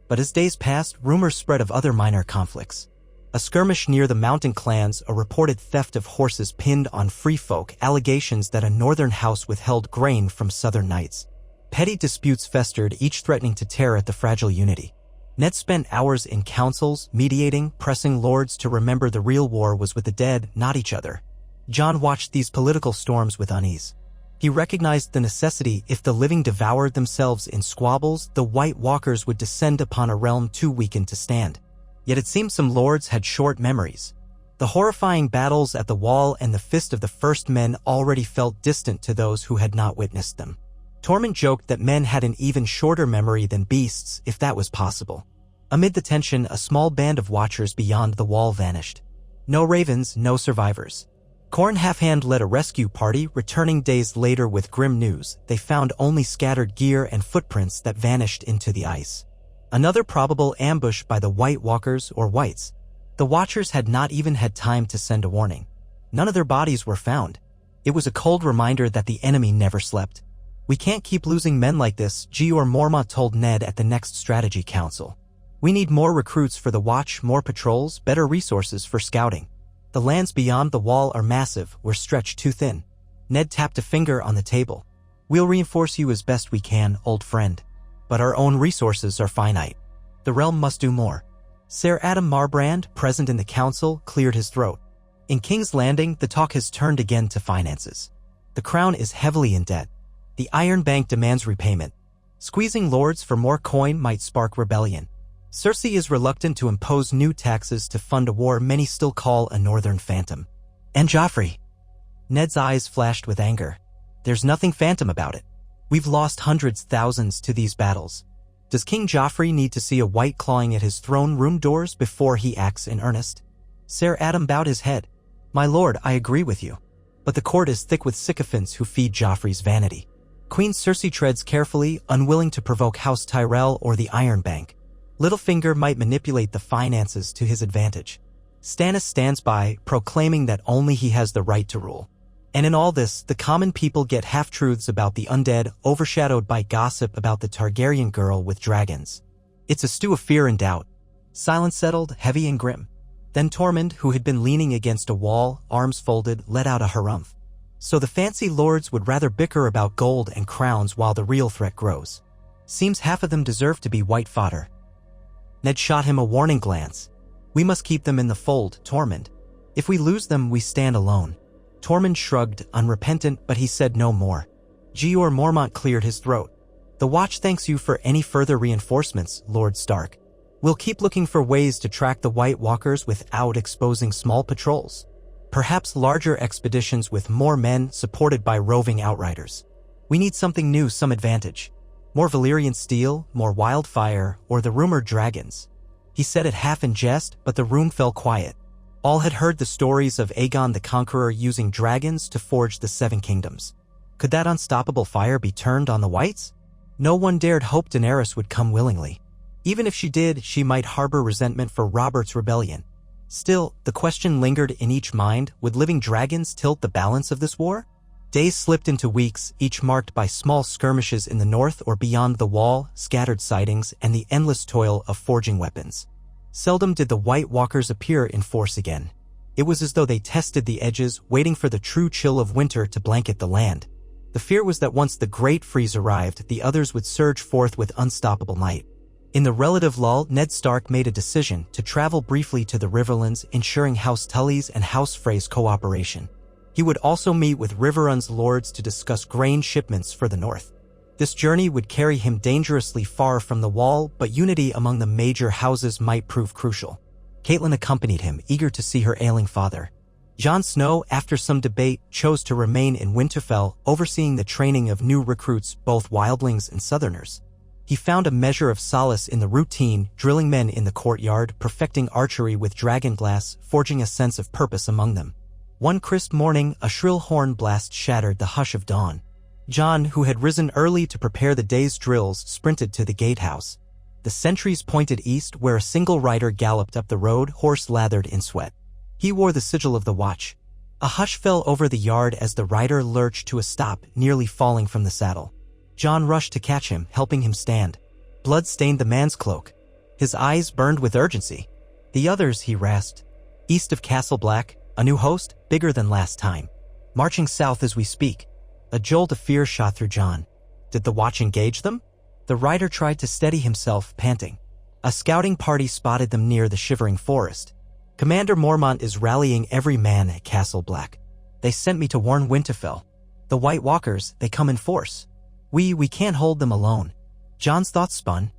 But as days passed, rumors spread of other minor conflicts. A skirmish near the mountain clans, a reported theft of horses pinned on free folk, allegations that a northern house withheld grain from southern knights. Petty disputes festered, each threatening to tear at the fragile unity. Ned spent hours in councils, mediating, pressing lords to remember the real war was with the dead, not each other. Jon watched these political storms with unease. He recognized the necessity if the living devoured themselves in squabbles, the White Walkers would descend upon a realm too weakened to stand. Yet it seemed some lords had short memories. The horrifying battles at the Wall and the Fist of the First Men already felt distant to those who had not witnessed them. Tormund joked that men had an even shorter memory than beasts, if that was possible. Amid the tension, a small band of watchers beyond the wall vanished. No ravens, no survivors. Corn Halfhand led a rescue party, returning days later with grim news. They found only scattered gear and footprints that vanished into the ice. Another probable ambush by the White Walkers or Whites. The Watchers had not even had time to send a warning. None of their bodies were found. It was a cold reminder that the enemy never slept. We can't keep losing men like this, George Mormont told Ned at the next strategy council. We need more recruits for the Watch, more patrols, better resources for scouting. The lands beyond the Wall are massive, we're stretched too thin. Ned tapped a finger on the table. We'll reinforce you as best we can, old friend. But our own resources are finite. The realm must do more. Ser Adam Marbrand, present in the council, cleared his throat. In King's Landing, the talk has turned again to finances. The crown is heavily in debt. The Iron Bank demands repayment. Squeezing lords for more coin might spark rebellion. Cersei is reluctant to impose new taxes to fund a war many still call a northern phantom. And Joffrey? Ned's eyes flashed with anger. There's nothing phantom about it. We've lost hundreds, thousands to these battles. Does King Joffrey need to see a white clawing at his throne room doors before he acts in earnest? Ser Adam bowed his head. My lord, I agree with you. But the court is thick with sycophants who feed Joffrey's vanity. Queen Cersei treads carefully, unwilling to provoke House Tyrell or the Iron Bank. Littlefinger might manipulate the finances to his advantage. Stannis stands by, proclaiming that only he has the right to rule. And in all this, the common people get half-truths about the undead, overshadowed by gossip about the Targaryen girl with dragons. It's a stew of fear and doubt. Silence settled, heavy and grim. Then Tormund, who had been leaning against a wall, arms folded, let out a harumph. So the fancy lords would rather bicker about gold and crowns while the real threat grows. Seems half of them deserve to be white fodder. Ned shot him a warning glance. We must keep them in the fold, Tormund. If we lose them, we stand alone. Tormund shrugged, unrepentant, but he said no more. Jeor Mormont cleared his throat. The Watch thanks you for any further reinforcements, Lord Stark. We'll keep looking for ways to track the White Walkers without exposing small patrols. Perhaps larger expeditions with more men supported by roving outriders. We need something new, some advantage. More Valyrian steel, more wildfire, or the rumored dragons. He said it half in jest, but the room fell quiet. All had heard the stories of Aegon the Conqueror using dragons to forge the Seven Kingdoms. Could that unstoppable fire be turned on the Whites? No one dared hope Daenerys would come willingly. Even if she did, she might harbor resentment for Robert's rebellion. Still, the question lingered in each mind, would living dragons tilt the balance of this war? Days slipped into weeks, each marked by small skirmishes in the north or beyond the wall, scattered sightings, and the endless toil of forging weapons. Seldom did the White Walkers appear in force again. It was as though they tested the edges, waiting for the true chill of winter to blanket the land. The fear was that once the Great Freeze arrived, the others would surge forth with unstoppable might. In the relative lull, Ned Stark made a decision to travel briefly to the Riverlands, ensuring House Tully's and House Frey's cooperation. He would also meet with Riverrun's lords to discuss grain shipments for the north. This journey would carry him dangerously far from the wall, but unity among the major houses might prove crucial. Catelyn accompanied him, eager to see her ailing father. Jon Snow, after some debate, chose to remain in Winterfell, overseeing the training of new recruits, both wildlings and southerners. He found a measure of solace in the routine, drilling men in the courtyard, perfecting archery with dragonglass, forging a sense of purpose among them. One crisp morning, a shrill horn blast shattered the hush of dawn. Jon, who had risen early to prepare the day's drills, sprinted to the gatehouse. The sentries pointed east, where a single rider galloped up the road, horse lathered in sweat. He wore the sigil of the Watch. A hush fell over the yard as the rider lurched to a stop, nearly falling from the saddle. Jon rushed to catch him, helping him stand. Blood stained the man's cloak. His eyes burned with urgency. The others, he rasped. East of Castle Black, a new host, bigger than last time. Marching south as we speak. A jolt of fear shot through Jon. Did the Watch engage them? The rider tried to steady himself, panting. A scouting party spotted them near the shivering forest. Commander Mormont is rallying every man at Castle Black. They sent me to warn Winterfell. The White Walkers, they come in force. We can't hold them alone. Jon's thoughts spun.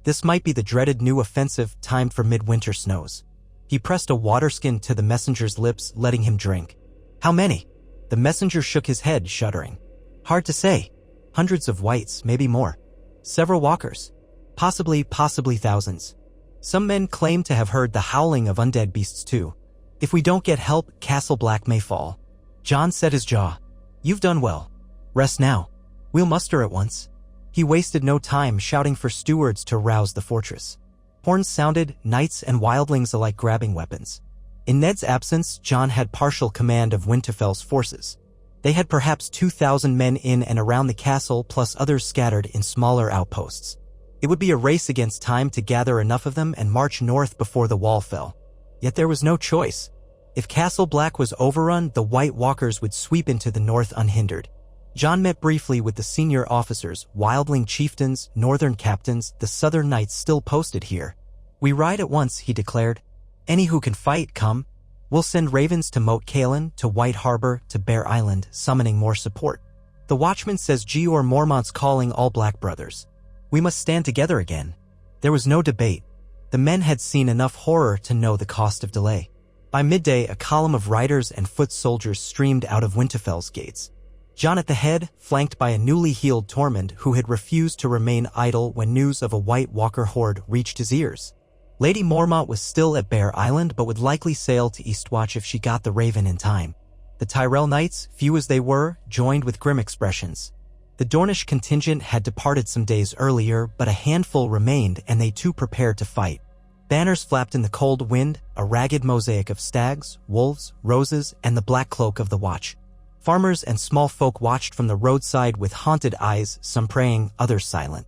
This might be the dreaded new offensive timed for midwinter snows. He pressed a waterskin to the messenger's lips, letting him drink. How many? The messenger shook his head, shuddering. Hard to say. Hundreds of whites, maybe more. Several walkers. Possibly thousands. Some men claim to have heard the howling of undead beasts too. If we don't get help, Castle Black may fall. Jon set his jaw. You've done well. Rest now. We'll muster at once. He wasted no time shouting for stewards to rouse the fortress. Horns sounded, knights and wildlings alike grabbing weapons. In Ned's absence, Jon had partial command of Winterfell's forces. They had perhaps 2,000 men in and around the castle, plus others scattered in smaller outposts. It would be a race against time to gather enough of them and march north before the wall fell. Yet there was no choice. If Castle Black was overrun, the White Walkers would sweep into the north unhindered. Jon met briefly with the senior officers, wildling chieftains, northern captains, the southern knights still posted here. We ride at once, he declared. Any who can fight, come. We'll send ravens to Moat Cailin, to White Harbor, to Bear Island, summoning more support. The watchman says Jon Mormont's calling all black brothers. We must stand together again. There was no debate. The men had seen enough horror to know the cost of delay. By midday, a column of riders and foot soldiers streamed out of Winterfell's gates. Jon at the head, flanked by a newly healed Tormund who had refused to remain idle when news of a White Walker horde reached his ears. Lady Mormont was still at Bear Island but would likely sail to Eastwatch if she got the Raven in time. The Tyrell Knights, few as they were, joined with grim expressions. The Dornish contingent had departed some days earlier, but a handful remained and they too prepared to fight. Banners flapped in the cold wind, a ragged mosaic of stags, wolves, roses, and the black cloak of the Watch. Farmers and small folk watched from the roadside with haunted eyes, some praying, others silent.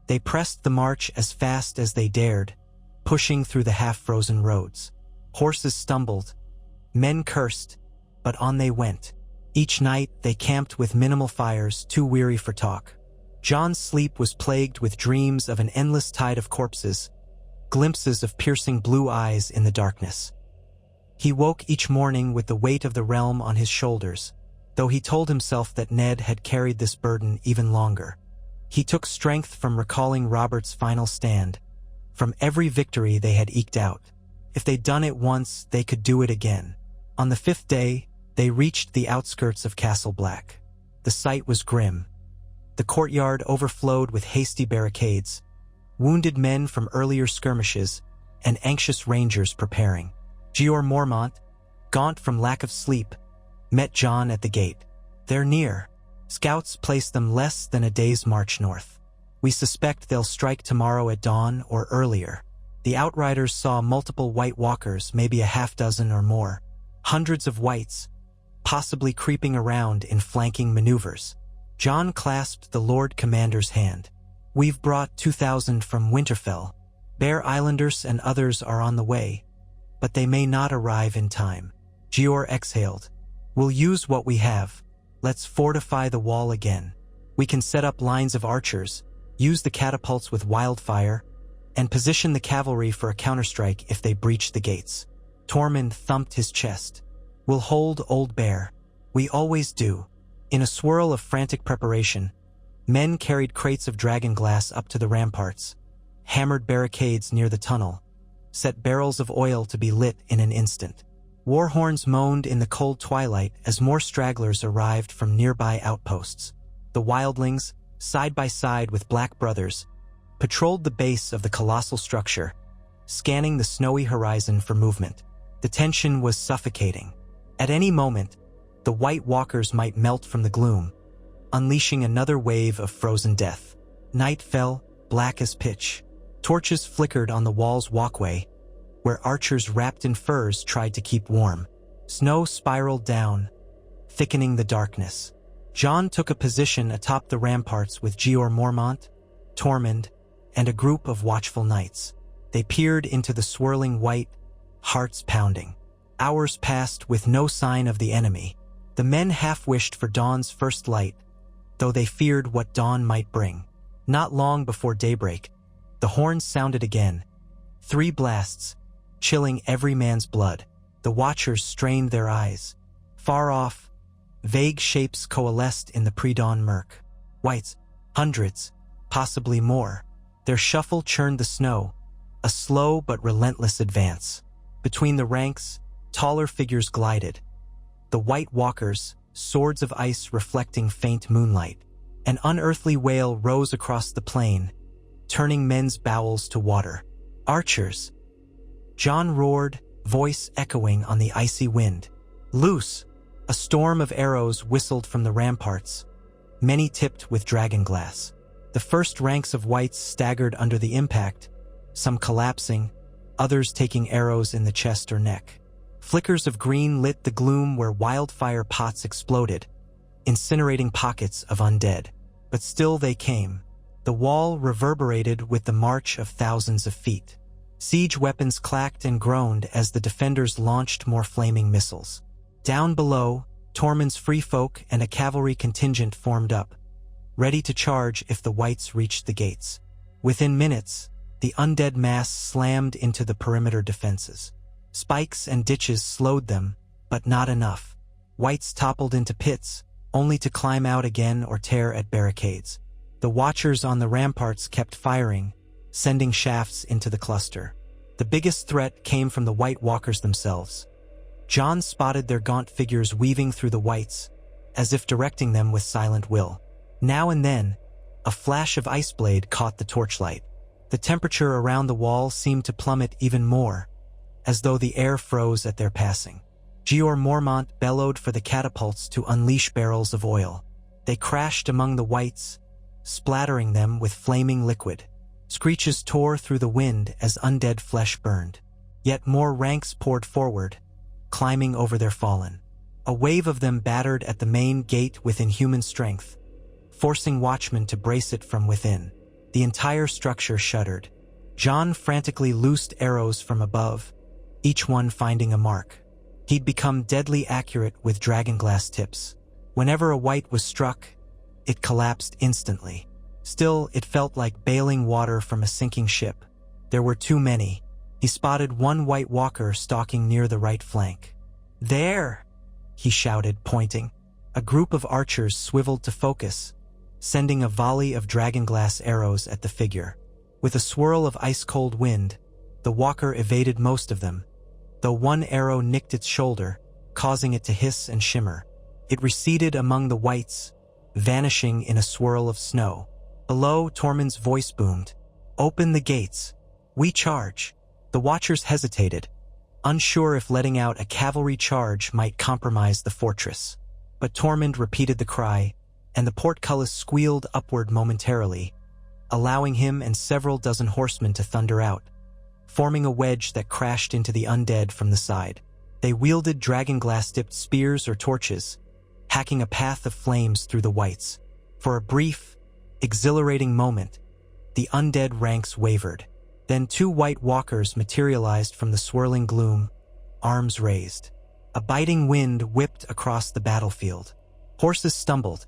They pressed the march as fast as they dared, pushing through the half-frozen roads. Horses stumbled, men cursed, but on they went. Each night they camped with minimal fires, too weary for talk. Jon's sleep was plagued with dreams of an endless tide of corpses, glimpses of piercing blue eyes in the darkness. He woke each morning with the weight of the realm on his shoulders, though he told himself that Ned had carried this burden even longer. He took strength from recalling Robert's final stand, from every victory they had eked out. If they'd done it once, they could do it again. On the 5th day, they reached the outskirts of Castle Black. The sight was grim. The courtyard overflowed with hasty barricades, wounded men from earlier skirmishes, and anxious rangers preparing. Jon Mormont, gaunt from lack of sleep, met Jon at the gate. They're near. Scouts placed them less than a day's march north. We suspect they'll strike tomorrow at dawn or earlier. The outriders saw multiple White Walkers, maybe a half-dozen or more. Hundreds of Whites, possibly creeping around in flanking maneuvers. Jon clasped the Lord Commander's hand. We've brought 2,000 from Winterfell. Bear Islanders and others are on the way, but they may not arrive in time. Gior exhaled. We'll use what we have. Let's fortify the wall again. We can set up lines of archers, use the catapults with wildfire, and position the cavalry for a counterstrike if they breach the gates. Tormund thumped his chest. We'll hold Old Bear. We always do. In a swirl of frantic preparation, men carried crates of dragon glass up to the ramparts, hammered barricades near the tunnel, set barrels of oil to be lit in an instant. War horns moaned in the cold twilight as more stragglers arrived from nearby outposts. The wildlings, side by side with Black Brothers, patrolled the base of the colossal structure, scanning the snowy horizon for movement. The tension was suffocating. At any moment, the White Walkers might melt from the gloom, unleashing another wave of frozen death. Night fell, black as pitch. Torches flickered on the wall's walkway, where archers wrapped in furs tried to keep warm. Snow spiraled down, thickening the darkness. Jon took a position atop the ramparts with Jon Mormont, Tormund, and a group of watchful knights. They peered into the swirling white, hearts pounding. Hours passed with no sign of the enemy. The men half-wished for dawn's first light, though they feared what dawn might bring. Not long before daybreak, the horns sounded again. 3 blasts, chilling every man's blood. The watchers strained their eyes. Far off, vague shapes coalesced in the pre-dawn murk. Whites, hundreds, possibly more. Their shuffle churned the snow, a slow but relentless advance. Between the ranks, taller figures glided. The White Walkers, swords of ice reflecting faint moonlight. An unearthly wail rose across the plain, turning men's bowels to water. Archers! Jon roared, voice echoing on the icy wind. Loose! A storm of arrows whistled from the ramparts, many tipped with dragon glass. The first ranks of Whites staggered under the impact, some collapsing, others taking arrows in the chest or neck. Flickers of green lit the gloom where wildfire pots exploded, incinerating pockets of undead. But still they came. The wall reverberated with the march of thousands of feet. Siege weapons clacked and groaned as the defenders launched more flaming missiles. Down below, Tormund's free folk and a cavalry contingent formed up, ready to charge if the Whites reached the gates. Within minutes, the undead mass slammed into the perimeter defenses. Spikes and ditches slowed them, but not enough. Whites toppled into pits, only to climb out again or tear at barricades. The watchers on the ramparts kept firing, sending shafts into the cluster. The biggest threat came from the White Walkers themselves. Jon spotted their gaunt figures weaving through the whites, as if directing them with silent will. Now and then, a flash of ice blade caught the torchlight. The temperature around the wall seemed to plummet even more, as though the air froze at their passing. Jeor Mormont bellowed for the catapults to unleash barrels of oil. They crashed among the whites, splattering them with flaming liquid. Screeches tore through the wind as undead flesh burned. Yet more ranks poured forward, climbing over their fallen. A wave of them battered at the main gate with inhuman strength, forcing watchmen to brace it from within. The entire structure shuddered. Jon frantically loosed arrows from above, each one finding a mark. He'd become deadly accurate with dragonglass tips. Whenever a white was struck, it collapsed instantly. Still, it felt like bailing water from a sinking ship. There were too many. He spotted one White Walker stalking near the right flank. "There!" he shouted, pointing. A group of archers swiveled to focus, sending a volley of dragonglass arrows at the figure. With a swirl of ice-cold wind, the walker evaded most of them, though one arrow nicked its shoulder, causing it to hiss and shimmer. It receded among the whites, vanishing in a swirl of snow. Below, Tormund's voice boomed. "Open the gates. We charge." The watchers hesitated, unsure if letting out a cavalry charge might compromise the fortress. But Tormund repeated the cry, and the portcullis squealed upward momentarily, allowing him and several dozen horsemen to thunder out, forming a wedge that crashed into the undead from the side. They wielded dragonglass-dipped spears or torches, hacking a path of flames through the whites. For a brief, exhilarating moment, the undead ranks wavered. Then two White Walkers materialized from the swirling gloom, arms raised. A biting wind whipped across the battlefield. Horses stumbled.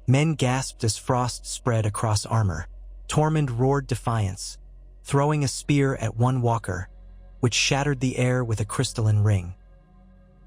Men gasped as frost spread across armor. Tormund roared defiance, throwing a spear at one walker, which shattered the air with a crystalline ring.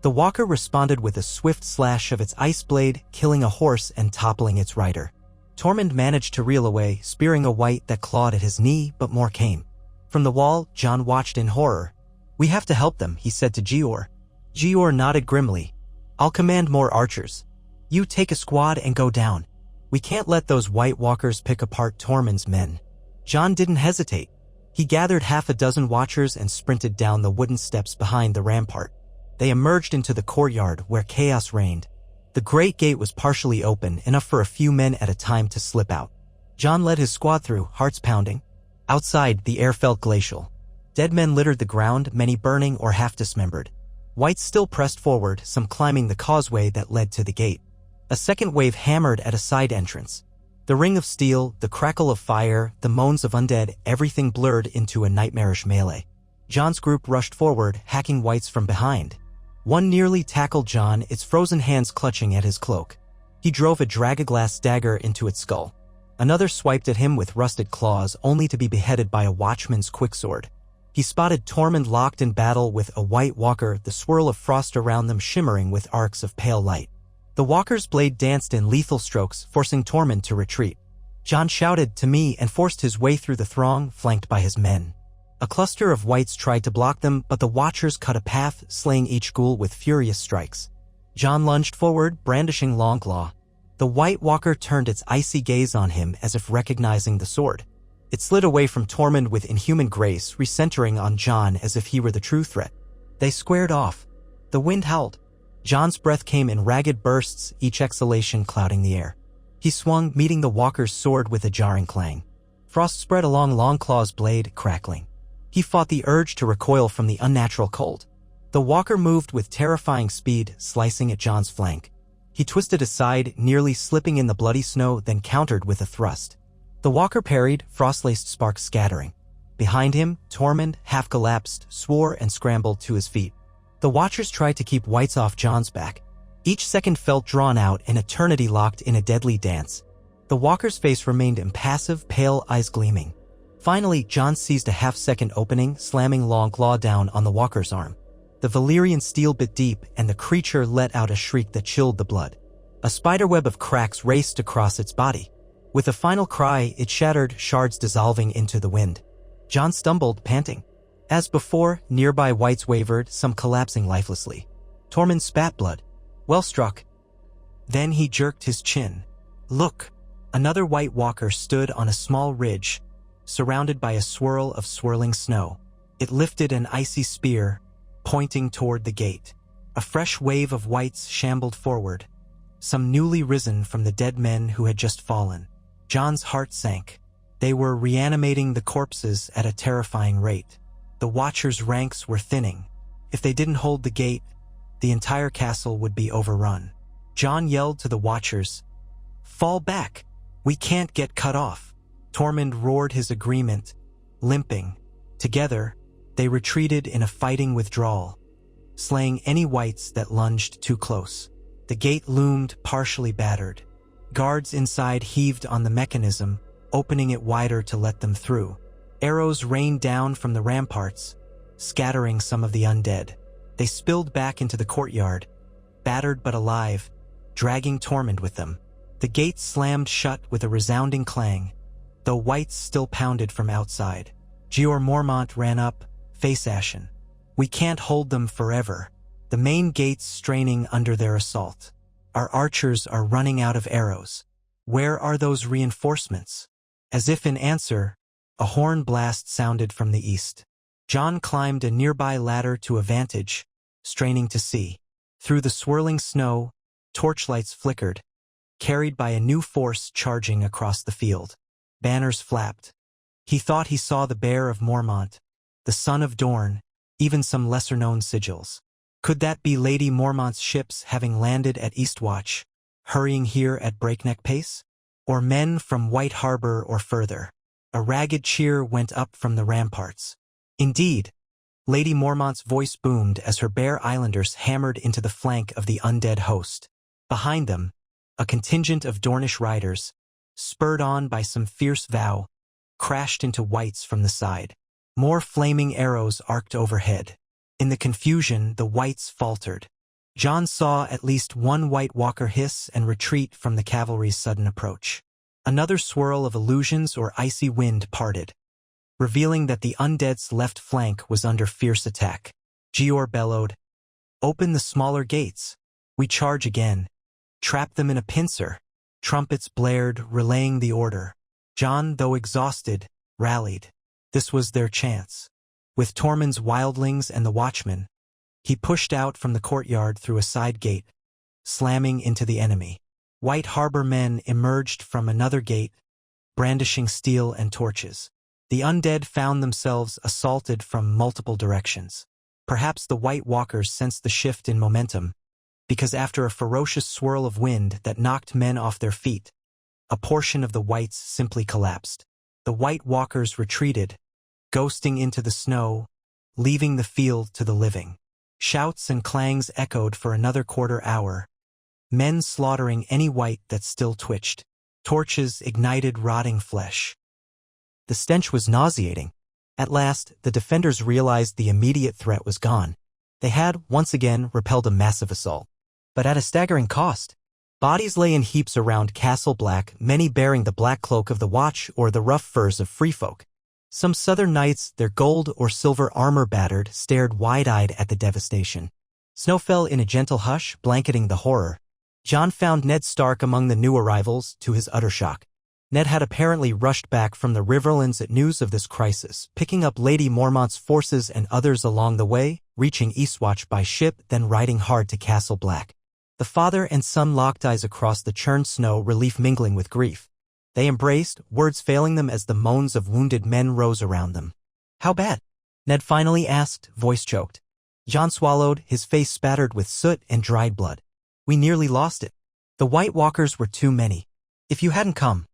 The walker responded with a swift slash of its ice blade, killing a horse and toppling its rider. Tormund managed to reel away, spearing a wight that clawed at his knee, but more came. From the wall, Jon watched in horror. "We have to help them," he said to Jeor. Jeor nodded grimly. "I'll command more archers. You take a squad and go down. We can't let those White Walkers pick apart Tormund's men." Jon didn't hesitate. He gathered half a dozen watchers and sprinted down the wooden steps behind the rampart. They emerged into the courtyard where chaos reigned. The great gate was partially open, enough for a few men at a time to slip out. Jon led his squad through, hearts pounding. Outside, the air felt glacial. Dead men littered the ground, many burning or half dismembered. Whites still pressed forward, some climbing the causeway that led to the gate. A second wave hammered at a side entrance. The ring of steel, the crackle of fire, the moans of undead, everything blurred into a nightmarish melee. Jon's group rushed forward, hacking whites from behind. One nearly tackled Jon, its frozen hands clutching at his cloak. He drove a dragonglass dagger into its skull. Another swiped at him with rusted claws, only to be beheaded by a watchman's quicksword. He spotted Tormund locked in battle with a White Walker, the swirl of frost around them shimmering with arcs of pale light. The walker's blade danced in lethal strokes, forcing Tormund to retreat. Jon shouted "to me" and forced his way through the throng, flanked by his men. A cluster of whites tried to block them, but the watchers cut a path, slaying each ghoul with furious strikes. Jon lunged forward, brandishing Longclaw. The White Walker turned its icy gaze on him as if recognizing the sword. It slid away from Tormund with inhuman grace, recentering on Jon as if he were the true threat. They squared off. The wind howled. Jon's breath came in ragged bursts, each exhalation clouding the air. He swung, meeting the walker's sword with a jarring clang. Frost spread along Longclaw's blade, crackling. He fought the urge to recoil from the unnatural cold. The walker moved with terrifying speed, slicing at Jon's flank. He twisted aside, nearly slipping in the bloody snow, then countered with a thrust. The walker parried, frost-laced sparks scattering. Behind him, Tormund, half collapsed, swore and scrambled to his feet. The watchers tried to keep whites off Jon's back. Each second felt drawn out, an eternity locked in a deadly dance. The walker's face remained impassive, pale eyes gleaming. Finally, Jon seized a half-second opening, slamming Longclaw down on the walker's arm. The Valyrian steel bit deep, and the creature let out a shriek that chilled the blood. A spiderweb of cracks raced across its body. With a final cry, it shattered, shards dissolving into the wind. Jon stumbled, panting. As before, nearby wights wavered, some collapsing lifelessly. Tormund spat blood. Well struck. Then he jerked his chin. Look! Another White Walker stood on a small ridge, surrounded by a swirl of swirling snow. It lifted an icy spear, pointing toward the gate. A fresh wave of wights shambled forward, some newly risen from the dead men who had just fallen. Jon's heart sank. They were reanimating the corpses at a terrifying rate. The Watchers' ranks were thinning. If they didn't hold the gate, the entire castle would be overrun. Jon yelled to the Watchers, "Fall back! We can't get cut off!" Tormund roared his agreement, limping. Together, they retreated in a fighting withdrawal, slaying any wights that lunged too close. The gate loomed, partially battered. Guards inside heaved on the mechanism, opening it wider to let them through. Arrows rained down from the ramparts, scattering some of the undead. They spilled back into the courtyard, battered but alive, dragging Tormund with them. The gate slammed shut with a resounding clang, though wights still pounded from outside. Jeor Mormont ran up, face ashen. "We can't hold them forever. The main gate's straining under their assault. Our archers are running out of arrows. Where are those reinforcements?" As if in answer, a horn blast sounded from the east. Jon climbed a nearby ladder to a vantage, straining to see. Through the swirling snow, torchlights flickered, carried by a new force charging across the field. Banners flapped. He thought he saw the Bear of Mormont, the Son of Dorne, even some lesser-known sigils. Could that be Lady Mormont's ships having landed at Eastwatch, hurrying here at breakneck pace? Or men from White Harbor or further? A ragged cheer went up from the ramparts. Indeed, Lady Mormont's voice boomed as her Bear Islanders hammered into the flank of the undead host. Behind them, a contingent of Dornish riders, spurred on by some fierce vow, crashed into wights from the side. More flaming arrows arced overhead. In the confusion, the wights faltered. Jon saw at least one White Walker hiss and retreat from the cavalry's sudden approach. Another swirl of illusions or icy wind parted, revealing that the undead's left flank was under fierce attack. Jeor bellowed, "Open the smaller gates. We charge again. Trap them in a pincer." Trumpets blared, relaying the order. Jon, though exhausted, rallied. This was their chance. With Tormund's wildlings and the watchmen, he pushed out from the courtyard through a side gate, slamming into the enemy. White Harbor men emerged from another gate, brandishing steel and torches. The undead found themselves assaulted from multiple directions. Perhaps the White Walkers sensed the shift in momentum, because after a ferocious swirl of wind that knocked men off their feet, a portion of the wights simply collapsed. The White Walkers retreated, ghosting into the snow, leaving the field to the living. Shouts and clangs echoed for another quarter hour, men slaughtering any wight that still twitched. Torches ignited rotting flesh. The stench was nauseating. At last, the defenders realized the immediate threat was gone. They had, once again, repelled a massive assault, but at a staggering cost. Bodies lay in heaps around Castle Black, many bearing the black cloak of the Watch or the rough furs of free folk. Some southern knights, their gold or silver armor battered, stared wide-eyed at the devastation. Snow fell in a gentle hush, blanketing the horror. Jon found Ned Stark among the new arrivals, to his utter shock. Ned had apparently rushed back from the Riverlands at news of this crisis, picking up Lady Mormont's forces and others along the way, reaching Eastwatch by ship, then riding hard to Castle Black. The father and son locked eyes across the churned snow, relief mingling with grief. They embraced, words failing them as the moans of wounded men rose around them. "How bad?" Ned finally asked, voice choked. Jon swallowed, his face spattered with soot and dried blood. "We nearly lost it. The White Walkers were too many. If you hadn't come."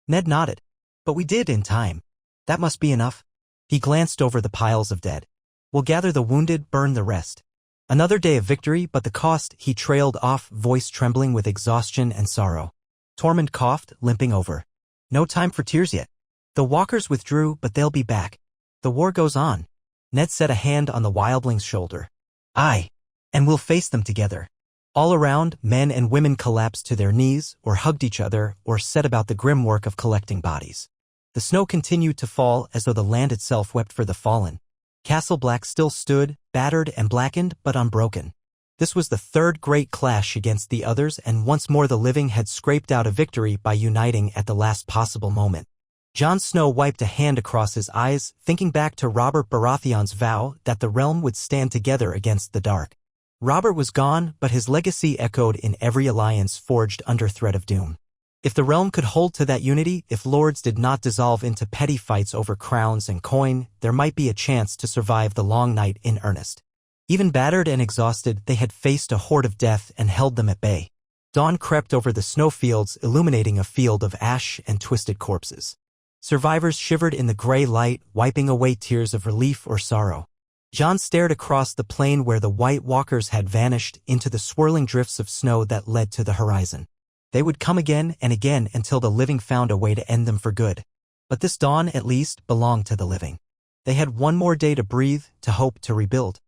Ned nodded. "But we did in time. That must be enough." He glanced over the piles of dead. "We'll gather the wounded, burn the rest." Another day of victory, but the cost, he trailed off, voice trembling with exhaustion and sorrow. Tormund coughed, limping over. "No time for tears yet. The walkers withdrew, but they'll be back. The war goes on." Ned set a hand on the wildling's shoulder. "Aye, and we'll face them together. All around, men and women collapsed to their knees, or hugged each other, or set about the grim work of collecting bodies. The snow continued to fall as though the land itself wept for the fallen. Castle Black still stood, battered and blackened, but unbroken. This was the third great clash against the others, and once more the living had scraped out a victory by uniting at the last possible moment. Jon Snow wiped a hand across his eyes, thinking back to Robert Baratheon's vow that the realm would stand together against the dark. Robert was gone, but his legacy echoed in every alliance forged under threat of doom. If the realm could hold to that unity, if lords did not dissolve into petty fights over crowns and coin, there might be a chance to survive the long night in earnest. Even battered and exhausted, they had faced a horde of death and held them at bay. Dawn crept over the snowfields, illuminating a field of ash and twisted corpses. Survivors shivered in the gray light, wiping away tears of relief or sorrow. Jon stared across the plain where the White Walkers had vanished into the swirling drifts of snow that led to the horizon. They would come again and again until the living found a way to end them for good. But this dawn, at least, belonged to the living. They had one more day to breathe, to hope, to rebuild.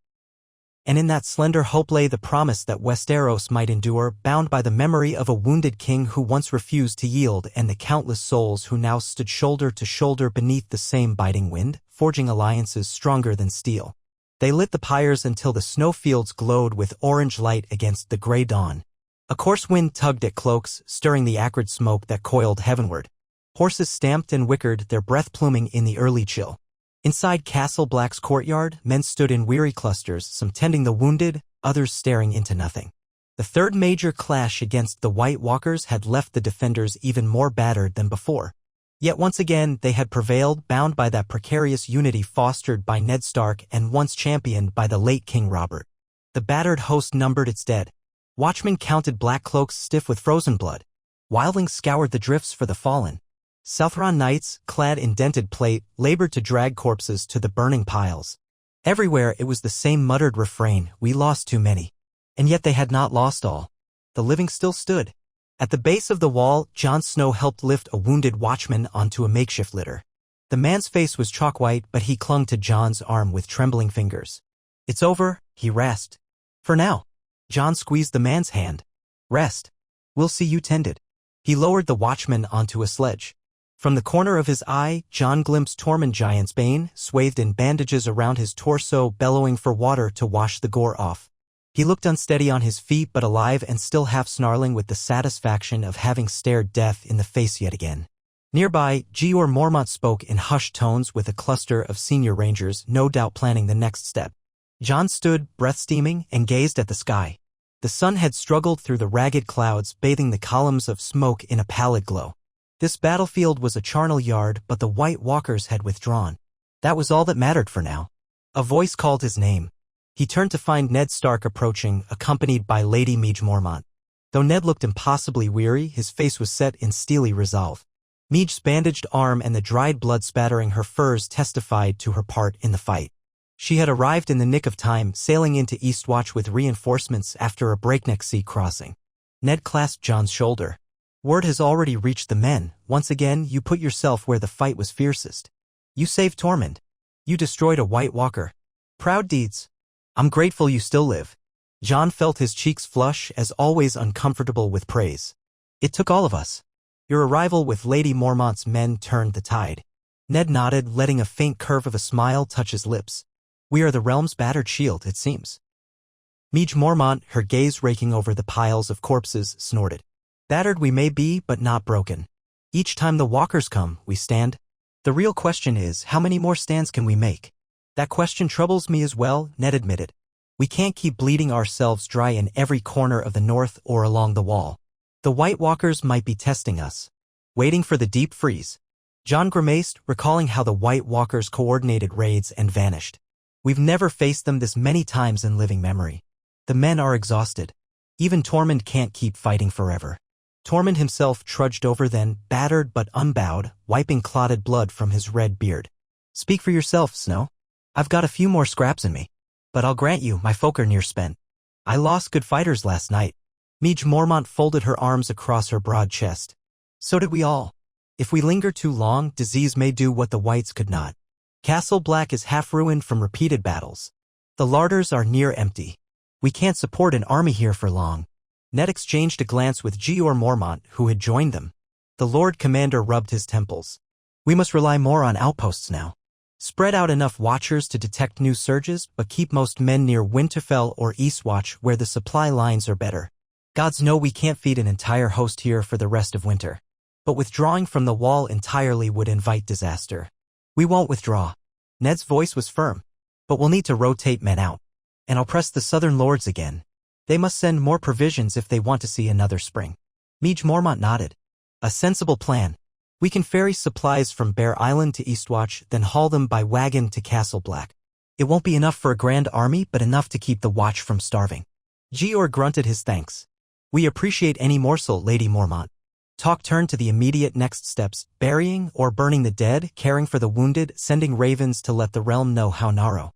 And in that slender hope lay the promise that Westeros might endure, bound by the memory of a wounded king who once refused to yield and the countless souls who now stood shoulder to shoulder beneath the same biting wind, forging alliances stronger than steel. They lit the pyres until the snowfields glowed with orange light against the gray dawn. A coarse wind tugged at cloaks, stirring the acrid smoke that coiled heavenward. Horses stamped and whickered, their breath pluming in the early chill. Inside Castle Black's courtyard, men stood in weary clusters, some tending the wounded, others staring into nothing. The third major clash against the White Walkers had left the defenders even more battered than before. Yet once again they had prevailed, bound by that precarious unity fostered by Ned Stark and once championed by the late King Robert. The battered host numbered its dead. Watchmen counted black cloaks stiff with frozen blood. Wildlings scoured the drifts for the fallen. Southron knights, clad in dented plate, labored to drag corpses to the burning piles. Everywhere it was the same muttered refrain, "We lost too many." And yet they had not lost all. The living still stood. At the base of the wall, Jon Snow helped lift a wounded watchman onto a makeshift litter. The man's face was chalk white, but he clung to Jon's arm with trembling fingers. "It's over," he rasped. "For now." Jon squeezed the man's hand. "Rest. We'll see you tended." He lowered the watchman onto a sledge. From the corner of his eye, Jon glimpsed Tormund Giant's Bane, swathed in bandages around his torso, bellowing for water to wash the gore off. He looked unsteady on his feet, but alive and still half snarling with the satisfaction of having stared death in the face yet again. Nearby, Jeor Mormont spoke in hushed tones with a cluster of senior rangers, no doubt planning the next step. Jon stood, breath steaming, and gazed at the sky. The sun had struggled through the ragged clouds, bathing the columns of smoke in a pallid glow. This battlefield was a charnel yard, but the White Walkers had withdrawn. That was all that mattered for now. A voice called his name. He turned to find Ned Stark approaching, accompanied by Lady Midge Mormont. Though Ned looked impossibly weary, his face was set in steely resolve. Midge's bandaged arm and the dried blood spattering her furs testified to her part in the fight. She had arrived in the nick of time, sailing into Eastwatch with reinforcements after a breakneck sea crossing. Ned clasped Jon's shoulder. "Word has already reached the men. Once again, you put yourself where the fight was fiercest. You saved Tormund. You destroyed a White Walker. Proud deeds. I'm grateful you still live." Jon felt his cheeks flush, as always uncomfortable with praise. "It took all of us." Your arrival with Lady Mormont's men turned the tide. Ned nodded, letting a faint curve of a smile touch his lips. "We are the realm's battered shield, it seems." Midge Mormont, her gaze raking over the piles of corpses, snorted. "Battered we may be, but not broken. Each time the walkers come, we stand. The real question is, how many more stands can we make?" "That question troubles me as well," Ned admitted. "We can't keep bleeding ourselves dry in every corner of the north or along the wall. The White Walkers might be testing us, waiting for the deep freeze." Jon grimaced, recalling how the White Walkers coordinated raids and vanished. "We've never faced them this many times in living memory. The men are exhausted. Even Tormund can't keep fighting forever." Tormund himself trudged over then, battered but unbowed, wiping clotted blood from his red beard. "Speak for yourself, Snow. I've got a few more scraps in me. But I'll grant you, my folk are near spent. I lost good fighters last night." Midge Mormont folded her arms across her broad chest. "So did we all. If we linger too long, disease may do what the Whites could not. Castle Black is half ruined from repeated battles. The larders are near empty. We can't support an army here for long." Ned exchanged a glance with Jeor Mormont, who had joined them. The Lord Commander rubbed his temples. We must rely more on outposts now. Spread out enough watchers to detect new surges, but keep most men near Winterfell or Eastwatch where the supply lines are better. Gods know we can't feed an entire host here for the rest of winter. But withdrawing from the wall entirely would invite disaster. We won't withdraw. Ned's voice was firm. But we'll need to rotate men out. And I'll press the southern lords again. They must send more provisions if they want to see another spring. Meej Mormont nodded. A sensible plan. We can ferry supplies from Bear Island to Eastwatch, then haul them by wagon to Castle Black. It won't be enough for a grand army, but enough to keep the watch from starving. Jeor grunted his thanks. We appreciate any morsel, Lady Mormont. Talk turned to the immediate next steps, burying or burning the dead, caring for the wounded, sending ravens to let the realm know how narrow.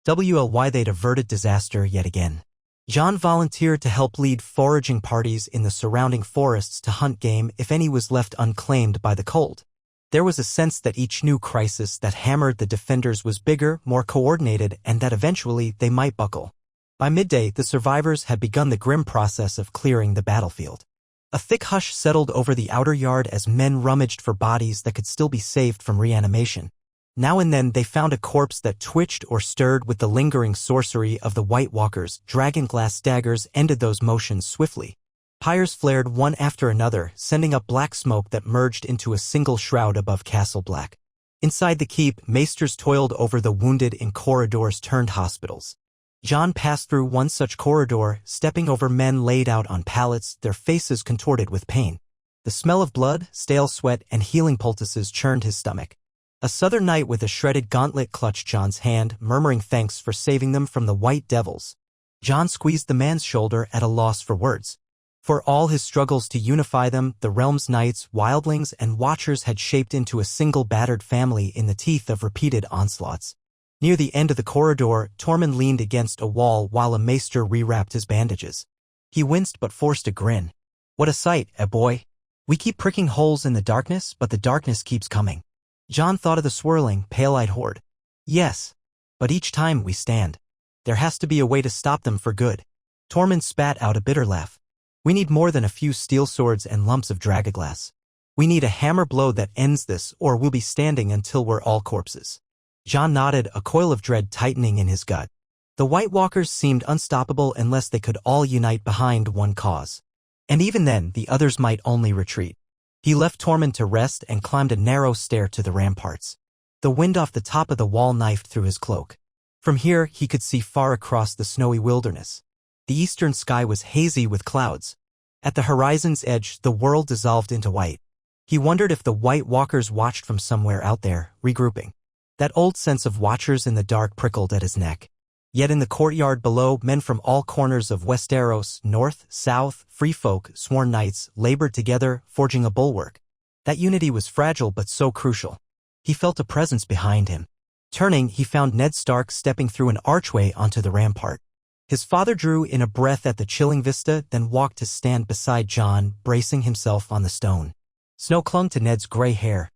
Why they'd averted disaster yet again. Jon volunteered to help lead foraging parties in the surrounding forests to hunt game if any was left unclaimed by the cold. There was a sense that each new crisis that hammered the defenders was bigger, more coordinated, and that eventually they might buckle. By midday, the survivors had begun the grim process of clearing the battlefield. A thick hush settled over the outer yard as men rummaged for bodies that could still be saved from reanimation. Now and then they found a corpse that twitched or stirred with the lingering sorcery of the White Walkers. Dragonglass daggers ended those motions swiftly. Pyres flared one after another, sending up black smoke that merged into a single shroud above Castle Black. Inside the keep, maesters toiled over the wounded in corridors turned hospitals. Jon passed through one such corridor, stepping over men laid out on pallets, their faces contorted with pain. The smell of blood, stale sweat, and healing poultices churned his stomach. A southern knight with a shredded gauntlet clutched Jon's hand, murmuring thanks for saving them from the white devils. Jon squeezed the man's shoulder at a loss for words. For all his struggles to unify them, the realm's knights, wildlings, and watchers had shaped into a single battered family in the teeth of repeated onslaughts. Near the end of the corridor, Tormund leaned against a wall while a maester rewrapped his bandages. He winced but forced a grin. What a sight, boy. We keep pricking holes in the darkness, but the darkness keeps coming. Jon thought of the swirling, pale-eyed horde. Yes. But each time we stand. There has to be a way to stop them for good. Tormund spat out a bitter laugh. We need more than a few steel swords and lumps of dragonglass. We need a hammer blow that ends this, or we'll be standing until we're all corpses. Jon nodded, a coil of dread tightening in his gut. The White Walkers seemed unstoppable unless they could all unite behind one cause. And even then, the others might only retreat. He left Tormund to rest and climbed a narrow stair to the ramparts. The wind off the top of the wall knifed through his cloak. From here, he could see far across the snowy wilderness. The eastern sky was hazy with clouds. At the horizon's edge, the world dissolved into white. He wondered if the White Walkers watched from somewhere out there, regrouping. That old sense of watchers in the dark prickled at his neck. Yet in the courtyard below, men from all corners of Westeros, north, south, free folk, sworn knights, labored together, forging a bulwark. That unity was fragile but so crucial. He felt a presence behind him. Turning, he found Ned Stark stepping through an archway onto the rampart. His father drew in a breath at the chilling vista, then walked to stand beside Jon, bracing himself on the stone. Snow clung to Ned's gray hair.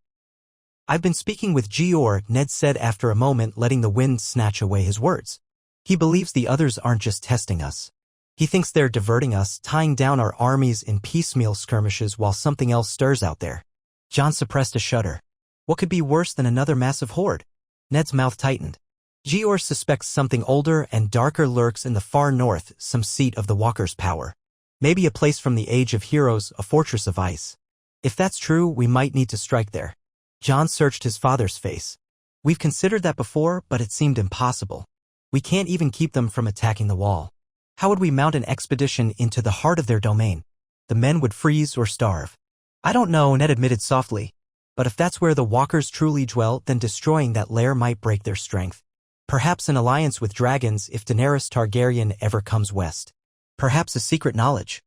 I've been speaking with Jeor, Ned said after a moment, letting the wind snatch away his words. He believes the others aren't just testing us. He thinks they're diverting us, tying down our armies in piecemeal skirmishes while something else stirs out there. Jon suppressed a shudder. What could be worse than another massive horde? Ned's mouth tightened. Jeor suspects something older and darker lurks in the far north, some seat of the Walkers' power. Maybe a place from the Age of Heroes, a fortress of ice. If that's true, we might need to strike there. Jon searched his father's face. We've considered that before, but it seemed impossible. We can't even keep them from attacking the wall. How would we mount an expedition into the heart of their domain? The men would freeze or starve. I don't know, Ned admitted softly. But if that's where the Walkers truly dwell, then destroying that lair might break their strength. Perhaps an alliance with dragons if Daenerys Targaryen ever comes west. Perhaps a secret knowledge.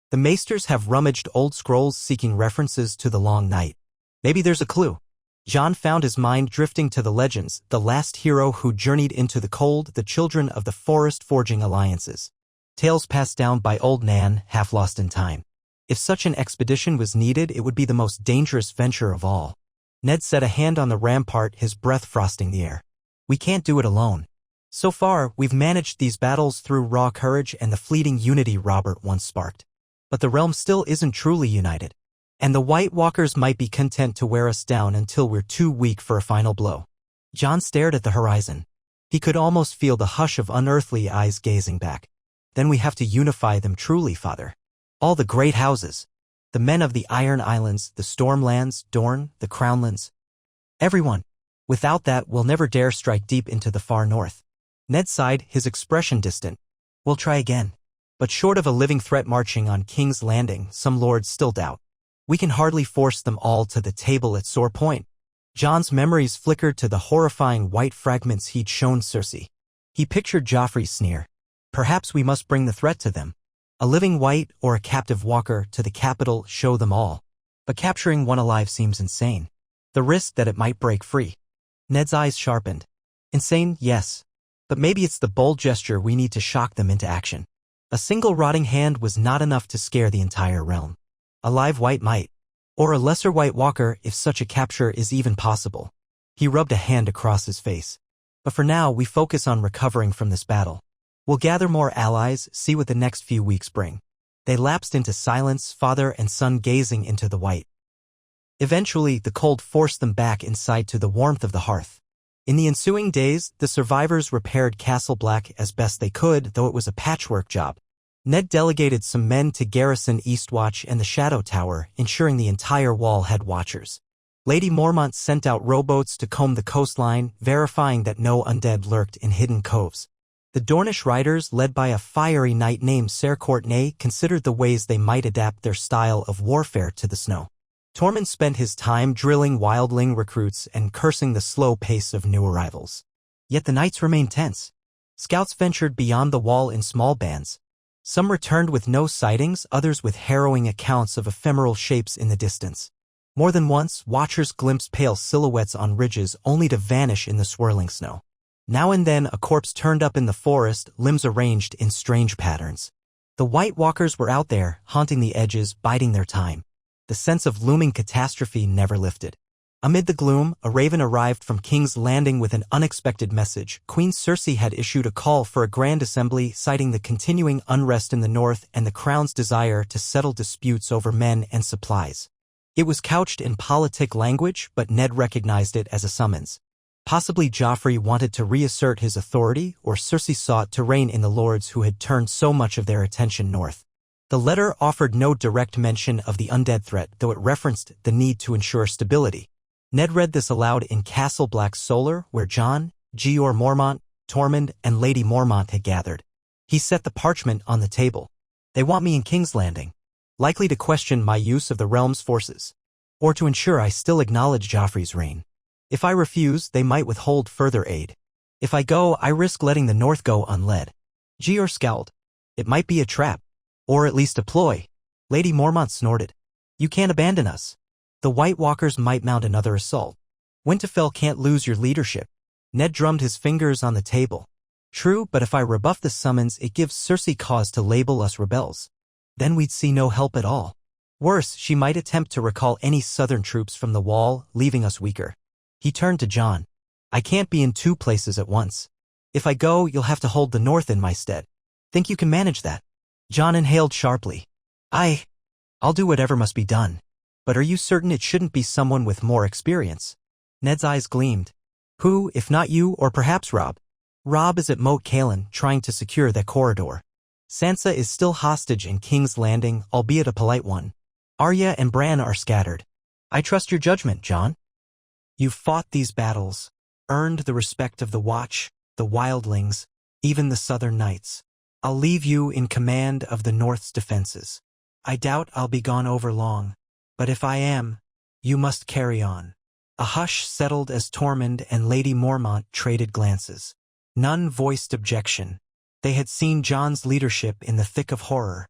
The maesters have rummaged old scrolls seeking references to the long night. Maybe there's a clue. Jon found his mind drifting to the legends, the last hero who journeyed into the cold, the children of the forest forging alliances. Tales passed down by old Nan, half lost in time. If such an expedition was needed, it would be the most dangerous venture of all. Ned set a hand on the rampart, his breath frosting the air. We can't do it alone. So far, we've managed these battles through raw courage and the fleeting unity Robert once sparked. But the realm still isn't truly united. And the White Walkers might be content to wear us down until we're too weak for a final blow. Jon stared at the horizon. He could almost feel the hush of unearthly eyes gazing back. Then we have to unify them truly, Father. All the great houses. The men of the Iron Islands, the Stormlands, Dorne, the Crownlands. Everyone. Without that, we'll never dare strike deep into the far north. Ned sighed, his expression distant. We'll try again. But short of a living threat marching on King's Landing, some lords still doubt. We can hardly force them all to the table at Sore Point. Jon's memories flickered to the horrifying white fragments he'd shown Cersei. He pictured Joffrey's sneer. Perhaps we must bring the threat to them. A living white or a captive walker to the capital, show them all. But capturing one alive seems insane. The risk that it might break free. Ned's eyes sharpened. Insane, yes. But maybe it's the bold gesture we need to shock them into action. A single rotting hand was not enough to scare the entire realm. A live white might. Or a lesser White Walker if such a capture is even possible. He rubbed a hand across his face. But for now, we focus on recovering from this battle. We'll gather more allies, see what the next few weeks bring. They lapsed into silence, father and son gazing into the white. Eventually, the cold forced them back inside to the warmth of the hearth. In the ensuing days, the survivors repaired Castle Black as best they could, though it was a patchwork job. Ned delegated some men to garrison Eastwatch and the Shadow Tower, ensuring the entire wall had watchers. Lady Mormont sent out rowboats to comb the coastline, verifying that no undead lurked in hidden coves. The Dornish riders, led by a fiery knight named Ser Courtenay, considered the ways they might adapt their style of warfare to the snow. Tormund spent his time drilling wildling recruits and cursing the slow pace of new arrivals. Yet the nights remained tense. Scouts ventured beyond the wall in small bands. Some returned with no sightings, others with harrowing accounts of ephemeral shapes in the distance. More than once, watchers glimpsed pale silhouettes on ridges only to vanish in the swirling snow. Now and then a corpse turned up in the forest, limbs arranged in strange patterns. The White Walkers were out there, haunting the edges, biding their time. The sense of looming catastrophe never lifted. Amid the gloom, a raven arrived from King's Landing with an unexpected message. Queen Cersei had issued a call for a grand assembly, citing the continuing unrest in the north and the crown's desire to settle disputes over men and supplies. It was couched in politic language, but Ned recognized it as a summons. Possibly Joffrey wanted to reassert his authority, or Cersei sought to rein in the lords who had turned so much of their attention north. The letter offered no direct mention of the undead threat, though it referenced the need to ensure stability. Ned read this aloud in Castle Black Solar, where Jon, Jeor Mormont, Tormund, and Lady Mormont had gathered. He set the parchment on the table. They want me in King's Landing, likely to question my use of the realm's forces, or to ensure I still acknowledge Joffrey's reign. If I refuse, they might withhold further aid. If I go, I risk letting the North go unled. Jeor scowled. It might be a trap. Or at least a ploy. Lady Mormont snorted. You can't abandon us. The White Walkers might mount another assault. Winterfell can't lose your leadership. Ned drummed his fingers on the table. True, but if I rebuff the summons, it gives Cersei cause to label us rebels. Then we'd see no help at all. Worse, she might attempt to recall any southern troops from the wall, leaving us weaker. He turned to Jon. I can't be in two places at once. If I go, you'll have to hold the north in my stead. Think you can manage that? Jon inhaled sharply. I'll do whatever must be done. But are you certain it shouldn't be someone with more experience? Ned's eyes gleamed. Who, if not you, or perhaps Robb? Robb is at Moat Cailin, trying to secure that corridor. Sansa is still hostage in King's Landing, albeit a polite one. Arya and Bran are scattered. I trust your judgment, Jon. You've fought these battles, earned the respect of the Watch, the wildlings, even the Southern Knights. I'll leave you in command of the North's defenses. I doubt I'll be gone over long, but if I am, you must carry on. A hush settled as Tormund and Lady Mormont traded glances. None voiced objection. They had seen Jon's leadership in the thick of horror,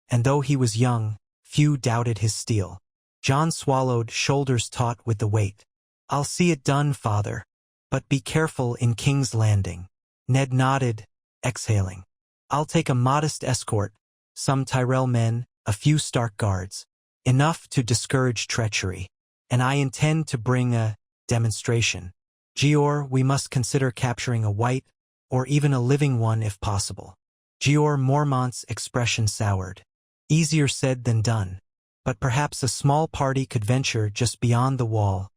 and though he was young, few doubted his steel. Jon swallowed, shoulders taut with the weight. I'll see it done, father, but be careful in King's Landing. Ned nodded, exhaling. I'll take a modest escort, some Tyrell men, a few Stark guards, enough to discourage treachery, and I intend to bring a demonstration. Jeor, we must consider capturing a white, or even a living one if possible. Jeor Mormont's expression soured. Easier said than done. But perhaps a small party could venture just beyond the wall,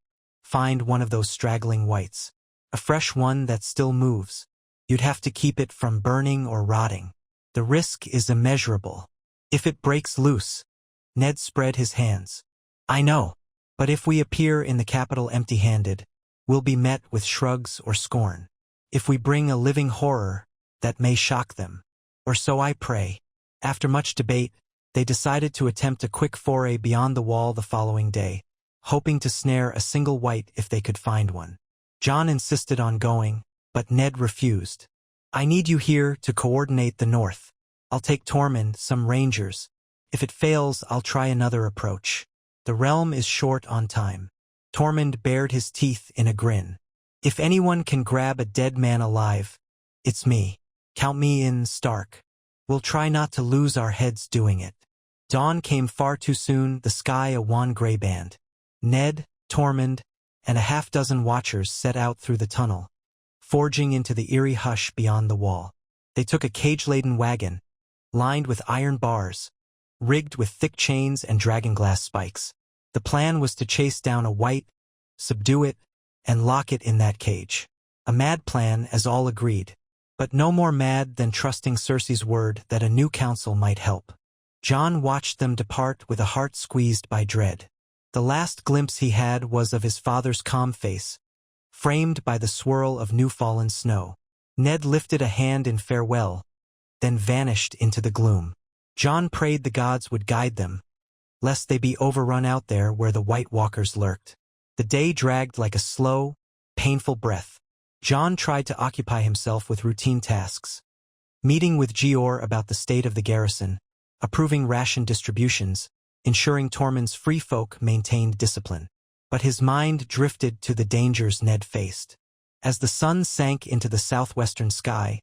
find one of those straggling whites, a fresh one that still moves. You'd have to keep it from burning or rotting. The risk is immeasurable. If it breaks loose. Ned spread his hands. I know. But if we appear in the capital empty-handed, we'll be met with shrugs or scorn. If we bring a living horror, that may shock them. Or so I pray. After much debate, they decided to attempt a quick foray beyond the wall the following day, hoping to snare a single white if they could find one. Jon insisted on going, but Ned refused. I need you here to coordinate the north. I'll take Tormund, some rangers. If it fails, I'll try another approach. The realm is short on time. Tormund bared his teeth in a grin. If anyone can grab a dead man alive, it's me. Count me in, Stark. We'll try not to lose our heads doing it. Dawn came far too soon, the sky a wan gray band. Ned, Tormund, and a half-dozen watchers set out through the tunnel, forging into the eerie hush beyond the wall. They took a cage-laden wagon, lined with iron bars, rigged with thick chains and dragonglass spikes. The plan was to chase down a white, subdue it, and lock it in that cage. A mad plan, as all agreed, but no more mad than trusting Cersei's word that a new council might help. Jon watched them depart with a heart squeezed by dread. The last glimpse he had was of his father's calm face, framed by the swirl of new-fallen snow. Ned lifted a hand in farewell, then vanished into the gloom. Jon prayed the gods would guide them, lest they be overrun out there where the White Walkers lurked. The day dragged like a slow, painful breath. Jon tried to occupy himself with routine tasks, meeting with Jeor about the state of the garrison, approving ration distributions, ensuring Tormund's free folk maintained discipline. But his mind drifted to the dangers Ned faced. As the sun sank into the southwestern sky,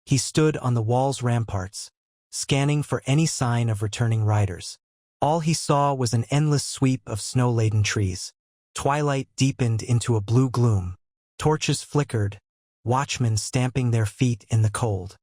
he stood on the wall's ramparts, scanning for any sign of returning riders. All he saw was an endless sweep of snow-laden trees. Twilight deepened into a blue gloom. Torches flickered, watchmen stamping their feet in the cold.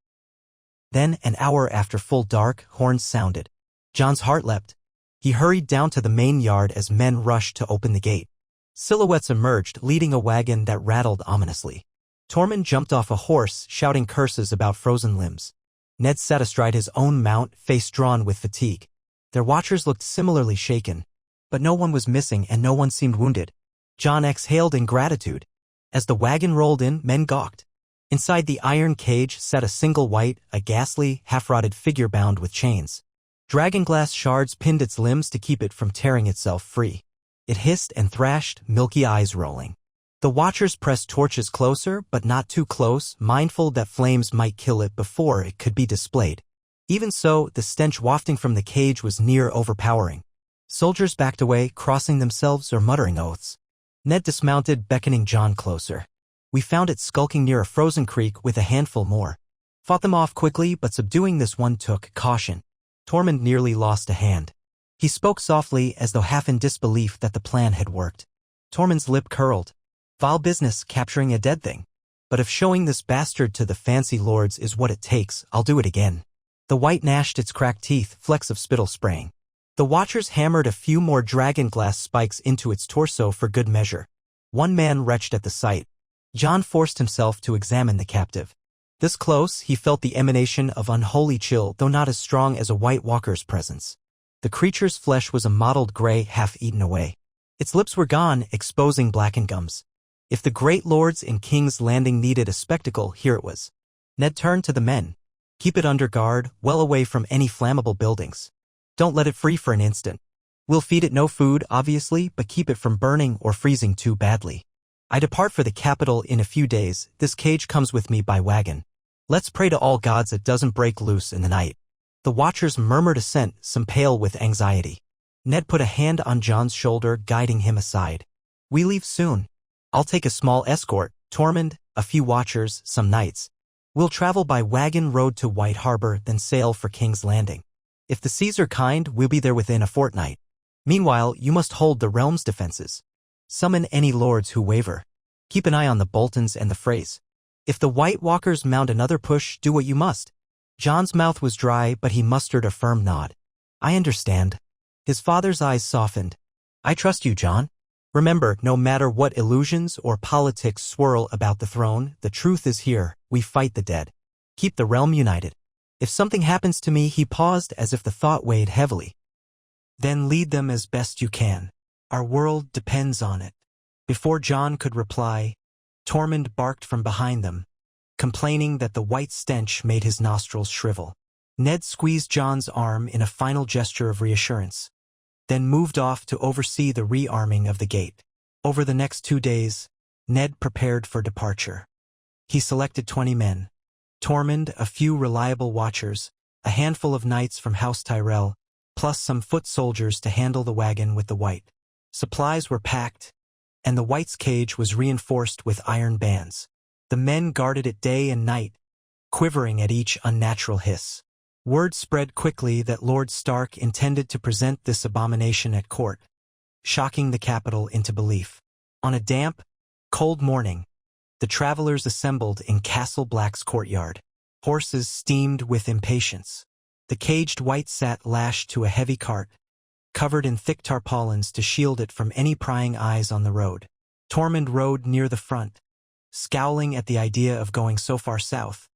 Then, an hour after full dark, horns sounded. Jon's heart leapt. He hurried down to the main yard as men rushed to open the gate. Silhouettes emerged, leading a wagon that rattled ominously. Tormund jumped off a horse, shouting curses about frozen limbs. Ned sat astride his own mount, face drawn with fatigue. Their watchers looked similarly shaken, but no one was missing and no one seemed wounded. Jon exhaled in gratitude. As the wagon rolled in, men gawked. Inside the iron cage sat a single white, a ghastly, half-rotted figure bound with chains. Dragonglass shards pinned its limbs to keep it from tearing itself free. It hissed and thrashed, milky eyes rolling. The watchers pressed torches closer, but not too close, mindful that flames might kill it before it could be displayed. Even so, the stench wafting from the cage was near overpowering. Soldiers backed away, crossing themselves or muttering oaths. Ned dismounted, beckoning Jon closer. We found it skulking near a frozen creek with a handful more. Fought them off quickly, but subduing this one took caution. Tormund nearly lost a hand. He spoke softly as though half in disbelief that the plan had worked. Tormund's lip curled. Vile business capturing a dead thing. But if showing this bastard to the fancy lords is what it takes, I'll do it again. The white gnashed its cracked teeth, flecks of spittle spraying. The watchers hammered a few more dragonglass spikes into its torso for good measure. One man retched at the sight. Jon forced himself to examine the captive. This close, he felt the emanation of unholy chill, though not as strong as a White Walker's presence. The creature's flesh was a mottled gray, half eaten away. Its lips were gone, exposing blackened gums. If the great lords in King's Landing needed a spectacle, here it was. Ned turned to the men. Keep it under guard, well away from any flammable buildings. Don't let it free for an instant. We'll feed it no food, obviously, but keep it from burning or freezing too badly. I depart for the capital in a few days. This cage comes with me by wagon. Let's pray to all gods it doesn't break loose in the night. The watchers murmured assent, some pale with anxiety. Ned put a hand on Jon's shoulder, guiding him aside. We leave soon. I'll take a small escort, Tormund, a few watchers, some knights. We'll travel by wagon road to White Harbor, then sail for King's Landing. If the seas are kind, we'll be there within a fortnight. Meanwhile, you must hold the realm's defenses. Summon any lords who waver. Keep an eye on the Boltons and the Freys. If the White Walkers mount another push, do what you must. Jon's mouth was dry, but he mustered a firm nod. I understand. His father's eyes softened. I trust you, Jon. Remember, no matter what illusions or politics swirl about the throne, the truth is here. We fight the dead. Keep the realm united. If something happens to me, he paused as if the thought weighed heavily. Then lead them as best you can. Our world depends on it. Before Jon could reply, Tormund barked from behind them, complaining that the white stench made his nostrils shrivel. Ned squeezed Jon's arm in a final gesture of reassurance, then moved off to oversee the rearming of the gate. Over the next 2 days, Ned prepared for departure. He selected 20 men. Tormund, a few reliable watchers, a handful of knights from House Tyrell, plus some foot soldiers to handle the wagon with the white. Supplies were packed, and the white's cage was reinforced with iron bands. The men guarded it day and night, quivering at each unnatural hiss. Word spread quickly that Lord Stark intended to present this abomination at court, shocking the capital into belief. On a damp, cold morning, the travelers assembled in Castle Black's courtyard. Horses steamed with impatience. The caged white sat lashed to a heavy cart, covered in thick tarpaulins to shield it from any prying eyes on the road. Tormund rode near the front, scowling at the idea of going so far south,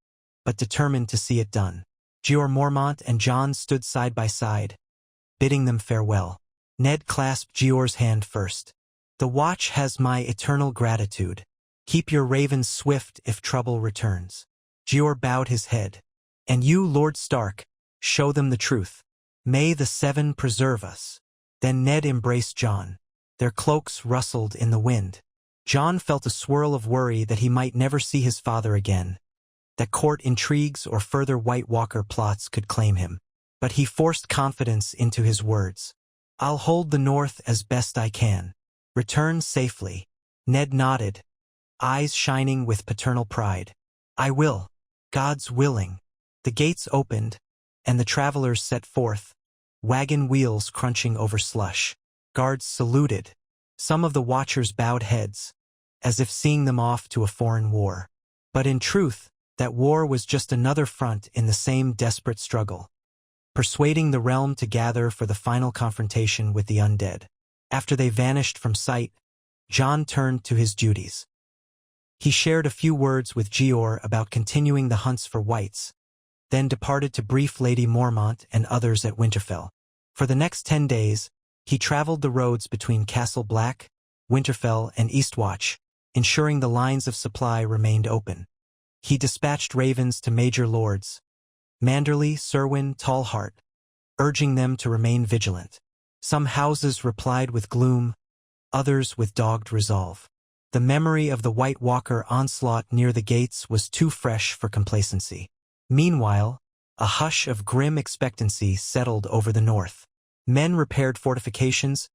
but determined to see it done. Jeor Mormont and Jon stood side by side, bidding them farewell. Ned clasped Jeor's hand first. The watch has my eternal gratitude. Keep your ravens swift if trouble returns. Jeor bowed his head. And you, Lord Stark, show them the truth. May the Seven preserve us. Then Ned embraced Jon. Their cloaks rustled in the wind. Jon felt a swirl of worry that he might never see his father again, that court intrigues or further White Walker plots could claim him. But he forced confidence into his words. I'll hold the north as best I can. Return safely. Ned nodded, eyes shining with paternal pride. I will. God's willing. The gates opened, and the travelers set forth, wagon wheels crunching over slush. Guards saluted. Some of the watchers bowed heads, as if seeing them off to a foreign war. But in truth, that war was just another front in the same desperate struggle, persuading the realm to gather for the final confrontation with the undead. After they vanished from sight, Jon turned to his duties. He shared a few words with Jeor about continuing the hunts for whites, then departed to brief Lady Mormont and others at Winterfell. For the next 10 days, he traveled the roads between Castle Black, Winterfell, and Eastwatch, ensuring the lines of supply remained open. He dispatched ravens to major lords, Manderly, Serwyn, Tallheart, urging them to remain vigilant. Some houses replied with gloom, others with dogged resolve. The memory of the White Walker onslaught near the gates was too fresh for complacency. Meanwhile, a hush of grim expectancy settled over the north. Men repaired fortifications,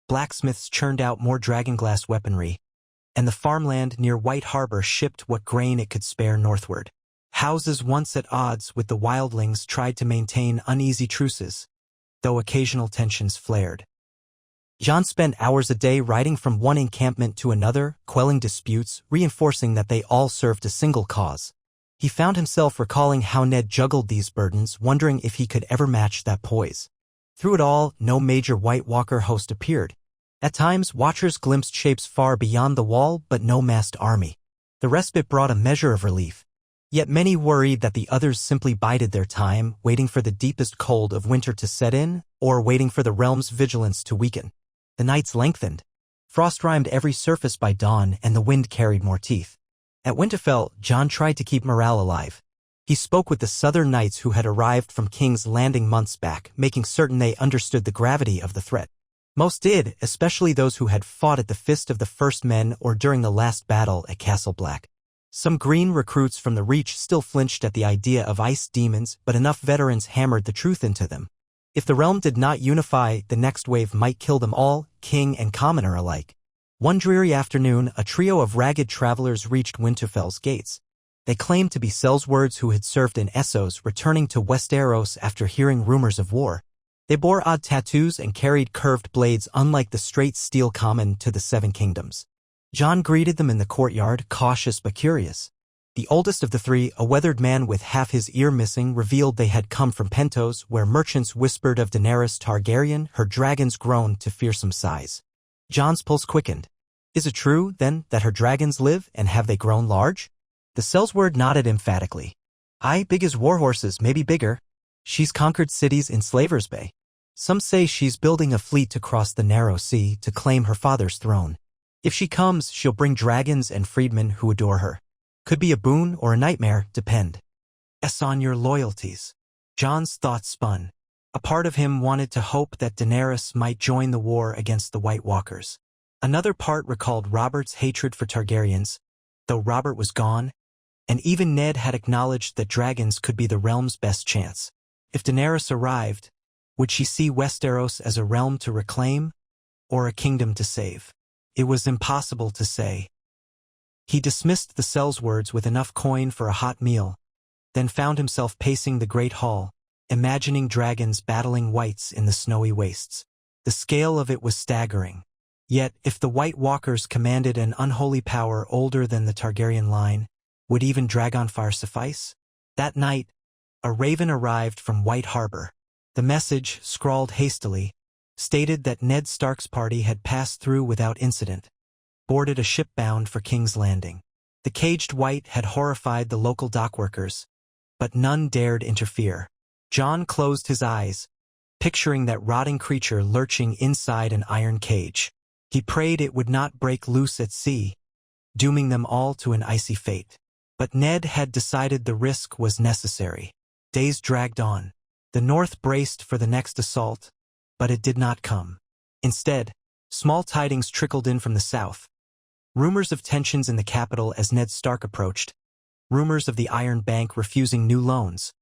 blacksmiths churned out more dragonglass weaponry, and the farmland near White Harbor shipped what grain it could spare northward. Houses once at odds with the wildlings tried to maintain uneasy truces, though occasional tensions flared. Jon spent hours a day riding from one encampment to another, quelling disputes, reinforcing that they all served a single cause. He found himself recalling how Ned juggled these burdens, wondering if he could ever match that poise. Through it all, no major White Walker host appeared. At times, watchers glimpsed shapes far beyond the wall, but no massed army. The respite brought a measure of relief. Yet many worried that the others simply bided their time, waiting for the deepest cold of winter to set in, or waiting for the realm's vigilance to weaken. The nights lengthened. Frost rimed every surface by dawn, and the wind carried more teeth. At Winterfell, Jon tried to keep morale alive. He spoke with the southern knights who had arrived from King's Landing months back, making certain they understood the gravity of the threat. Most did, especially those who had fought at the Fist of the First Men or during the last battle at Castle Black. Some green recruits from the Reach still flinched at the idea of ice demons, but enough veterans hammered the truth into them. If the realm did not unify, the next wave might kill them all, king and commoner alike. One dreary afternoon, a trio of ragged travelers reached Winterfell's gates. They claimed to be sellswords who had served in Essos, returning to Westeros after hearing rumors of war. They bore odd tattoos and carried curved blades unlike the straight steel common to the Seven Kingdoms. Jon greeted them in the courtyard, cautious but curious. The oldest of the three, a weathered man with half his ear missing, revealed they had come from Pentos, where merchants whispered of Daenerys Targaryen, her dragons grown to fearsome size. Jon's pulse quickened. Is it true, then, that her dragons live, and have they grown large? The Sellsword nodded emphatically. Aye, big as warhorses, maybe bigger. She's conquered cities in Slaver's Bay. Some say she's building a fleet to cross the narrow sea to claim her father's throne. If she comes, she'll bring dragons and freedmen who adore her. Could be a boon or a nightmare, depend. On your loyalties. Jon's thoughts spun. A part of him wanted to hope that Daenerys might join the war against the White Walkers. Another part recalled Robert's hatred for Targaryens, though Robert was gone, and even Ned had acknowledged that dragons could be the realm's best chance. If Daenerys arrived, would she see Westeros as a realm to reclaim, or a kingdom to save? It was impossible to say. He dismissed the Sellswords with enough coin for a hot meal, then found himself pacing the great hall, imagining dragons battling whites in the snowy wastes. The scale of it was staggering. Yet, if the White Walkers commanded an unholy power older than the Targaryen line, would even Dragonfire suffice? That night, a raven arrived from White Harbor. The message, scrawled hastily, stated that Ned Stark's party had passed through without incident, boarded a ship bound for King's Landing. The caged wight had horrified the local dockworkers, but none dared interfere. Jon closed his eyes, picturing that rotting creature lurching inside an iron cage. He prayed it would not break loose at sea, dooming them all to an icy fate. But Ned had decided the risk was necessary. Days dragged on. The North braced for the next assault, but it did not come. Instead, small tidings trickled in from the south. Rumors of tensions in the capital as Ned Stark approached. Rumors of the Iron Bank refusing new loans.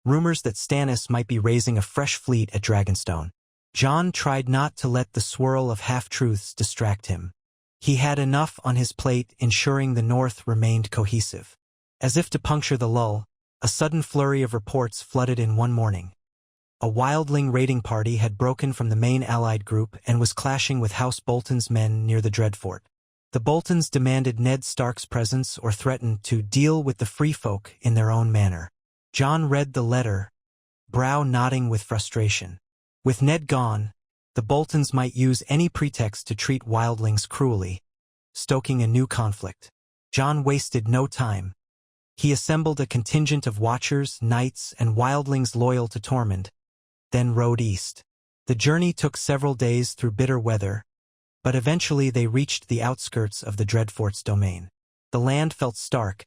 Rumors that Stannis might be raising a fresh fleet at Dragonstone. Jon tried not to let the swirl of half-truths distract him. He had enough on his plate ensuring the North remained cohesive. As if to puncture the lull, a sudden flurry of reports flooded in one morning. A wildling raiding party had broken from the main allied group and was clashing with House Bolton's men near the Dreadfort. The Boltons demanded Ned Stark's presence or threatened to deal with the free folk in their own manner. Jon read the letter, brow nodding with frustration. With Ned gone, the Boltons might use any pretext to treat wildlings cruelly, stoking a new conflict. Jon wasted no time. He assembled a contingent of watchers, knights, and wildlings loyal to Tormund, then rode east. The journey took several days through bitter weather, but eventually they reached the outskirts of the Dreadfort's domain. The land felt stark,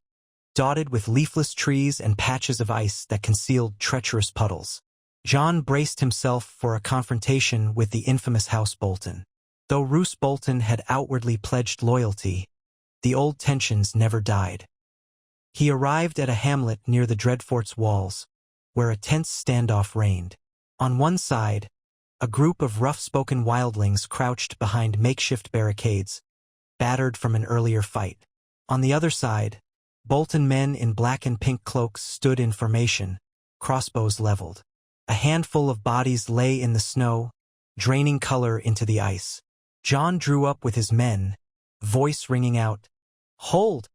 dotted with leafless trees and patches of ice that concealed treacherous puddles. Jon braced himself for a confrontation with the infamous House Bolton. Though Roose Bolton had outwardly pledged loyalty, the old tensions never died. He arrived at a hamlet near the Dreadfort's walls, where a tense standoff reigned. On one side, a group of rough-spoken wildlings crouched behind makeshift barricades, battered from an earlier fight. On the other side, Bolton men in black and pink cloaks stood in formation, crossbows leveled. A handful of bodies lay in the snow, draining color into the ice. Jon drew up with his men, voice ringing out, "Hold!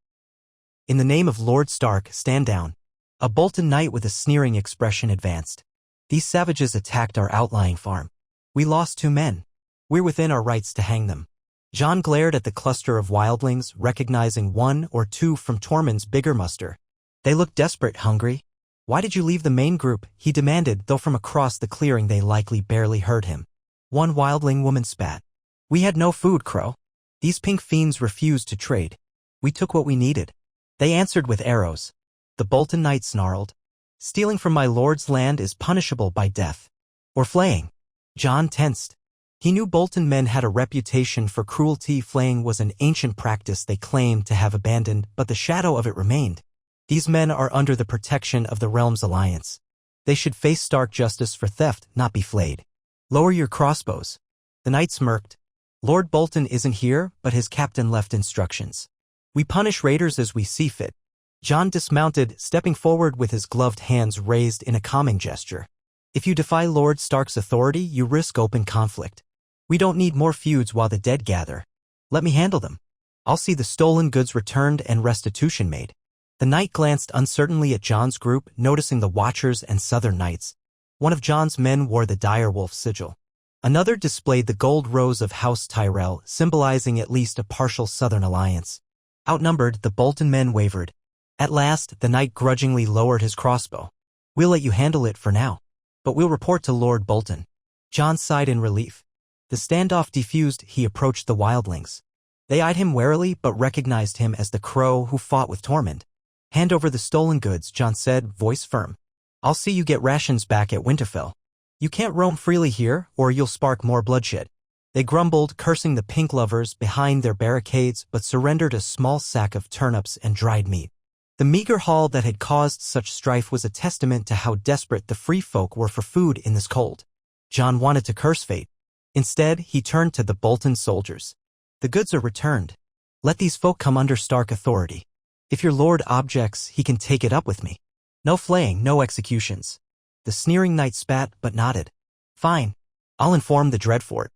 In the name of Lord Stark, stand down." A Bolton knight with a sneering expression advanced. "These savages attacked our outlying farm. We lost 2 men. We're within our rights to hang them." Jon glared at the cluster of wildlings, recognizing 1 or 2 from Tormund's bigger muster. They looked desperate, hungry. "Why did you leave the main group?" he demanded, though from across the clearing they likely barely heard him. One wildling woman spat. "We had no food, Crow. These pink fiends refused to trade. We took what we needed." They answered with arrows. The Bolton knight snarled. "Stealing from my lord's land is punishable by death. Or flaying." Jon tensed. He knew Bolton men had a reputation for cruelty. Flaying was an ancient practice they claimed to have abandoned, but the shadow of it remained. These men are under the protection of the realm's alliance. They should face stark justice for theft, not be flayed. "Lower your crossbows." The knight smirked. "Lord Bolton isn't here, but his captain left instructions. We punish raiders as we see fit." Jon dismounted, stepping forward with his gloved hands raised in a calming gesture. "If you defy Lord Stark's authority, you risk open conflict. We don't need more feuds while the dead gather. Let me handle them. I'll see the stolen goods returned and restitution made." The knight glanced uncertainly at Jon's group, noticing the Watchers and Southern Knights. One of Jon's men wore the direwolf sigil. Another displayed the gold rose of House Tyrell, symbolizing at least a partial Southern alliance. Outnumbered, the Bolton men wavered. At last, the knight grudgingly lowered his crossbow. "We'll let you handle it for now. But we'll report to Lord Bolton." Jon sighed in relief. The standoff defused, he approached the wildlings. They eyed him warily but recognized him as the crow who fought with Tormund. "Hand over the stolen goods," Jon said, voice firm. "I'll see you get rations back at Winterfell. You can't roam freely here, or you'll spark more bloodshed." They grumbled, cursing the pink lovers behind their barricades, but surrendered a small sack of turnips and dried meat. The meager haul that had caused such strife was a testament to how desperate the free folk were for food in this cold. Jon wanted to curse fate. Instead, he turned to the Bolton soldiers. "The goods are returned. Let these folk come under Stark authority. If your lord objects, he can take it up with me. No flaying, no executions." The sneering knight spat but nodded. "Fine. I'll inform the Dreadfort.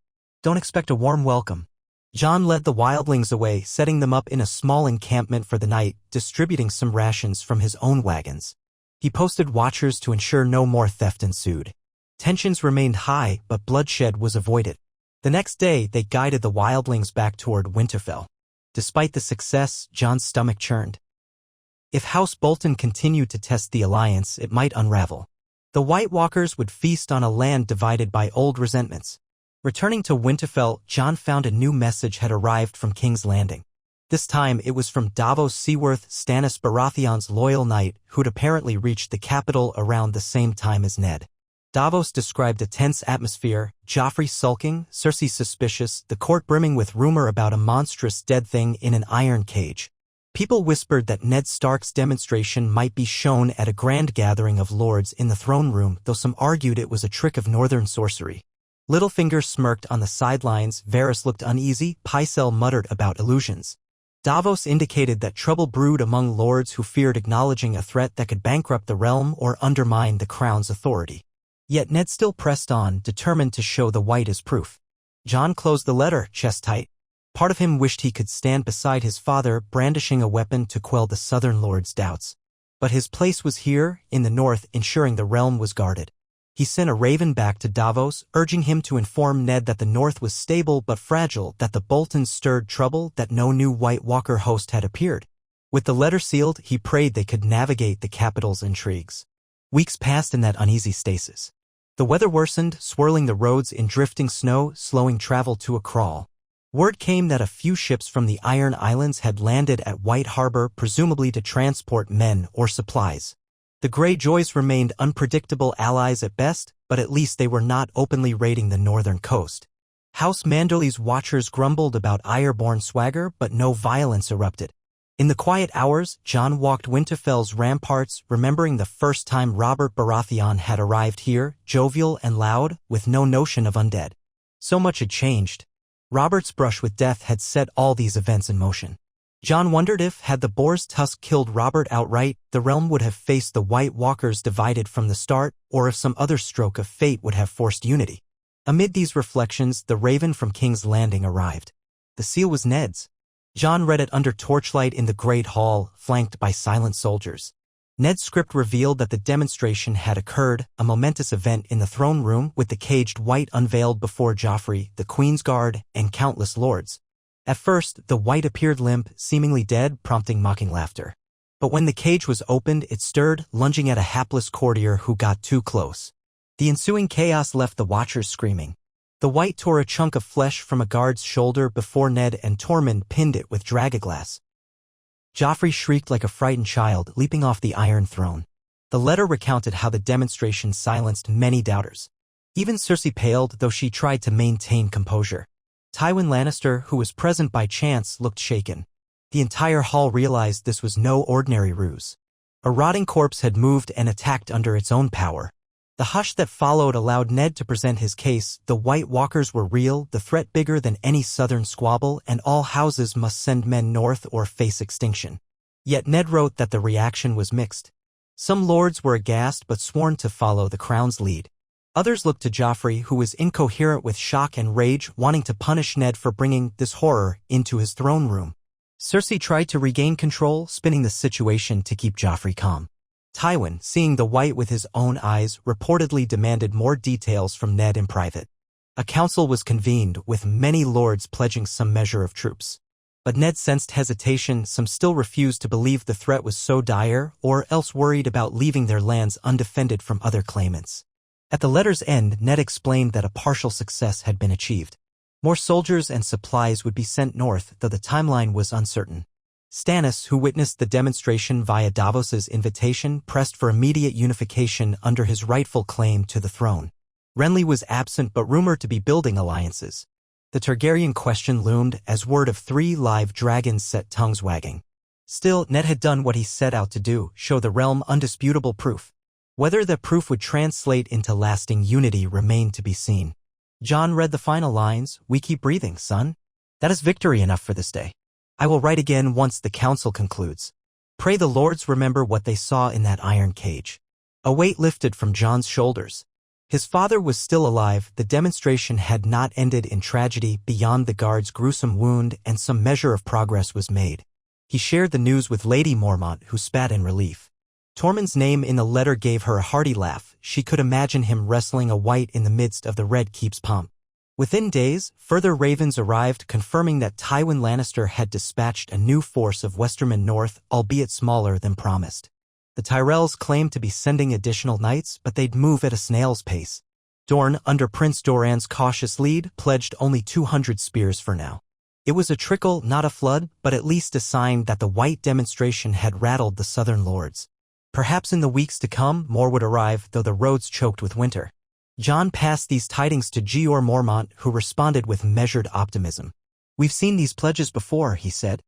Don't expect a warm welcome." Jon led the wildlings away, setting them up in a small encampment for the night, distributing some rations from his own wagons. He posted watchers to ensure no more theft ensued. Tensions remained high, but bloodshed was avoided. The next day, they guided the wildlings back toward Winterfell. Despite the success, Jon's stomach churned. If House Bolton continued to test the alliance, it might unravel. The White Walkers would feast on a land divided by old resentments. Returning to Winterfell, Jon found a new message had arrived from King's Landing. This time it was from Davos Seaworth, Stannis Baratheon's loyal knight, who'd apparently reached the capital around the same time as Ned. Davos described a tense atmosphere, Joffrey sulking, Cersei suspicious, the court brimming with rumor about a monstrous dead thing in an iron cage. People whispered that Ned Stark's demonstration might be shown at a grand gathering of lords in the throne room, though some argued it was a trick of northern sorcery. Littlefinger smirked on the sidelines, Varys looked uneasy, Pycelle muttered about illusions. Davos indicated that trouble brewed among lords who feared acknowledging a threat that could bankrupt the realm or undermine the crown's authority. Yet Ned still pressed on, determined to show the white as proof. Jon closed the letter, chest tight. Part of him wished he could stand beside his father, brandishing a weapon to quell the southern lord's doubts. But his place was here, in the north, ensuring the realm was guarded. He sent a raven back to Davos, urging him to inform Ned that the north was stable but fragile, that the Boltons stirred trouble, that no new White Walker host had appeared. With the letter sealed, he prayed they could navigate the capital's intrigues. Weeks passed in that uneasy stasis. The weather worsened, swirling the roads in drifting snow, slowing travel to a crawl. Word came that a few ships from the Iron Islands had landed at White Harbor, presumably to transport men or supplies. The Greyjoys remained unpredictable allies at best, but at least they were not openly raiding the northern coast. House Manderly's watchers grumbled about Ironborn swagger, but no violence erupted. In the quiet hours, Jon walked Winterfell's ramparts, remembering the first time Robert Baratheon had arrived here, jovial and loud, with no notion of undead. So much had changed. Robert's brush with death had set all these events in motion. Jon wondered if, had the boar's tusk killed Robert outright, the realm would have faced the White Walkers divided from the start, or if some other stroke of fate would have forced unity. Amid these reflections, the raven from King's Landing arrived. The seal was Ned's. Jon read it under torchlight in the Great Hall, flanked by silent soldiers. Ned's script revealed that the demonstration had occurred, a momentous event in the throne room with the caged white unveiled before Joffrey, the Queen's Guard, and countless lords. At first, the white appeared limp, seemingly dead, prompting mocking laughter. But when the cage was opened, it stirred, lunging at a hapless courtier who got too close. The ensuing chaos left the watchers screaming. The white tore a chunk of flesh from a guard's shoulder before Ned and Tormund pinned it with dragaglass. Joffrey shrieked like a frightened child, leaping off the Iron Throne. The letter recounted how the demonstration silenced many doubters. Even Cersei paled, though she tried to maintain composure. Tywin Lannister, who was present by chance, looked shaken. The entire hall realized this was no ordinary ruse. A rotting corpse had moved and attacked under its own power. The hush that followed allowed Ned to present his case. The White Walkers were real, the threat bigger than any southern squabble, and all houses must send men north or face extinction. Yet Ned wrote that the reaction was mixed. Some lords were aghast but sworn to follow the crown's lead. Others looked to Joffrey, who was incoherent with shock and rage, wanting to punish Ned for bringing this horror into his throne room. Cersei tried to regain control, spinning the situation to keep Joffrey calm. Tywin, seeing the white with his own eyes, reportedly demanded more details from Ned in private. A council was convened, with many lords pledging some measure of troops. But Ned sensed hesitation. Some still refused to believe the threat was so dire, or else worried about leaving their lands undefended from other claimants. At the letter's end, Ned explained that a partial success had been achieved. More soldiers and supplies would be sent north, though the timeline was uncertain. Stannis, who witnessed the demonstration via Davos's invitation, pressed for immediate unification under his rightful claim to the throne. Renly was absent but rumored to be building alliances. The Targaryen question loomed as word of 3 live dragons set tongues wagging. Still, Ned had done what he set out to do, show the realm undisputable proof. Whether the proof would translate into lasting unity remained to be seen. Jon read the final lines, "We keep breathing, son. That is victory enough for this day. I will write again once the council concludes. Pray the lords remember what they saw in that iron cage." A weight lifted from Jon's shoulders. His father was still alive. The demonstration had not ended in tragedy. Beyond the guard's gruesome wound, and some measure of progress was made. He shared the news with Lady Mormont, who spat in relief. Tormund's name in the letter gave her a hearty laugh. She could imagine him wrestling a white in the midst of the Red Keep's pomp. Within days, further ravens arrived, confirming that Tywin Lannister had dispatched a new force of Westermen north, albeit smaller than promised. The Tyrells claimed to be sending additional knights, but they'd move at a snail's pace. Dorne, under Prince Doran's cautious lead, pledged only 200 spears for now. It was a trickle, not a flood, but at least a sign that the white demonstration had rattled the southern lords. Perhaps in the weeks to come, more would arrive, though the roads choked with winter. Jon passed these tidings to Jeor Mormont, who responded with measured optimism. "We've seen these pledges before," he said.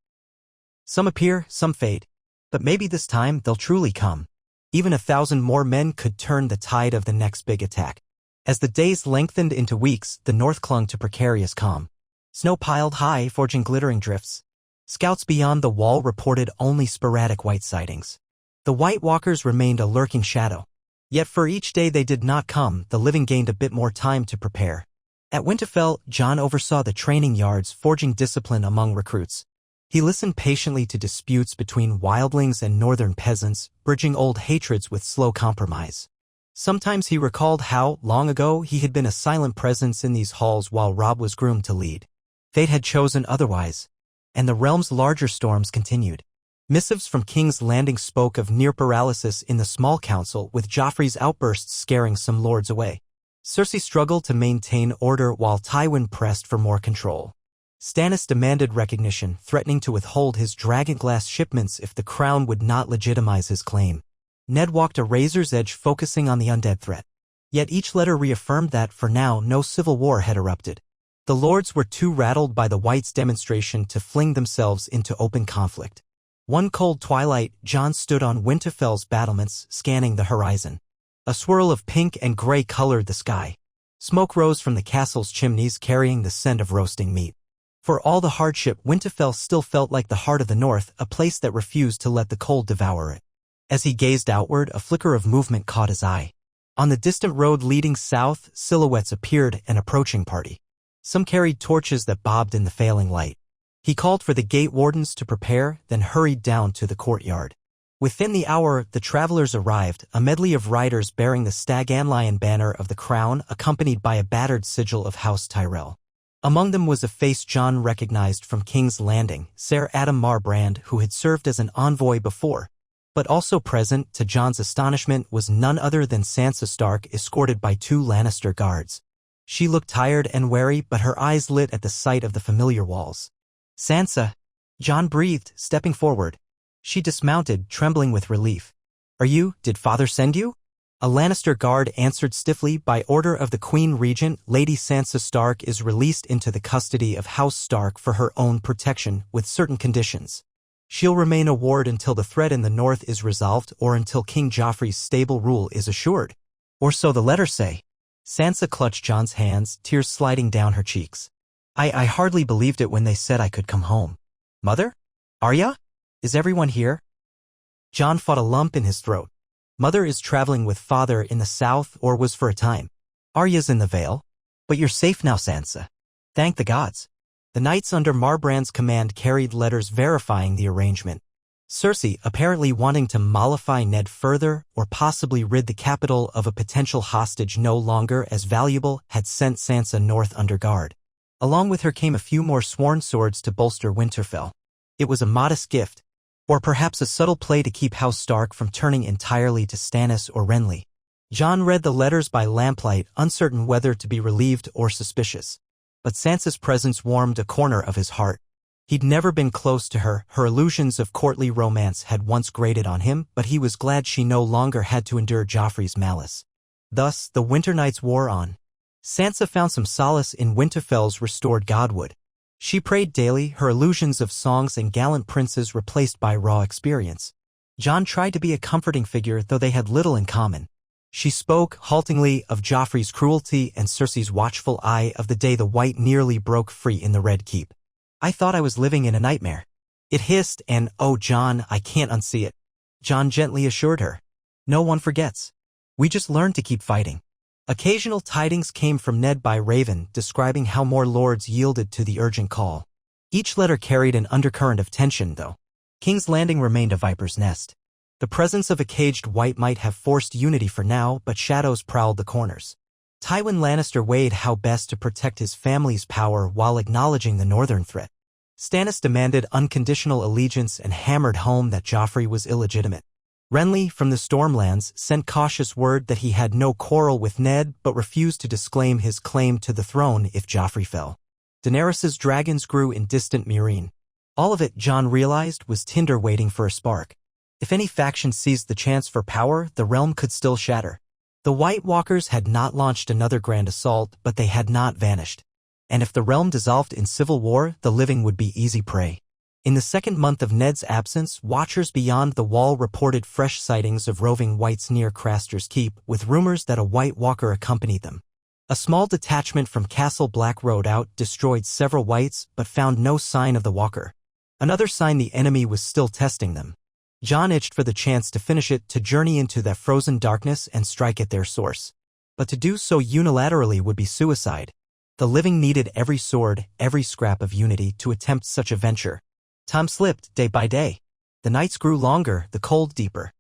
"Some appear, some fade. But maybe this time they'll truly come. Even 1,000 more men could turn the tide of the next big attack." As the days lengthened into weeks, the north clung to precarious calm. Snow piled high, forging glittering drifts. Scouts beyond the wall reported only sporadic white sightings. The White Walkers remained a lurking shadow. Yet for each day they did not come, the living gained a bit more time to prepare. At Winterfell, Jon oversaw the training yards, forging discipline among recruits. He listened patiently to disputes between wildlings and northern peasants, bridging old hatreds with slow compromise. Sometimes he recalled how, long ago, he had been a silent presence in these halls while Robb was groomed to lead. Fate had chosen otherwise, and the realm's larger storms continued. Missives from King's Landing spoke of near paralysis in the small council, with Joffrey's outbursts scaring some lords away. Cersei struggled to maintain order while Tywin pressed for more control. Stannis demanded recognition, threatening to withhold his dragonglass shipments if the crown would not legitimize his claim. Ned walked a razor's edge, focusing on the undead threat. Yet each letter reaffirmed that, for now, no civil war had erupted. The lords were too rattled by the Whites' demonstration to fling themselves into open conflict. One cold twilight, Jon stood on Winterfell's battlements, scanning the horizon. A swirl of pink and gray colored the sky. Smoke rose from the castle's chimneys, carrying the scent of roasting meat. For all the hardship, Winterfell still felt like the heart of the north, a place that refused to let the cold devour it. As he gazed outward, a flicker of movement caught his eye. On the distant road leading south, silhouettes appeared, an approaching party. Some carried torches that bobbed in the failing light. He called for the gate wardens to prepare, then hurried down to the courtyard. Within the hour, the travelers arrived, a medley of riders bearing the stag and lion banner of the crown, accompanied by a battered sigil of House Tyrell. Among them was a face Jon recognized from King's Landing, Ser Adam Marbrand, who had served as an envoy before. But also present, to Jon's astonishment, was none other than Sansa Stark, escorted by 2 Lannister guards. She looked tired and wary, but her eyes lit at the sight of the familiar walls. "Sansa," Jon breathed, stepping forward. She dismounted, trembling with relief. Did father send you?" A Lannister guard answered stiffly. "By order of the Queen Regent, Lady Sansa Stark is released into the custody of House Stark for her own protection, with certain conditions. She'll remain a ward until the threat in the north is resolved, or until King Joffrey's stable rule is assured. Or so the letters say." Sansa clutched Jon's hands, tears sliding down her cheeks. I hardly believed it when they said I could come home." "Mother? Arya? Is everyone here?" Jon fought a lump in his throat. "Mother is traveling with father in the south, or was for a time. Arya's in the Vale. But you're safe now, Sansa. Thank the gods." The knights under Marbrand's command carried letters verifying the arrangement. Cersei, apparently wanting to mollify Ned further or possibly rid the capital of a potential hostage no longer as valuable, had sent Sansa north under guard. Along with her came a few more sworn swords to bolster Winterfell. It was a modest gift, or perhaps a subtle play to keep House Stark from turning entirely to Stannis or Renly. Jon read the letters by lamplight, uncertain whether to be relieved or suspicious. But Sansa's presence warmed a corner of his heart. He'd never been close to her, her illusions of courtly romance had once grated on him, but he was glad she no longer had to endure Joffrey's malice. Thus, the winter nights wore on. Sansa found some solace in Winterfell's restored godwood. She prayed daily, her illusions of songs and gallant princes replaced by raw experience. Jon tried to be a comforting figure, though they had little in common. She spoke, haltingly, of Joffrey's cruelty and Cersei's watchful eye of the day the White nearly broke free in the Red Keep. I thought I was living in a nightmare. It hissed, and, oh Jon, I can't unsee it. Jon gently assured her. No one forgets. We just learned to keep fighting. Occasional tidings came from Ned by Raven, describing how more lords yielded to the urgent call. Each letter carried an undercurrent of tension, though. King's Landing remained a viper's nest. The presence of a caged White might have forced unity for now, but shadows prowled the corners. Tywin Lannister weighed how best to protect his family's power while acknowledging the northern threat. Stannis demanded unconditional allegiance and hammered home that Joffrey was illegitimate. Renly, from the Stormlands, sent cautious word that he had no quarrel with Ned but refused to disclaim his claim to the throne if Joffrey fell. Daenerys's dragons grew in distant Meereen. All of it, Jon realized, was tinder waiting for a spark. If any faction seized the chance for power, the realm could still shatter. The White Walkers had not launched another grand assault, but they had not vanished. And if the realm dissolved in civil war, the living would be easy prey. In the second month of Ned's absence, watchers beyond the wall reported fresh sightings of roving Whites near Craster's Keep, with rumors that a White Walker accompanied them. A small detachment from Castle Black rode out, destroyed several Whites, but found no sign of the Walker. Another sign the enemy was still testing them. Jon itched for the chance to finish it, to journey into that frozen darkness and strike at their source. But to do so unilaterally would be suicide. The living needed every sword, every scrap of unity to attempt such a venture. Time slipped, day by day. The nights grew longer, the cold deeper.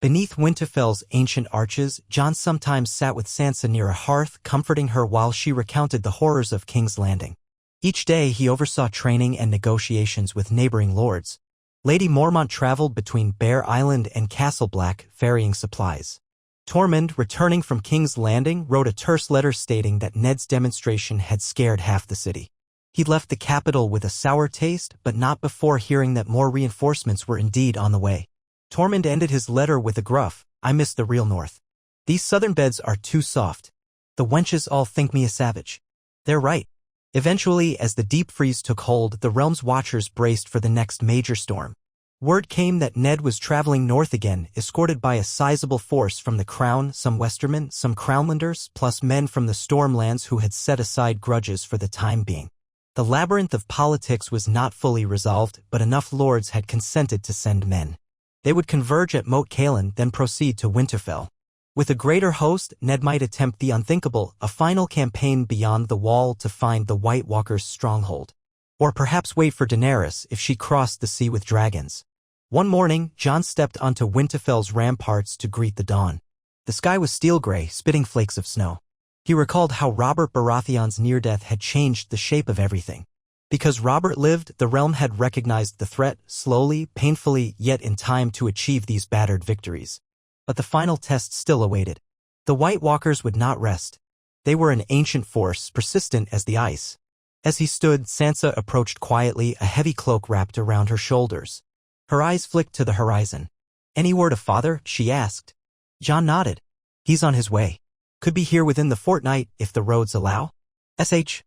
Beneath Winterfell's ancient arches, Jon sometimes sat with Sansa near a hearth, comforting her while she recounted the horrors of King's Landing. Each day he oversaw training and negotiations with neighboring lords. Lady Mormont traveled between Bear Island and Castle Black, ferrying supplies. Tormund, returning from King's Landing, wrote a terse letter stating that Ned's demonstration had scared half the city. He left the capital with a sour taste, but not before hearing that more reinforcements were indeed on the way. Tormund ended his letter with a gruff, I miss the real north. These southern beds are too soft. The wenches all think me a savage. They're right. Eventually, as the deep freeze took hold, the realm's watchers braced for the next major storm. Word came that Ned was traveling north again, escorted by a sizable force from the Crown, some Westermen, some Crownlanders, plus men from the Stormlands who had set aside grudges for the time being. The labyrinth of politics was not fully resolved, but enough lords had consented to send men. They would converge at Moat Cailin, then proceed to Winterfell. With a greater host, Ned might attempt the unthinkable, a final campaign beyond the Wall to find the White Walkers' stronghold. Or perhaps wait for Daenerys if she crossed the sea with dragons. One morning, Jon stepped onto Winterfell's ramparts to greet the dawn. The sky was steel-gray, spitting flakes of snow. He recalled how Robert Baratheon's near-death had changed the shape of everything. Because Robert lived, the realm had recognized the threat, slowly, painfully, yet in time to achieve these battered victories. But the final test still awaited. The White Walkers would not rest. They were an ancient force, persistent as the ice. As he stood, Sansa approached quietly, a heavy cloak wrapped around her shoulders. Her eyes flicked to the horizon. Any word of father? She asked. Jon nodded. He's on his way. Could be here within the fortnight, if the roads allow. Sh.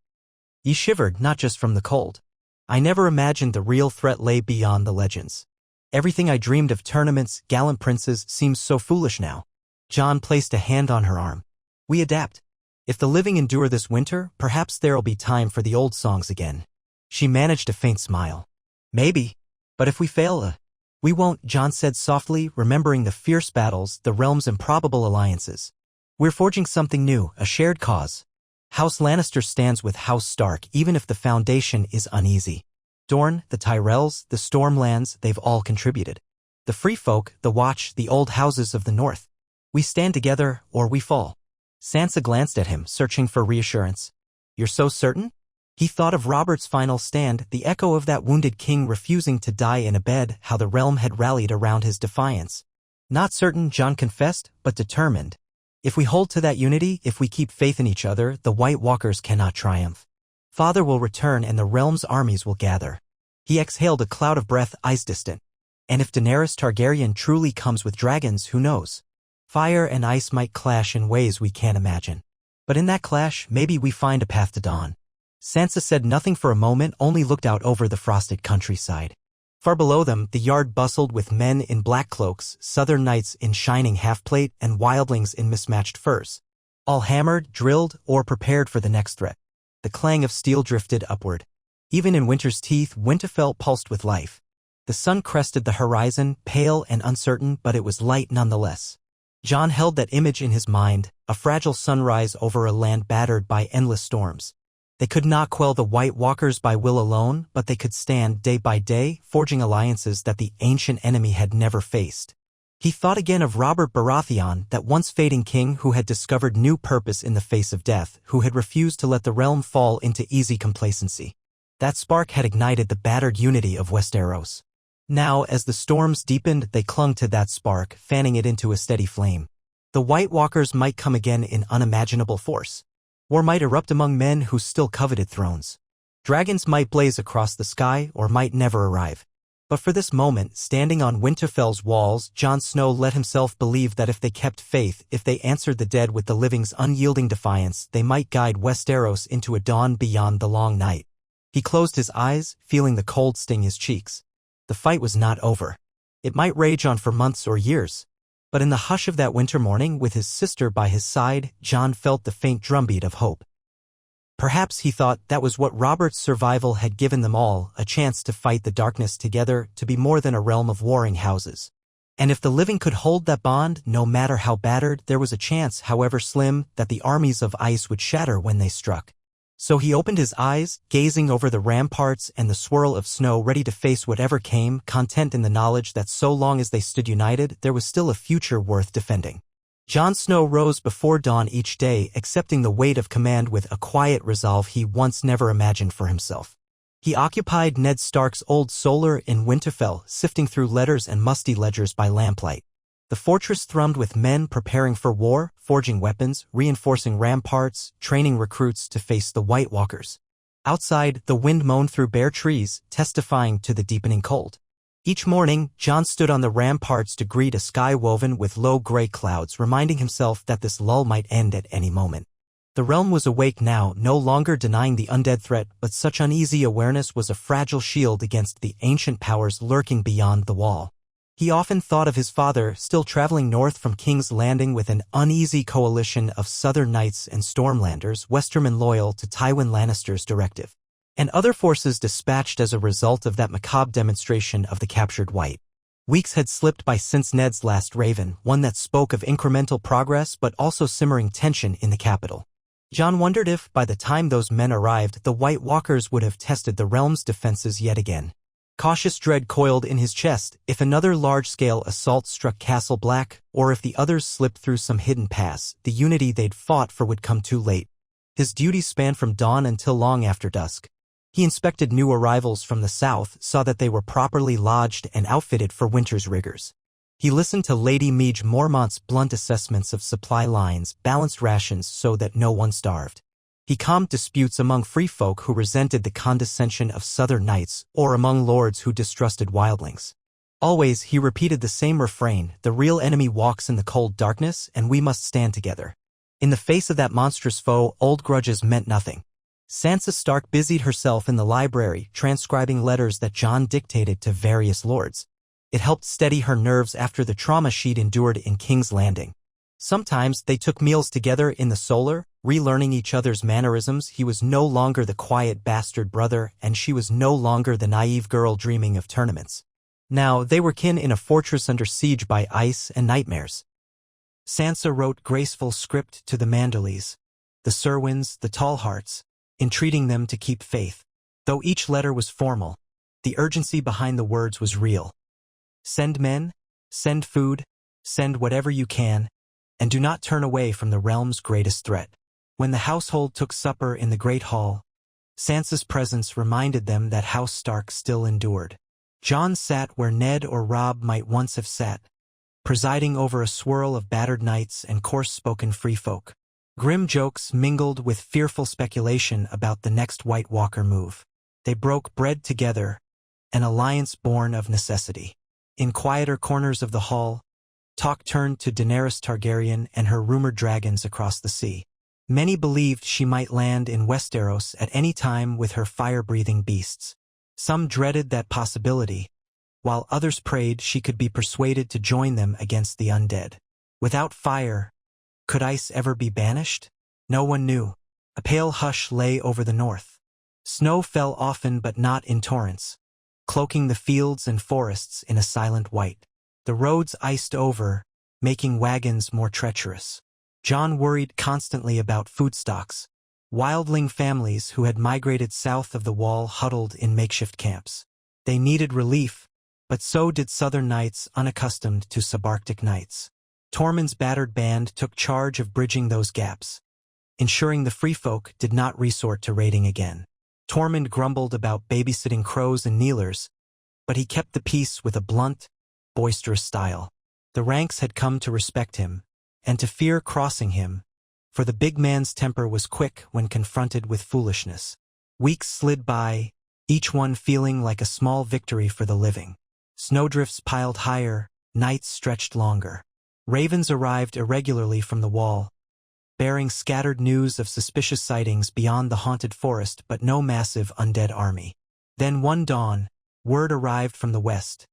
He shivered, not just from the cold. I never imagined the real threat lay beyond the legends. Everything I dreamed of, tournaments, gallant princes, seems so foolish now. Jon placed a hand on her arm. We adapt. If the living endure this winter, perhaps there'll be time for the old songs again. She managed a faint smile. Maybe. But if we fail, we won't, Jon said softly, remembering the fierce battles, the realm's improbable alliances. We're forging something new, a shared cause. House Lannister stands with House Stark even if the foundation is uneasy. Dorne, the Tyrells, the Stormlands, they've all contributed. The Free Folk, the Watch, the old houses of the North. We stand together, or we fall. Sansa glanced at him, searching for reassurance. You're so certain? He thought of Robert's final stand, the echo of that wounded king refusing to die in a bed, how the realm had rallied around his defiance. Not certain, Jon confessed, but determined. If we hold to that unity, if we keep faith in each other, the White Walkers cannot triumph. Father will return and the realm's armies will gather. He exhaled a cloud of breath, eyes distant. And if Daenerys Targaryen truly comes with dragons, who knows? Fire and ice might clash in ways we can't imagine. But in that clash, maybe we find a path to dawn. Sansa said nothing for a moment, only looked out over the frosted countryside. Far below them, the yard bustled with men in black cloaks, southern knights in shining half-plate, and wildlings in mismatched furs. All hammered, drilled, or prepared for the next threat. The clang of steel drifted upward. Even in winter's teeth, Winterfell pulsed with life. The sun crested the horizon, pale and uncertain, but it was light nonetheless. Jon held that image in his mind, a fragile sunrise over a land battered by endless storms. They could not quell the White Walkers by will alone, but they could stand day by day, forging alliances that the ancient enemy had never faced. He thought again of Robert Baratheon, that once fading king who had discovered new purpose in the face of death, who had refused to let the realm fall into easy complacency. That spark had ignited the battered unity of Westeros. Now, as the storms deepened, they clung to that spark, fanning it into a steady flame. The White Walkers might come again in unimaginable force. War might erupt among men who still coveted thrones. Dragons might blaze across the sky or might never arrive. But for this moment, standing on Winterfell's walls, Jon Snow let himself believe that if they kept faith, if they answered the dead with the living's unyielding defiance, they might guide Westeros into a dawn beyond the long night. He closed his eyes, feeling the cold sting his cheeks. The fight was not over. It might rage on for months or years. But in the hush of that winter morning, with his sister by his side, Jon felt the faint drumbeat of hope. Perhaps, he thought, that was what Robert's survival had given them all, a chance to fight the darkness together, to be more than a realm of warring houses. And if the living could hold that bond, no matter how battered, there was a chance, however slim, that the armies of ice would shatter when they struck. So he opened his eyes, gazing over the ramparts and the swirl of snow, ready to face whatever came, content in the knowledge that so long as they stood united, there was still a future worth defending. Jon Snow rose before dawn each day, accepting the weight of command with a quiet resolve he once never imagined for himself. He occupied Ned Stark's old solar in Winterfell, sifting through letters and musty ledgers by lamplight. The fortress thrummed with men preparing for war, forging weapons, reinforcing ramparts, training recruits to face the White Walkers. Outside, the wind moaned through bare trees, testifying to the deepening cold. Each morning, Jon stood on the ramparts to greet a sky woven with low gray clouds, reminding himself that this lull might end at any moment. The realm was awake now, no longer denying the undead threat, but such uneasy awareness was a fragile shield against the ancient powers lurking beyond the wall. He often thought of his father, still traveling north from King's Landing with an uneasy coalition of Southern Knights and Stormlanders, Westermen loyal to Tywin Lannister's directive, and other forces dispatched as a result of that macabre demonstration of the captured White. Weeks had slipped by since Ned's last raven, one that spoke of incremental progress but also simmering tension in the capital. Jon wondered if, by the time those men arrived, the White Walkers would have tested the realm's defenses yet again. Cautious dread coiled in his chest, if another large-scale assault struck Castle Black, or if the others slipped through some hidden pass, the unity they'd fought for would come too late. His duties spanned from dawn until long after dusk. He inspected new arrivals from the south, saw that they were properly lodged and outfitted for winter's rigors. He listened to Lady Meage Mormont's blunt assessments of supply lines, balanced rations so that no one starved. He calmed disputes among free folk who resented the condescension of southern knights, or among lords who distrusted wildlings. Always he repeated the same refrain: the real enemy walks in the cold darkness, and we must stand together. In the face of that monstrous foe, old grudges meant nothing. Sansa Stark busied herself in the library, transcribing letters that Jon dictated to various lords. It helped steady her nerves after the trauma she'd endured in King's Landing. Sometimes they took meals together in the solar, relearning each other's mannerisms. He was no longer the quiet bastard brother, and she was no longer the naive girl dreaming of tournaments. Now they were kin in a fortress under siege by ice and nightmares. Sansa wrote graceful script to the Manderleys. the Serwins, the Tallhearts, entreating them to keep faith. Though each letter was formal, the urgency behind the words was real. Send men, send food, send whatever you can, and do not turn away from the realm's greatest threat. When the household took supper in the great hall, Sansa's presence reminded them that House Stark still endured. Jon sat where Ned or Robb might once have sat, presiding over a swirl of battered knights and coarse-spoken free folk. Grim jokes mingled with fearful speculation about the next White Walker move. They broke bread together, an alliance born of necessity. In quieter corners of the hall, talk turned to Daenerys Targaryen and her rumored dragons across the sea. Many believed she might land in Westeros at any time with her fire-breathing beasts. Some dreaded that possibility, while others prayed she could be persuaded to join them against the undead. Without fire, could ice ever be banished? No one knew. A pale hush lay over the north. Snow fell often but not in torrents, cloaking the fields and forests in a silent white. The roads iced over, making wagons more treacherous. Jon worried constantly about food stocks. Wildling families who had migrated south of the wall huddled in makeshift camps. They needed relief, but so did southern knights unaccustomed to subarctic nights. Tormund's battered band took charge of bridging those gaps, ensuring the free folk did not resort to raiding again. Tormund grumbled about babysitting crows and kneelers, but he kept the peace with a blunt, boisterous style. The ranks had come to respect him, and to fear crossing him, for the big man's temper was quick when confronted with foolishness. Weeks slid by, each one feeling like a small victory for the living. Snowdrifts piled higher, nights stretched longer. Ravens arrived irregularly from the wall, bearing scattered news of suspicious sightings beyond the haunted forest but no massive undead army. Then one dawn, word arrived from the west.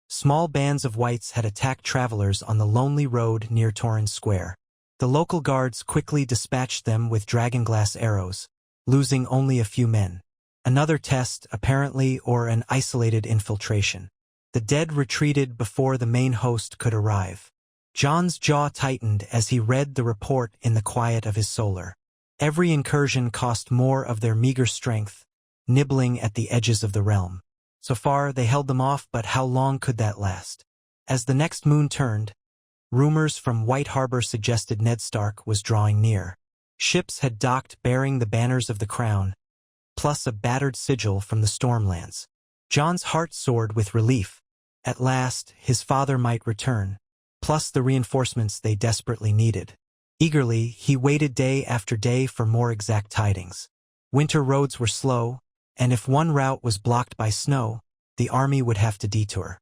Small bands of whites had attacked travelers on the lonely road near Torrens Square. The local guards quickly dispatched them with dragonglass arrows, losing only a few men. Another test, apparently, or an isolated infiltration. The dead retreated before the main host could arrive. Jon's jaw tightened as he read the report in the quiet of his solar. Every incursion cost more of their meager strength, nibbling at the edges of the realm. So far, they held them off, but how long could that last? As the next moon turned, rumors from White Harbor suggested Ned Stark was drawing near. Ships had docked bearing the banners of the crown, plus a battered sigil from the Stormlands. Jon's heart soared with relief. At last, his father might return, plus the reinforcements they desperately needed. Eagerly, he waited day after day for more exact tidings. Winter roads were slow, and if one route was blocked by snow, the army would have to detour.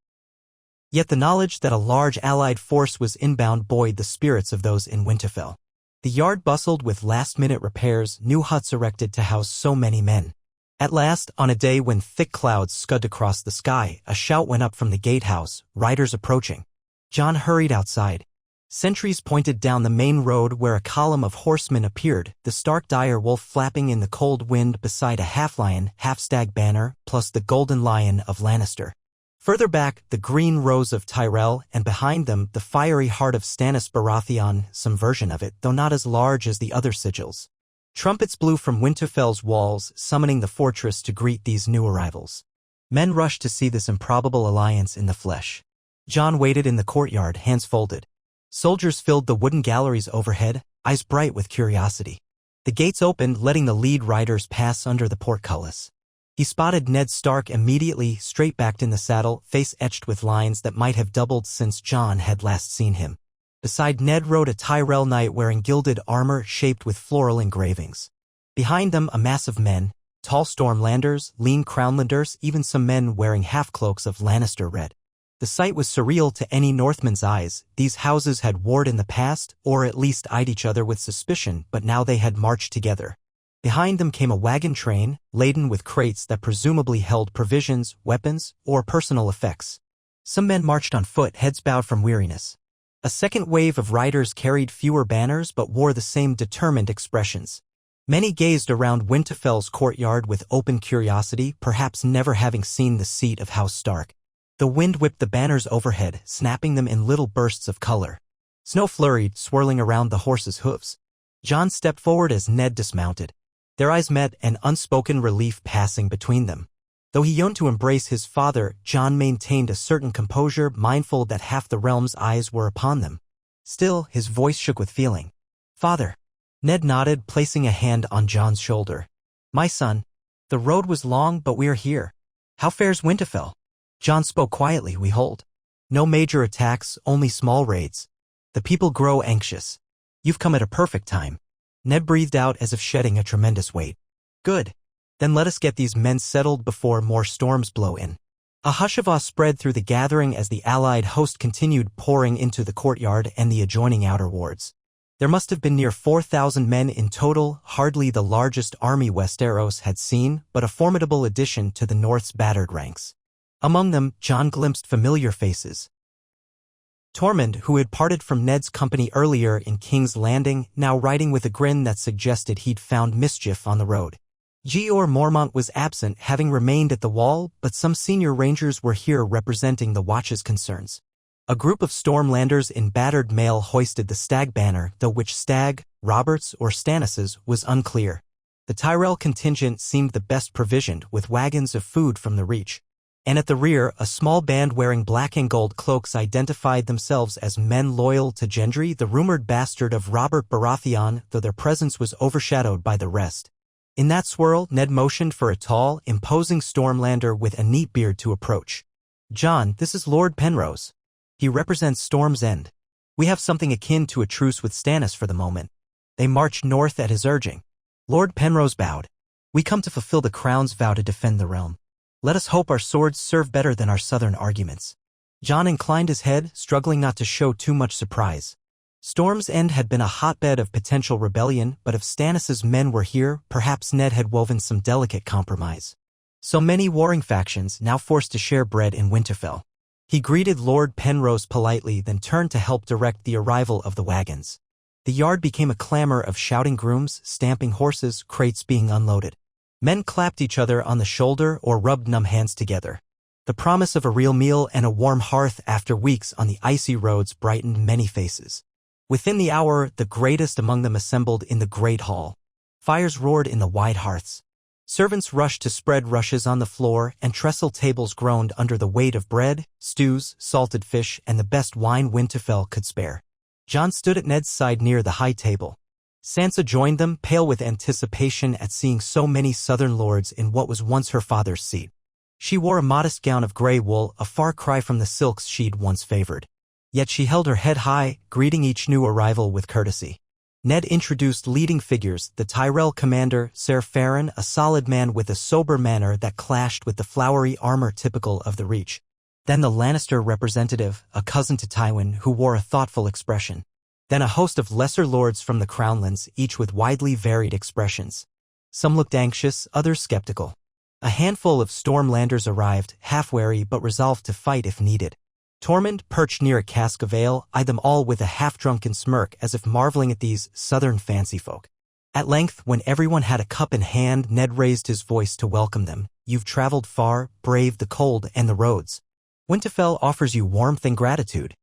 Yet the knowledge that a large allied force was inbound buoyed the spirits of those in Winterfell. The yard bustled with last-minute repairs, new huts erected to house so many men. At last, on a day when thick clouds scudded across the sky, a shout went up from the gatehouse, riders approaching. Jon hurried outside. Sentries pointed down the main road where a column of horsemen appeared, the stark dire wolf flapping in the cold wind beside a half-lion, half-stag banner, plus the golden lion of Lannister. Further back, the green rose of Tyrell, and behind them, the fiery heart of Stannis Baratheon, some version of it, though not as large as the other sigils. Trumpets blew from Winterfell's walls, summoning the fortress to greet these new arrivals. Men rushed to see this improbable alliance in the flesh. Jon waited in the courtyard, hands folded. Soldiers filled the wooden galleries overhead, eyes bright with curiosity. The gates opened, letting the lead riders pass under the portcullis. He spotted Ned Stark immediately, straight-backed in the saddle, face etched with lines that might have doubled since Jon had last seen him. Beside Ned rode a Tyrell knight wearing gilded armor shaped with floral engravings. Behind them, a mass of men, tall Stormlanders, lean Crownlanders, even some men wearing half-cloaks of Lannister red. The sight was surreal to any Northman's eyes. These houses had warred in the past, or at least eyed each other with suspicion, but now they had marched together. Behind them came a wagon train, laden with crates that presumably held provisions, weapons, or personal effects. Some men marched on foot, heads bowed from weariness. A second wave of riders carried fewer banners but wore the same determined expressions. Many gazed around Winterfell's courtyard with open curiosity, perhaps never having seen the seat of House Stark. The wind whipped the banners overhead, snapping them in little bursts of color. Snow flurried, swirling around the horses' hooves. Jon stepped forward as Ned dismounted. Their eyes met, an unspoken relief passing between them. Though he yearned to embrace his father, Jon maintained a certain composure, mindful that half the realm's eyes were upon them. Still, his voice shook with feeling. "Father." Ned nodded, placing a hand on Jon's shoulder. "My son. The road was long, but we are here. How fares Winterfell?" Jon spoke quietly. "We hold. No major attacks, only small raids. The people grow anxious. You've come at a perfect time." Ned breathed out as if shedding a tremendous weight. "Good. Then let us get these men settled before more storms blow in." A hush of awe spread through the gathering as the allied host continued pouring into the courtyard and the adjoining outer wards. There must have been near 4,000 men in total, hardly the largest army Westeros had seen, but a formidable addition to the North's battered ranks. Among them, Jon glimpsed familiar faces. Tormund, who had parted from Ned's company earlier in King's Landing, now riding with a grin that suggested he'd found mischief on the road. Jeor Mormont was absent, having remained at the wall, but some senior rangers were here representing the Watch's concerns. A group of Stormlanders in battered mail hoisted the Stag banner, though which Stag, Robert's or Stannis's, was unclear. The Tyrell contingent seemed the best provisioned, with wagons of food from the Reach. And at the rear, a small band wearing black and gold cloaks identified themselves as men loyal to Gendry, the rumored bastard of Robert Baratheon, though their presence was overshadowed by the rest. In that swirl, Ned motioned for a tall, imposing Stormlander with a neat beard to approach. "Jon, this is Lord Penrose. He represents Storm's End. We have something akin to a truce with Stannis for the moment." They marched north at his urging. Lord Penrose bowed. "We come to fulfill the Crown's vow to defend the realm. Let us hope our swords serve better than our southern arguments." Jon inclined his head, struggling not to show too much surprise. Storm's End had been a hotbed of potential rebellion, but if Stannis's men were here, perhaps Ned had woven some delicate compromise. So many warring factions now forced to share bread in Winterfell. He greeted Lord Penrose politely, then turned to help direct the arrival of the wagons. The yard became a clamor of shouting grooms, stamping horses, crates being unloaded. Men clapped each other on the shoulder or rubbed numb hands together. The promise of a real meal and a warm hearth after weeks on the icy roads brightened many faces. Within the hour, the greatest among them assembled in the great hall. Fires roared in the wide hearths. Servants rushed to spread rushes on the floor, and trestle tables groaned under the weight of bread, stews, salted fish, and the best wine Winterfell could spare. Jon stood at Ned's side near the high table. Sansa joined them, pale with anticipation at seeing so many southern lords in what was once her father's seat. She wore a modest gown of grey wool, a far cry from the silks she'd once favored. Yet she held her head high, greeting each new arrival with courtesy. Ned introduced leading figures, the Tyrell commander, Ser Farron, a solid man with a sober manner that clashed with the flowery armor typical of the Reach. Then the Lannister representative, a cousin to Tywin, who wore a thoughtful expression. Then a host of lesser lords from the Crownlands, each with widely varied expressions. Some looked anxious, others skeptical. A handful of Stormlanders arrived, half-wary but resolved to fight if needed. Tormund, perched near a cask of ale, eyed them all with a half-drunken smirk as if marveling at these southern fancy folk. At length, when everyone had a cup in hand, Ned raised his voice to welcome them. "You've traveled far, braved the cold and the roads. Winterfell offers you warmth and gratitude.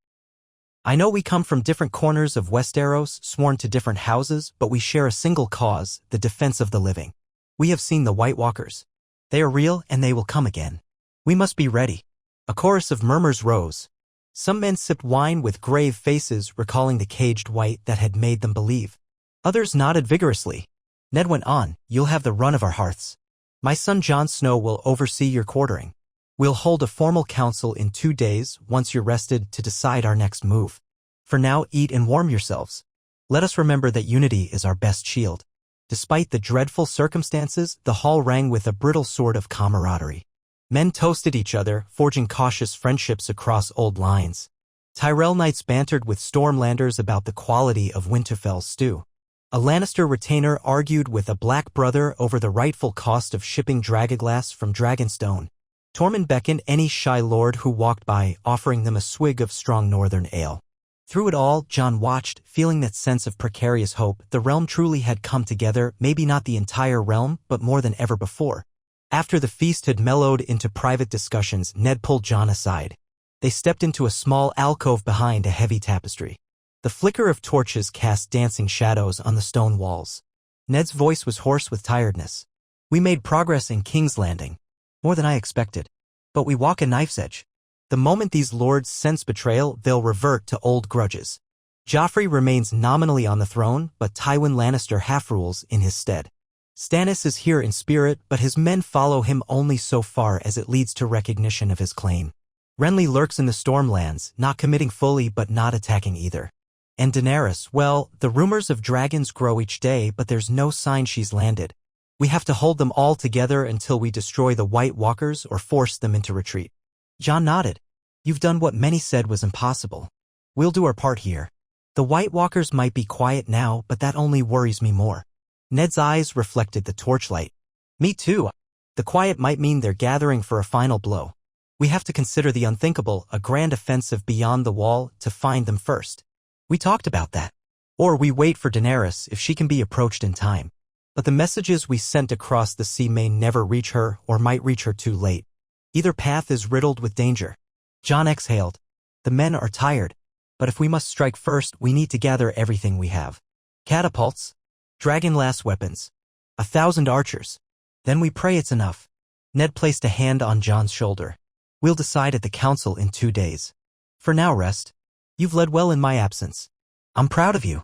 I know we come from different corners of Westeros, sworn to different houses, but we share a single cause, the defense of the living. We have seen the White Walkers. They are real and they will come again. We must be ready." A chorus of murmurs rose. Some men sipped wine with grave faces, recalling the caged white that had made them believe. Others nodded vigorously. Ned went on, "You'll have the run of our hearths. My son Jon Snow will oversee your quartering. We'll hold a formal council in 2 days, once you're rested, to decide our next move. For now, eat and warm yourselves. Let us remember that unity is our best shield." Despite the dreadful circumstances, the hall rang with a brittle sort of camaraderie. Men toasted each other, forging cautious friendships across old lines. Tyrell knights bantered with Stormlanders about the quality of Winterfell's stew. A Lannister retainer argued with a Black brother over the rightful cost of shipping dragonglass from Dragonstone. Tormund beckoned any shy lord who walked by, offering them a swig of strong northern ale. Through it all, Jon watched, feeling that sense of precarious hope. The realm truly had come together, maybe not the entire realm, but more than ever before. After the feast had mellowed into private discussions, Ned pulled Jon aside. They stepped into a small alcove behind a heavy tapestry. The flicker of torches cast dancing shadows on the stone walls. Ned's voice was hoarse with tiredness. We made progress in King's Landing. More than I expected. But we walk a knife's edge. The moment these lords sense betrayal, they'll revert to old grudges. Joffrey remains nominally on the throne, but Tywin Lannister half-rules in his stead. Stannis is here in spirit, but his men follow him only so far as it leads to recognition of his claim. Renly lurks in the Stormlands, not committing fully but not attacking either. And Daenerys, well, the rumors of dragons grow each day, but there's no sign she's landed. We have to hold them all together until we destroy the White Walkers or force them into retreat. Jon nodded. You've done what many said was impossible. We'll do our part here. The White Walkers might be quiet now, but that only worries me more. Ned's eyes reflected the torchlight. Me too. The quiet might mean they're gathering for a final blow. We have to consider the unthinkable, a grand offensive beyond the wall, to find them first. We talked about that. Or we wait for Daenerys if she can be approached in time. But the messages we sent across the sea may never reach her or might reach her too late. Either path is riddled with danger. Jon exhaled. The men are tired. But if we must strike first, we need to gather everything we have. Catapults. Dragon-lass weapons. 1,000 archers. Then we pray it's enough. Ned placed a hand on Jon's shoulder. We'll decide at the council in 2 days. For now, rest. You've led well in my absence. I'm proud of you.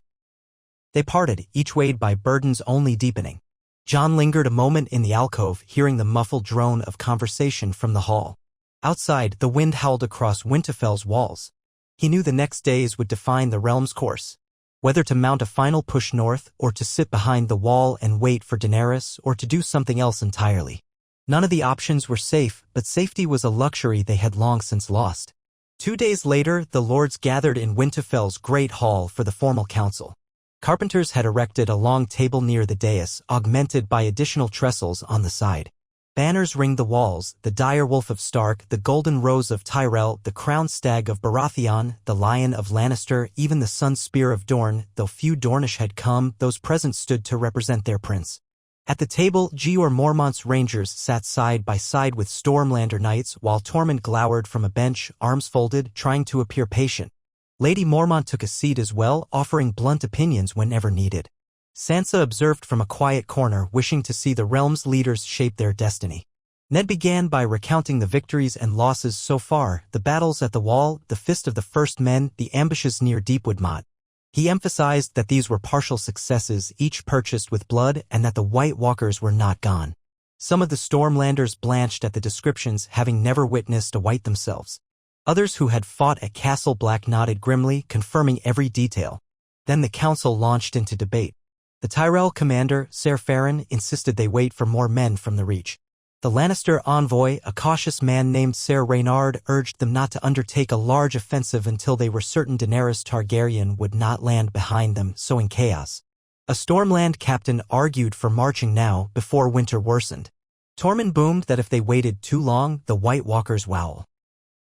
They parted, each weighed by burdens only deepening. Jon lingered a moment in the alcove, hearing the muffled drone of conversation from the hall. Outside, the wind howled across Winterfell's walls. He knew the next days would define the realm's course. Whether to mount a final push north, or to sit behind the wall and wait for Daenerys, or to do something else entirely. None of the options were safe, but safety was a luxury they had long since lost. 2 days later, the lords gathered in Winterfell's great hall for the formal council. Carpenters had erected a long table near the dais, augmented by additional trestles on the side. Banners ringed the walls, the dire wolf of Stark, the golden rose of Tyrell, the crowned stag of Baratheon, the lion of Lannister, even the sun spear of Dorne. Though few Dornish had come, those present stood to represent their prince. At the table, Jeor Mormont's rangers sat side by side with Stormlander knights, while Tormund glowered from a bench, arms folded, trying to appear patient. Lady Mormont took a seat as well, offering blunt opinions whenever needed. Sansa observed from a quiet corner, wishing to see the realm's leaders shape their destiny. Ned began by recounting the victories and losses so far, the battles at the Wall, the Fist of the First Men, the ambushes near Deepwood Mot. He emphasized that these were partial successes, each purchased with blood, and that the White Walkers were not gone. Some of the Stormlanders blanched at the descriptions, having never witnessed a White themselves. Others who had fought at Castle Black nodded grimly, confirming every detail. Then the council launched into debate. The Tyrell commander, Ser Farron, insisted they wait for more men from the Reach. The Lannister envoy, a cautious man named Ser Reynard, urged them not to undertake a large offensive until they were certain Daenerys Targaryen would not land behind them, sowing chaos. A Stormland captain argued for marching now, before winter worsened. Tormund boomed that if they waited too long, the White Walkers wowl.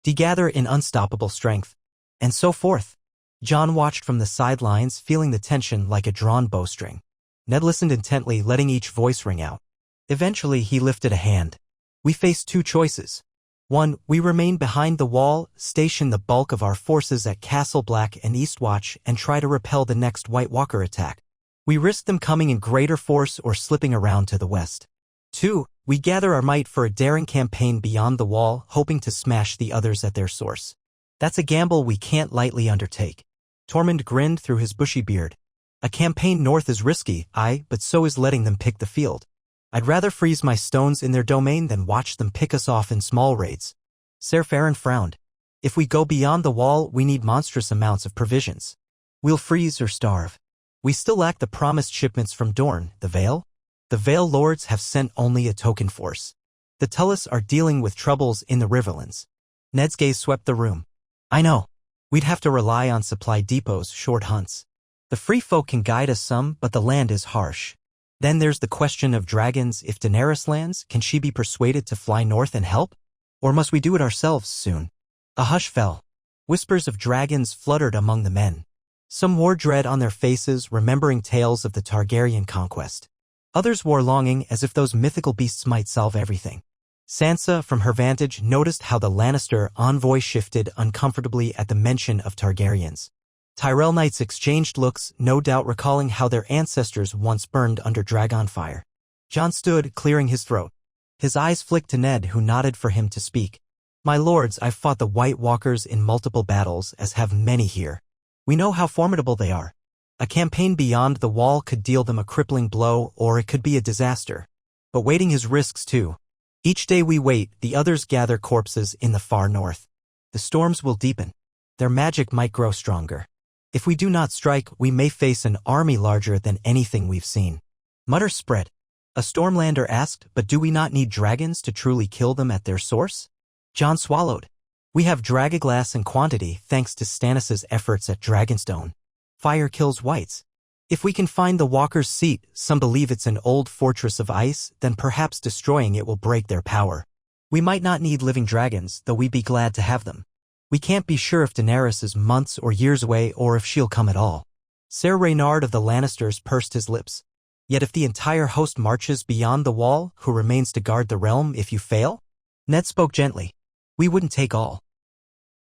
Degather in unstoppable strength. And so forth. Jon watched from the sidelines, feeling the tension like a drawn bowstring. Ned listened intently, letting each voice ring out. Eventually, he lifted a hand. We face 2 choices. 1, we remain behind the wall, station the bulk of our forces at Castle Black and Eastwatch, and try to repel the next White Walker attack. We risk them coming in greater force or slipping around to the west. 2, we gather our might for a daring campaign beyond the wall, hoping to smash the others at their source. That's a gamble we can't lightly undertake. Tormund grinned through his bushy beard. A campaign north is risky, aye, but so is letting them pick the field. I'd rather freeze my stones in their domain than watch them pick us off in small raids. Ser Farron frowned. If we go beyond the wall, we need monstrous amounts of provisions. We'll freeze or starve. We still lack the promised shipments from Dorne, the Vale. The Vale Lords have sent only a token force. The Tullus are dealing with troubles in the Riverlands. Ned's gaze swept the room. I know. We'd have to rely on supply depots, short hunts. The free folk can guide us some, but the land is harsh. Then there's the question of dragons. If Daenerys lands, can she be persuaded to fly north and help? Or must we do it ourselves soon? A hush fell. Whispers of dragons fluttered among the men. Some wore dread on their faces, remembering tales of the Targaryen conquest. Others wore longing, as if those mythical beasts might solve everything. Sansa, from her vantage, noticed how the Lannister envoy shifted uncomfortably at the mention of Targaryens. Tyrell knights exchanged looks, no doubt recalling how their ancestors once burned under dragon fire. Jon stood, clearing his throat. His eyes flicked to Ned, who nodded for him to speak. My lords, I've fought the White Walkers in multiple battles, as have many here. We know how formidable they are. A campaign beyond the wall could deal them a crippling blow, or it could be a disaster. But waiting has risks too. Each day we wait, the others gather corpses in the far north. The storms will deepen. Their magic might grow stronger. If we do not strike, we may face an army larger than anything we've seen. Mutter spread. A Stormlander asked, but do we not need dragons to truly kill them at their source? Jon swallowed. We have dragonglass in quantity thanks to Stannis's efforts at Dragonstone. Fire kills whites. If we can find the Walker's seat, some believe it's an old fortress of ice, then perhaps destroying it will break their power. We might not need living dragons, though we'd be glad to have them. We can't be sure if Daenerys is months or years away or if she'll come at all. Ser Reynard of the Lannisters pursed his lips. Yet if the entire host marches beyond the wall, who remains to guard the realm if you fail? Ned spoke gently. We wouldn't take all.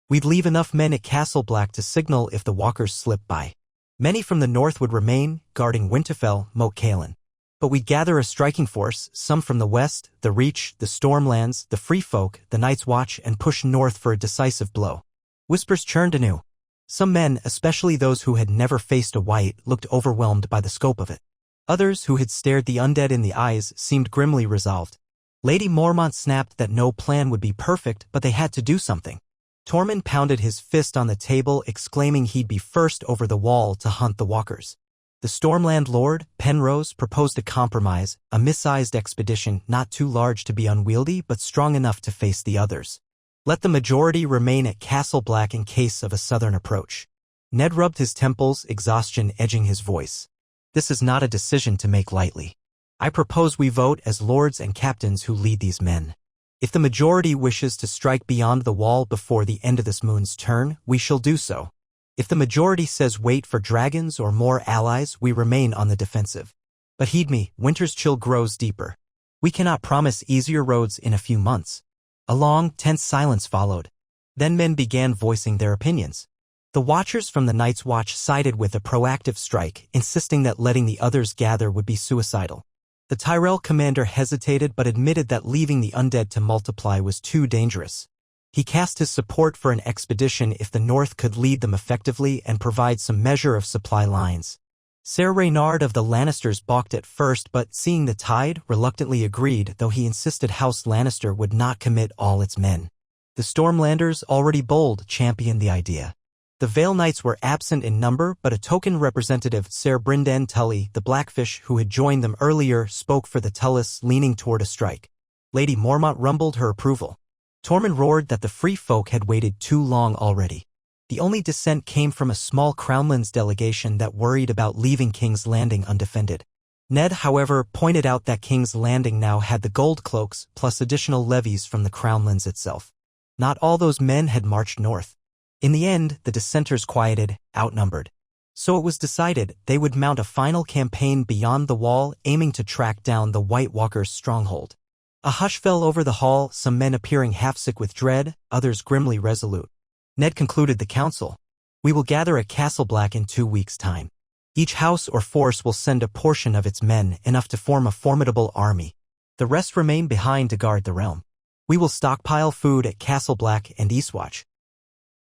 We'd leave enough men at Castle Black to signal if the walkers slip by. Many from the north would remain, guarding Winterfell, Moat Cailin. But we'd gather a striking force, some from the west, the Reach, the Stormlands, the Free Folk, the Night's Watch, and push north for a decisive blow. Whispers churned anew. Some men, especially those who had never faced a white, looked overwhelmed by the scope of it. Others, who had stared the undead in the eyes, seemed grimly resolved. Lady Mormont snapped that no plan would be perfect, but they had to do something. Tormund pounded his fist on the table, exclaiming he'd be first over the wall to hunt the walkers. The Stormland Lord, Penrose, proposed a compromise, a mid-sized expedition not too large to be unwieldy but strong enough to face the others. Let the majority remain at Castle Black in case of a southern approach. Ned rubbed his temples, exhaustion edging his voice. This is not a decision to make lightly. I propose we vote as lords and captains who lead these men. If the majority wishes to strike beyond the wall before the end of this moon's turn, we shall do so. If the majority says wait for dragons or more allies, we remain on the defensive. But heed me, winter's chill grows deeper. We cannot promise easier roads in a few months. A long, tense silence followed. Then men began voicing their opinions. The Watchers from the Night's Watch sided with a proactive strike, insisting that letting the others gather would be suicidal. The Tyrell commander hesitated but admitted that leaving the undead to multiply was too dangerous. He cast his support for an expedition if the North could lead them effectively and provide some measure of supply lines. Ser Reynard of the Lannisters balked at first but, seeing the tide, reluctantly agreed, though he insisted House Lannister would not commit all its men. The Stormlanders, already bold, championed the idea. The Vale Knights were absent in number, but a token representative, Ser Brynden Tully, the Blackfish, who had joined them earlier, spoke for the Tullis, leaning toward a strike. Lady Mormont rumbled her approval. Tormund roared that the Free Folk had waited too long already. The only dissent came from a small Crownlands delegation that worried about leaving King's Landing undefended. Ned, however, pointed out that King's Landing now had the gold cloaks, plus additional levies from the Crownlands itself. Not all those men had marched north. In the end, the dissenters quieted, outnumbered. So it was decided they would mount a final campaign beyond the wall, aiming to track down the White Walkers' stronghold. A hush fell over the hall, some men appearing half-sick with dread, others grimly resolute. Ned concluded the council. We will gather at Castle Black in 2 weeks' time. Each house or force will send a portion of its men, enough to form a formidable army. The rest remain behind to guard the realm. We will stockpile food at Castle Black and Eastwatch.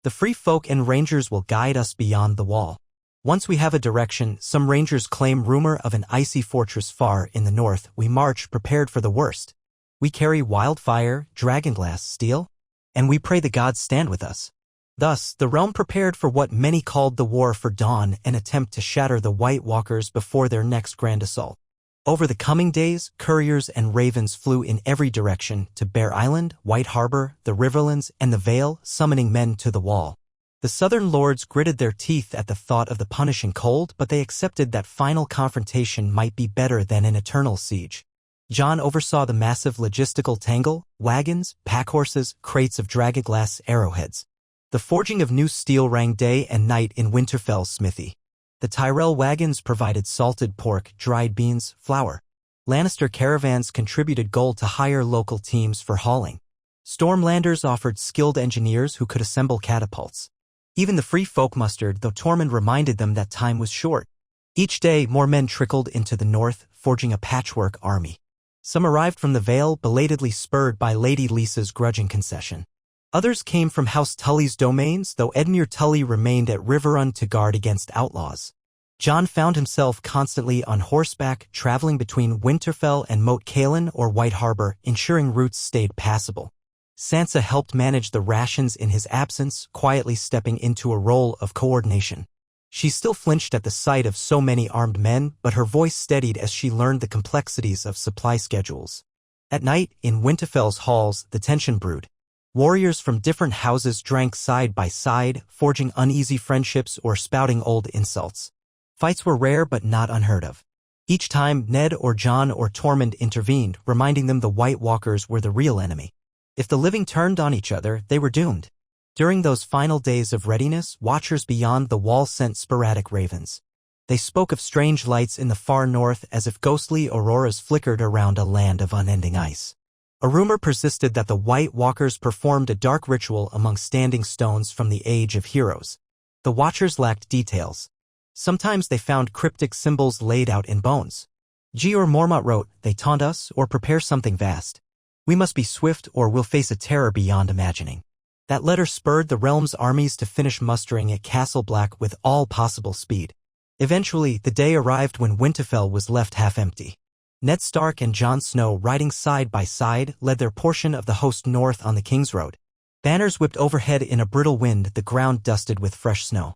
The Free Folk and Rangers will guide us beyond the wall. Once we have a direction, some Rangers claim rumor of an icy fortress far in the north. We march prepared for the worst. We carry wildfire, dragonglass, steel, and we pray the gods stand with us. Thus, the realm prepared for what many called the War for Dawn, an attempt to shatter the White Walkers before their next grand assault. Over the coming days, couriers and ravens flew in every direction to Bear Island, White Harbor, the Riverlands, and the Vale, summoning men to the wall. The southern lords gritted their teeth at the thought of the punishing cold, but they accepted that final confrontation might be better than an eternal siege. Jon oversaw the massive logistical tangle, wagons, packhorses, crates of dragonglass arrowheads. The forging of new steel rang day and night in Winterfell's smithy. The Tyrell wagons provided salted pork, dried beans, flour. Lannister caravans contributed gold to hire local teams for hauling. Stormlanders offered skilled engineers who could assemble catapults. Even the free folk mustered, though Tormund reminded them that time was short. Each day, more men trickled into the north, forging a patchwork army. Some arrived from the Vale, belatedly spurred by Lady Lisa's grudging concession. Others came from House Tully's domains, though Edmure Tully remained at Riverrun to guard against outlaws. Jon found himself constantly on horseback, traveling between Winterfell and Moat Cailin or White Harbor, ensuring routes stayed passable. Sansa helped manage the rations in his absence, quietly stepping into a role of coordination. She still flinched at the sight of so many armed men, but her voice steadied as she learned the complexities of supply schedules. At night, in Winterfell's halls, the tension brewed. Warriors from different houses drank side by side, forging uneasy friendships or spouting old insults. Fights were rare but not unheard of. Each time, Ned or Jon or Tormund intervened, reminding them the White Walkers were the real enemy. If the living turned on each other, they were doomed. During those final days of readiness, watchers beyond the wall sent sporadic ravens. They spoke of strange lights in the far north as if ghostly auroras flickered around a land of unending ice. A rumor persisted that the White Walkers performed a dark ritual among standing stones from the Age of Heroes. The watchers lacked details. Sometimes they found cryptic symbols laid out in bones. Jeor Mormont wrote, "They taunt us or prepare something vast. We must be swift or we'll face a terror beyond imagining." That letter spurred the realm's armies to finish mustering at Castle Black with all possible speed. Eventually, the day arrived when Winterfell was left half empty. Ned Stark and Jon Snow, riding side by side, led their portion of the host north on the King's Road. Banners whipped overhead in a brittle wind, the ground dusted with fresh snow.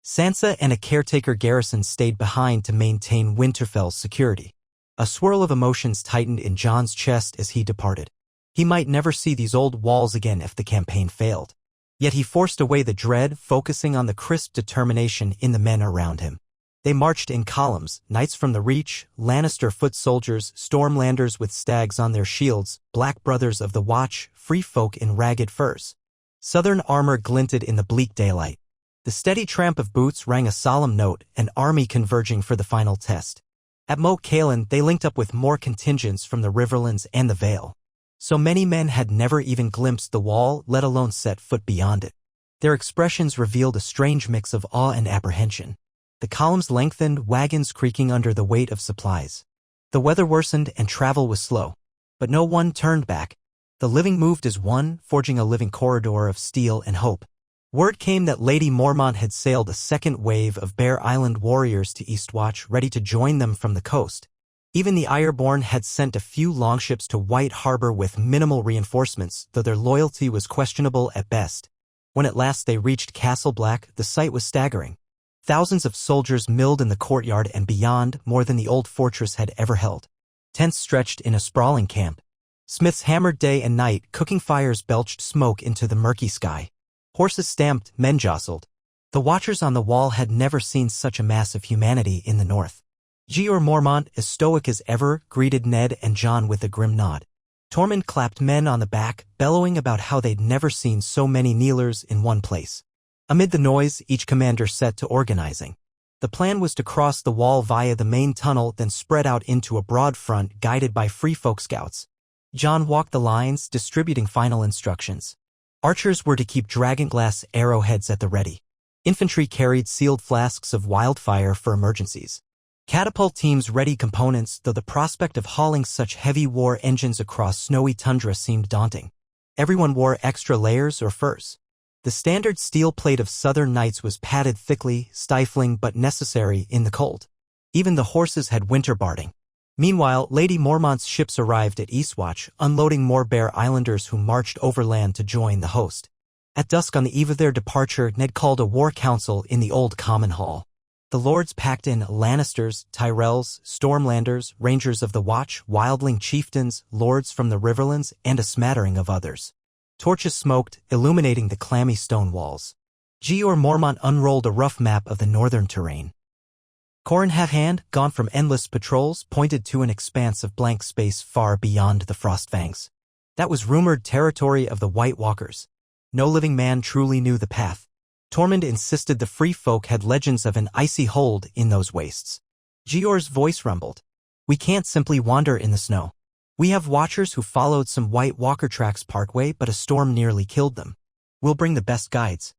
Sansa and a caretaker garrison stayed behind to maintain Winterfell's security. A swirl of emotions tightened in Jon's chest as he departed. He might never see these old walls again if the campaign failed. Yet he forced away the dread, focusing on the crisp determination in the men around him. They marched in columns, knights from the Reach, Lannister foot soldiers, Stormlanders with stags on their shields, Black Brothers of the Watch, free folk in ragged furs. Southern armor glinted in the bleak daylight. The steady tramp of boots rang a solemn note, an army converging for the final test. At Moat Cailin, they linked up with more contingents from the Riverlands and the Vale. So many men had never even glimpsed the wall, let alone set foot beyond it. Their expressions revealed a strange mix of awe and apprehension. The columns lengthened, wagons creaking under the weight of supplies. The weather worsened and travel was slow. But no one turned back. The living moved as one, forging a living corridor of steel and hope. Word came that Lady Mormont had sailed a second wave of Bear Island warriors to Eastwatch, ready to join them from the coast. Even the Ironborn had sent a few longships to White Harbor with minimal reinforcements, though their loyalty was questionable at best. When at last they reached Castle Black, the sight was staggering. Thousands of soldiers milled in the courtyard and beyond, more than the old fortress had ever held. Tents stretched in a sprawling camp. Smiths hammered day and night, cooking fires belched smoke into the murky sky. Horses stamped, men jostled. The watchers on the wall had never seen such a mass of humanity in the north. Jeor Mormont, as stoic as ever, greeted Ned and Jon with a grim nod. Tormund clapped men on the back, bellowing about how they'd never seen so many kneelers in one place. Amid the noise, each commander set to organizing. The plan was to cross the wall via the main tunnel, then spread out into a broad front guided by free folk scouts. Jon walked the lines, distributing final instructions. Archers were to keep dragonglass arrowheads at the ready. Infantry carried sealed flasks of wildfire for emergencies. Catapult teams ready components, though the prospect of hauling such heavy war engines across snowy tundra seemed daunting. Everyone wore extra layers or furs. The standard steel plate of southern knights was padded thickly, stifling but necessary in the cold. Even the horses had winter barding. Meanwhile, Lady Mormont's ships arrived at Eastwatch, unloading more Bear Islanders who marched overland to join the host. At dusk on the eve of their departure, Ned called a war council in the old common hall. The lords packed in Lannisters, Tyrells, Stormlanders, Rangers of the Watch, wildling chieftains, lords from the Riverlands, and a smattering of others. Torches smoked, illuminating the clammy stone walls. Jeor Mormont unrolled a rough map of the northern terrain. Corrin Halfhand, gone from endless patrols, pointed to an expanse of blank space far beyond the Frostfangs. That was rumored territory of the White Walkers. No living man truly knew the path. Tormund insisted the free folk had legends of an icy hold in those wastes. Jeor's voice rumbled. "We can't simply wander in the snow. We have watchers who followed some White Walker tracks partway, but a storm nearly killed them. We'll bring the best guides."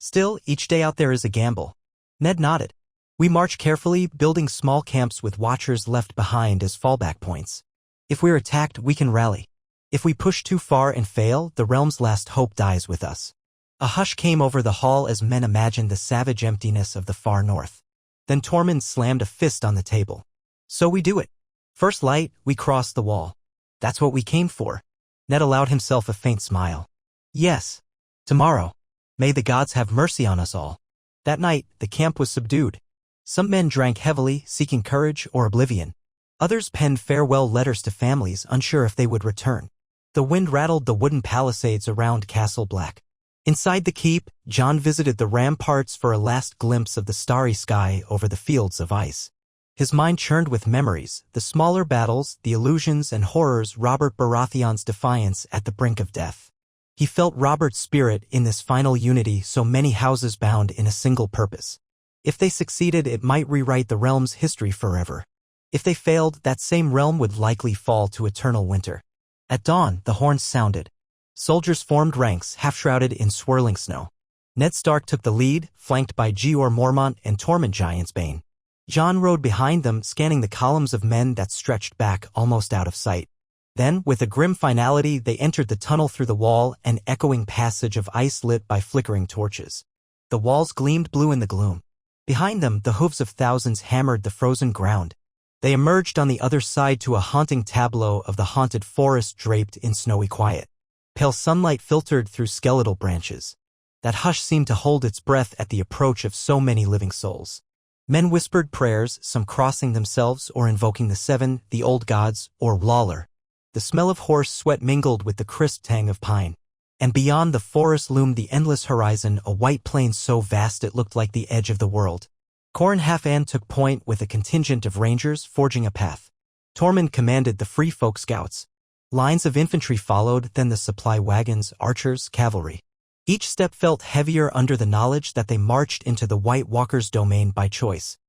Still, each day out there is a gamble. Ned nodded. We march carefully, building small camps with watchers left behind as fallback points. If we're attacked, we can rally. If we push too far and fail, the realm's last hope dies with us. A hush came over the hall as men imagined the savage emptiness of the far north. Then Tormund slammed a fist on the table. So we do it. First light, we cross the wall. That's what we came for. Ned allowed himself a faint smile. Yes. Tomorrow. May the gods have mercy on us all. That night, the camp was subdued. Some men drank heavily, seeking courage or oblivion. Others penned farewell letters to families, unsure if they would return. The wind rattled the wooden palisades around Castle Black. Inside the keep, Jon visited the ramparts for a last glimpse of the starry sky over the fields of ice. His mind churned with memories, the smaller battles, the illusions and horrors, Robert Baratheon's defiance at the brink of death. He felt Robert's spirit in this final unity, so many houses bound in a single purpose. If they succeeded, it might rewrite the realm's history forever. If they failed, that same realm would likely fall to eternal winter. At dawn, the horns sounded. Soldiers formed ranks, half-shrouded in swirling snow. Ned Stark took the lead, flanked by Jeor Mormont and Tormund Giantsbane. Jon rode behind them, scanning the columns of men that stretched back almost out of sight. Then, with a grim finality, they entered the tunnel through the wall, an echoing passage of ice lit by flickering torches. The walls gleamed blue in the gloom. Behind them, the hooves of thousands hammered the frozen ground. They emerged on the other side to a haunting tableau of the haunted forest draped in snowy quiet. Pale sunlight filtered through skeletal branches. That hush seemed to hold its breath at the approach of so many living souls. Men whispered prayers, some crossing themselves or invoking the seven, the old gods, or Lawler. The smell of horse sweat mingled with the crisp tang of pine. And beyond the forest loomed the endless horizon, a white plain so vast it looked like the edge of the world. Qhorin Halfdan took point with a contingent of rangers forging a path. Tormund commanded the Free Folk Scouts. Lines of infantry followed, then the supply wagons, archers, cavalry. Each step felt heavier under the knowledge that they marched into the White Walkers' domain by choice.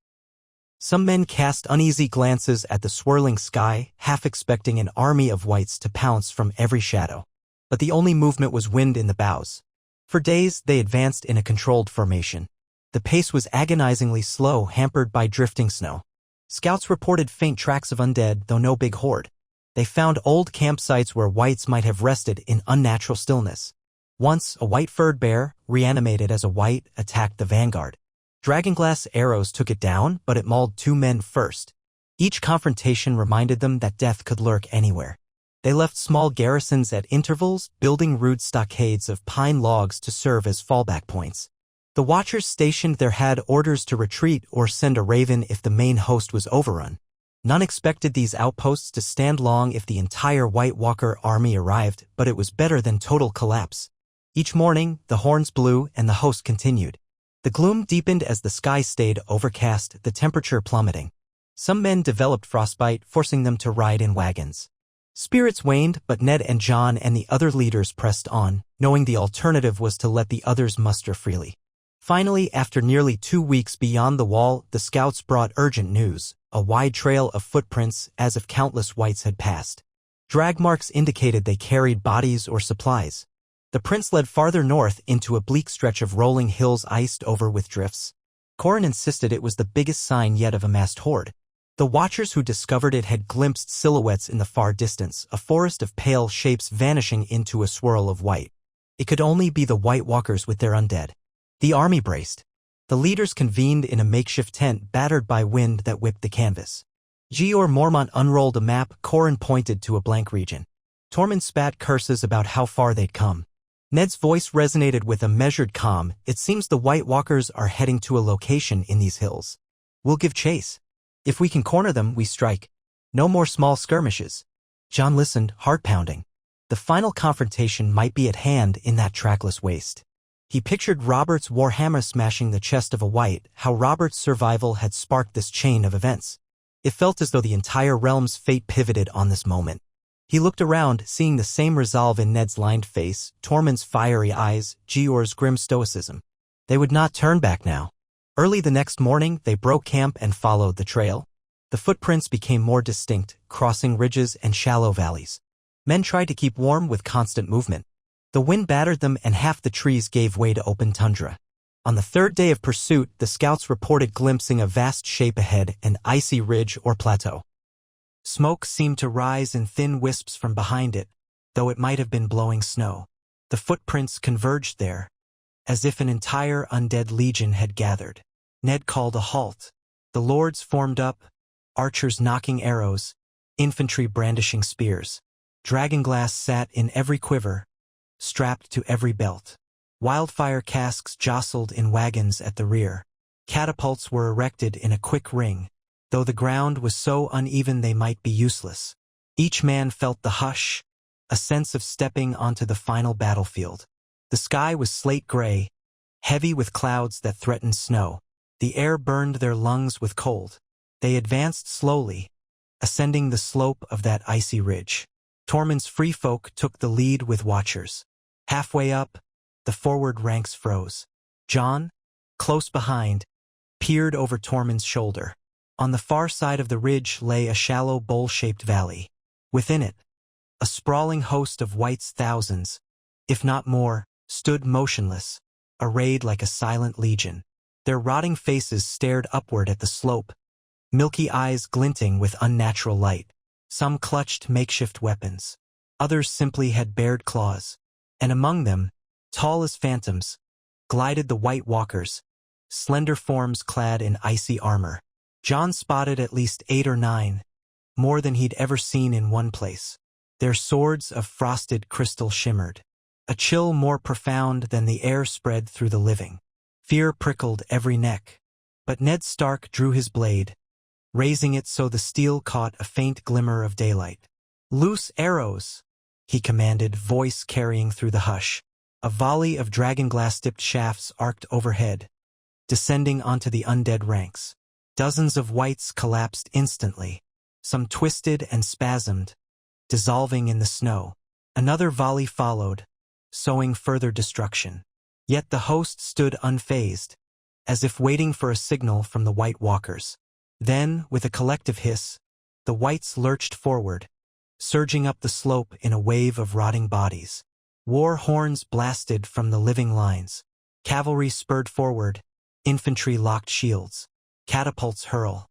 Some men cast uneasy glances at the swirling sky, half expecting an army of whites to pounce from every shadow. But the only movement was wind in the boughs. For days, they advanced in a controlled formation. The pace was agonizingly slow, hampered by drifting snow. Scouts reported faint tracks of undead, though no big horde. They found old campsites where whites might have rested in unnatural stillness. Once, a white-furred bear, reanimated as a white, attacked the vanguard. Dragonglass arrows took it down, but it mauled 2 men first. Each confrontation reminded them that death could lurk anywhere. They left small garrisons at intervals, building rude stockades of pine logs to serve as fallback points. The watchers stationed there had orders to retreat or send a raven if the main host was overrun. None expected these outposts to stand long if the entire White Walker army arrived, but it was better than total collapse. Each morning, the horns blew and the host continued. The gloom deepened as the sky stayed overcast, the temperature plummeting. Some men developed frostbite, forcing them to ride in wagons. Spirits waned, but Ned and Jon and the other leaders pressed on, knowing the alternative was to let the others muster freely. Finally, after nearly 2 weeks beyond the wall, the scouts brought urgent news, a wide trail of footprints as if countless whites had passed. Drag marks indicated they carried bodies or supplies. The prince led farther north into a bleak stretch of rolling hills iced over with drifts. Qhorin insisted it was the biggest sign yet of a massed horde. The watchers who discovered it had glimpsed silhouettes in the far distance, a forest of pale shapes vanishing into a swirl of white. It could only be the White Walkers with their undead. The army braced. The leaders convened in a makeshift tent battered by wind that whipped the canvas. Jeor Mormont unrolled a map. Qhorin pointed to a blank region. Tormund spat curses about how far they'd come. Ned's voice resonated with a measured calm. It seems the White Walkers are heading to a location in these hills. We'll give chase. If we can corner them, we strike. No more small skirmishes. Jon listened, heart pounding. The final confrontation might be at hand in that trackless waste. He pictured Robert's warhammer smashing the chest of a white, how Robert's survival had sparked this chain of events. It felt as though the entire realm's fate pivoted on this moment. He looked around, seeing the same resolve in Ned's lined face, Tormund's fiery eyes, Jeor's grim stoicism. They would not turn back now. Early the next morning, they broke camp and followed the trail. The footprints became more distinct, crossing ridges and shallow valleys. Men tried to keep warm with constant movement. The wind battered them and half the trees gave way to open tundra. On the third day of pursuit, the scouts reported glimpsing a vast shape ahead, an icy ridge or plateau. Smoke seemed to rise in thin wisps from behind it, though it might have been blowing snow. The footprints converged there, as if an entire undead legion had gathered. Ned called a halt. The lords formed up, archers knocking arrows, infantry brandishing spears. Dragonglass sat in every quiver, strapped to every belt. Wildfire casks jostled in wagons at the rear. Catapults were erected in a quick ring, though the ground was so uneven they might be useless. Each man felt the hush, a sense of stepping onto the final battlefield. The sky was slate gray, heavy with clouds that threatened snow. The air burned their lungs with cold. They advanced slowly, ascending the slope of that icy ridge. Tormund's free folk took the lead with watchers. Halfway up, the forward ranks froze. Jon, close behind, peered over Tormund's shoulder. On the far side of the ridge lay a shallow bowl-shaped valley. Within it, a sprawling host of wights, thousands, if not more, stood motionless, arrayed like a silent legion. Their rotting faces stared upward at the slope, milky eyes glinting with unnatural light. Some clutched makeshift weapons. Others simply had bared claws. And among them, tall as phantoms, glided the White Walkers, slender forms clad in icy armor. Jon spotted at least 8 or 9, more than he'd ever seen in one place. Their swords of frosted crystal shimmered. A chill more profound than the air spread through the living. Fear prickled every neck. But Ned Stark drew his blade, raising it so the steel caught a faint glimmer of daylight. "Loose arrows," he commanded, voice carrying through the hush. A volley of dragonglass-tipped shafts arced overhead, descending onto the undead ranks. Dozens of wights collapsed instantly, some twisted and spasmed, dissolving in the snow. Another volley followed, sowing further destruction. Yet the host stood unfazed, as if waiting for a signal from the White Walkers. Then, with a collective hiss, the wights lurched forward, surging up the slope in a wave of rotting bodies. War horns blasted from the living lines. Cavalry spurred forward, infantry locked shields. Catapults hurl.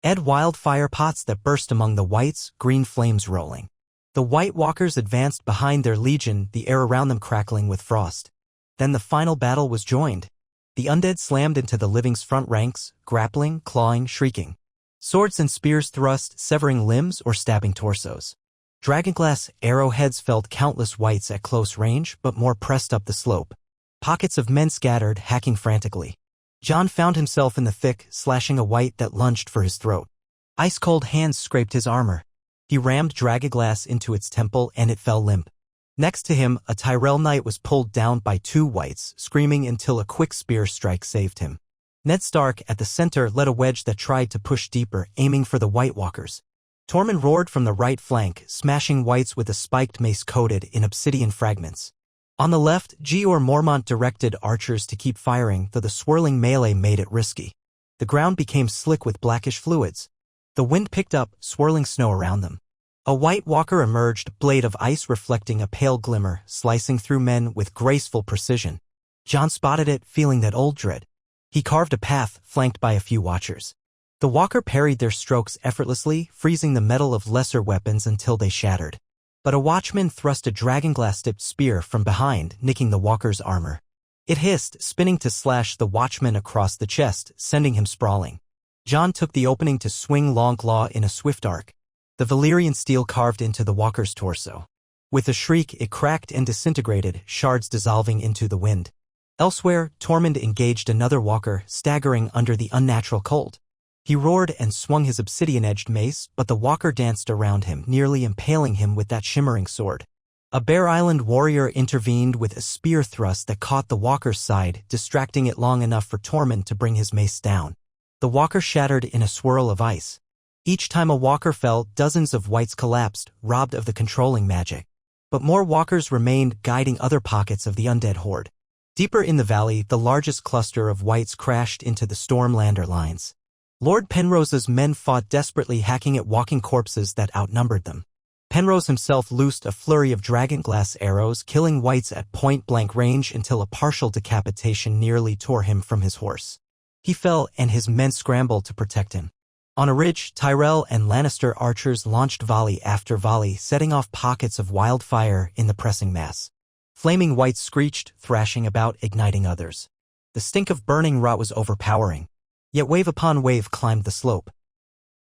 Wildfire pots that burst among the wights, green flames rolling. The White Walkers advanced behind their legion, the air around them crackling with frost. Then the final battle was joined. The undead slammed into the living's front ranks, grappling, clawing, shrieking. Swords and spears thrust, severing limbs or stabbing torsos. Dragonglass arrowheads felled countless wights at close range, but more pressed up the slope. Pockets of men scattered, hacking frantically. Jon found himself in the thick, slashing a wight that lunged for his throat. Ice-cold hands scraped his armor. He rammed Dragonglass into its temple and it fell limp. Next to him, a Tyrell knight was pulled down by 2 wights, screaming until a quick spear strike saved him. Ned Stark, at the center, led a wedge that tried to push deeper, aiming for the White Walkers. Tormund roared from the right flank, smashing wights with a spiked mace coated in obsidian fragments. On the left, Jeor Mormont directed archers to keep firing, though the swirling melee made it risky. The ground became slick with blackish fluids. The wind picked up, swirling snow around them. A White Walker emerged, blade of ice reflecting a pale glimmer, slicing through men with graceful precision. Jon spotted it, feeling that old dread. He carved a path, flanked by a few watchers. The Walker parried their strokes effortlessly, freezing the metal of lesser weapons until they shattered. But a watchman thrust a dragonglass-tipped spear from behind, nicking the Walker's armor. It hissed, spinning to slash the watchman across the chest, sending him sprawling. Jon took the opening to swing Longclaw in a swift arc. The Valyrian steel carved into the Walker's torso. With a shriek, it cracked and disintegrated, shards dissolving into the wind. Elsewhere, Tormund engaged another Walker, staggering under the unnatural cold. He roared and swung his obsidian-edged mace, but the Walker danced around him, nearly impaling him with that shimmering sword. A Bear Island warrior intervened with a spear thrust that caught the Walker's side, distracting it long enough for Tormund to bring his mace down. The Walker shattered in a swirl of ice. Each time a Walker fell, dozens of wights collapsed, robbed of the controlling magic. But more Walkers remained, guiding other pockets of the undead horde. Deeper in the valley, the largest cluster of wights crashed into the Stormlander lines. Lord Penrose's men fought desperately, hacking at walking corpses that outnumbered them. Penrose himself loosed a flurry of dragonglass arrows, killing Whites at point-blank range until a partial decapitation nearly tore him from his horse. He fell, and his men scrambled to protect him. On a ridge, Tyrell and Lannister archers launched volley after volley, setting off pockets of wildfire in the pressing mass. Flaming Whites screeched, thrashing about, igniting others. The stink of burning rot was overpowering, yet wave upon wave climbed the slope.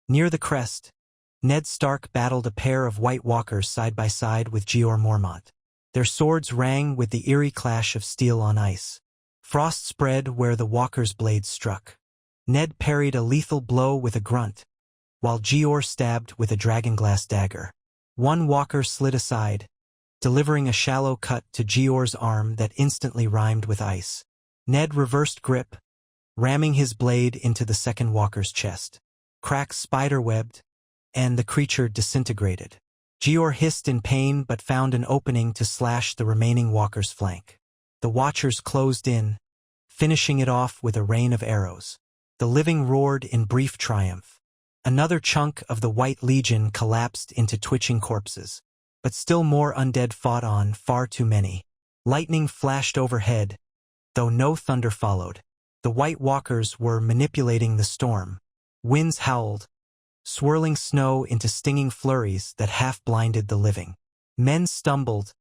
Near the crest, Ned Stark battled a pair of White Walkers side by side with Jeor Mormont. Their swords rang with the eerie clash of steel on ice. Frost spread where the Walkers' blades struck. Ned parried a lethal blow with a grunt, while Jeor stabbed with a dragonglass dagger. One Walker slid aside, delivering a shallow cut to Jeor's arm that instantly rhymed with ice. Ned reversed grip, ramming his blade into the second Walker's chest. Cracks spiderwebbed, and the creature disintegrated. Jeor hissed in pain but found an opening to slash the remaining Walker's flank. The Watchers closed in, finishing it off with a rain of arrows. The living roared in brief triumph. Another chunk of the White Legion collapsed into twitching corpses. But still more undead fought on, far too many. Lightning flashed overhead, though no thunder followed. The White Walkers were manipulating the storm. Winds howled, swirling snow into stinging flurries that half-blinded the living. Men stumbled,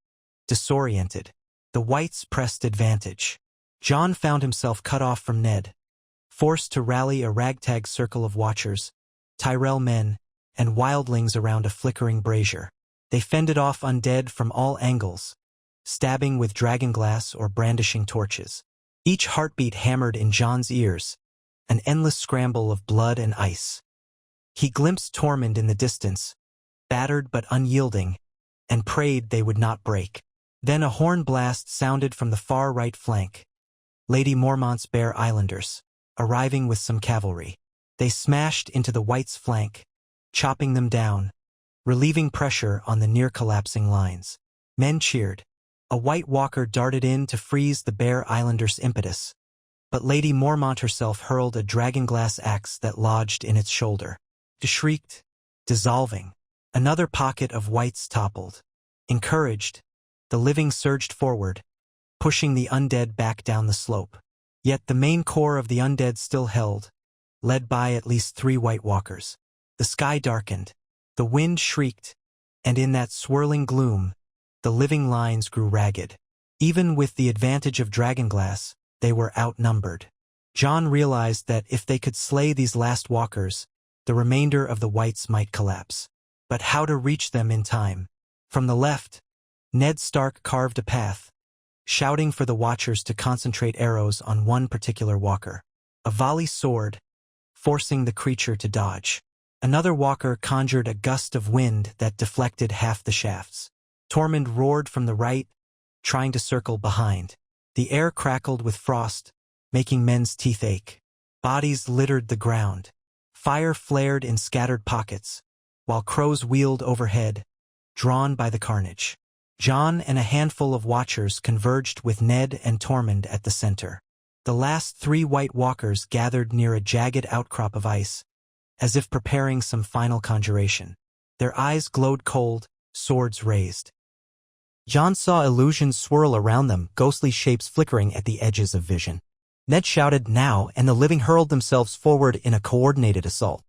disoriented. The Whites pressed advantage. Jon found himself cut off from Ned, forced to rally a ragtag circle of Watchers, Tyrell men, and wildlings around a flickering brazier. They fended off undead from all angles, stabbing with dragonglass or brandishing torches. Each heartbeat hammered in Jon's ears, an endless scramble of blood and ice. He glimpsed Tormund in the distance, battered but unyielding, and prayed they would not break. Then a horn blast sounded from the far right flank. Lady Mormont's Bear Islanders, arriving with some cavalry. They smashed into the Whites' flank, chopping them down, relieving pressure on the near-collapsing lines. Men cheered. A White Walker darted in to freeze the Bear Islanders' impetus, but Lady Mormont herself hurled a dragonglass axe that lodged in its shoulder. It shrieked, dissolving. Another pocket of Whites toppled. Encouraged, the living surged forward, pushing the undead back down the slope. Yet the main core of the undead still held, led by at least 3 White Walkers. The sky darkened, the wind shrieked, and in that swirling gloom, the living lines grew ragged. Even with the advantage of dragonglass, they were outnumbered. Jon realized that if they could slay these last Walkers, the remainder of the Whites might collapse. But how to reach them in time? From the left, Ned Stark carved a path, shouting for the Watchers to concentrate arrows on one particular Walker. A volley soared, forcing the creature to dodge. Another Walker conjured a gust of wind that deflected half the shafts. Tormund roared from the right, trying to circle behind. The air crackled with frost, making men's teeth ache. Bodies littered the ground. Fire flared in scattered pockets, while crows wheeled overhead, drawn by the carnage. Jon and a handful of Watchers converged with Ned and Tormund at the center. The last 3 White Walkers gathered near a jagged outcrop of ice, as if preparing some final conjuration. Their eyes glowed cold, swords raised. Jon saw illusions swirl around them, ghostly shapes flickering at the edges of vision. Ned shouted, "Now," and the living hurled themselves forward in a coordinated assault.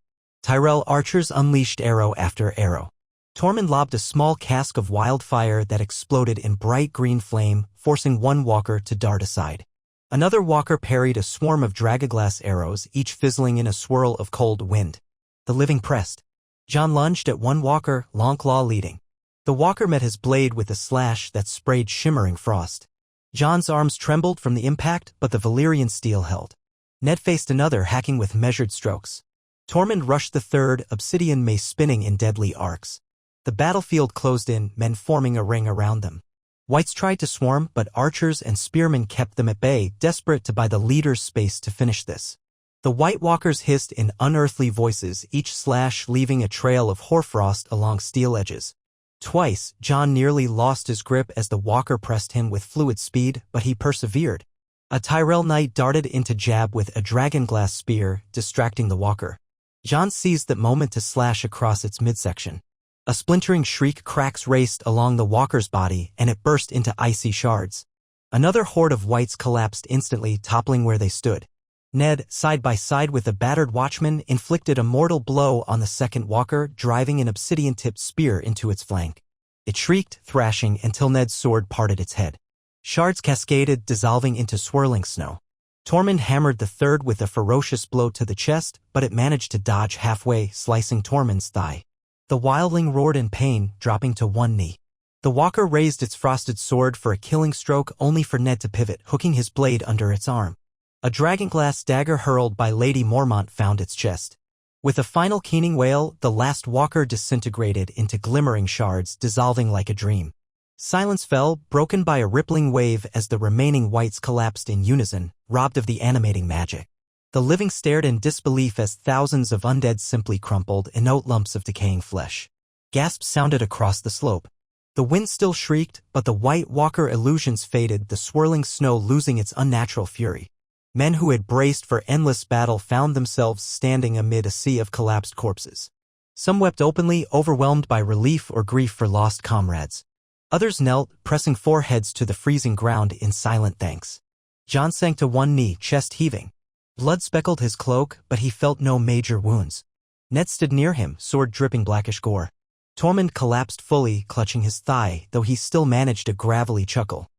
Tyrell archers unleashed arrow after arrow. Tormund lobbed a small cask of wildfire that exploded in bright green flame, forcing one Walker to dart aside. Another Walker parried a swarm of dragonglass arrows, each fizzling in a swirl of cold wind. The living pressed. Jon lunged at one Walker, Longclaw leading. The Walker met his blade with a slash that sprayed shimmering frost. Jon's arms trembled from the impact, but the Valyrian steel held. Ned faced another, hacking with measured strokes. Tormund rushed the third, obsidian mace spinning in deadly arcs. The battlefield closed in, men forming a ring around them. Whites tried to swarm, but archers and spearmen kept them at bay, desperate to buy the leader's space to finish this. The White Walkers hissed in unearthly voices, each slash leaving a trail of hoarfrost along steel edges. Twice, Jon nearly lost his grip as the Walker pressed him with fluid speed, but he persevered. A Tyrell knight darted into jab with a dragonglass spear, distracting the Walker. Jon seized that moment to slash across its midsection. A splintering shriek cracks raced along the walker's body and it burst into icy shards. Another horde of wights collapsed instantly, toppling where they stood. Ned, side by side with a battered watchman, inflicted a mortal blow on the second walker, driving an obsidian-tipped spear into its flank. It shrieked, thrashing, until Ned's sword parted its head. Shards cascaded, dissolving into swirling snow. Tormund hammered the third with a ferocious blow to the chest, but it managed to dodge halfway, slicing Tormund's thigh. The wildling roared in pain, dropping to one knee. The walker raised its frosted sword for a killing stroke, only for Ned to pivot, hooking his blade under its arm. A dragonglass dagger hurled by Lady Mormont found its chest. With a final keening wail, the last walker disintegrated into glimmering shards, dissolving like a dream. Silence fell, broken by a rippling wave as the remaining wights collapsed in unison, robbed of the animating magic. The living stared in disbelief as thousands of undead simply crumpled, inert lumps of decaying flesh. Gasps sounded across the slope. The wind still shrieked, but the white walker illusions faded, the swirling snow losing its unnatural fury. Men who had braced for endless battle found themselves standing amid a sea of collapsed corpses. Some wept openly, overwhelmed by relief or grief for lost comrades. Others knelt, pressing foreheads to the freezing ground in silent thanks. Jon sank to one knee, chest heaving. Blood speckled his cloak, but he felt no major wounds. Ned stood near him, sword dripping blackish gore. Tormund collapsed fully, clutching his thigh, though he still managed a gravelly chuckle.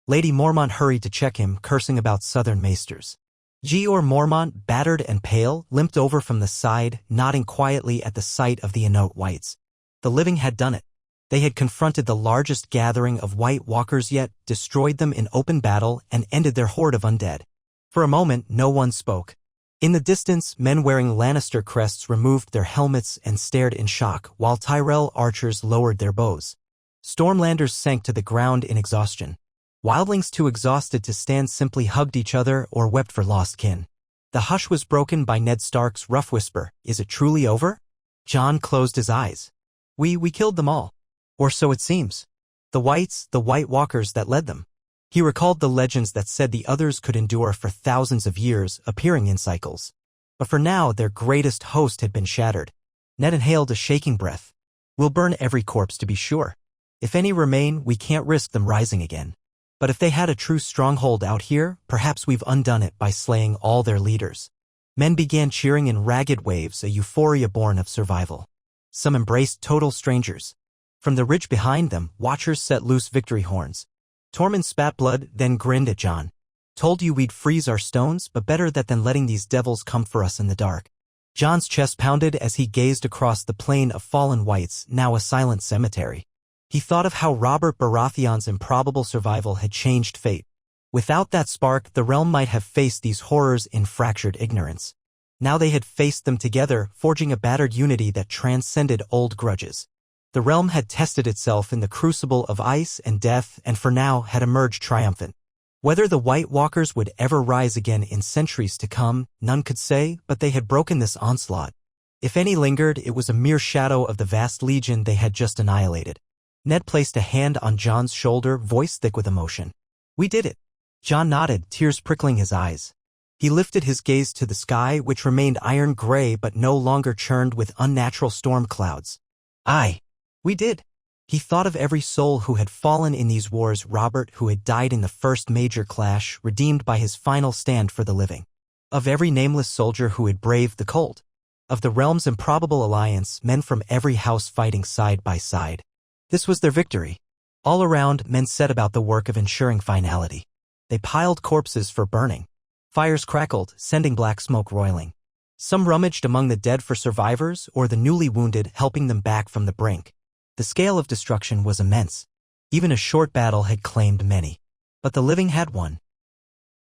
Lady Mormont hurried to check him, cursing about southern maesters. Jeor Mormont, battered and pale, limped over from the side, nodding quietly at the sight of the inert wights. The living had done it. They had confronted the largest gathering of white walkers yet, destroyed them in open battle, and ended their horde of undead. For a moment, no one spoke. In the distance, men wearing Lannister crests removed their helmets and stared in shock, while Tyrell archers lowered their bows. Stormlanders sank to the ground in exhaustion. Wildlings too exhausted to stand simply hugged each other or wept for lost kin. The hush was broken by Ned Stark's rough whisper, "Is it truly over?" Jon closed his eyes. We killed them all. Or so it seems. The wights, the White Walkers that led them. He recalled the legends that said the others could endure for thousands of years, appearing in cycles. But for now, their greatest host had been shattered. Ned inhaled a shaking breath. "We'll burn every corpse to be sure. If any remain, we can't risk them rising again. But if they had a true stronghold out here, perhaps we've undone it by slaying all their leaders." Men began cheering in ragged waves, a euphoria born of survival. Some embraced total strangers. From the ridge behind them, watchers set loose victory horns. Tormund spat blood, then grinned at Jon. "Told you we'd freeze our stones, but better that than letting these devils come for us in the dark." Jon's chest pounded as he gazed across the plain of fallen wights, now a silent cemetery. He thought of how Robert Baratheon's improbable survival had changed fate. Without that spark, the realm might have faced these horrors in fractured ignorance. Now they had faced them together, forging a battered unity that transcended old grudges. The realm had tested itself in the crucible of ice and death, and for now had emerged triumphant. Whether the White Walkers would ever rise again in centuries to come, none could say, but they had broken this onslaught. If any lingered, it was a mere shadow of the vast legion they had just annihilated. Ned placed a hand on Jon's shoulder, voice thick with emotion. "We did it." Jon nodded, tears prickling his eyes. He lifted his gaze to the sky, which remained iron gray but no longer churned with unnatural storm clouds. "Aye. We did." He thought of every soul who had fallen in these wars, Robert who had died in the first major clash, redeemed by his final stand for the living. Of every nameless soldier who had braved the cold. Of the realm's improbable alliance, men from every house fighting side by side. This was their victory. All around, men set about the work of ensuring finality. They piled corpses for burning. Fires crackled, sending black smoke roiling. Some rummaged among the dead for survivors, or the newly wounded, helping them back from the brink. The scale of destruction was immense. Even a short battle had claimed many. But the living had won.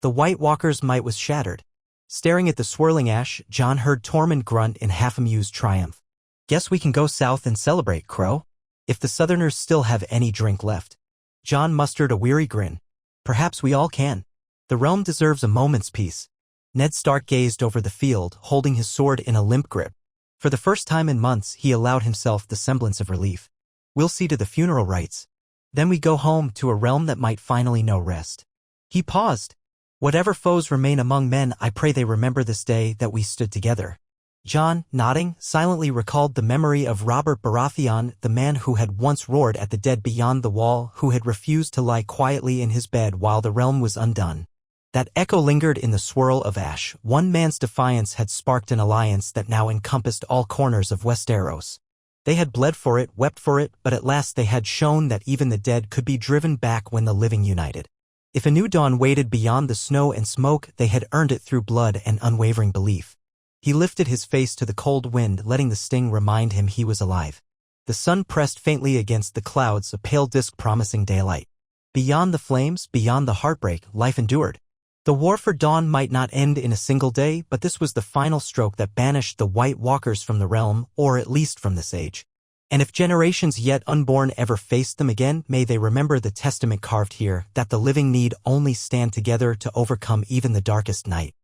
The White Walkers' might was shattered. Staring at the swirling ash, Jon heard Tormund grunt in half-amused triumph. "Guess we can go south and celebrate, Crow. If the Southerners still have any drink left." Jon mustered a weary grin. "Perhaps we all can. The realm deserves a moment's peace." Ned Stark gazed over the field, holding his sword in a limp grip. For the first time in months, he allowed himself the semblance of relief. "We'll see to the funeral rites. Then we go home to a realm that might finally know rest." He paused. "Whatever foes remain among men, I pray they remember this day that we stood together." Jon, nodding, silently recalled the memory of Robert Baratheon, the man who had once roared at the dead beyond the wall, who had refused to lie quietly in his bed while the realm was undone. That echo lingered in the swirl of ash. One man's defiance had sparked an alliance that now encompassed all corners of Westeros. They had bled for it, wept for it, but at last they had shown that even the dead could be driven back when the living united. If a new dawn waited beyond the snow and smoke, they had earned it through blood and unwavering belief. He lifted his face to the cold wind, letting the sting remind him he was alive. The sun pressed faintly against the clouds, a pale disk promising daylight. Beyond the flames, beyond the heartbreak, life endured. The war for Dawn might not end in a single day, but this was the final stroke that banished the White Walkers from the realm, or at least from this age. And if generations yet unborn ever faced them again, may they remember the testament carved here, that the living need only stand together to overcome even the darkest night.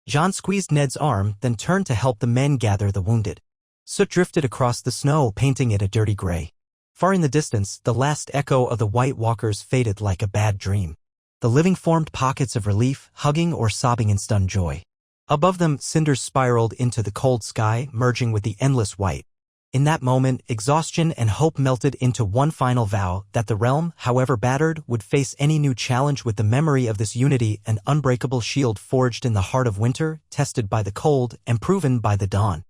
Jon squeezed Ned's arm, then turned to help the men gather the wounded. Soot drifted across the snow, painting it a dirty gray. Far in the distance, the last echo of the White Walkers faded like a bad dream. The living formed pockets of relief, hugging or sobbing in stunned joy. Above them, cinders spiraled into the cold sky, merging with the endless white. In that moment, exhaustion and hope melted into one final vow, that the realm, however battered, would face any new challenge with the memory of this unity, an unbreakable shield forged in the heart of winter, tested by the cold and proven by the dawn.